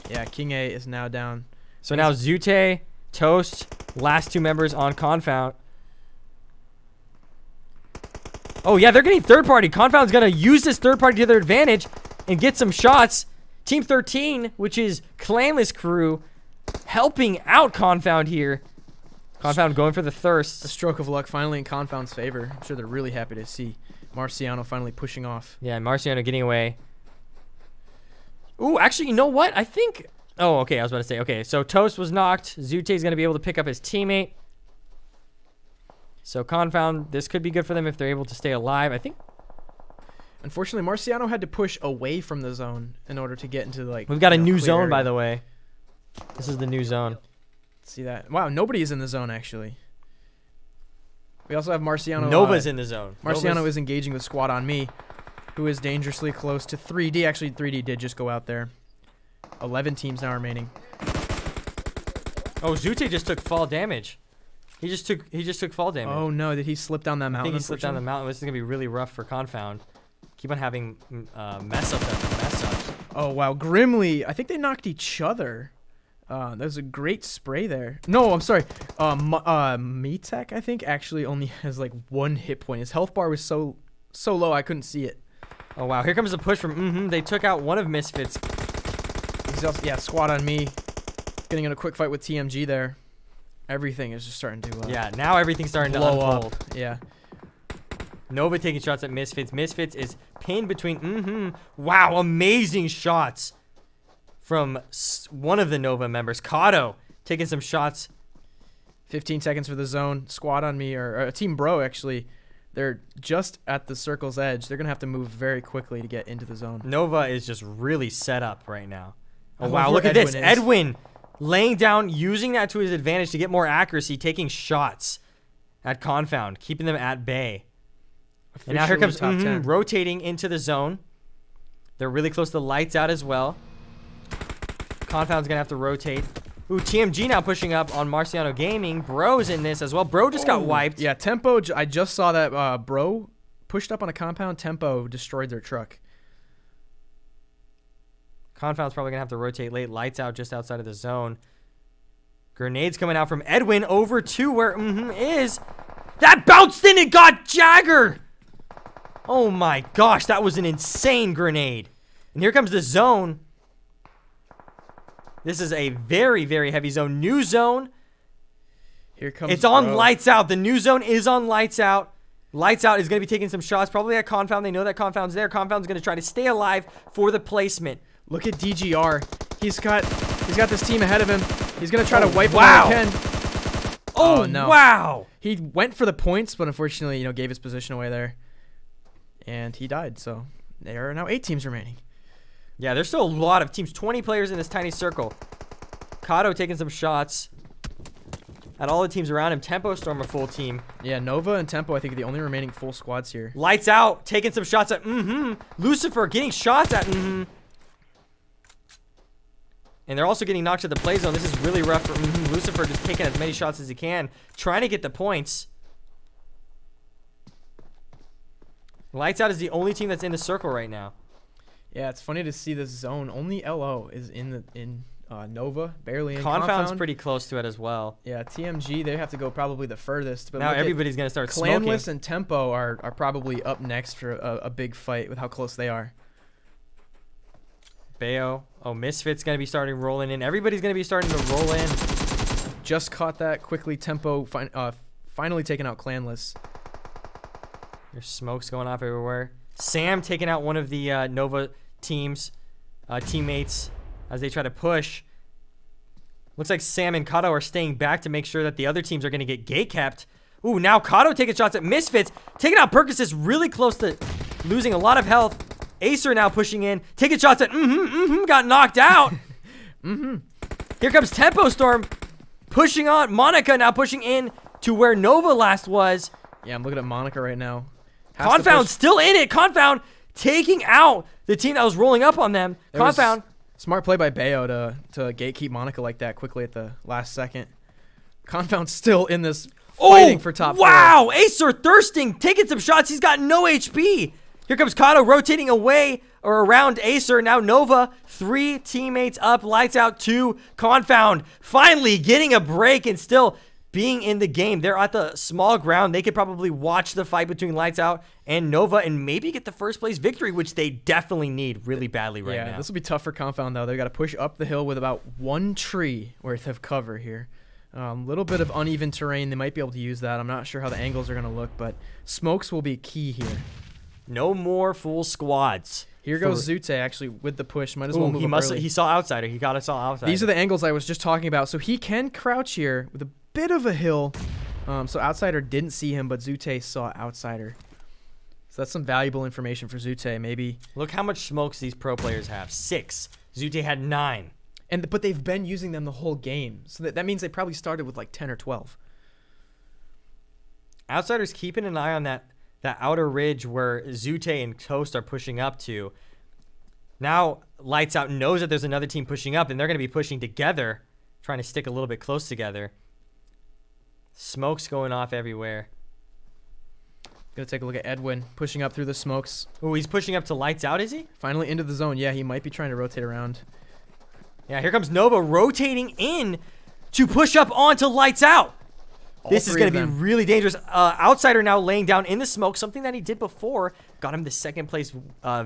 Yeah, King A is now down. So now Zute, Toast, last 2 members on Confound. Oh, yeah, they're getting third party. Confound's going to use this third party to their advantage and get some shots. Team 13, which is Clanless Crew, helping out Confound here. Confound going for the thirst. A stroke of luck finally in Confound's favor. I'm sure they're really happy to see Marciano finally pushing off. Yeah, Marciano getting away. Ooh, actually, you know what? I think... Oh, okay, I was about to say. Okay, so Toast was knocked. Zute's going to be able to pick up his teammate. So Confound, this could be good for them if they're able to stay alive. I think... Unfortunately, Marciano had to push away from the zone in order to get into, like... We've got a new clear zone, area. by the way. This is the new zone. See that? Wow, nobody is in the zone, actually. We also have Marciano... Nova's in the zone. Marciano is engaging the squad on me, who is dangerously close to 3D. Actually, 3D did just go out there. 11 teams now remaining. Oh, Zute just took fall damage. He just took fall damage. Oh no, did he slip down that I mountain? think he slipped down the mountain. This is gonna be really rough for Confound. Keep on having mess up after mess up. Oh wow, Grimly. I think they knocked each other. That was a great spray there. No, I'm sorry. Mitek, I think, actually only has like 1 hit point. His health bar was so low I couldn't see it. Oh wow, here comes the push from They took out one of Misfits. He's also, yeah, squad on me. Getting in a quick fight with TMG there. Everything is just starting to yeah, now everything's starting to blow unfold. up. Yeah. Nova taking shots at Misfits. Misfits is pinned between Wow, amazing shots from one of the Nova members. Kato taking some shots. 15 seconds for the zone. Squad on me, or Team Bro, actually. They're just at the circle's edge. They're going to have to move very quickly to get into the zone. Nova is just really set up right now. Oh, I love wow, where look at this. Edwin is. Edwin laying down, using that to his advantage to get more accuracy, taking shots at Confound, keeping them at bay. And now here comes Officially top 10. rotating into the zone. They're really close to lights out as well. Confound's going to have to rotate. Ooh, TMG now pushing up on Marciano Gaming. Bro's in this as well. Bro just got wiped. Yeah, Tempo, I just saw that Bro pushed up on a compound. Tempo destroyed their truck. Confound's probably going to have to rotate late. Lights out just outside of the zone. Grenades coming out from Edwin over to where is. That bounced in and got Jagger. Oh my gosh, that was an insane grenade. And here comes the zone. This is a very, very heavy zone. New zone. Here comes It's on Bro. lights out. The new zone is on lights out. Lights out is going to be taking some shots. Probably at Confound. They know that Confound's there. Confound's going to try to stay alive for the placement. Look at DGR. He's got this team ahead of him. He's going to try to wipe wow. them all he can. Oh, no. wow. He went for the points, but unfortunately, gave his position away there. And he died, so there are now 8 teams remaining. Yeah, there's still a lot of teams. 20 players in this tiny circle. Kato taking some shots at all the teams around him. Tempo Storm a full team. Yeah, Nova and Tempo, I think, are the only remaining full squads here. Lights Out taking some shots at Lucifer getting shots at And they're also getting knocked to the play zone. This is really rough for Lucifer, just taking as many shots as he can, trying to get the points. Lights Out is the only team that's in the circle right now. Yeah, it's funny to see this zone. Only LO is in Nova, barely in Confound's Confound. pretty close to it as well. Yeah, TMG, they have to go probably the furthest. But now everybody's going to start smoking. Clanless and Tempo are probably up next for a big fight with how close they are. Bayo. Oh, Misfit's going to be starting rolling in. Everybody's going to be starting to roll in. Just caught that quickly. Tempo finally taking out Clanless. There's smokes going off everywhere. Sam taking out one of the Nova team's teammates as they try to push. Looks like Sam and Kato are staying back to make sure that the other teams are going to get gate kept. Ooh, now Kato taking shots at Misfits. Taking out Percocet, really close to losing a lot of health. Acer now pushing in. Taking shots at got knocked out. Here comes Tempo Storm pushing on. Monica now pushing in to where Nova last was. Yeah, I'm looking at Monica right now. Confound still in it. Confound taking out the team that was rolling up on them. Confound. Smart play by Bayo to gatekeep Monica like that quickly at the last second. Confound still in this fighting for top 4. Wow. Acer thirsting, taking some shots. He's got no HP. Here comes Kato rotating away or around Acer. Now Nova, 3 teammates up. Lights Out 2. Confound finally getting a break and still being in the game. They're at the small ground. They could probably watch the fight between Lights Out and Nova and maybe get the first place victory, which they definitely need really badly right now. Yeah, this will be tough for Confound, though. They've got to push up the hill with about 1 tree worth of cover here. A little bit of uneven terrain. They might be able to use that. I'm not sure how the angles are going to look, but smokes will be key here. No more full squads. Here goes Zute, actually, with the push. Might as well move up early. He saw Outsider. He got to saw Outsider. These are the angles I was just talking about. So he can crouch here with a bit of a hill. So Outsider didn't see him, but Zute saw Outsider. So that's some valuable information for Zute. Maybe. Look how much smokes these pro players have. 6. Zute had 9. But they've been using them the whole game. So that means they probably started with like 10 or 12. Outsider's keeping an eye on that outer ridge where Zute and Toast are pushing up to. Now Lights Out knows that there's another team pushing up, and they're going to be pushing together, trying to stick a little bit close together. Smokes going off everywhere. Gonna take a look at Edwin pushing up through the smokes. Oh, he's pushing up to Lights Out, is he? Finally into the zone. Yeah, he might be trying to rotate around. Yeah, here comes Nova rotating in to push up onto Lights Out. This is going to be really dangerous. Outsider now laying down in the smoke, something that he did before. Got him the 2nd place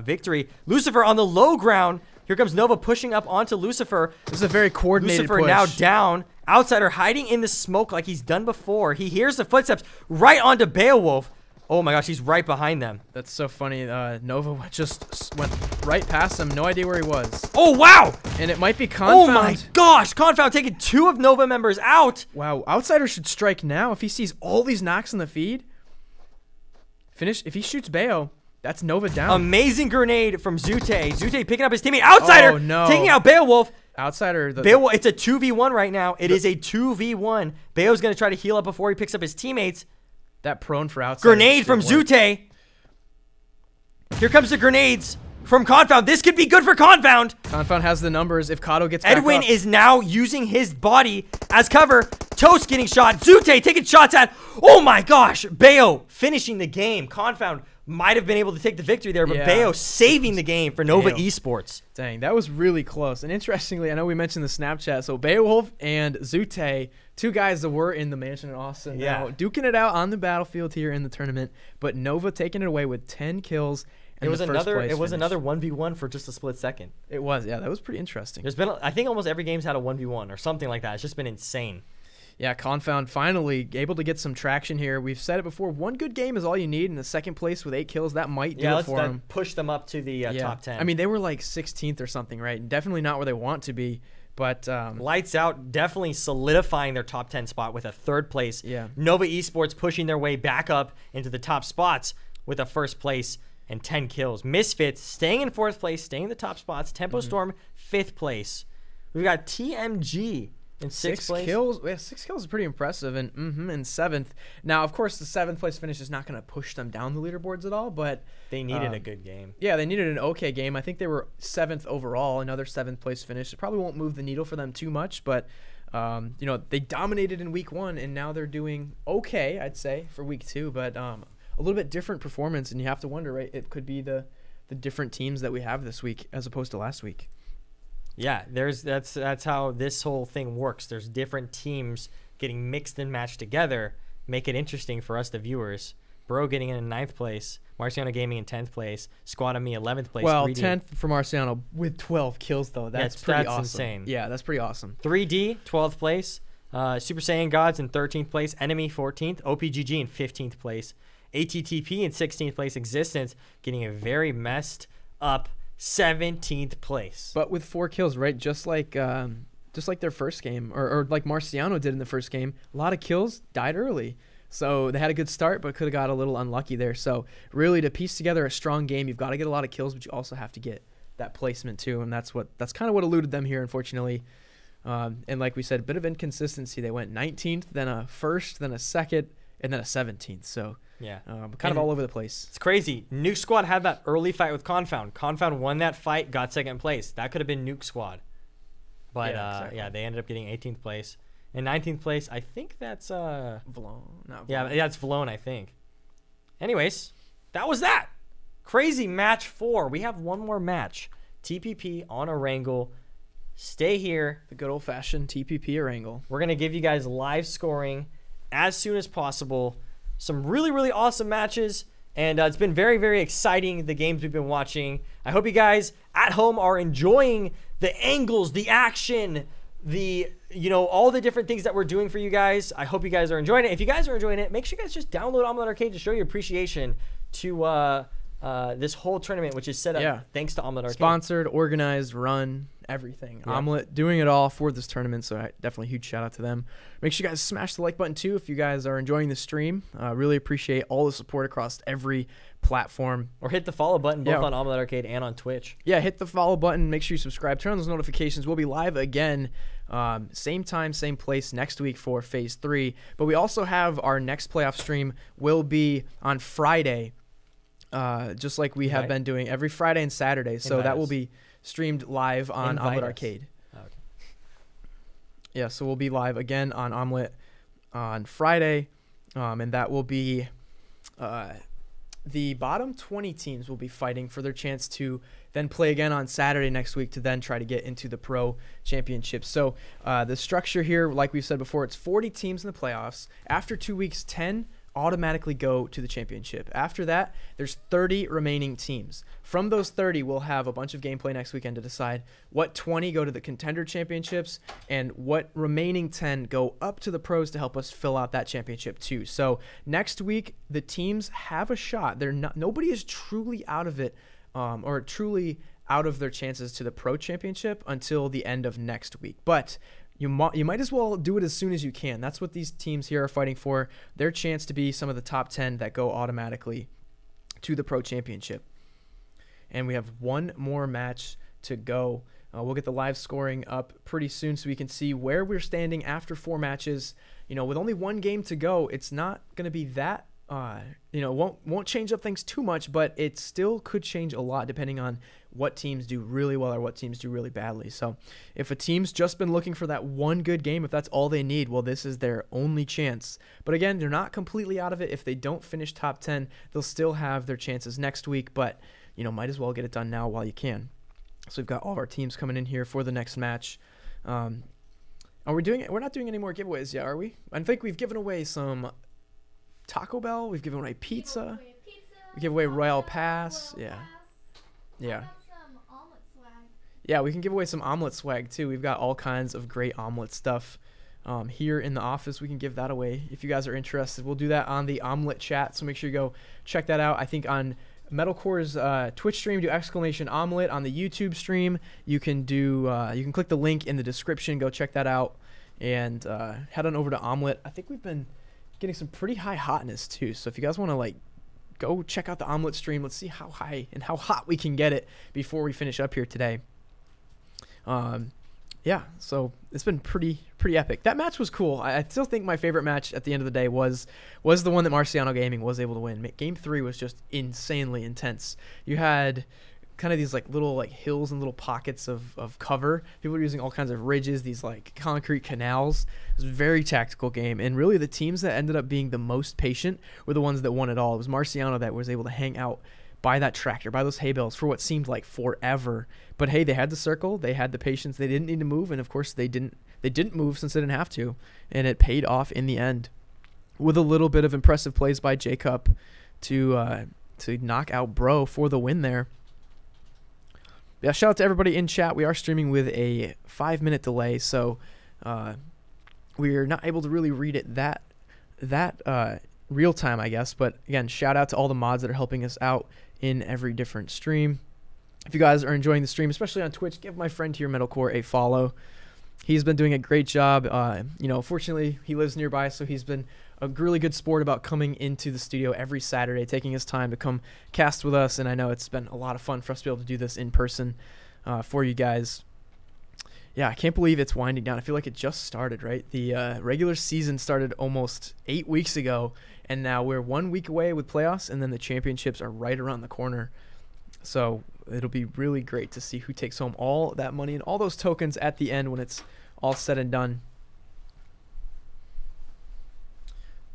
victory. Lucifer on the low ground. Here comes Nova pushing up onto Lucifer. This is a very coordinated Lucifer push. Now down. Outsider hiding in the smoke like he's done before. He hears the footsteps right onto Beowulf. Oh my gosh, he's right behind them. That's so funny. Nova just went right past him. No idea where he was. Oh, wow. And it might be Confound. Oh my gosh. Confound taking 2 of Nova members out. Wow. Outsider should strike now if he sees all these knocks in the feed. If he shoots Bayo, that's Nova down. Amazing grenade from Zute. Zute picking up his teammate. Outsider taking out Beowulf. Outsider. Beowulf, it's a 2v1 right now. It is a 2v1. Bayo's going to try to heal up before he picks up his teammates. That prone for Outsider. Grenade from Zute. Here comes the grenades from Confound. This could be good for Confound. Confound has the numbers if Kato gets back Edwin up. is now using his body as cover. Toast getting shot. Zute taking shots at. Oh my gosh. Bayo finishing the game. Confound might have been able to take the victory there, but Bayo saving the game for Nova Esports. Dang, that was really close. And interestingly, I know we mentioned the Snapchat. So Beowulf and Zute, 2 guys that were in the mansion in Austin. Yeah. Now, duking it out on the battlefield here in the tournament. But Nova taking it away with 10 kills. And it was another 1v1 1v1 for just a split second. It was, yeah. That was pretty interesting. There's been, I think almost every game's had a 1v1 or something like that. It's just been insane. Yeah, Confound finally able to get some traction here. We've said it before. 1 good game is all you need in the 2nd place with 8 kills. That might do it for them. Push them up to the top 10. I mean, they were like 16th or something, right? Definitely not where they want to be. But Lights Out definitely solidifying their top 10 spot with a 3rd place. Yeah. Nova Esports pushing their way back up into the top spots with a 1st place and 10 kills. Misfits staying in 4th place, staying in the top spots. Tempo Storm 5th place. We've got TMG in sixth place. Kills. Yeah, 6 kills is pretty impressive. And in 7th. Now, of course, the 7th place finish is not going to push them down the leaderboards at all, but they needed a good game. Yeah, they needed an okay game. I think they were 7th overall, another 7th place finish. It probably won't move the needle for them too much, but they dominated in week 1, and now they're doing okay, I'd say, for week 2, but a little bit different performance, and you have to wonder, right? It could be the different teams that we have this week as opposed to last week. Yeah, that's how this whole thing works. There's different teams getting mixed and matched together, make it interesting for us, the viewers. Bro getting in 9th place, Marciano Gaming in 10th place, Squad and me 11th place. Well, 3D. 10th for Marciano with 12 kills, though. That's pretty awesome. Insane. Yeah, that's pretty awesome. 3D, 12th place. Super Saiyan Gods in 13th place. Enemy, 14th. OPGG in 15th place. ATTP in 16th place. Existence getting a very messed up 17th place. But with 4 kills, right? Just like their first game, or like Marciano did in the first game, a lot of kills, died early. So they had a good start, but could have got a little unlucky there. So really, to piece together a strong game, you've got to get a lot of kills, but you also have to get that placement too, and that's kind of what eluded them here, unfortunately. And like we said, a bit of inconsistency. They went 19th, then a 1st, then a 2nd, and then a 17th. So yeah, kind of all over the place. It's crazy. Nuke Squad had that early fight with Confound. Confound won that fight, got 2nd place. That could have been Nuke Squad. But yeah, they ended up getting 18th place. In 19th place, I think that's Valone. Yeah, it's Valone, I think. Anyways, that was that. Crazy match 4. We have one more match. TPP on Erangel. Stay here. The good old-fashioned TPP Erangel. We're going to give you guys live scoring as soon as possible. Some really, really awesome matches. And it's been very, very exciting, the games we've been watching. I hope you guys at home are enjoying the angles, the action, all the different things that we're doing for you guys. I hope you guys are enjoying it. If you guys are enjoying it, make sure you guys just download Omlet Arcade to show your appreciation to this whole tournament, which is set up thanks to Omlet Arcade. Sponsored, organized, run, everything. Yeah. Omlet doing it all for this tournament, so definitely a huge shout out to them. Make sure you guys smash the like button too if you guys are enjoying the stream. Really appreciate all the support across every platform. Or hit the follow button both on Omlet Arcade and on Twitch. Yeah, hit the follow button. Make sure you subscribe. Turn on those notifications. We'll be live again, same time, same place next week for Phase 3. But we also have our next playoff stream will be on Friday, just like we have been doing every Friday and Saturday. So that will be streamed live on Omlet Arcade. Oh, okay. Yeah, so we'll be live again on Omlet on Friday, and that will be the bottom 20 teams will be fighting for their chance to then play again on Saturday next week to then try to get into the Pro Championship. So the structure here, like we've said before, it's 40 teams in the playoffs. After 2 weeks, 10 automatically go to the championship. After that, there's 30 remaining teams. From those 30, we'll have a bunch of gameplay next weekend to decide what 20 go to the contender championships and what remaining 10 go up to the pros to help us fill out that championship too. So next week, the teams have a shot. Nobody is truly out of it or truly out of their chances to the pro championship until the end of next week. But you might as well do it as soon as you can. That's what these teams here are fighting for, their chance to be some of the top 10 that go automatically to the Pro Championship. And we have one more match to go. We'll get the live scoring up pretty soon so we can see where we're standing after 4 matches. With only 1 game to go, it's not going to be that won't change up things too much, but it still could change a lot depending on what teams do really well or what teams do really badly. So if a team's just been looking for that one good game, if that's all they need, well, this is their only chance. But again, they're not completely out of it. If they don't finish top 10, they'll still have their chances next week, but might as well get it done now while you can. So we've got all of our teams coming in here for the next match. We're not doing any more giveaways yet, are we? I think we've given away some Taco Bell, we've given away pizza, we give away Royal Pass, yeah. Yeah, we can give away some omelet swag too. We've got all kinds of great omelet stuff here in the office. We can give that away if you guys are interested. We'll do that on the Omelet chat, so make sure you go check that out. I think on Metalcore's Twitch stream, do !omelet. On the YouTube stream, you can click the link in the description. Go check that out and head on over to Omelet. I think we've been getting some pretty high hotness too. So if you guys want to go check out the Omelet stream, let's see how high and how hot we can get it before we finish up here today. yeah, so it's been pretty epic. That match was cool. I still think my favorite match at the end of the day was the one that Marciano Gaming was able to win. Game 3 was just insanely intense. You had kind of these like little like hills and little pockets of cover. People were using all kinds of ridges, these like concrete canals. It was a very tactical game, and really the teams that ended up being the most patient were the ones that won it all. It was Marciano that was able to hang out by that tractor, by those hay bales for what seemed like forever. But hey, they had the circle, they had the patience, they didn't need to move, and of course they didn't move since they didn't have to, and it paid off in the end with a little bit of impressive plays by Jacob to knock out Bro for the win there. Yeah, shout out to everybody in chat. We are streaming with a 5-minute delay, so we are not able to really read it that real time, I guess. But again, shout out to all the mods that are helping us out in every different stream. If you guys are enjoying the stream, especially on Twitch, give my friend here, Metalcore, a follow. He's been doing a great job. Fortunately, he lives nearby, so he's been a really good sport about coming into the studio every Saturday, taking his time to come cast with us. And I know it's been a lot of fun for us to be able to do this in person for you guys. Yeah, I can't believe it's winding down. I feel like it just started, right? The regular season started almost 8 weeks ago, and now we're 1 week away with playoffs, and then the championships are right around the corner. So it'll be really great to see who takes home all that money and all those tokens at the end when it's all said and done.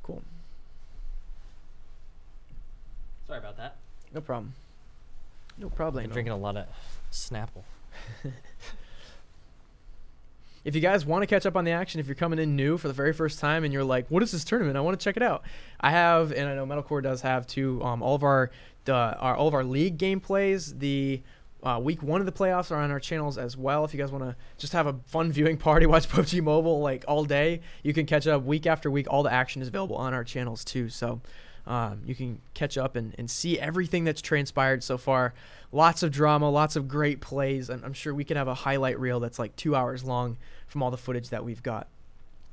Cool. Sorry about that. No problem. No problem. I'm drinking a lot of Snapple. If you guys want to catch up on the action, if you're coming in new for the very first time and you're like, what is this tournament? I want to check it out. I have, and I know Metalcore does have too, all of our league gameplays. The week 1 of the playoffs are on our channels as well. If you guys want to just have a fun viewing party, watch PUBG Mobile like all day, you can catch up week after week. All the action is available on our channels too. So you can catch up and see everything that's transpired so far. Lots of drama, lots of great plays. I'm sure we could have a highlight reel that's like 2 hours long from all the footage that we've got.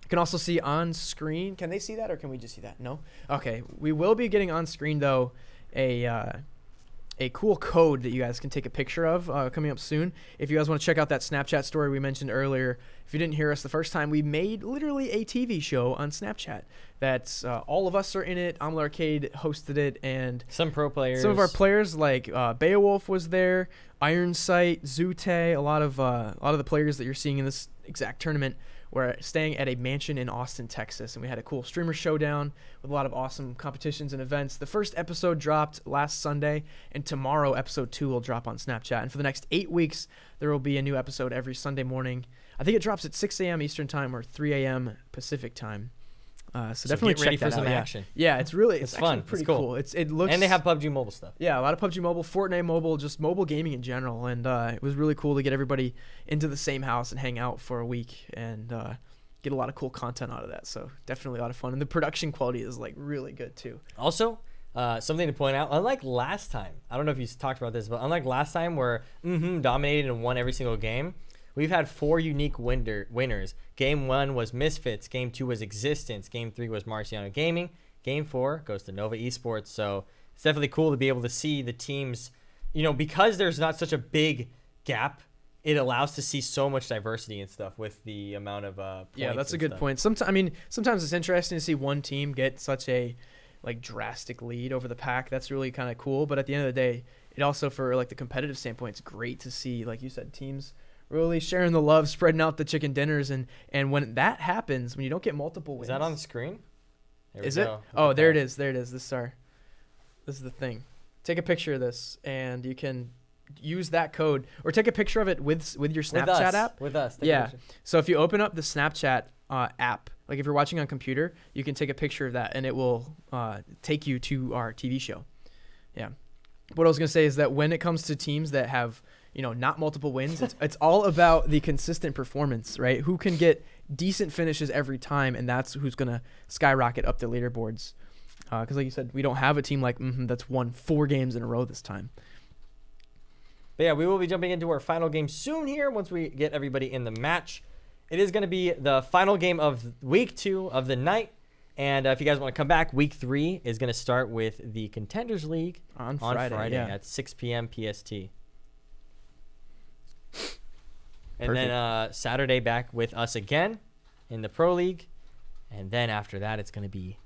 You can also see on screen. Can they see that, or can we just see that? No? Okay. We will be getting on screen, though, a cool code that you guys can take a picture of coming up soon. If you guys want to check out that Snapchat story we mentioned earlier, if you didn't hear us the first time, we made literally a TV show on Snapchat. That's all of us are in it. Omlet Arcade hosted it, and some pro players. Some of our players like Beowulf was there, Ironsight, Zute, a lot of the players that you're seeing in this exact tournament were staying at a mansion in Austin, Texas, and we had a cool streamer showdown with a lot of awesome competitions and events. The first episode dropped last Sunday, and tomorrow episode 2 will drop on Snapchat. And for the next 8 weeks, there will be a new episode every Sunday morning. I think it drops at 6 a.m. Eastern time or 3 a.m. Pacific time. So definitely get ready check that for some out. action. Yeah, it's really it's fun. Pretty it's cool. Cool. It looks, and they have PUBG Mobile stuff. Yeah, a lot of PUBG Mobile, Fortnite Mobile, just mobile gaming in general. And it was really cool to get everybody into the same house and hang out for a week and get a lot of cool content out of that. So definitely a lot of fun, and the production quality is like really good too. Also, something to point out, unlike last time, I don't know if you talked about this, but unlike last time where dominated and won every single game, we've had 4 unique winners. Game 1 was Misfits, Game 2 was Existence, Game 3 was Marciano Gaming, Game 4 goes to Nova Esports. So it's definitely cool to be able to see the teams, because there's not such a big gap, it allows to see so much diversity and stuff with the amount of points. Yeah, that's a good point. Sometimes it's interesting to see one team get such a drastic lead over the pack. That's really kind of cool. But at the end of the day, it also, for like the competitive standpoint, it's great to see, like you said, teams really sharing the love, spreading out the chicken dinners, and when that happens, when you don't get multiple wins. Is that on the screen? Is it? Oh, there it is. There it is. This is the thing. Take a picture of this, and you can use that code, or take a picture of it with your Snapchat app. With us. Yeah. So if you open up the Snapchat app, like if you're watching on computer, you can take a picture of that, and it will take you to our TV show. Yeah. What I was gonna say is that when it comes to teams that have not multiple wins, it's all about the consistent performance, right? Who can get decent finishes every time, and that's who's gonna skyrocket up the leaderboards. Because like you said, we don't have a team like that's won 4 games in a row this time. But yeah, we will be jumping into our final game soon here once we get everybody in the match. It is going to be the final game of week 2 of the night. And if you guys want to come back, week 3 is going to start with the Contenders League on Friday at 6 p.m. PST. And then Saturday back with us again in the Pro League. And then after that, it's going to be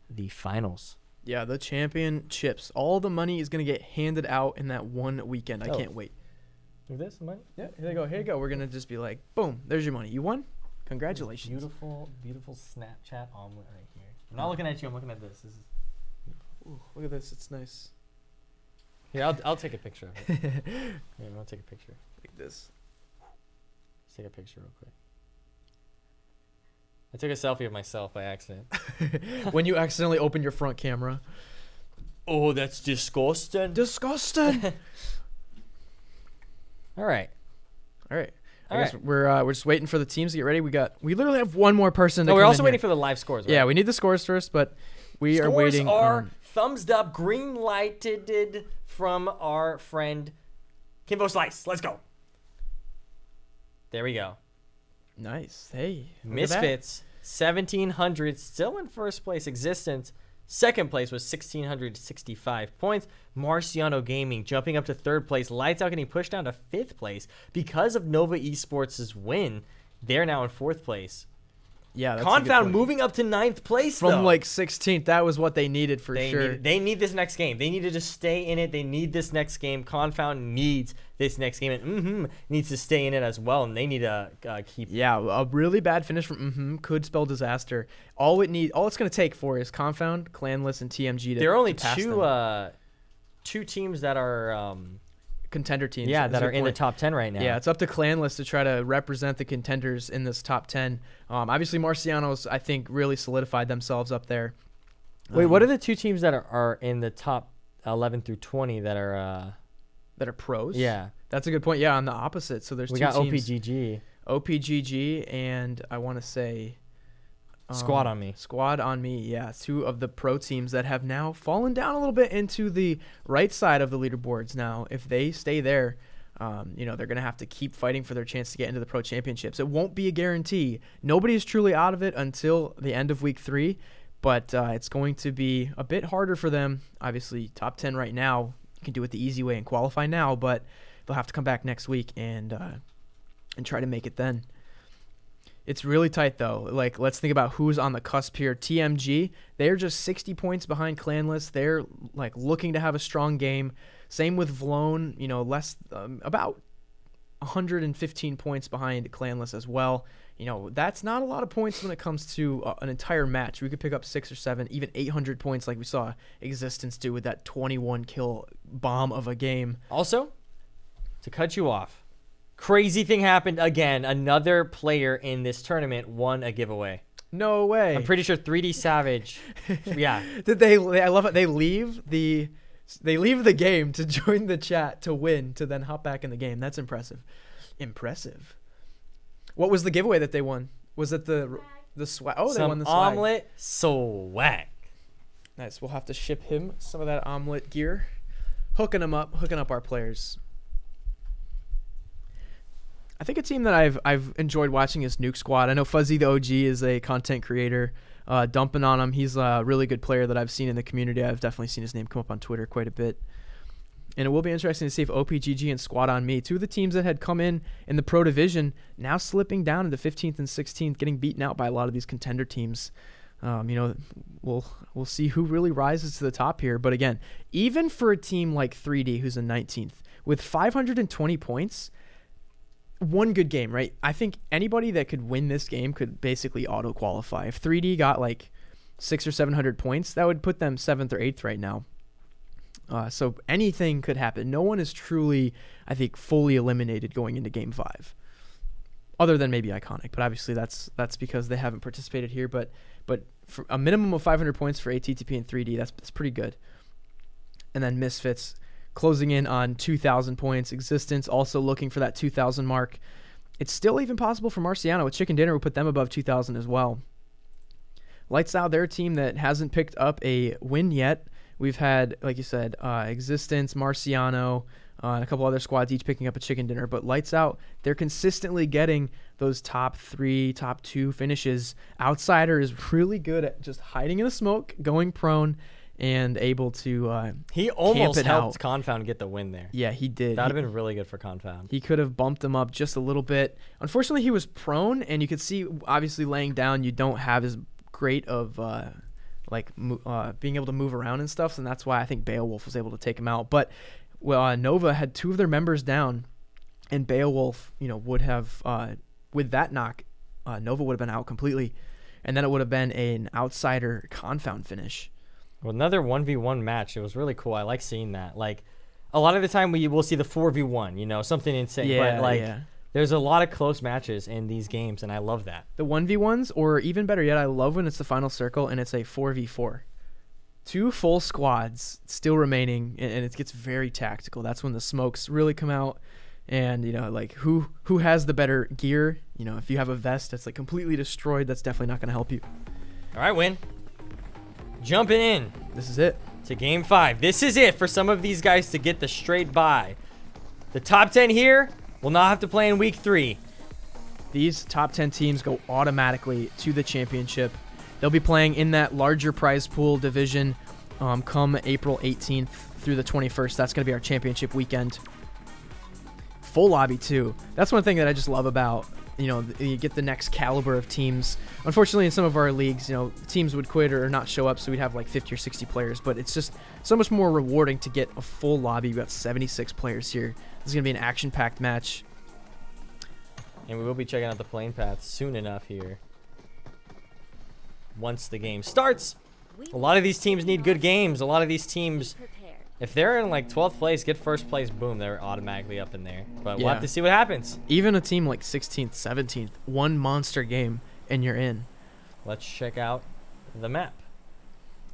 the finals. Yeah, the championships. All the money is going to get handed out in that one weekend. I can't wait. Look at this money. Yeah, here you go. Here you go. We're going to just be like, boom, there's your money. You won? Congratulations. Beautiful, beautiful Snapchat omelet right here. I'm not looking at you. I'm looking at this. This is Ooh, look at this. It's nice. Here, I'll take a picture of it. Here, I'll take a picture. Like this. Let's take a picture real quick. I took a selfie of myself by accident. When you accidentally open your front camera. Oh, that's disgusting. Disgusting. All right. All right. I guess we're just waiting for the teams to get ready. We literally have one more person to we're come also in waiting here. for the live scores, right? Yeah, we need the scores first, but we are waiting. Scores are thumbs up, green lighted from our friend Kimbo Slice. Let's go. There we go. Nice. Hey. Misfits, 1,700, still in first place. Existence, second place was 1,665 points. Marciano Gaming jumping up to third place. Lights Out getting pushed down to fifth place because of Nova Esports' win. They're now in fourth place. Yeah, that's Confound moving up to ninth place from like 16th. That was what they needed for sure. They need this next game. They need to just stay in it. They need this next game. Confound needs this next game and needs to stay in it as well. And they need to keep. Yeah, a really bad finish from could spell disaster. All it's gonna take for is Confound, Clanless, and TMG to. There are only to pass them. two teams that are contender teams. Yeah, that are in the top 10 right now. Yeah, it's up to Clanless to try to represent the contenders in this top 10. Obviously, Marciano's, I think, really solidified themselves up there. Wait, what are the two teams that are in the top 11 through 20 that are pros? Yeah. That's a good point. Yeah, on the opposite. So there's we two got teams. OPGG. OPGG, and I want to say... Squad on Me. Squad on Me, yeah. Two of the pro teams that have now fallen down a little bit into the right side of the leaderboards now. If they stay there, they're going to have to keep fighting for their chance to get into the pro championships. It won't be a guarantee. Nobody is truly out of it until the end of week 3, but it's going to be a bit harder for them. Obviously, top 10 right now. You can do it the easy way and qualify now, but they'll have to come back next week and try to make it then. It's really tight, though. Like, let's think about who's on the cusp here. TMG, they're just 60 points behind Clanless. They're, like, looking to have a strong game. Same with Vlone, about 115 points behind Clanless as well. That's not a lot of points when it comes to an entire match. We could pick up 6 or 7, even 800 points like we saw Existence do with that 21-kill bomb of a game. Also, to cut you off, crazy thing happened again. Another player in this tournament won a giveaway. No way. I'm pretty sure 3D Savage. Yeah. I love it. They leave the game to join the chat to win, to then hop back in the game. That's impressive. Impressive. What was the giveaway that they won? Was it the swag? Oh, they won the swag. Omlet swag. Nice. We'll have to ship him some of that Omlet gear. Hooking up our players. I think a team that I've enjoyed watching is Nuke Squad. I know Fuzzy the OG is a content creator. Dumping on him. He's a really good player that I've seen in the community. I've definitely seen his name come up on Twitter quite a bit. And it will be interesting to see if OPGG and Squad on Me, two of the teams that had come in the pro division, now slipping down into 15th and 16th, getting beaten out by a lot of these contender teams. We'll see who really rises to the top here. But again, even for a team like 3D, who's in 19th, with 520 points, one good game, right? I think anybody that could win this game could basically auto-qualify. If 3D got like 600 or 700 points, that would put them 7th or 8th right now. So anything could happen. No one is truly, I think, fully eliminated going into Game 5. Other than maybe Iconic, but obviously that's because they haven't participated here. But for a minimum of 500 points for ATTP and 3D, that's pretty good. And then Misfits closing in on 2,000 points. Existence also looking for that 2,000 mark. It's still even possible for Marciano with Chicken Dinner. We put them above 2,000 as well. Lights Out, they're a team that hasn't picked up a win yet. We've had, like you said, Existence, Marciano, and a couple other squads each picking up a Chicken Dinner. But Lights Out, they're consistently getting those top 3, top 2 finishes. Outsider is really good at just hiding in the smoke, going prone, and able to he almost camp it helped out. Confound get the win there. Yeah, he did. That would have been really good for Confound. He could have bumped him up just a little bit. Unfortunately, he was prone, and you could see, obviously, laying down, you don't have as great of being able to move around and stuff, and that's why I think Beowulf was able to take him out. But Nova had 2 of their members down, and Beowulf, would have, with that knock, Nova would have been out completely, and then it would have been an outsider Confound finish. Well, another 1v1 match. It was really cool. I like seeing that. Like, a lot of the time we will see the 4v1, something insane. Yeah, but, there's a lot of close matches in these games, and I love that. The 1v1s, or even better yet, I love when it's the final circle and it's a 4v4. 2 full squads still remaining, and it gets very tactical. That's when the smokes really come out, and, who has the better gear? If you have a vest that's, completely destroyed, that's definitely not going to help you. All right, Win. Jumping in. This is it. To Game 5. This is it for some of these guys to get the straight bye. The top 10 here will not have to play in Week 3. These top 10 teams go automatically to the championship. They'll be playing in that larger prize pool division come April 18th through the 21st. That's going to be our championship weekend. Full lobby, too. That's one thing that I just love about, you get the next caliber of teams. Unfortunately, in some of our leagues, teams would quit or not show up, so we'd have 50 or 60 players. But it's just so much more rewarding to get a full lobby. We've got 76 players here. This is going to be an action-packed match. And we will be checking out the playing path soon enough here. Once the game starts. A lot of these teams need good games. A lot of these teams, if they're in 12th place, get first place, boom, they're automatically up in there. But we'll have to see what happens. Even a team like 16th, 17th, one monster game, and you're in. Let's check out the map.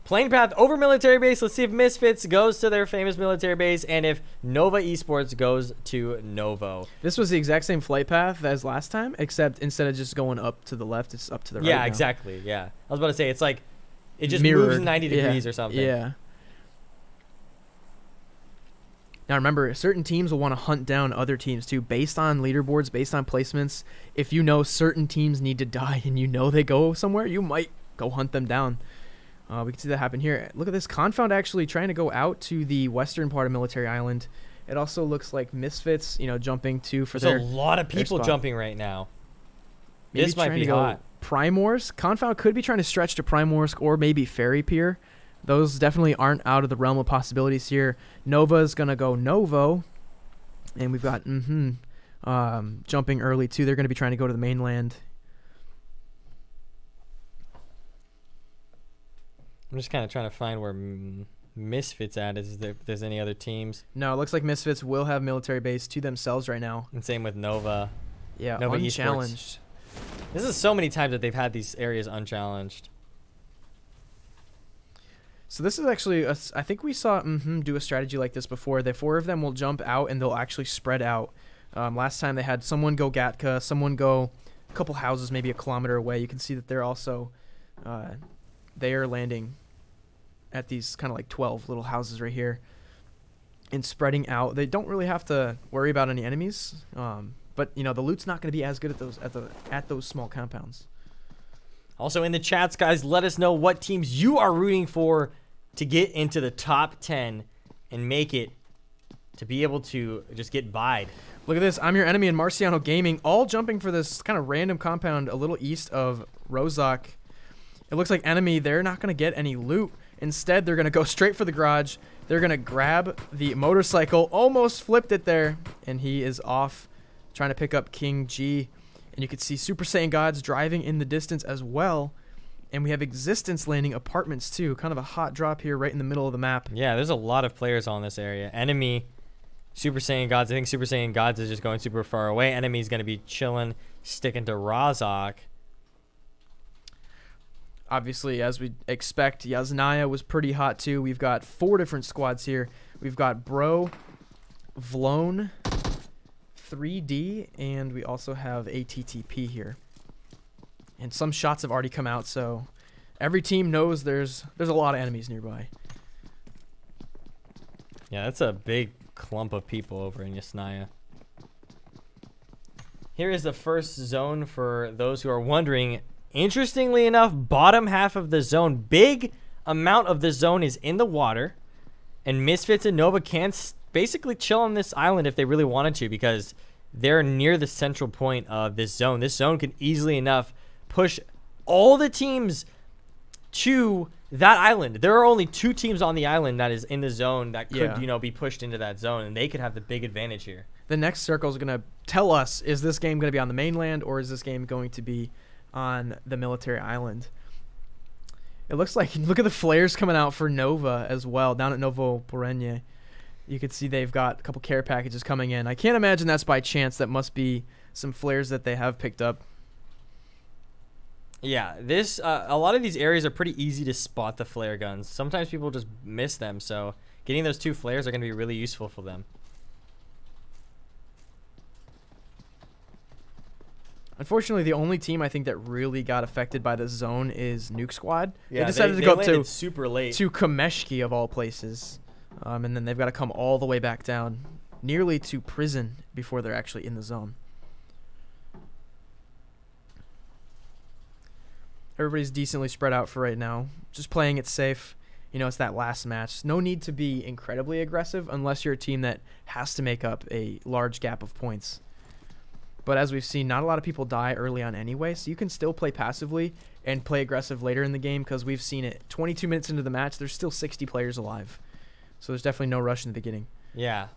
Playing path over military base. Let's see if Misfits goes to their famous military base and if Nova Esports goes to Novo. This was the exact same flight path as last time, except instead of just going up to the left, it's up to the right. Yeah, now. exactly. Yeah. I was about to say, it's like it just Mirrored. moves 90 degrees or something. Yeah. Now remember, certain teams will want to hunt down other teams too, based on leaderboards, based on placements. If you know certain teams need to die and they go somewhere, you might go hunt them down. We can see that happen here. Look at this. Confound actually trying to go out to the western part of Military Island. It also looks like Misfits, jumping to for There's a lot of people jumping right now. Maybe this might be hot. Primors. Confound could be trying to stretch to Primorsk or maybe Ferry Pier. Those definitely aren't out of the realm of possibilities here. Nova's going to go Novo. And we've got jumping early too. They're going to be trying to go to the mainland. I'm just kind of trying to find where Misfits at. Is there, if there's any other teams? No, it looks like Misfits will have military base to themselves right now. And same with Nova. Yeah, Nova unchallenged. Esports. This is so many times that they've had these areas unchallenged. So this is actually, I think we saw do a strategy like this before. The 4 of them will jump out and they'll actually spread out. Last time they had someone go Gatka, someone go a couple houses, maybe a kilometer away. You can see that they're also, they are landing at these kind of like 12 little houses right here and spreading out. They don't really have to worry about any enemies, but the loot's not going to be as good at those small compounds. Also in the chats, guys, let us know what teams you are rooting for to get into the top 10 and make it to be able to just get buyed. Look at this. I'm your enemy and Marciano Gaming, all jumping for this kind of random compound a little east of Rozak. It looks like enemy, they're not going to get any loot. Instead, they're going to go straight for the garage. They're going to grab the motorcycle. Almost flipped it there. And he is off trying to pick up King G. And you can see Super Saiyan Gods driving in the distance as well. And we have Existence landing apartments too. Kind of a hot drop here right in the middle of the map. Yeah, there's a lot of players on this area. Enemy, Super Saiyan Gods. I think Super Saiyan Gods is just going super far away. Enemy's going to be chilling, sticking to Razak. Obviously, as we expect, Yasnaya was pretty hot too. We've got 4 different squads here. We've got Bro, Vlone, 3D, and we also have ATTP here. And some shots have already come out, so every team knows there's a lot of enemies nearby. Yeah, that's a big clump of people over in Yasnaya. Here is the first zone for those who are wondering. Interestingly enough, bottom half of the zone, big amount of the zone is in the water, and Misfits and Nova can basically chill on this island if they really wanted to, because they're near the central point of this zone. This zone can easily enough push all the teams to that island. There are only 2 teams on the island that is in the zone that could, you know, be pushed into that zone, and they could have the big advantage here. The next circle is going to tell us, is this game going to be on the mainland, or is this game going to be on the military island? It looks like, look at the flares coming out for Nova as well, down at Novo Porenie. You can see they've got a couple care packages coming in. I can't imagine that's by chance. That must be some flares that they have picked up. Yeah, this a lot of these areas are pretty easy to spot the flare guns. Sometimes people just miss them, so getting those 2 flares are going to be really useful for them. Unfortunately, the only team I think that really got affected by this zone is Nuke Squad. Yeah, they decided to go up to super late to Kameshki of all places, and then they've got to come all the way back down, nearly to prison before they're actually in the zone. Everybody's decently spread out for right now, just playing it safe. You know, it's that last match. No need to be incredibly aggressive unless you're a team that has to make up a large gap of points. But as we've seen, not a lot of people die early on anyway, so you can still play passively and play aggressive later in the game, because we've seen it 22 minutes into the match, there's still 60 players alive. So there's definitely no rush in the beginning. Yeah.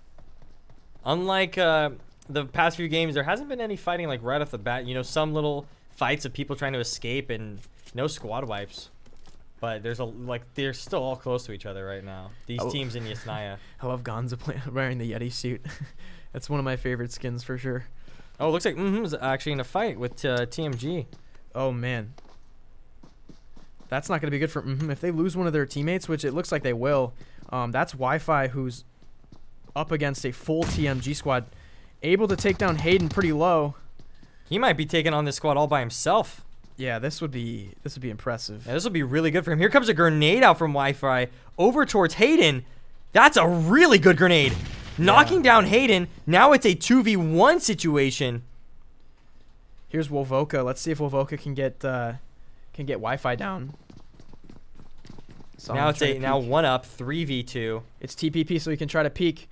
Unlike the past few games, there hasn't been any fighting like right off the bat. You know, some little fights of people trying to escape and no squad wipes. But there's they're still all close to each other right now. These teams in Yasnaya. I love Gonza wearing the Yeti suit. That's one of my favorite skins for sure. Oh, it looks like is actually in a fight with TMG. Oh, man. That's not going to be good for if they lose one of their teammates, which it looks like they will. That's Wi-Fi, who's up against a full TMG squad, able to take down Hayden pretty low. He might be taking on this squad all by himself. Yeah, this would be impressive. Yeah, this will be really good for him. Here comes a grenade out from Wi-Fi over towards Hayden. That's a really good grenade. Knocking down Hayden. Now it's a 2v1 situation. Here's Wovoka. Let's see if Wovoka can get Wi-Fi down. Now it's now 1-up 3v2. It's TPP, so he can try to peek.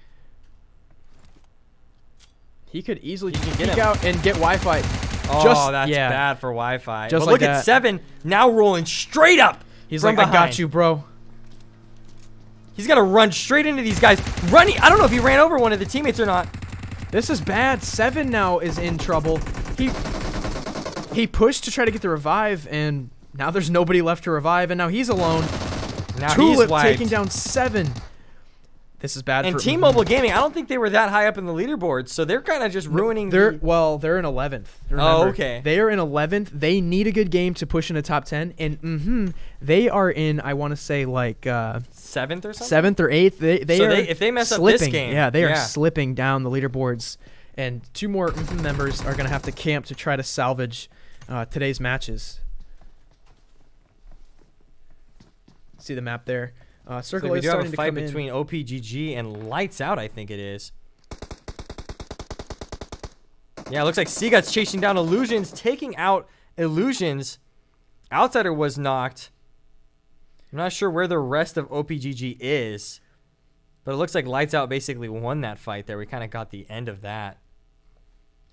He could easily peek out and get Wi-Fi. Oh, that's bad for Wi-Fi. Just but look at 7 now rolling straight up. He's like, I got you, bro. He's gonna run straight into these guys. Running. I don't know if he ran over one of the teammates or not. This is bad. 7 now is in trouble. He pushed to try to get the revive, and now there's nobody left to revive, and now he's alone. Now Tulip he's taking down 7. This is bad. And Team Mobile Gaming, I don't think they were that high up in the leaderboard, so they're kind of just ruining. They're in 11th. Remember, oh, okay. They are in 11th. They need a good game to push into top 10, and they are in, I want to say, like 7th or something. 7th or 8th. If they mess slipping. up this game, they are slipping down the leaderboards, and 2 more members are gonna have to camp to try to salvage today's matches. See the map there. Circle we is do have starting a fight to come between in. OPGG and Lights Out, I think it is. Yeah, it looks like Seagut's chasing down Illusions, taking out Illusions. Outsider was knocked. I'm not sure where the rest of OPGG is, but it looks like Lights Out basically won that fight there. We kind of got the end of that.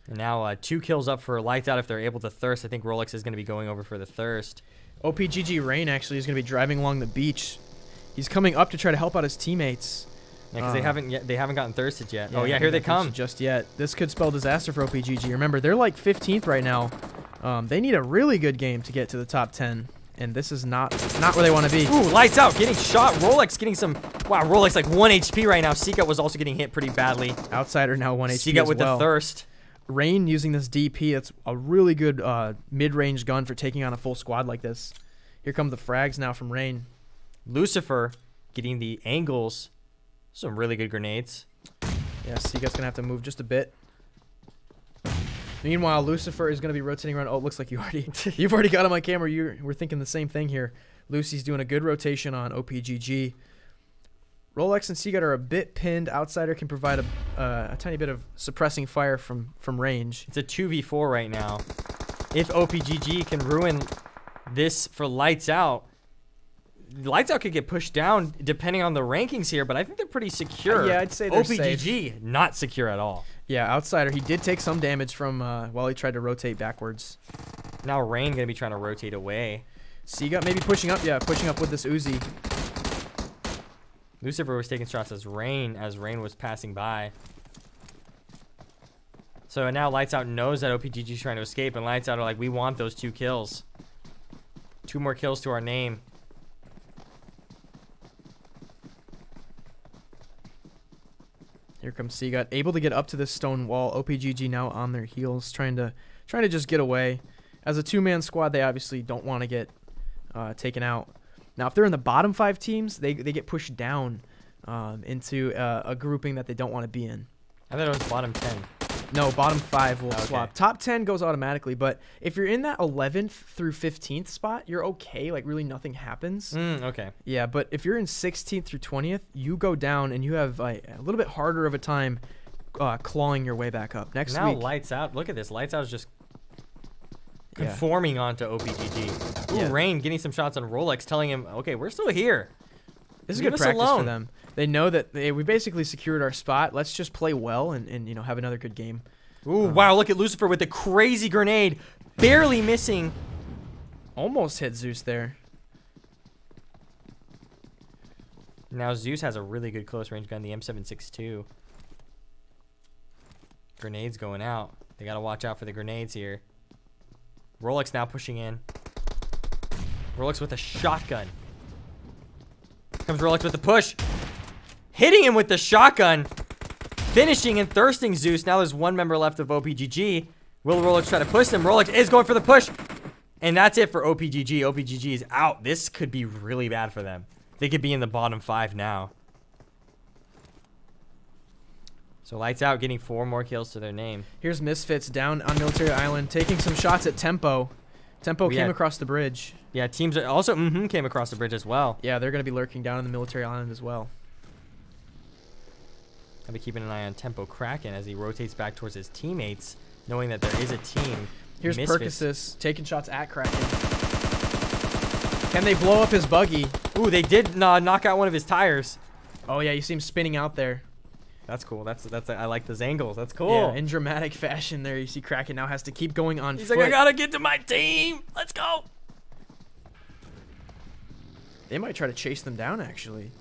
And now 2 kills up for Lights Out if they're able to thirst. I think Rolex is going to be going over for the thirst. OPGG Rain actually is going to be driving along the beach. He's coming up to try to help out his teammates. Yeah, because they haven't gotten thirsted yet. Oh yeah, here they come. Just yet. This could spell disaster for OPGG. Remember, they're like 15th right now. They need a really good game to get to the top 10, and this is not where they want to be. Ooh, Lights Out getting shot. Rolex getting some. Wow, Rolex like 1 HP right now. Seagut was also getting hit pretty badly. Outsider now 1 HP. Seagut with the thirst. Rain using this DP. That's a really good mid-range gun for taking on a full squad like this. Here come the frags now from Rain. Lucifer getting the angles. Some really good grenades. Yeah, Seagut's going to have to move just a bit. Meanwhile, Lucifer is going to be rotating around. Oh, it looks like you've already got him on camera. We're thinking the same thing here. Lucy's doing a good rotation on OPGG. Rolex and Seagut are a bit pinned. Outsider can provide a tiny bit of suppressing fire from range. It's a 2v4 right now. If OPGG can ruin this for Lights Out, Lights Out could get pushed down depending on the rankings here, but I think they're pretty secure. Yeah, I'd say they're OPGG, safe. not secure at all. Yeah, Outsider, he did take some damage from while he tried to rotate backwards. Now Rain going to be trying to rotate away. Seagut maybe pushing up. Yeah, pushing up with this Uzi. Lucifer was taking shots as Rain was passing by. So now Lights Out knows that OPGG is trying to escape, and Lights Out are like, we want those 2 kills. 2 more kills to our name. Here comes Seagut, able to get up to this stone wall. OPGG now on their heels, trying to just get away. As a 2-man squad, they obviously don't want to get taken out. Now, if they're in the bottom 5 teams, they get pushed down into a grouping that they don't want to be in. I thought it was bottom 10. No, bottom 5 will swap. Top 10 goes automatically, but if you're in that 11th through 15th spot, you're okay. Like, really nothing happens. Okay. Yeah, but if you're in 16th through 20th, you go down and you have a little bit harder of a time clawing your way back up. Next now week. Lights Out. Look at this. Lights Out is just conforming onto OPGG. Ooh, Rain getting some shots on Rolex, telling him, okay, we're still here. This is good practice for them. They know that we basically secured our spot. Let's just play well and you know, have another good game. Ooh, wow, look at Lucifer with the crazy grenade. Barely missing. Almost hit Zeus there. Now Zeus has a really good close range gun, the M762. Grenades going out. They got to watch out for the grenades here. Rolex now pushing in. Rolex with a shotgun. Comes Rolex with the push. Hitting him with the shotgun. Finishing and thirsting Zeus. Now there's 1 member left of OPGG. Will Rolex try to push him? Rolex is going for the push. And that's it for OPGG. OPGG is out. This could be really bad for them. They could be in the bottom 5 now. So Lights Out getting 4 more kills to their name. Here's Misfits down on Military Island, taking some shots at Tempo. Tempo came across the bridge. Yeah, teams also came across the bridge as well. Yeah, they're going to be lurking down on the Military Island as well. I'll be keeping an eye on Tempo Kraken as he rotates back towards his teammates, knowing that there is a team. Here's Percasus taking shots at Kraken. Can they blow up his buggy? Ooh, they did knock out one of his tires. Oh yeah, you see him spinning out there. That's cool. That's I like those angles. That's cool. Yeah, in dramatic fashion there. You see Kraken now has to keep going on He's foot. like, I gotta get to my team. Let's go. They might try to chase them down, actually.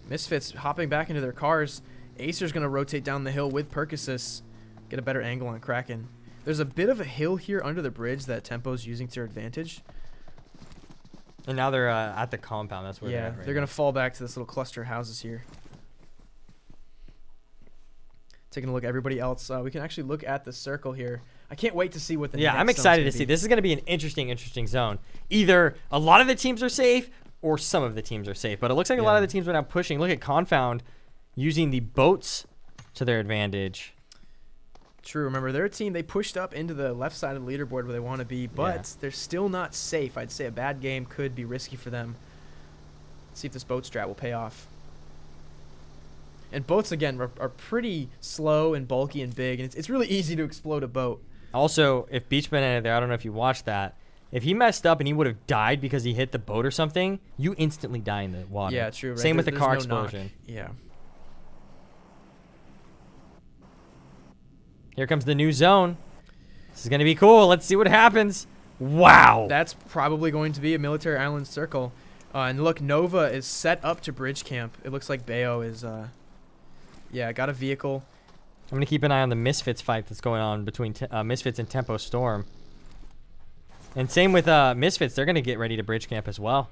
Misfits hopping back into their cars. Acer's going to rotate down the hill with Percasus. Get a better angle on Kraken. There's a bit of a hill here under the bridge that Tempo's using to their advantage. And now they're at the compound. That's where they're at right they're going to fall back to this little cluster of houses here. Taking a look at everybody else. We can actually look at the circle here. I can't wait to see what the next I'm excited to see. This is going to be an interesting zone. Either a lot of the teams are safe or some of the teams are safe. But it looks like a lot of the teams are now pushing. Look at Confound using the boats to their advantage. True. Remember, their team, they pushed up into the left side of the leaderboard where they want to be, but they're still not safe. I'd say a bad game could be risky for them. Let's see if this boat strat will pay off. And boats, again, are pretty slow and bulky and big, and it's really easy to explode a boat. Also, if Beachman ended there, I don't know if you watched that. If he messed up and he would have died because he hit the boat or something, you instantly die in the water. Yeah, true. Right? Same with the car no explosion. Knock. Yeah. Here comes the new zone. This is going to be cool. Let's see what happens. Wow. That's probably going to be a Military Island circle. And look, Nova is set up to bridge camp. It looks like Bayo is, got a vehicle. I'm going to keep an eye on the Misfits fight that's going on between Misfits and Tempo Storm. And same with Misfits. They're going to get ready to bridge camp as well.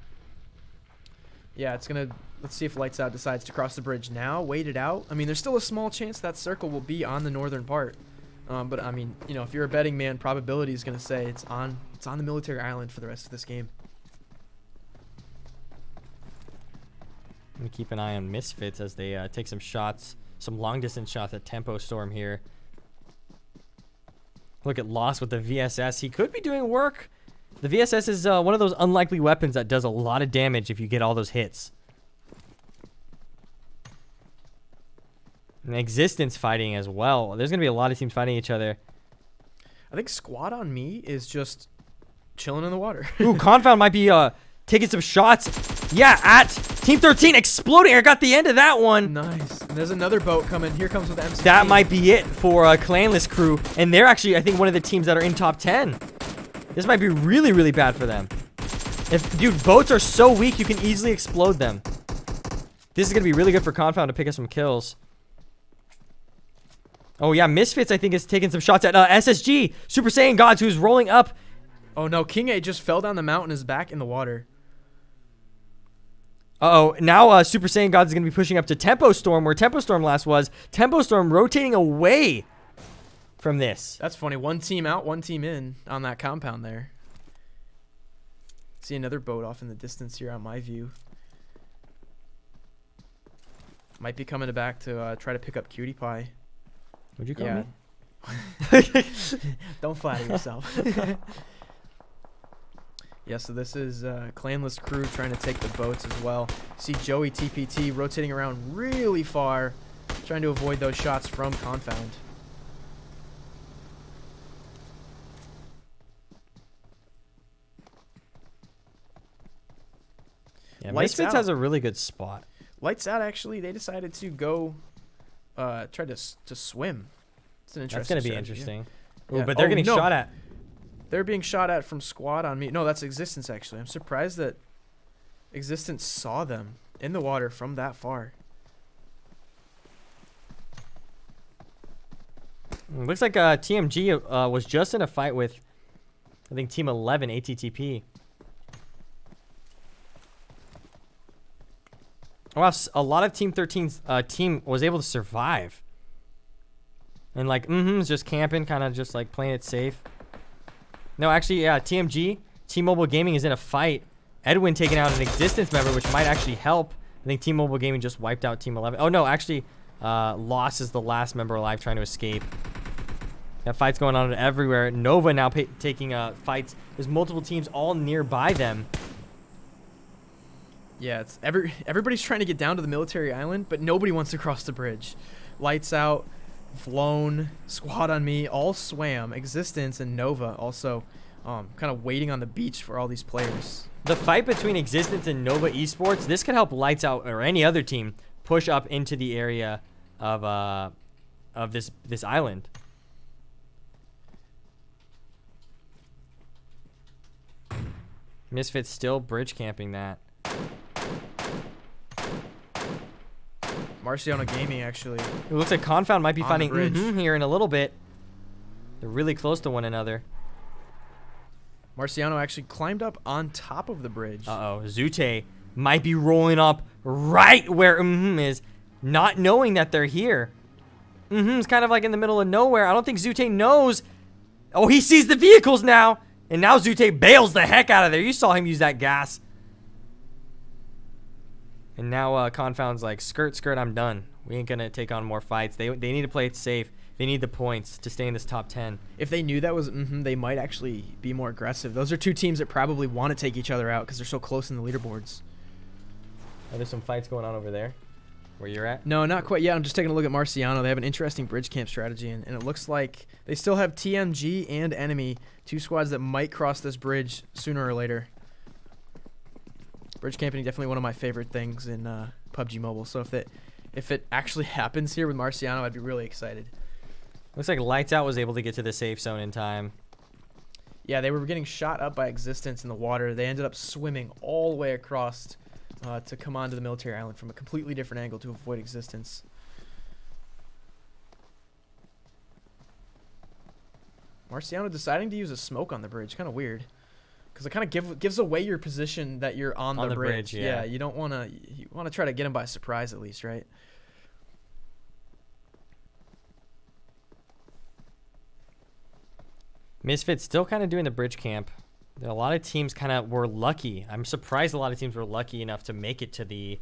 Yeah, it's going to... Let's see if Lights Out decides to cross the bridge now. Wait it out. I mean, there's still a small chance that circle will be on the northern part. But, I mean, you know, if you're a betting man, probability is going to say it's on the Military Island for the rest of this game. I'm going to keep an eye on Misfits as they take some shots, some long-distance shots at Tempo Storm here. Look at Lost with the VSS. He could be doing work. The VSS is one of those unlikely weapons that does a lot of damage if you get all those hits. And Existence fighting as well. There's going to be a lot of teams fighting each other. I think Squad on Me is just chilling in the water. Ooh, Confound might be taking some shots. Yeah, at Team 13 exploding. I got the end of that one. Nice. And there's another boat coming. Here comes with MC. That might be it for Clanless crew. And they're actually, I think, one of the teams that are in top 10. This might be really, really bad for them. Dude, boats are so weak, you can easily explode them. This is going to be really good for Confound to pick up some kills. Oh, yeah, Misfits, I think, is taking some shots at SSG. Super Saiyan Gods, who's rolling up. Oh, no. King A just fell down the mountain, is back in the water. Uh-oh, now Super Saiyan Gods is going to be pushing up to Tempo Storm, where Tempo Storm last was. Tempo Storm rotating away from this. That's funny. One team out, one team in on that compound there. See another boat off in the distance here on my view. Might be coming back to try to pick up Cutie Pie. Would you call me? Don't flatter yourself. Yeah, so this is Clanless crew trying to take the boats as well. See Joey TPT rotating around really far, trying to avoid those shots from Confound. Yeah, Misfits has a really good spot. Lights Out, actually, they decided to go try to swim. It's an interesting That's going to be strategy, interesting. yeah. Ooh, Yeah. but they're getting shot at. They're being shot at from squad on me. No, that's Existence, actually. I'm surprised that Existence saw them in the water from that far. Looks like TMG was just in a fight with, I think, Team 11 ATTP. Wow, a lot of Team 13's team was able to survive. And like, just camping, kind of just like playing it safe. No, actually, yeah, TMG, T-Mobile Gaming is in a fight. Edwin taking out an Existence member, which might actually help. I think T-Mobile Gaming just wiped out Team 11. Oh, no, actually, Loss is the last member alive trying to escape. That fight's going on everywhere. Nova now taking fights. There's multiple teams all nearby them. Yeah, it's everybody's trying to get down to the military island, but nobody wants to cross the bridge. Lights Out, Flown, Squad on Me, all swam. Existence and Nova also kind of waiting on the beach for all these players. The fight between Existence and Nova Esports, this could help Lights Out or any other team push up into the area of this island. Misfits still bridge camping that. Marciano Gaming, actually. It looks like Confound might be On finding the bridge. here in a little bit. They're really close to one another. Marciano actually climbed up on top of the bridge. Uh-oh. Zute might be rolling up right where is, not knowing that they're here. It's kind of like in the middle of nowhere. I don't think Zute knows. Oh, he sees the vehicles now. And now Zute bails the heck out of there. You saw him use that gas. And now Confound's like, skirt, I'm done. We ain't going to take on more fights. They need to play it safe. They need the points to stay in this top 10. If they knew that was they might actually be more aggressive. Those are two teams that probably want to take each other out because they're so close in the leaderboards. Are there some fights going on over there where you're at? No, not quite yet. I'm just taking a look at Marciano. They have an interesting bridge camp strategy, and it looks like they still have TMG and Enemy, two squads that might cross this bridge sooner or later. Bridge camping, definitely one of my favorite things in PUBG Mobile. So if it actually happens here with Marciano, I'd be really excited. Looks like Lights Out was able to get to the safe zone in time. Yeah, they were getting shot up by Existence in the water. They ended up swimming all the way across to come onto the military island from a completely different angle to avoid Existence. Marciano deciding to use a smoke on the bridge, kind of weird. Because it kind of gives away your position that you're on the bridge. Yeah, you don't want to. You want to try to get him by surprise at least, right? Misfits still kind of doing the bridge camp. A lot of teams kind of were lucky. I'm surprised a lot of teams were lucky enough to make it to the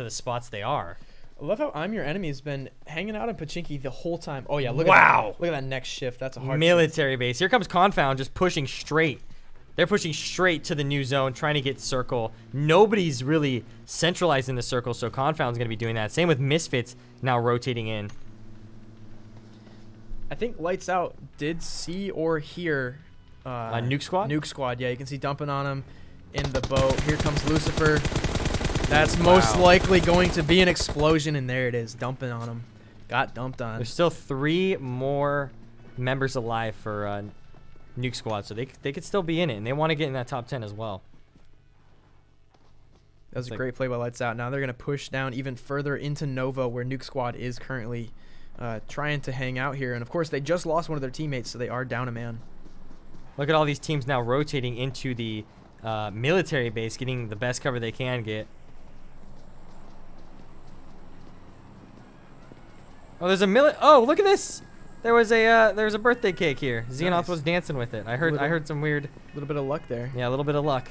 spots they are. I love how I'm Your Enemy has been hanging out in Pachinki the whole time. Oh yeah, look Wow. Look at that next shift. That's a hard Military base. Here comes Confound just pushing straight. They're pushing straight to the new zone, trying to get circle. Nobody's really centralized in the circle, so Confound's going to be doing that. Same with Misfits now rotating in. I think Lights Out did see or hear Nuke Squad? Nuke Squad, yeah. You can see dumping on him. in the boat. Here comes Lucifer. That's most likely going to be an explosion, and there it is, dumping on him. Got dumped on. There's still 3 more members alive for Nuke Squad, so they could still be in it, and they want to get in that top 10 as well. That was a great play by Lights Out. Now they're going to push down even further into Nova, where Nuke Squad is currently trying to hang out here. And, of course, they just lost one of their teammates, so they are down a man. Look at all these teams now rotating into the military base, getting the best cover they can get. Oh, there's a Oh, look at this! There was a birthday cake here. Xeonoth was dancing with it. I heard some weird. Little bit of luck there. Yeah, a little bit of luck.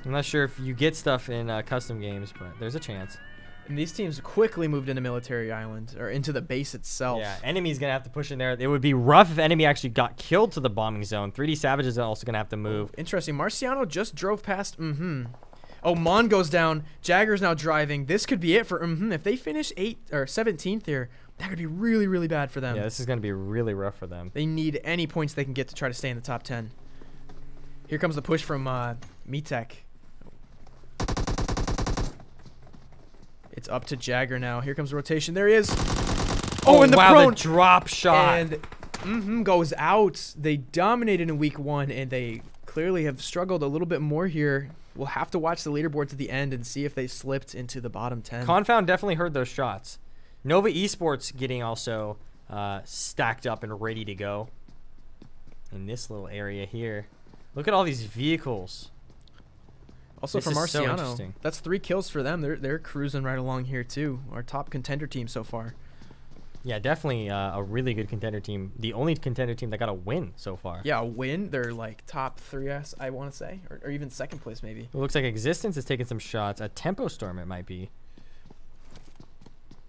I'm not sure if you get stuff in custom games, but there's a chance. And these teams quickly moved into Military Island, or into the base itself. Yeah, enemy's going to have to push in there. It would be rough if enemy actually got killed to the bombing zone. 3D Savage is also going to have to move. Oh, interesting. Marciano just drove past. Oh, Mon goes down. Jagger's now driving. This could be it for If they finish 8th or 17th here, that could be really, really bad for them. Yeah, this is going to be really rough for them. They need any points they can get to try to stay in the top 10. Here comes the push from Mitek. It's up to Jagger now. Here comes the rotation. There he is. Oh, and the prone. The drop shot. And goes out. They dominated in week 1, and they clearly have struggled a little bit more here. We'll have to watch the leaderboard to the end and see if they slipped into the bottom 10. Confound definitely heard those shots. Nova Esports getting also stacked up and ready to go in this little area here. Look at all these vehicles. Also for Marciano, that's 3 kills for them. They're cruising right along here too. Our top contender team so far. Yeah, definitely a really good contender team. The only contender team that got a win so far. Yeah, a win. They're like top 3, I want to say, or even 2nd place maybe. It looks like Existence is taking some shots. A Tempo Storm it might be.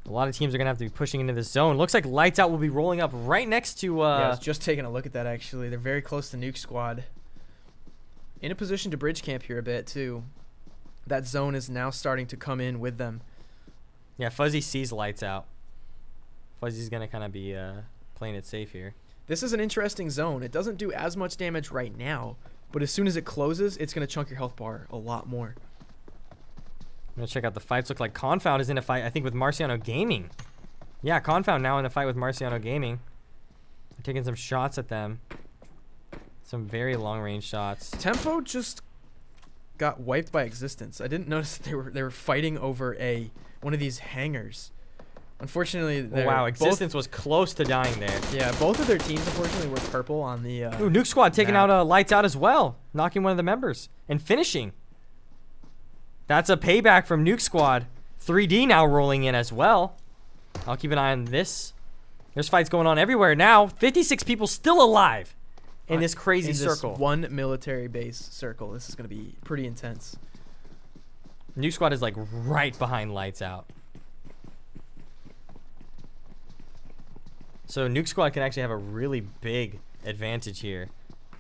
A lot of teams are going to have to be pushing into the zone. Looks like Lights Out will be rolling up right next to... yeah, I was just taking a look at that actually. They're very close to Nuke Squad. In a position to bridge camp here a bit too. That zone is now starting to come in with them. Yeah, Fuzzy sees Lights Out. Fuzzy's going to kind of be playing it safe here. This is an interesting zone. It doesn't do as much damage right now, but as soon as it closes, it's going to chunk your health bar a lot more. I'm going to check out the fights. Look like Confound is in a fight, I think, with Marciano Gaming. Yeah, Confound now in a fight with Marciano Gaming. They're taking some shots at them. Some very long-range shots. Tempo just got wiped by Existence. I didn't notice that they were fighting over one of these hangars. Unfortunately, Existence was close to dying there. Yeah, both of their teams unfortunately were purple on the. Ooh, Nuke Squad taking out Lights Out as well, knocking one of the members and finishing. That's a payback from Nuke Squad. 3D now rolling in as well. I'll keep an eye on this. There's fights going on everywhere now. 56 people still alive in this crazy circle. This one military base circle. This is going to be pretty intense. Nuke Squad is like right behind Lights Out. So Nuke Squad can actually have a really big advantage here.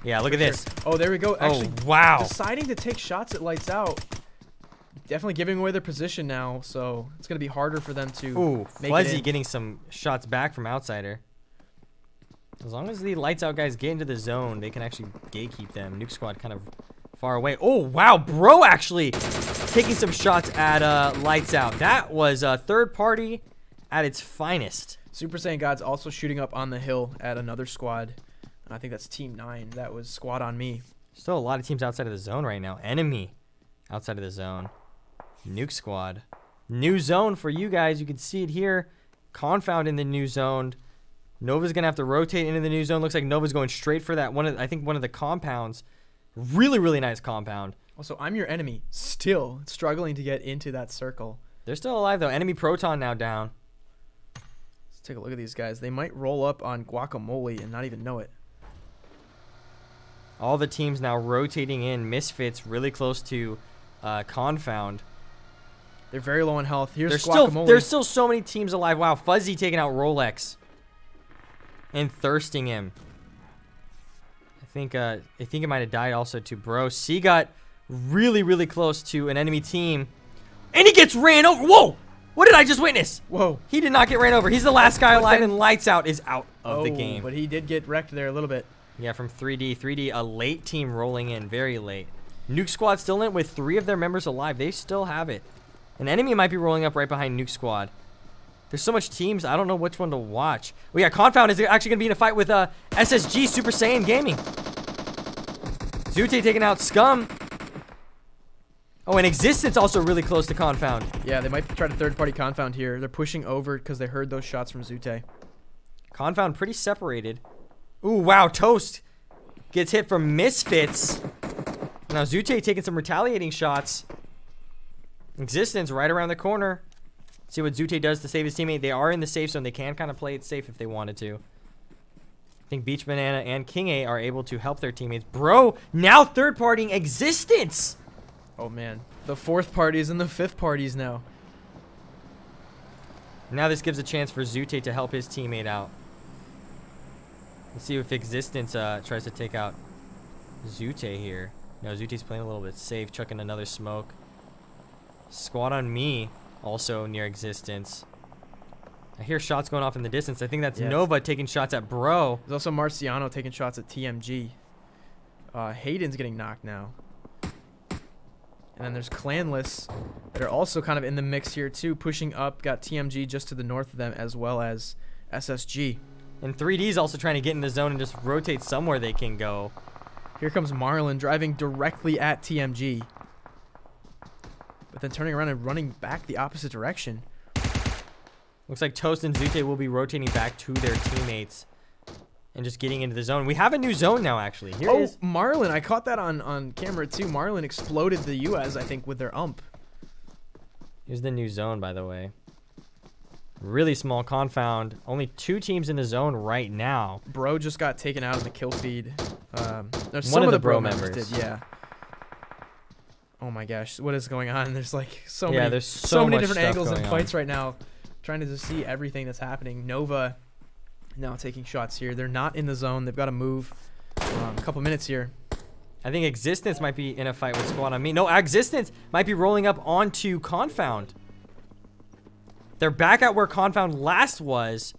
Yeah, look at this. Oh, there we go. Actually, wow. Deciding to take shots at Lights Out. Definitely giving away their position now, so it's going to be harder for them to make Fuzzy it in. Getting some shots back from Outsider. As long as the Lights Out guys get into the zone, they can actually gatekeep them. Nuke Squad kind of far away. Oh, wow. Bro actually taking some shots at Lights Out. That was a third party at its finest. Super Saiyan God's also shooting up on the hill at another squad. I think that's Team 9. That was Squad on Me. Still a lot of teams outside of the zone right now. Enemy outside of the zone. Nuke Squad. New zone for you guys. You can see it here. Confound in the new zone. Nova's going to have to rotate into the new zone. Looks like Nova's going straight for that. I think one of the compounds. Really, really nice compound. Also, I'm Your Enemy. Still struggling to get into that circle. They're still alive, though. Enemy Proton now down. Let's take a look at these guys. They might roll up on Guacamole and not even know it. All the teams now rotating in. Misfits really close to Confound. They're very low on health. Here's Guacamole. There's still so many teams alive. Wow, Fuzzy taking out Rolex. And thirsting him. I think it might have died also to Bro. C got really, really close to an enemy team. And he gets ran over. Whoa! What did I just witness? Whoa. He did not get ran over. He's the last guy alive, and Lights Out is out of the game. But he did get wrecked there a little bit. Yeah, from 3D. 3D, a late team rolling in. Very late. Nuke Squad still in it with 3 of their members alive. They still have it. An enemy might be rolling up right behind Nuke Squad. There's so much teams, I don't know which one to watch. We got Confound is actually going to be in a fight with SSG Super Saiyan Gaming. Zute taking out Scum. Oh, and Existence also really close to Confound. Yeah, they might try to third-party Confound here. They're pushing over because they heard those shots from Zute. Confound pretty separated. Ooh, wow, Toast gets hit from Misfits. Now Zute taking some retaliating shots. Existence right around the corner. See what Zute does to save his teammate. They are in the safe zone. They can kind of play it safe if they wanted to. I think Beach Banana and King A are able to help their teammates. Bro, now third-partying Existence. Oh, man. The 4th parties and the 5th parties now. Now this gives a chance for Zute to help his teammate out. Let's see if Existence tries to take out Zute here. No, Zute's playing a little bit safe, chucking another smoke. Squad on me. Also near Existence. I hear shots going off in the distance. I think that's Nova taking shots at Bro. There's also Marciano taking shots at TMG. Hayden's getting knocked now. And then there's Clanless that are also kind of in the mix here too, pushing up. Got TMG just to the north of them as well as SSG. And 3D's also trying to get in the zone and just rotate somewhere they can go. Here comes Marlon driving directly at TMG. But then turning around and running back the opposite direction. Looks like Toast and Zute will be rotating back to their teammates and just getting into the zone. We have a new zone now, actually. Here it is. Marlon. I caught that on camera, too. Marlon exploded the US, I think, with their ump. Here's the new zone, by the way. Really small Confound. Only 2 teams in the zone right now. Bro just got taken out of the kill feed. One some of the the Bro members did, yeah. Oh my gosh, what is going on? There's like so many different angles and fights right now. Trying to just see everything that's happening. Nova now taking shots here. They're not in the zone. They've got to move. A couple minutes here. I think Existence might be in a fight with Squad on me. No, Existence might be rolling up onto Confound. They're back at where Confound last was.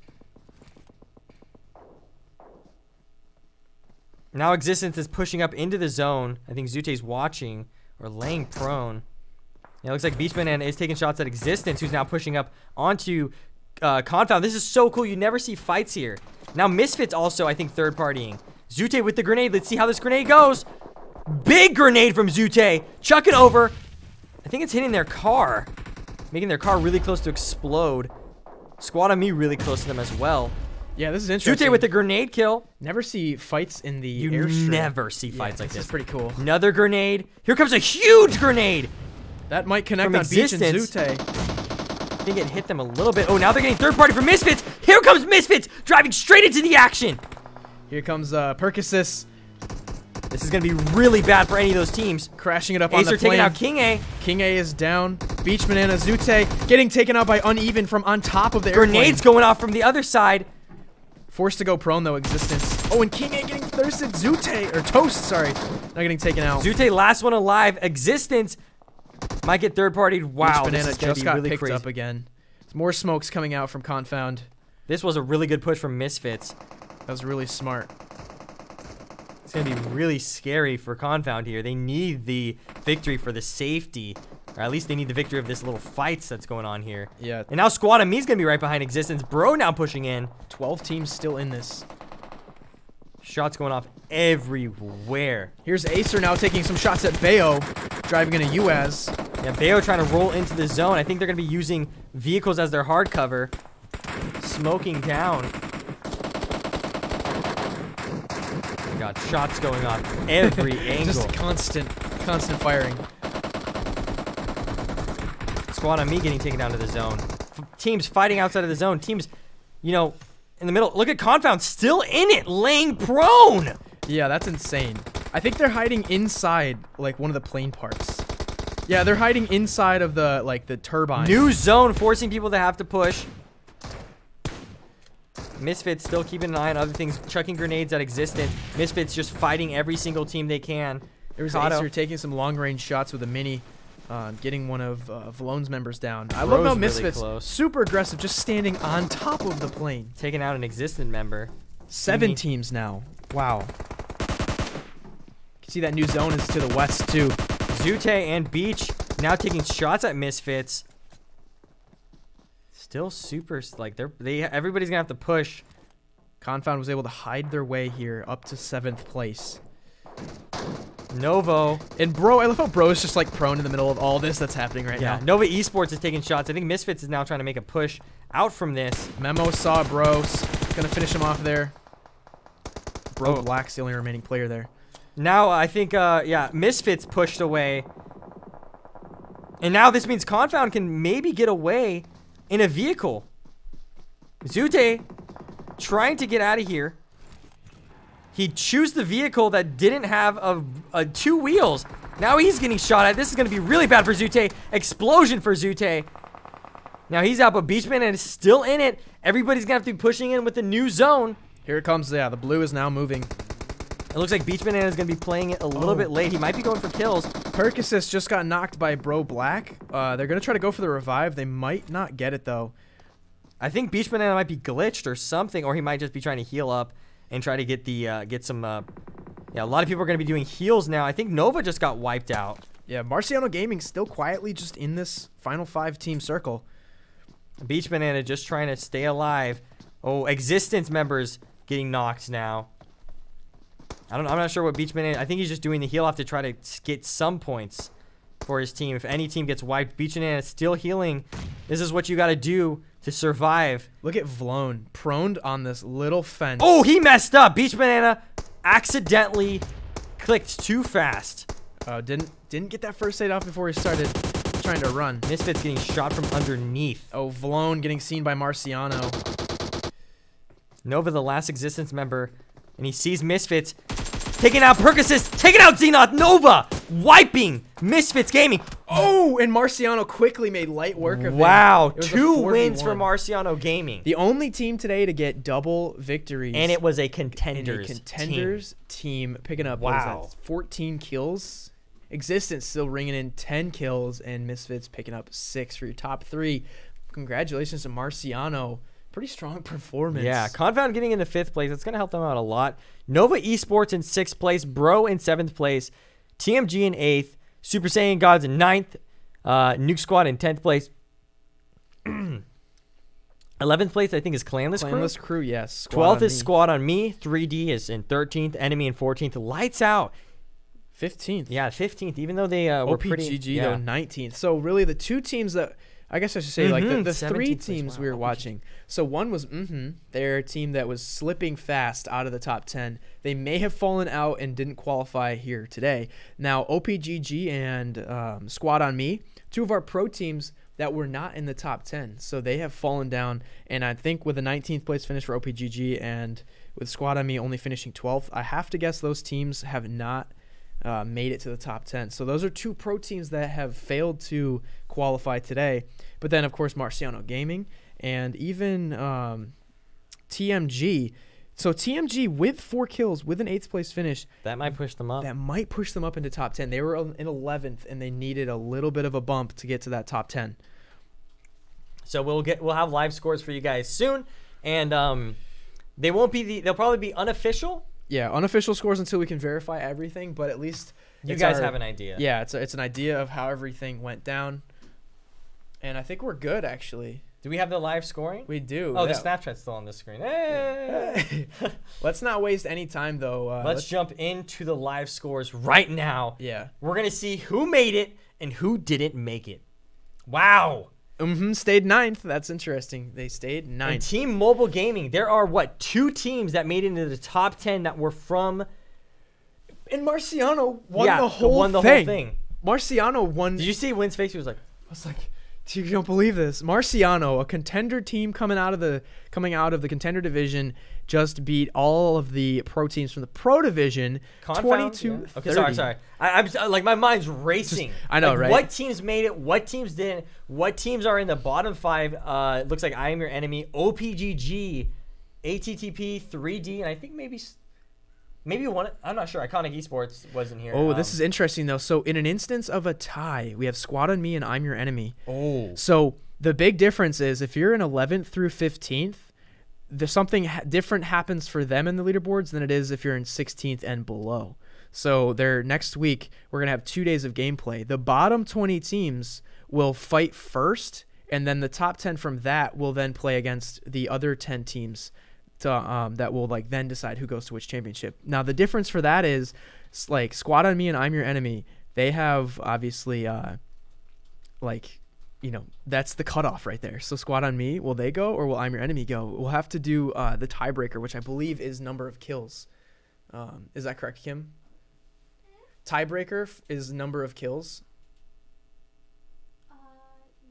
Now Existence is pushing up into the zone. I think Zute's watching. Or laying prone. Yeah, it looks like Beach Banana is taking shots at Existence, who's now pushing up onto Confound. This is so cool. You never see fights here. Now Misfits also, I think, third-partying. Zute with the grenade. Let's see how this grenade goes. Big grenade from Zute. Chuck it over. I think it's hitting their car. Making their car really close to explode. Squad on me really close to them as well. Yeah, this is interesting. Zute with the grenade kill. Never see fights in the You airstrip. never see fights like this. This is pretty cool. Another grenade. Here comes a huge grenade. That might connect From on Beach and Existence. Zute. I think it hit them a little bit. Oh, now they're getting third party from Misfits. Here comes Misfits, driving straight into the action. Here comes Percasis. This is going to be really bad for any of those teams. Crashing it up on the Acer plane. taking out King A. King A is down. Beach Banana, Zute getting taken out by Uneven from on top of the Grenades airplane. going off from the other side. Forced to go prone, though, Existence. Oh, and King A getting thirsted. Zute, or Toast, sorry. Not getting taken out. Zute, last one alive. Existence might get third-partied. Wow, Beach Banana this is gonna just be got really picked crazy. up again. There's more smokes coming out from Confound. This was a really good push from Misfits. That was really smart. It's going to be really scary for Confound here. They need the victory for the safety. Or at least they need the victory of this little fights that's going on here. Yeah. And now Squad and Me's going to be right behind Existence. Bro now pushing in. 12 teams still in this. Shots going off everywhere. Here's Acer now taking some shots at Bayo, driving into UAS. Yeah, Bayo trying to roll into the zone. I think they're going to be using vehicles as their hard cover. Smoking down. Oh my God, shots going off every angle. Just constant firing. Squad on me getting taken down to the zone. Teams fighting outside of the zone. Teams, you know, in the middle. Look at Confound still in it, laying prone. Yeah, that's insane. I think they're hiding inside, like, one of the plane parts. Yeah, they're hiding inside of the, like, the turbine. New zone, forcing people to have to push. Misfits still keeping an eye on other things, chucking grenades at Existence. Misfits just fighting every single team they can. There was Acer taking some long-range shots with a mini, getting one of Valone's members down. I love how Misfits, really super aggressive, just standing on top of the plane. Taking out an Existent member. 7 teams now. Wow. See that new zone is to the west too. Zute and Beach now taking shots at Misfits. Still super, like everybody's gonna have to push. Confound was able to hide their way here up to 7th place. Novo. And Bro, I love how Bro is just like prone in the middle of all this that's happening right now. Nova Esports is taking shots. I think Misfits is now trying to make a push out from this. Memo saw Bro. Gonna finish him off there. Bro Black's the only remaining player there. Now I think, Misfits pushed away. And now this means Confound can maybe get away in a vehicle. Zute trying to get out of here. He chose the vehicle that didn't have two wheels. Now he's getting shot at. This is going to be really bad for Zute. Explosion for Zute. Now he's out, but Beachman is still in it. Everybody's going to have to be pushing in with the new zone. Here it comes. Yeah, the blue is now moving. It looks like Beachman is going to be playing it a little bit late. He might be going for kills. Percocet just got knocked by Bro Black. They're going to try to go for the revive. They might not get it, though. I think Beach Banana might be glitched or something, or he might just be trying to heal up and try to get the a lot of people are going to be doing heals now. I think Nova just got wiped out. Yeah, Marciano Gaming still quietly just in this final 5 team circle. Beach Banana just trying to stay alive. Oh, Existence members getting knocked now. I'm not sure what Beach Banana. I think he's just doing the heal off to try to get some points for his team. If any team gets wiped, Beach Banana is still healing. This is what you got to do to survive. Look at Vlone proned on this little fence. Oh, he messed up. Beach Banana accidentally clicked too fast. Didn't get that first aid off before he started trying to run. Misfits getting shot from underneath. Oh, Vlone getting seen by Marciano. Nova, the last Existence member, and he sees Misfits taking out Percocet, taking out Xenoth. Nova wiping Misfits Gaming. Oh, and Marciano quickly made light work of it. Wow, 2 wins for Marciano Gaming. The only team today to get double victories. And it was a contenders team picking up 14 kills. Existence still ringing in 10 kills, and Misfits picking up 6 for your top 3. Congratulations to Marciano. Pretty strong performance. Yeah, Confound getting into 5th place. That's going to help them out a lot. Nova Esports in 6th place. Bro in 7th place. TMG in 8th. Super Saiyan Gods in 9th. Nuke Squad in 10th place. 11th place, I think, is Clanless Crew. Clanless Crew, yes. 12th is Squad on Me. 3D is in 13th. Enemy in 14th. Lights Out. 15th. Yeah, 15th. Even though they were pretty... OPGG, though, 19th. So, really, the 2 teams that... I guess I should say, like, the 3 teams we were watching. So, one was, their team that was slipping fast out of the top 10. They may have fallen out and didn't qualify here today. Now, OPGG and Squad on Me, 2 of our pro teams that were not in the top 10. So, they have fallen down. And I think with a 19th place finish for OPGG and with Squad on Me only finishing 12th, I have to guess those teams have not made it to the top 10. So those are 2 pro teams that have failed to qualify today. But then, of course, Marciano Gaming and even TMG. So TMG with 4 kills, with an 8th place finish. That might push them up. That might push them up into top 10. They were in 11th, and they needed a little bit of a bump to get to that top 10. So we'll have live scores for you guys soon. And they won't be they'll probably be unofficial. Yeah, unofficial scores until we can verify everything, but at least you guys have an idea. Yeah, it's an idea of how everything went down, and I think we're good actually. Do we have the live scoring? We do. Oh, the Snapchat's still on the screen. Hey! Let's not waste any time though. Let's jump into the live scores right now. Yeah, we're gonna see who made it and who didn't make it. Wow. Stayed 9th. That's interesting. They stayed 9th. And Team Mobile Gaming, there are, 2 teams that made it into the top 10 that were from... And Marciano won the whole thing. Marciano won... Did you see Wynn's face? He was like... I was like, you don't believe this. Marciano, a contender team coming out of the contender division, just beat all of the pro teams from the pro division. 22-30. Okay, sorry. I'm like, my mind's racing. I know, like, right? What teams made it? What teams didn't? What teams are in the bottom 5? It looks like I Am Your Enemy, OPGG, ATTP, 3D, and I think maybe one. I'm not sure. Iconic Esports wasn't here. Oh, this is interesting though. So in an instance of a tie, we have Squad on Me and I'm Your Enemy. Oh. So the big difference is if you're in 11th through 15th, there's something different happens for them in the leaderboards than it is if you're in 16th and below. So next week, we're going to have 2 days of gameplay. The bottom 20 teams will fight first, and then the top 10 from that will then play against the other 10 teams that will like then decide who goes to which championship. Now, the difference for that is like Squad on Me and I'm Your Enemy, they have obviously that's the cutoff right there. So Squad on Me, will they go or will I'm Your Enemy go? We'll have to do the tiebreaker, which I believe is number of kills. Is that correct, Kim? Tiebreaker is number of kills.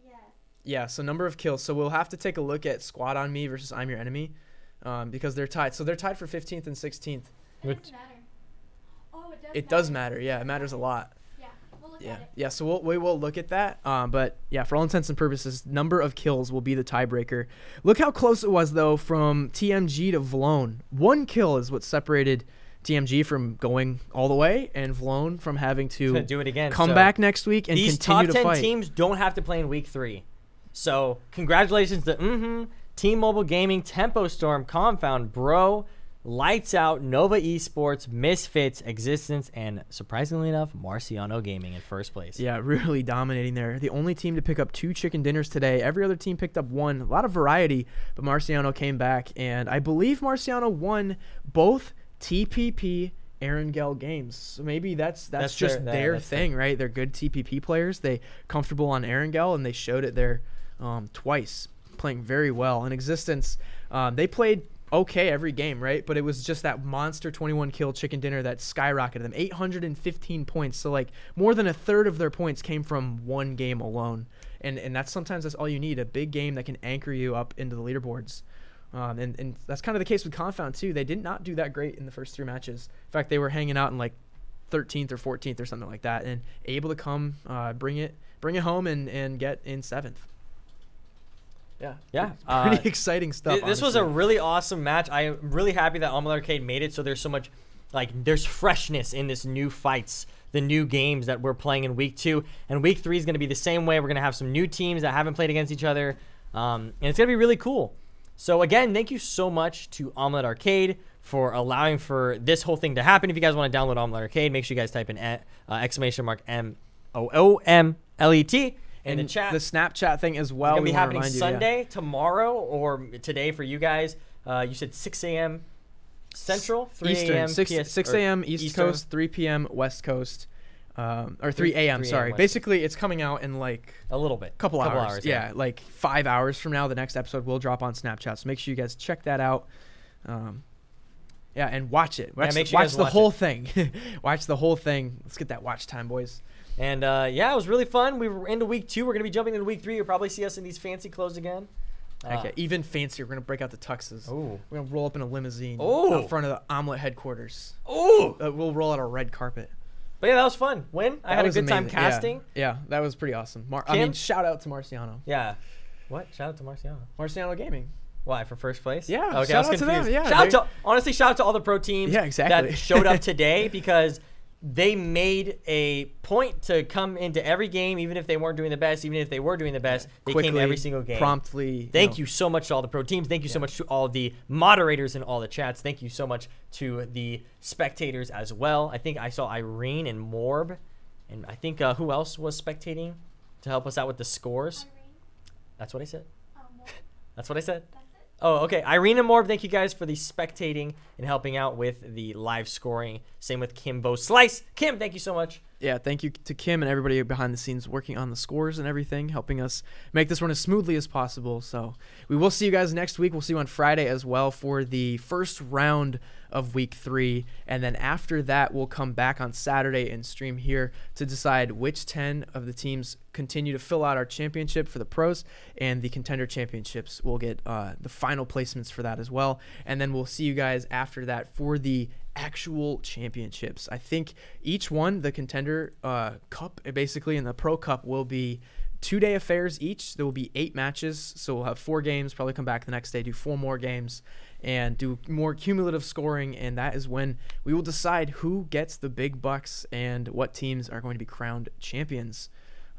Yes. Yeah, so number of kills. So we'll have to take a look at Squad on Me versus I'm Your Enemy because they're tied. So they're tied for 15th and 16th. It doesn't matter. Oh, it does matter. Yeah, it matters a lot. Yeah, we'll look at it. Yeah, so we will look at that. But yeah, for all intents and purposes, number of kills will be the tiebreaker. Look how close it was though from TMG to Vlone. 1 kill is what separated TMG from going all the way and Vlone from having to do it again. Come back next week and these continue to fight. top 10 teams don't have to play in week 3. So congratulations to Team Mobile Gaming, Tempo Storm, Confound, Bro, Lights Out, Nova Esports, Misfits, Existence, and surprisingly enough, Marciano Gaming in first place. Yeah, really dominating there. The only team to pick up 2 chicken dinners today. Every other team picked up 1. A lot of variety, but Marciano came back, and I believe Marciano won both TPP Erangel games. So maybe that's just their thing, right? They're good TPP players. They comfortable on Erangel, and they showed it there twice, playing very well. In Existence, they played okay every game, right? But it was just that monster 21 kill chicken dinner that skyrocketed them. 815 points. So like more than a third of their points came from 1 game alone. And sometimes that's all you need, a big game that can anchor you up into the leaderboards. And that's kind of the case with Confound too. They did not do that great in the first 3 matches. In fact, they were hanging out in like 13th or 14th or something like that, and able to come bring it home and get in 7th. Yeah. Pretty exciting stuff. This was a really awesome match. I'm really happy that Omlet Arcade made it. So there's so much, there's freshness in this new fights, the new games that we're playing in week 2, and week 3 is going to be the same way. We're going to have some new teams that haven't played against each other, and it's going to be really cool. So again, thank you so much to Omlet Arcade for allowing for this whole thing to happen. If you guys want to download Omlet Arcade, make sure you guys type in !MOOMLET in the chat. The Snapchat thing as well. It's going to be happening Sunday, tomorrow, or today for you guys. You said 6 a.m. Central, 3 a.m. 6 a.m. East Coast, 3 p.m. West Coast. Or 3 a.m. Sorry. Basically, it's coming out in like a little bit, couple hours. Yeah, like 5 hours from now, the next episode will drop on Snapchat. So make sure you guys check that out. And watch it. Watch the whole thing. Watch the whole thing. Let's get that watch time, boys. And it was really fun. We were into week 2. We're gonna be jumping into week 3. You'll probably see us in these fancy clothes again. Okay, even fancier. We're gonna break out the tuxes. Ooh. We're gonna roll up in a limousine out front of the Omelet headquarters. Ooh. We'll roll out a red carpet. But yeah, that was fun. I had a good time casting. Yeah, that was pretty awesome. I mean, shout out to Marciano. Yeah. What? Shout out to Marciano. Marciano Gaming. Why, for first place? Yeah. Okay, shout I was confused. out to them. Yeah. Shout out to all the pro teams that showed up today because they made a point to come into every game, even if they weren't doing the best, even if they were doing the best, they came every single game. Promptly. Thank you so much to all the pro teams. Thank you so much to all the moderators in all the chats. Thank you so much to the spectators as well. I think I saw Irene and Morb, and I think who else was spectating to help us out with the scores? Irene? That's what I said. Morb. That's what I said. That's it? Oh, okay. Irene and Morb, thank you guys for the spectating and helping out with the live scoring. Same with Kimbo Slice. Kim, thank you so much. Yeah, thank you to Kim and everybody behind the scenes working on the scores and everything, helping us make this run as smoothly as possible. So we will see you guys next week. We'll see you on Friday as well for the first round of week 3. And then after that, we'll come back on Saturday and stream here to decide which 10 of the teams continue to fill out our championship for the pros, and the contender championships. We'll get the final placements for that as well. And then we'll see you guys after that for the actual championships. I think each one, the contender cup basically and the pro cup, will be 2-day affairs each. There will be 8 matches, so we'll have 4 games, probably come back the next day, do 4 more games, and do more cumulative scoring, and that is when we will decide who gets the big bucks and what teams are going to be crowned champions.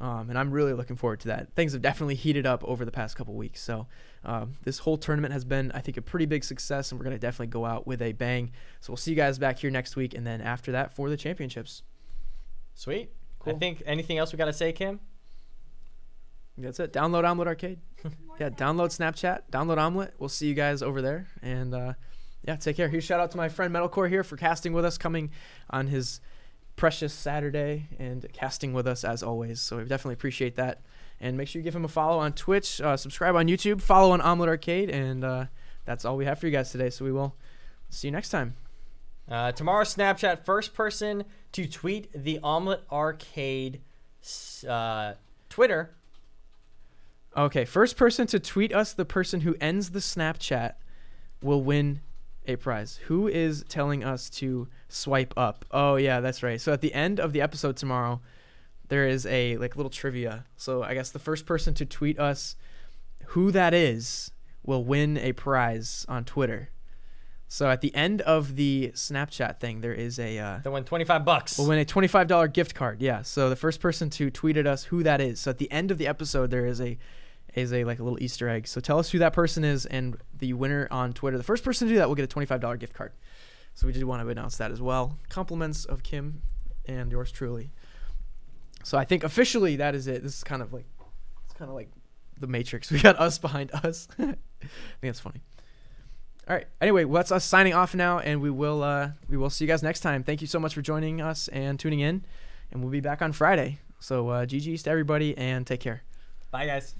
And I'm really looking forward to that. Things have definitely heated up over the past couple weeks. So this whole tournament has been, I think, a pretty big success, and we're going to definitely go out with a bang. So we'll see you guys back here next week, and then after that for the championships. Sweet. Cool. I think anything else we got to say, Kim? That's it. Download Omlet Arcade. Yeah, download Snapchat. Download Omlet. We'll see you guys over there. And yeah, take care. Huge shout out to my friend Metalcore here for casting with us, coming on his precious Saturday and casting with us as always. So we definitely appreciate that. And make sure you give him a follow on Twitch, subscribe on YouTube, follow on Omlet Arcade, and that's all we have for you guys today. So we will see you next time. Tomorrow, Snapchat, first person to tweet the Omlet Arcade Twitter. Okay, first person to tweet us, the person who ends the Snapchat will win a prize. Who is telling us to swipe up? Oh yeah, that's right. So at the end of the episode tomorrow, there is a little trivia. So I guess the first person to tweet us who that is will win a prize on Twitter. So at the end of the Snapchat thing, there is a They win $25. We'll win a $25 gift card. Yeah. So the first person to tweet at us who that is. So at the end of the episode, there is a little Easter egg. So tell us who that person is, and the winner on Twitter, the first person to do that will get a $25 gift card. So we did want to announce that as well. Compliments of Kim and yours truly. So I think officially that is it. This is kind of like the Matrix. We got us behind us. I think that's funny. All right. Anyway, well, that's us signing off now, and we will see you guys next time. Thank you so much for joining us and tuning in, and we'll be back on Friday. So GG's to everybody, and take care. Bye, guys.